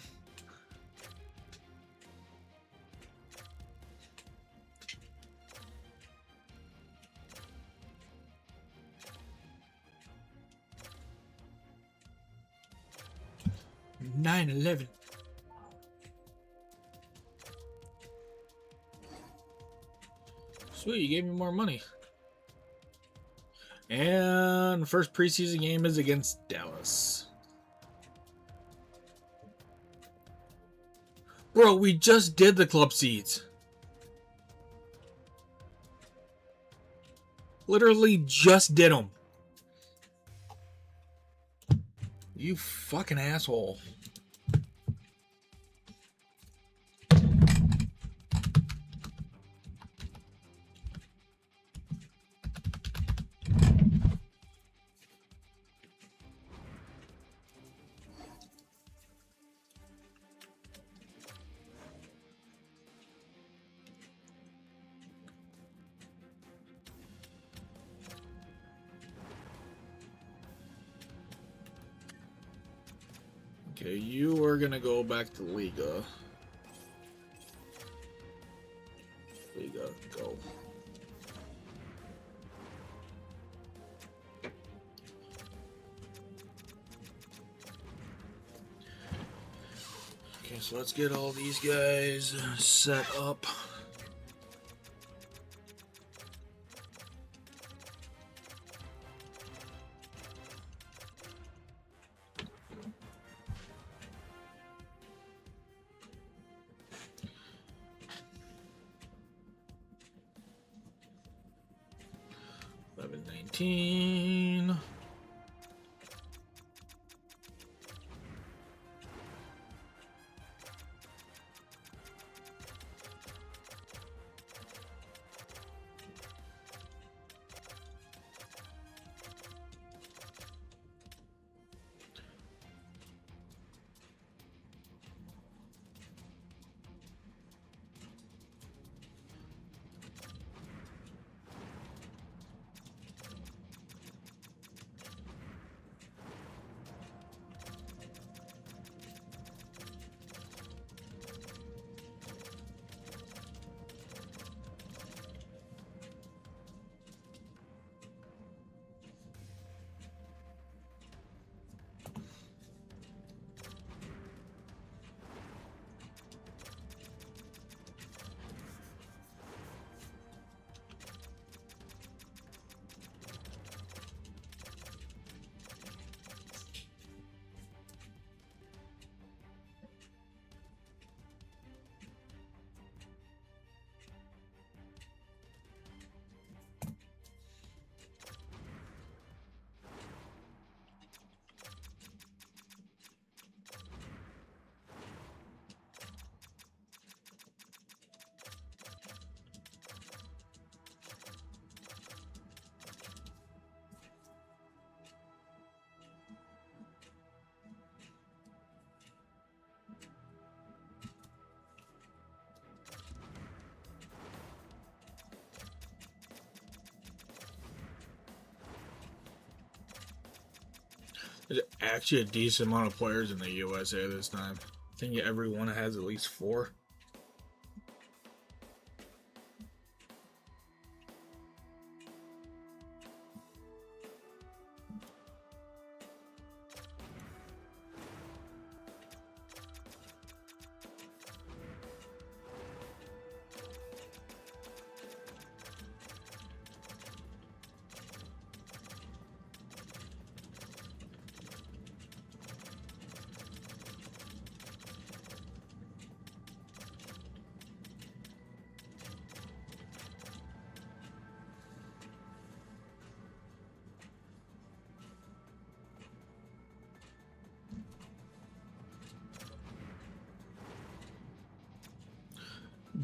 $9.11. Sweet, you gave me more money. And the first preseason game is against Dallas. Bro, we just did the club seeds. Literally just did them. You fucking asshole. Okay, you are gonna go back to Liga. Liga, go. Okay, so let's get all these guys set up. Eleven, 19. There's actually a decent amount of players in the USA this time. I think everyone has at least 4.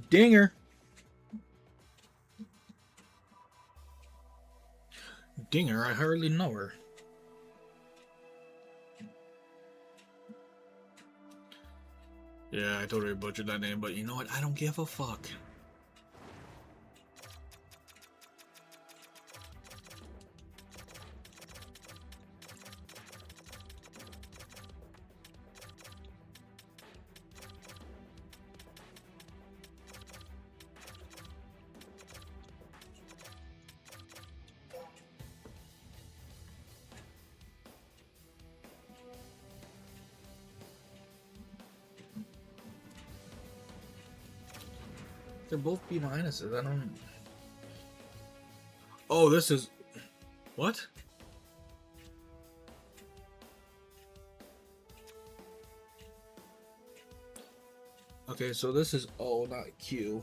Dinger. Dinger, I hardly know her. Yeah, I totally butchered that name, but you know what? I don't give a fuck. They're both B minuses. I don't. Oh, this is. What? Okay, so this is O, not Q.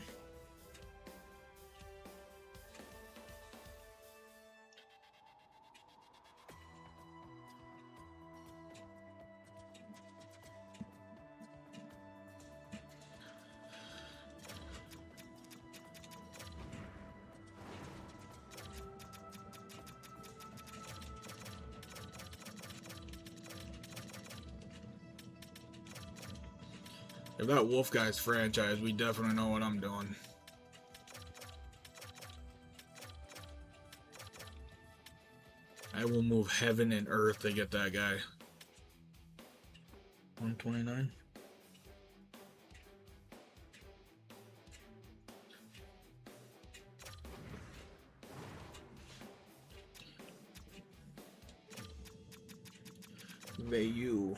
If that Wolf guy's franchise, we definitely know what I'm doing. I will move heaven and earth to get that guy. 129. Vayu.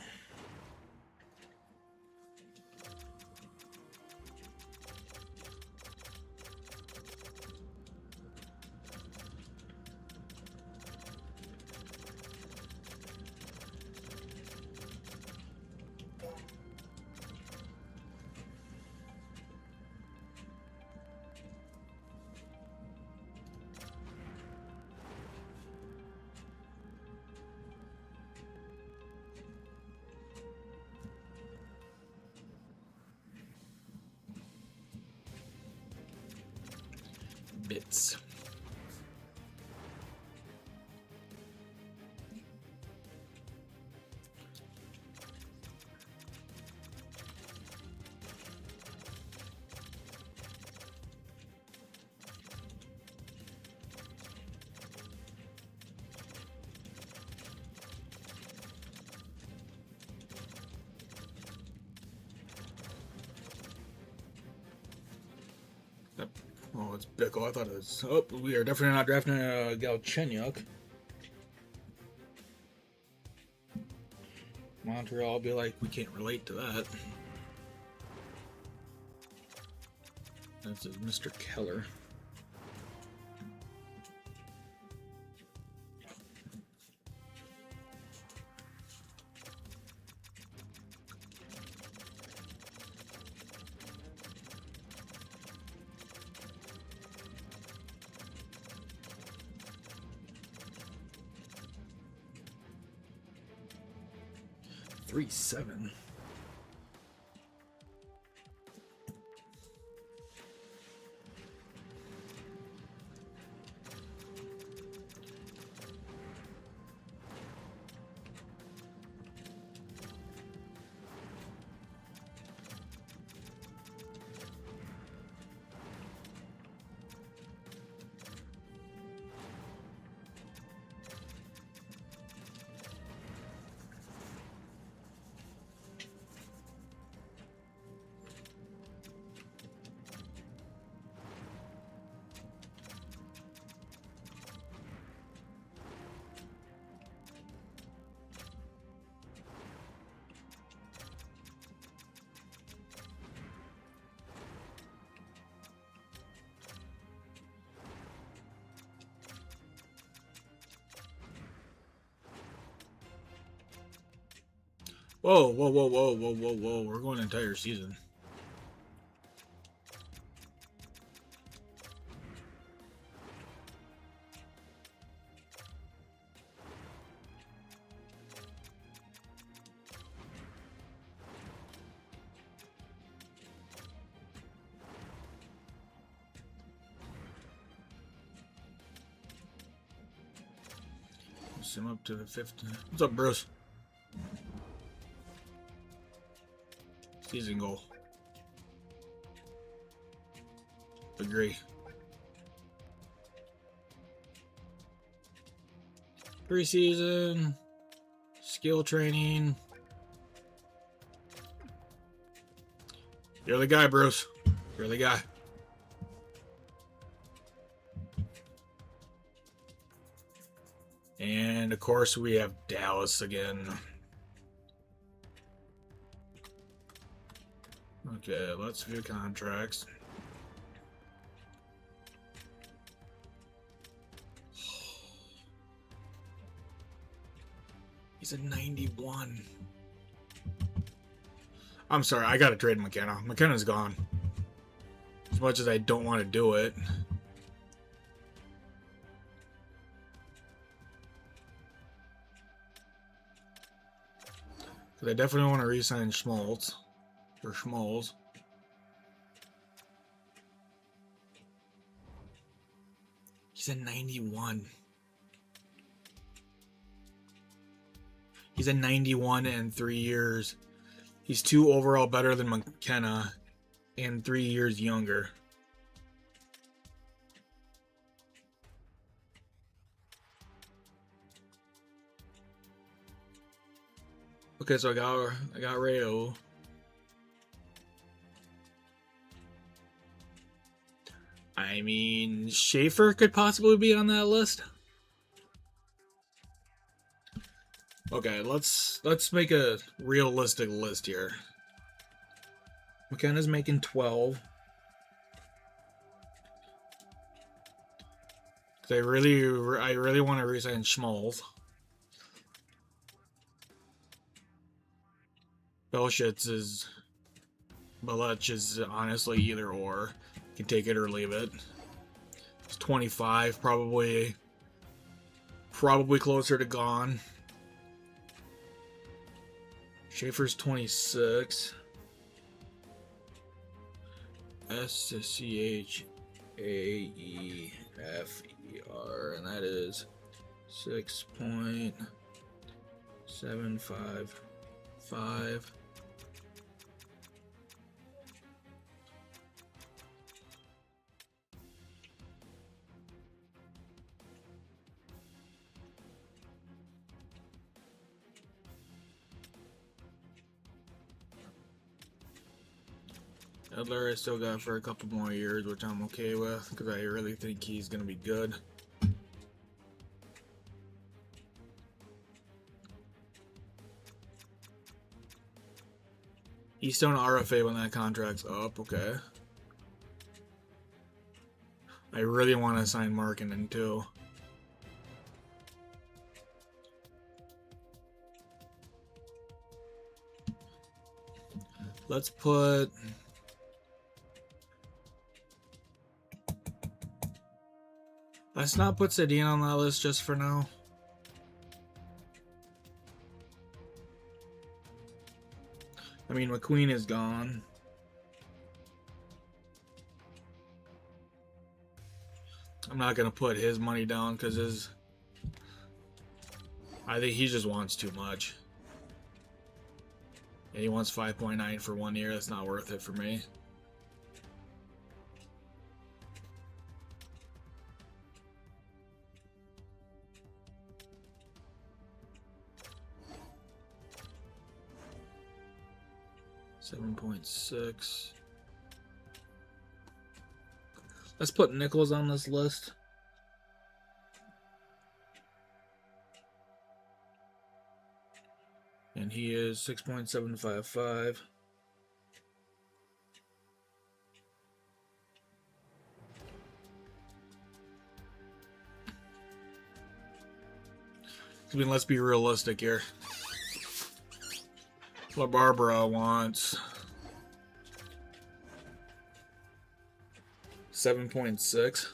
Bits. Oh, it's Bickle. I thought it was. Oh, we are definitely not drafting Galchenyuk. Montreal will be like, we can't relate to that. That's Mr. Keller. Three 7. Whoa, whoa, whoa, whoa, whoa, whoa, whoa. We're going an entire season. Sim up to the 50. What's up, Bruce? Season goal. Agree. Preseason. Skill training. You're the guy, Bruce. You're the guy. And of course we have Dallas again. Okay, let's view contracts. He's a 91. I'm sorry, I gotta trade McKenna. McKenna's gone. As much as I don't want to do it. Because I definitely want to re-sign Schmaltz. Or Schmalz. He's a 91. He's a 91 in 3 years. He's 2 overall better than McKenna and 3 years younger. Okay, so I got Rayo. I mean, Schaefer could possibly be on that list. Okay, let's make a realistic list here. McKenna's making 12. I really want to resign Schmalz. Belch is honestly either or. You can take it or leave it. It's 25, probably closer to gone. Schaefer's 26. SCHAEFER, and that is 6.755. Edler I still got for a couple more years, which I'm okay with, because I really think he's going to be good. He's still an RFA when that contract's up, okay. I really want to sign Markkanen too. Let's not put Sedin on that list just for now. I mean, McQueen is gone. I'm not going to put his money down because I think he just wants too much. And he wants 5.9 for 1 year. That's not worth it for me. $7.6. Let's put Nichols on this list. And he is 6.755. I mean, let's be realistic here. La Barbara wants 7.6.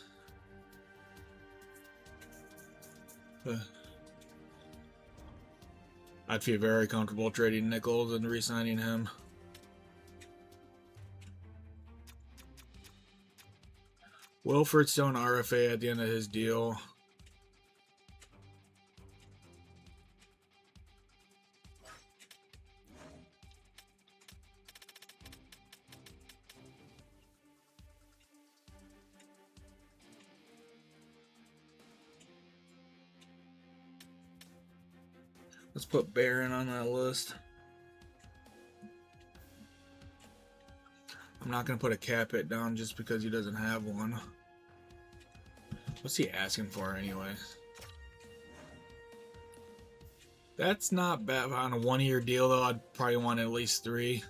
I'd feel very comfortable trading Nichols and re-signing him. Wilford's still an RFA at the end of his deal. Let's put Barron on that list. I'm not going to put a cap hit down just because he doesn't have one. What's he asking for anyway? That's not bad. On a 1 year deal though, I'd probably want at least 3.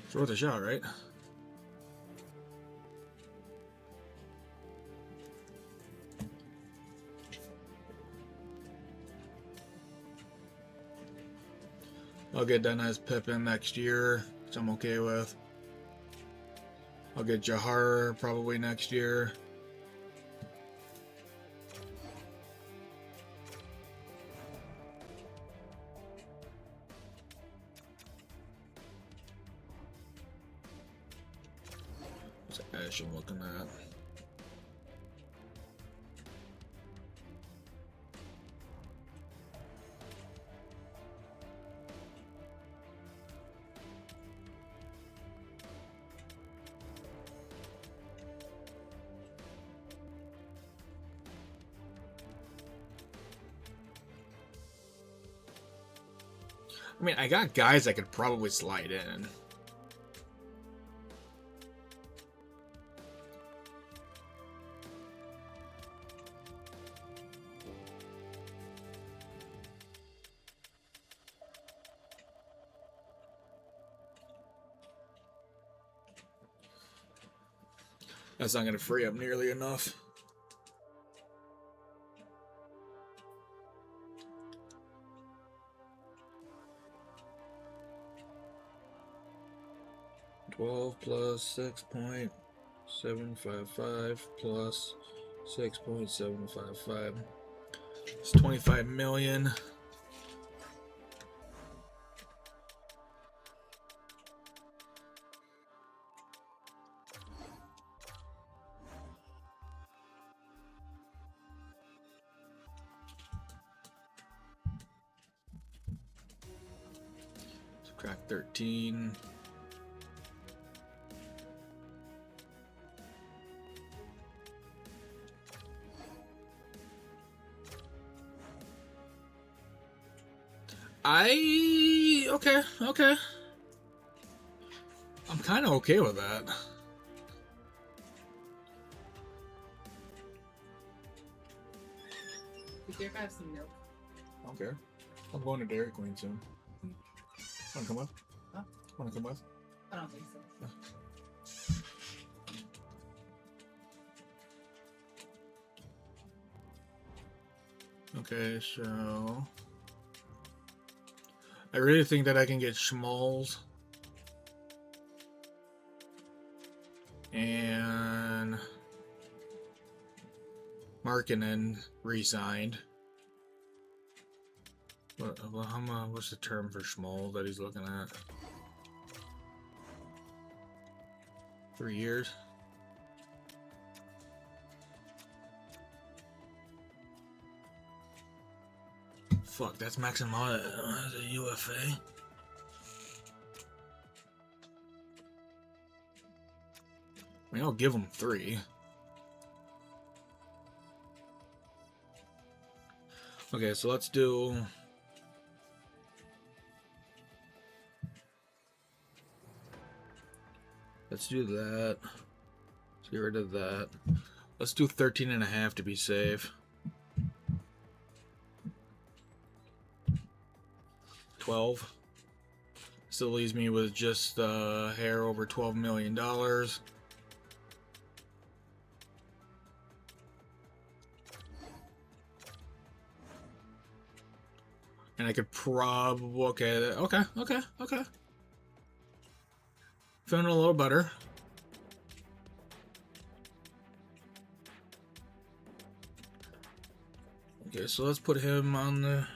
It's worth a shot, right? I'll get Dennis Pippen next year, which I'm okay with. I'll get Jahar probably next year. What's Ash I'm looking at? I mean, I got guys I could probably slide in. That's not going to free up nearly enough. $12 plus 6.755 plus 6.755. It's 25 million. Crack 13. Okay. I'm kind of okay with that.
You care if I have some milk?
Okay. I'm going to Dairy Queen soon. Wanna come with?
Huh?
Wanna come with?
I don't think so.
Okay, so I really think that I can get Schmalls and Markkinen re-signed. What's the term for Schmalls that he's looking at? 3 years. Fuck, that's maxing him out as a UFA. I mean, I'll give him 3. Okay, so let's do... Let's do that. Let's get rid of that. Let's do 13.5 to be safe. 12. Still leaves me with just a hair over $12 million. And I could probably... Okay. Feeling a little better. Okay, so let's put him on the...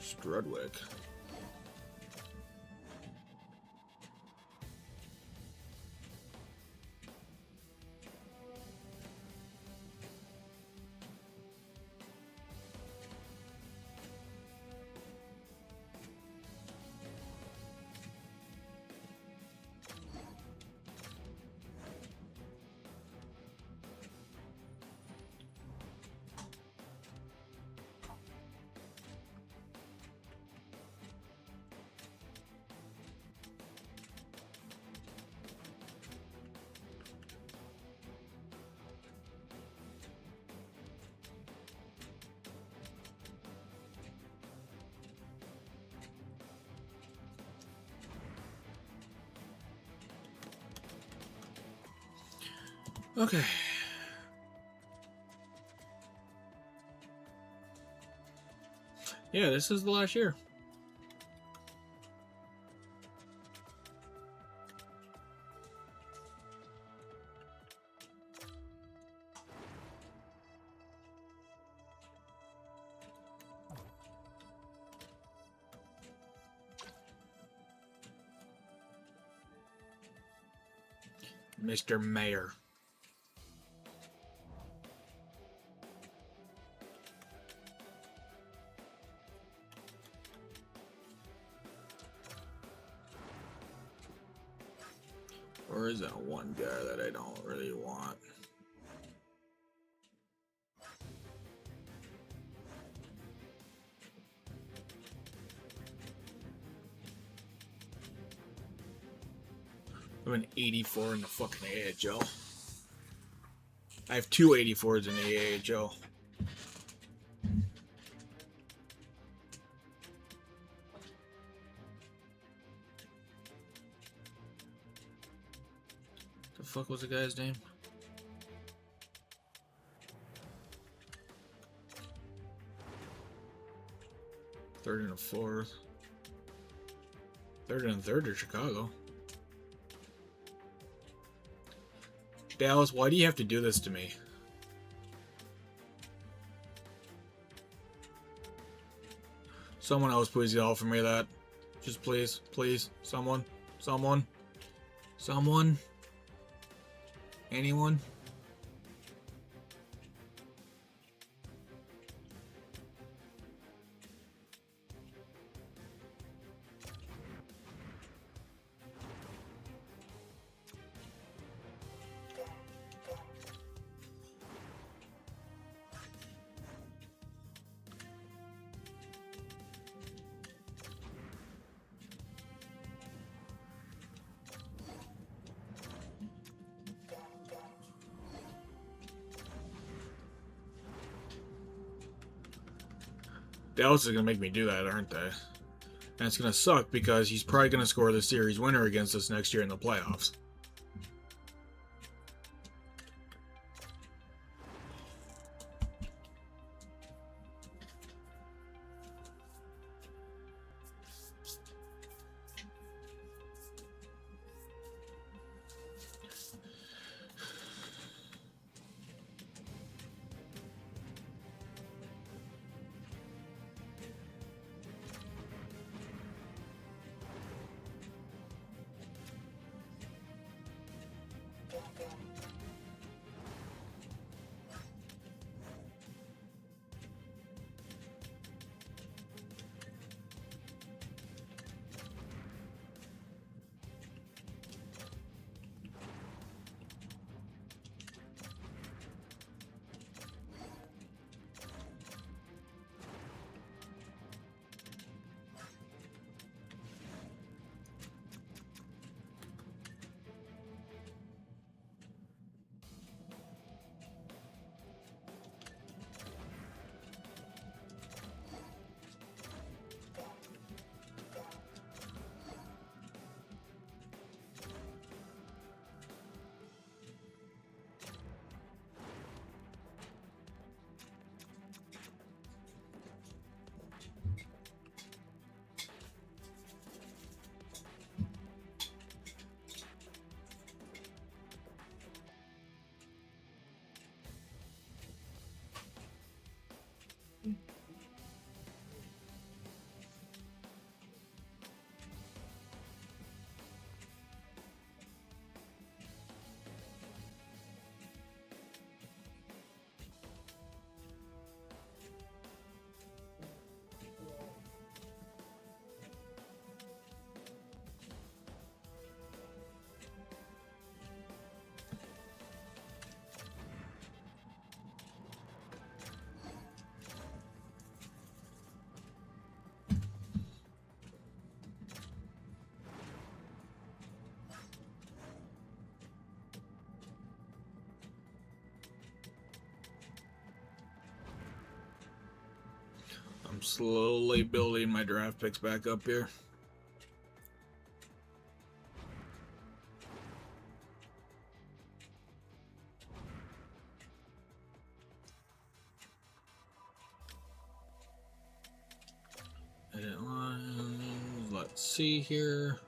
Strudwick. Okay. Yeah, this is the last year. Mr. Mayor. Where's that one guy that I don't really want? I'm an 84 in the fucking AHL. I have two 84s in the AHL. The fuck was the guy's name? Third and a fourth. Third and a third to Chicago. Dallas, why do you have to do this to me? Someone else please get offer me that. Just please, please, someone, anyone? Dallas is going to make me do that, aren't they? And it's going to suck because he's probably going to score the series winner against us next year in the playoffs. I'm slowly building my draft picks back up here. Edit lines. Let's see here.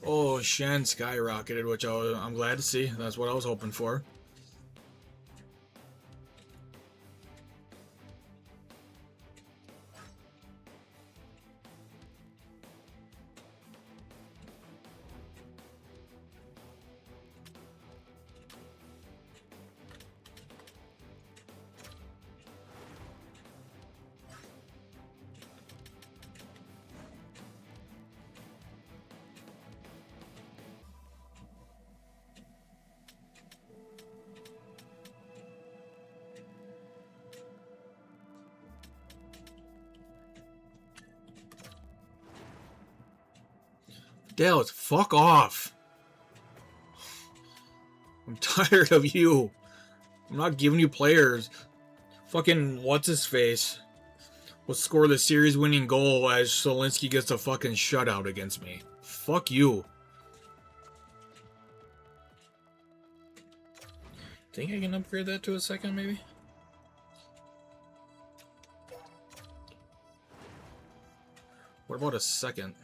Oh, Shen skyrocketed, which I'm glad to see. That's what I was hoping for. Dallas, fuck off. I'm tired of you. I'm not giving you players. Fucking what's his face will score the series winning goal as Solinsky gets a fucking shutout against me. Fuck you. Think I can upgrade that to a second, maybe? What about a second?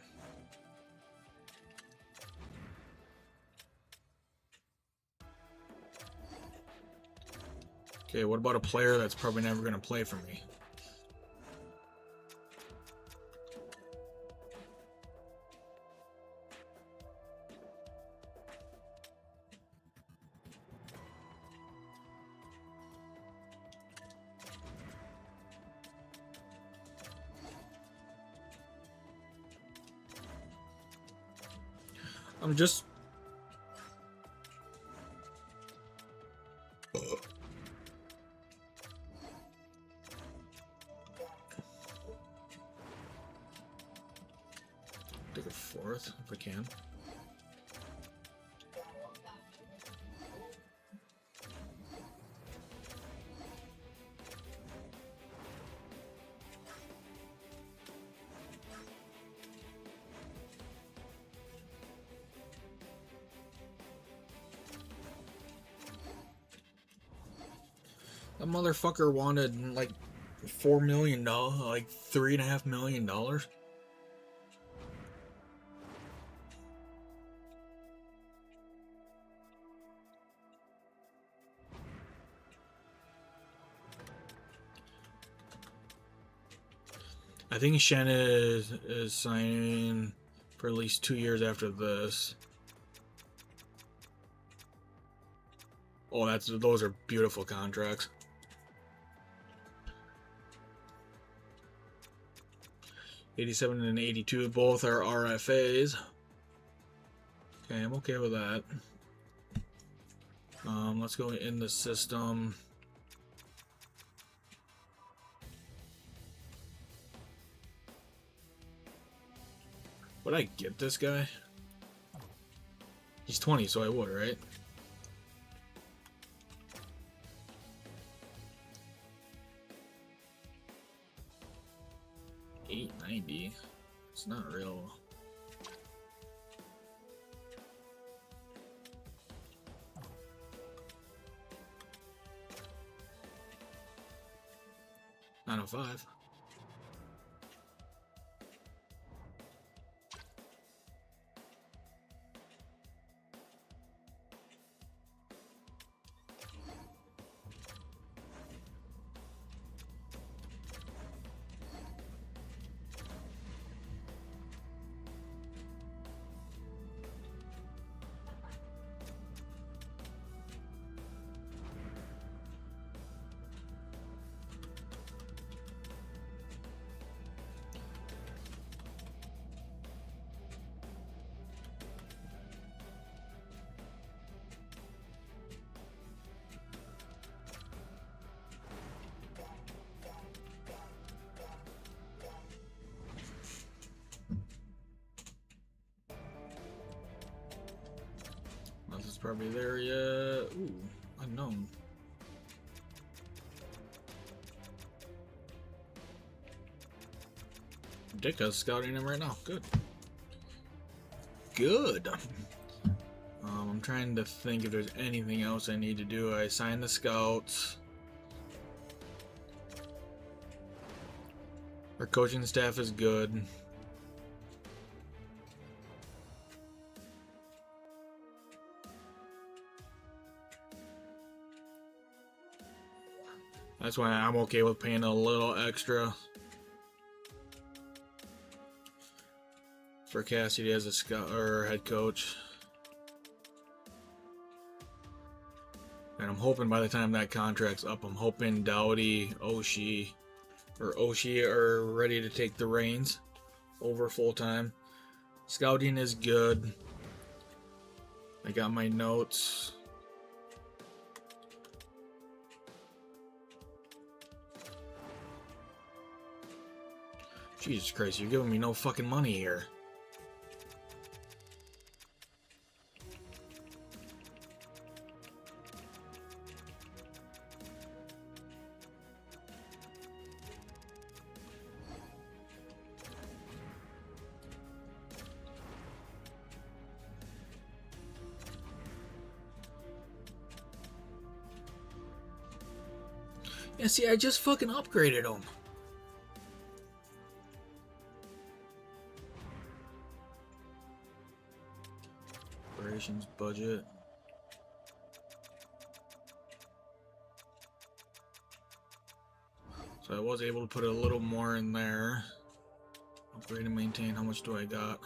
Okay, what about a player that's probably never going to play for me? I'm just... Take a fourth, if I can. That motherfucker wanted like $4 million, like $3.5 million. I think Shen is signing for at least 2 years after this. Oh, those are beautiful contracts. 87 and 82, both are RFAs. Okay, I'm okay with that. Let's go in the system. Would I get this guy? He's 20, so I would, right? $890. It's not real. $905. Nothing's probably there yet. Ooh, unknown. Dicka's scouting him right now. Good. Good. I'm trying to think if there's anything else I need to do. I signed the scouts. Our coaching staff is good. That's why I'm okay with paying a little extra for Cassidy as a scout or head coach. And I'm hoping by the time that contract's up, I'm hoping Dowdy, Oshie are ready to take the reins over full time. Scouting is good. I got my notes. Jesus Christ, you're giving me no fucking money here. Yeah, see, I just fucking upgraded them. Operations budget. So I was able to put a little more in there. Upgrade and maintain. How much do I got?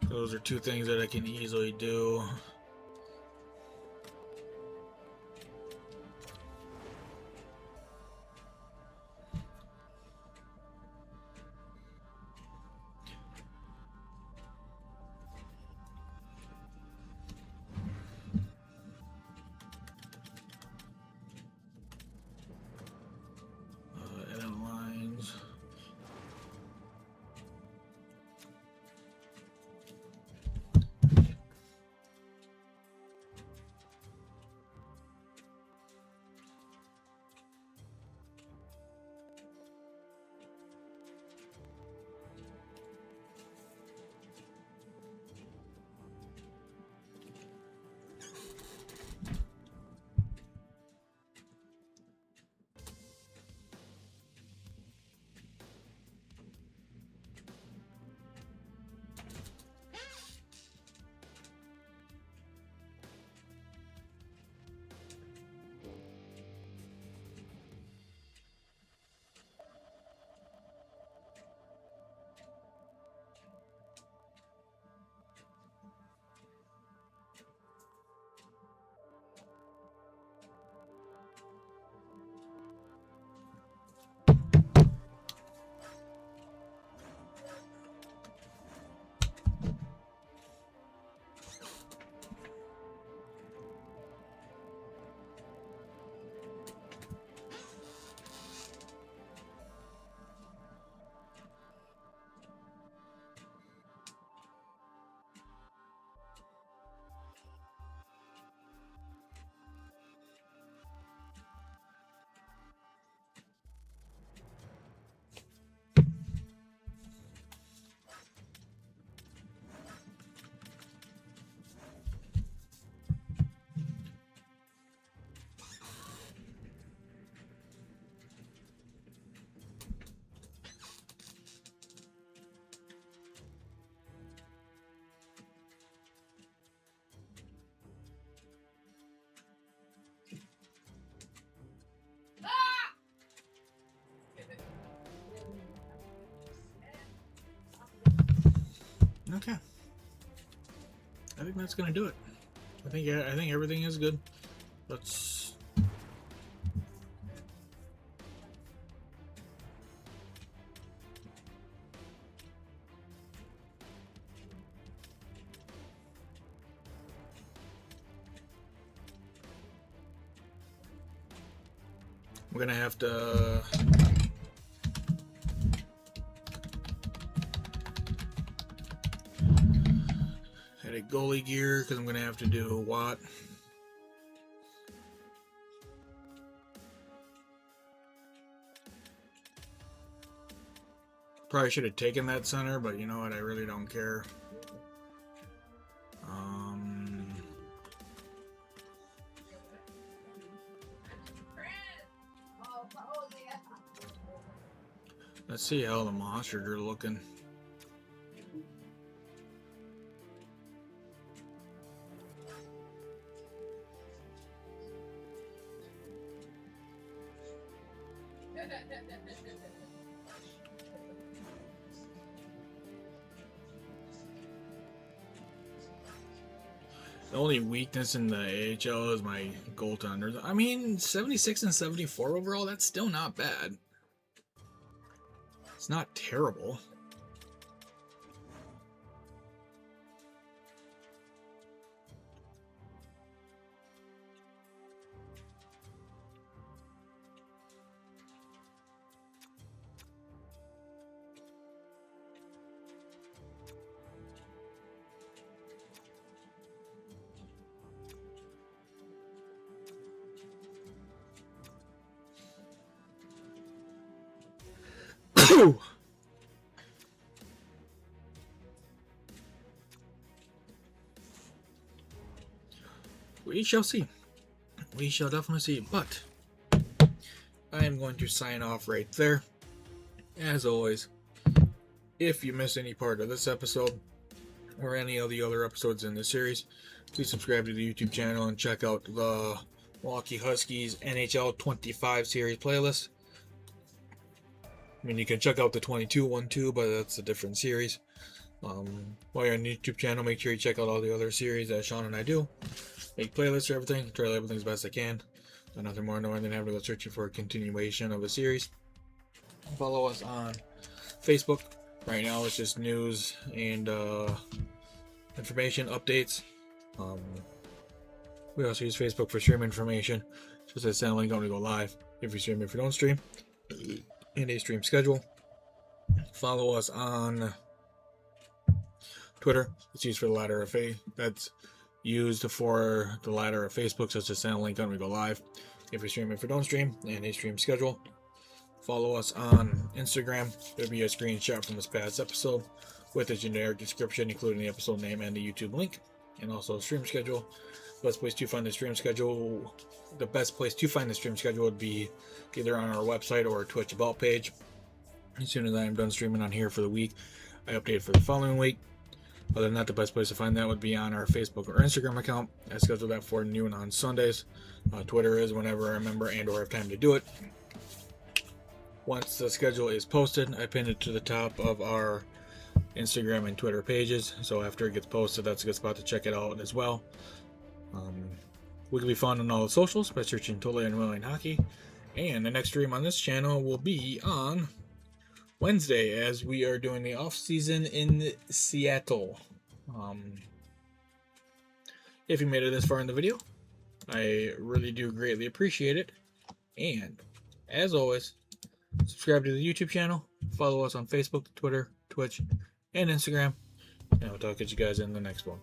Those are two things that I can easily do. Edit lines. Okay. I think that's gonna do it. I think everything is good. Let's. We're gonna have to. Edit goalie gear because I'm gonna have to do Watt. Probably should have taken that center, but you know what? I really don't care. Let's see how the monsters are looking. The only weakness in the AHL is my goaltenders. I mean, 76 and 74 overall, that's still not bad. It's not terrible. we shall see. We shall definitely see. But I am going to sign off right there. As always, if you missed any part of this episode or any of the other episodes in this series, please subscribe to the YouTube channel and check out the Milwaukee Huskies NHL 25 series playlist. I mean, you can check out the 22 one too, but that's a different series. While you're on the YouTube channel, make sure you check out all the other series that Sean and I do. Make playlists for everything, try everything as best I can. So nothing more annoying than having to go searching for a continuation of a series. Follow us on Facebook. Right now it's just news and information updates. We also use Facebook for stream information. Just as sound link when we go live. If you stream, if you don't stream, and a stream schedule. Follow us on Twitter. It's used for the ladder of faith. That's used for the ladder of Facebook, such as sound link when we go live. If you stream, if you don't stream, and a stream schedule. Follow us on Instagram. There'll be a screenshot from this past episode with a generic description, including the episode name and the YouTube link, and also a stream schedule. The best place to find the stream schedule would be either on our website or Twitch About page. As soon as I am done streaming on here for the week, I update for the following week. Other than that, the best place to find that would be on our Facebook or Instagram account. I schedule that for noon on Sundays. Twitter is whenever I remember and or have time to do it. Once the schedule is posted, I pin it to the top of our Instagram and Twitter pages. So after it gets posted, that's a good spot to check it out as well. We can be found on all the socials by searching Totally Unwilling Hockey. And the next stream on this channel will be on Wednesday, as we are doing the off season in Seattle. If you made it this far in the video, I really do greatly appreciate it. And as always, subscribe to the YouTube channel, follow us on Facebook, Twitter, Twitch, and Instagram, and I'll talk to you guys in the next one.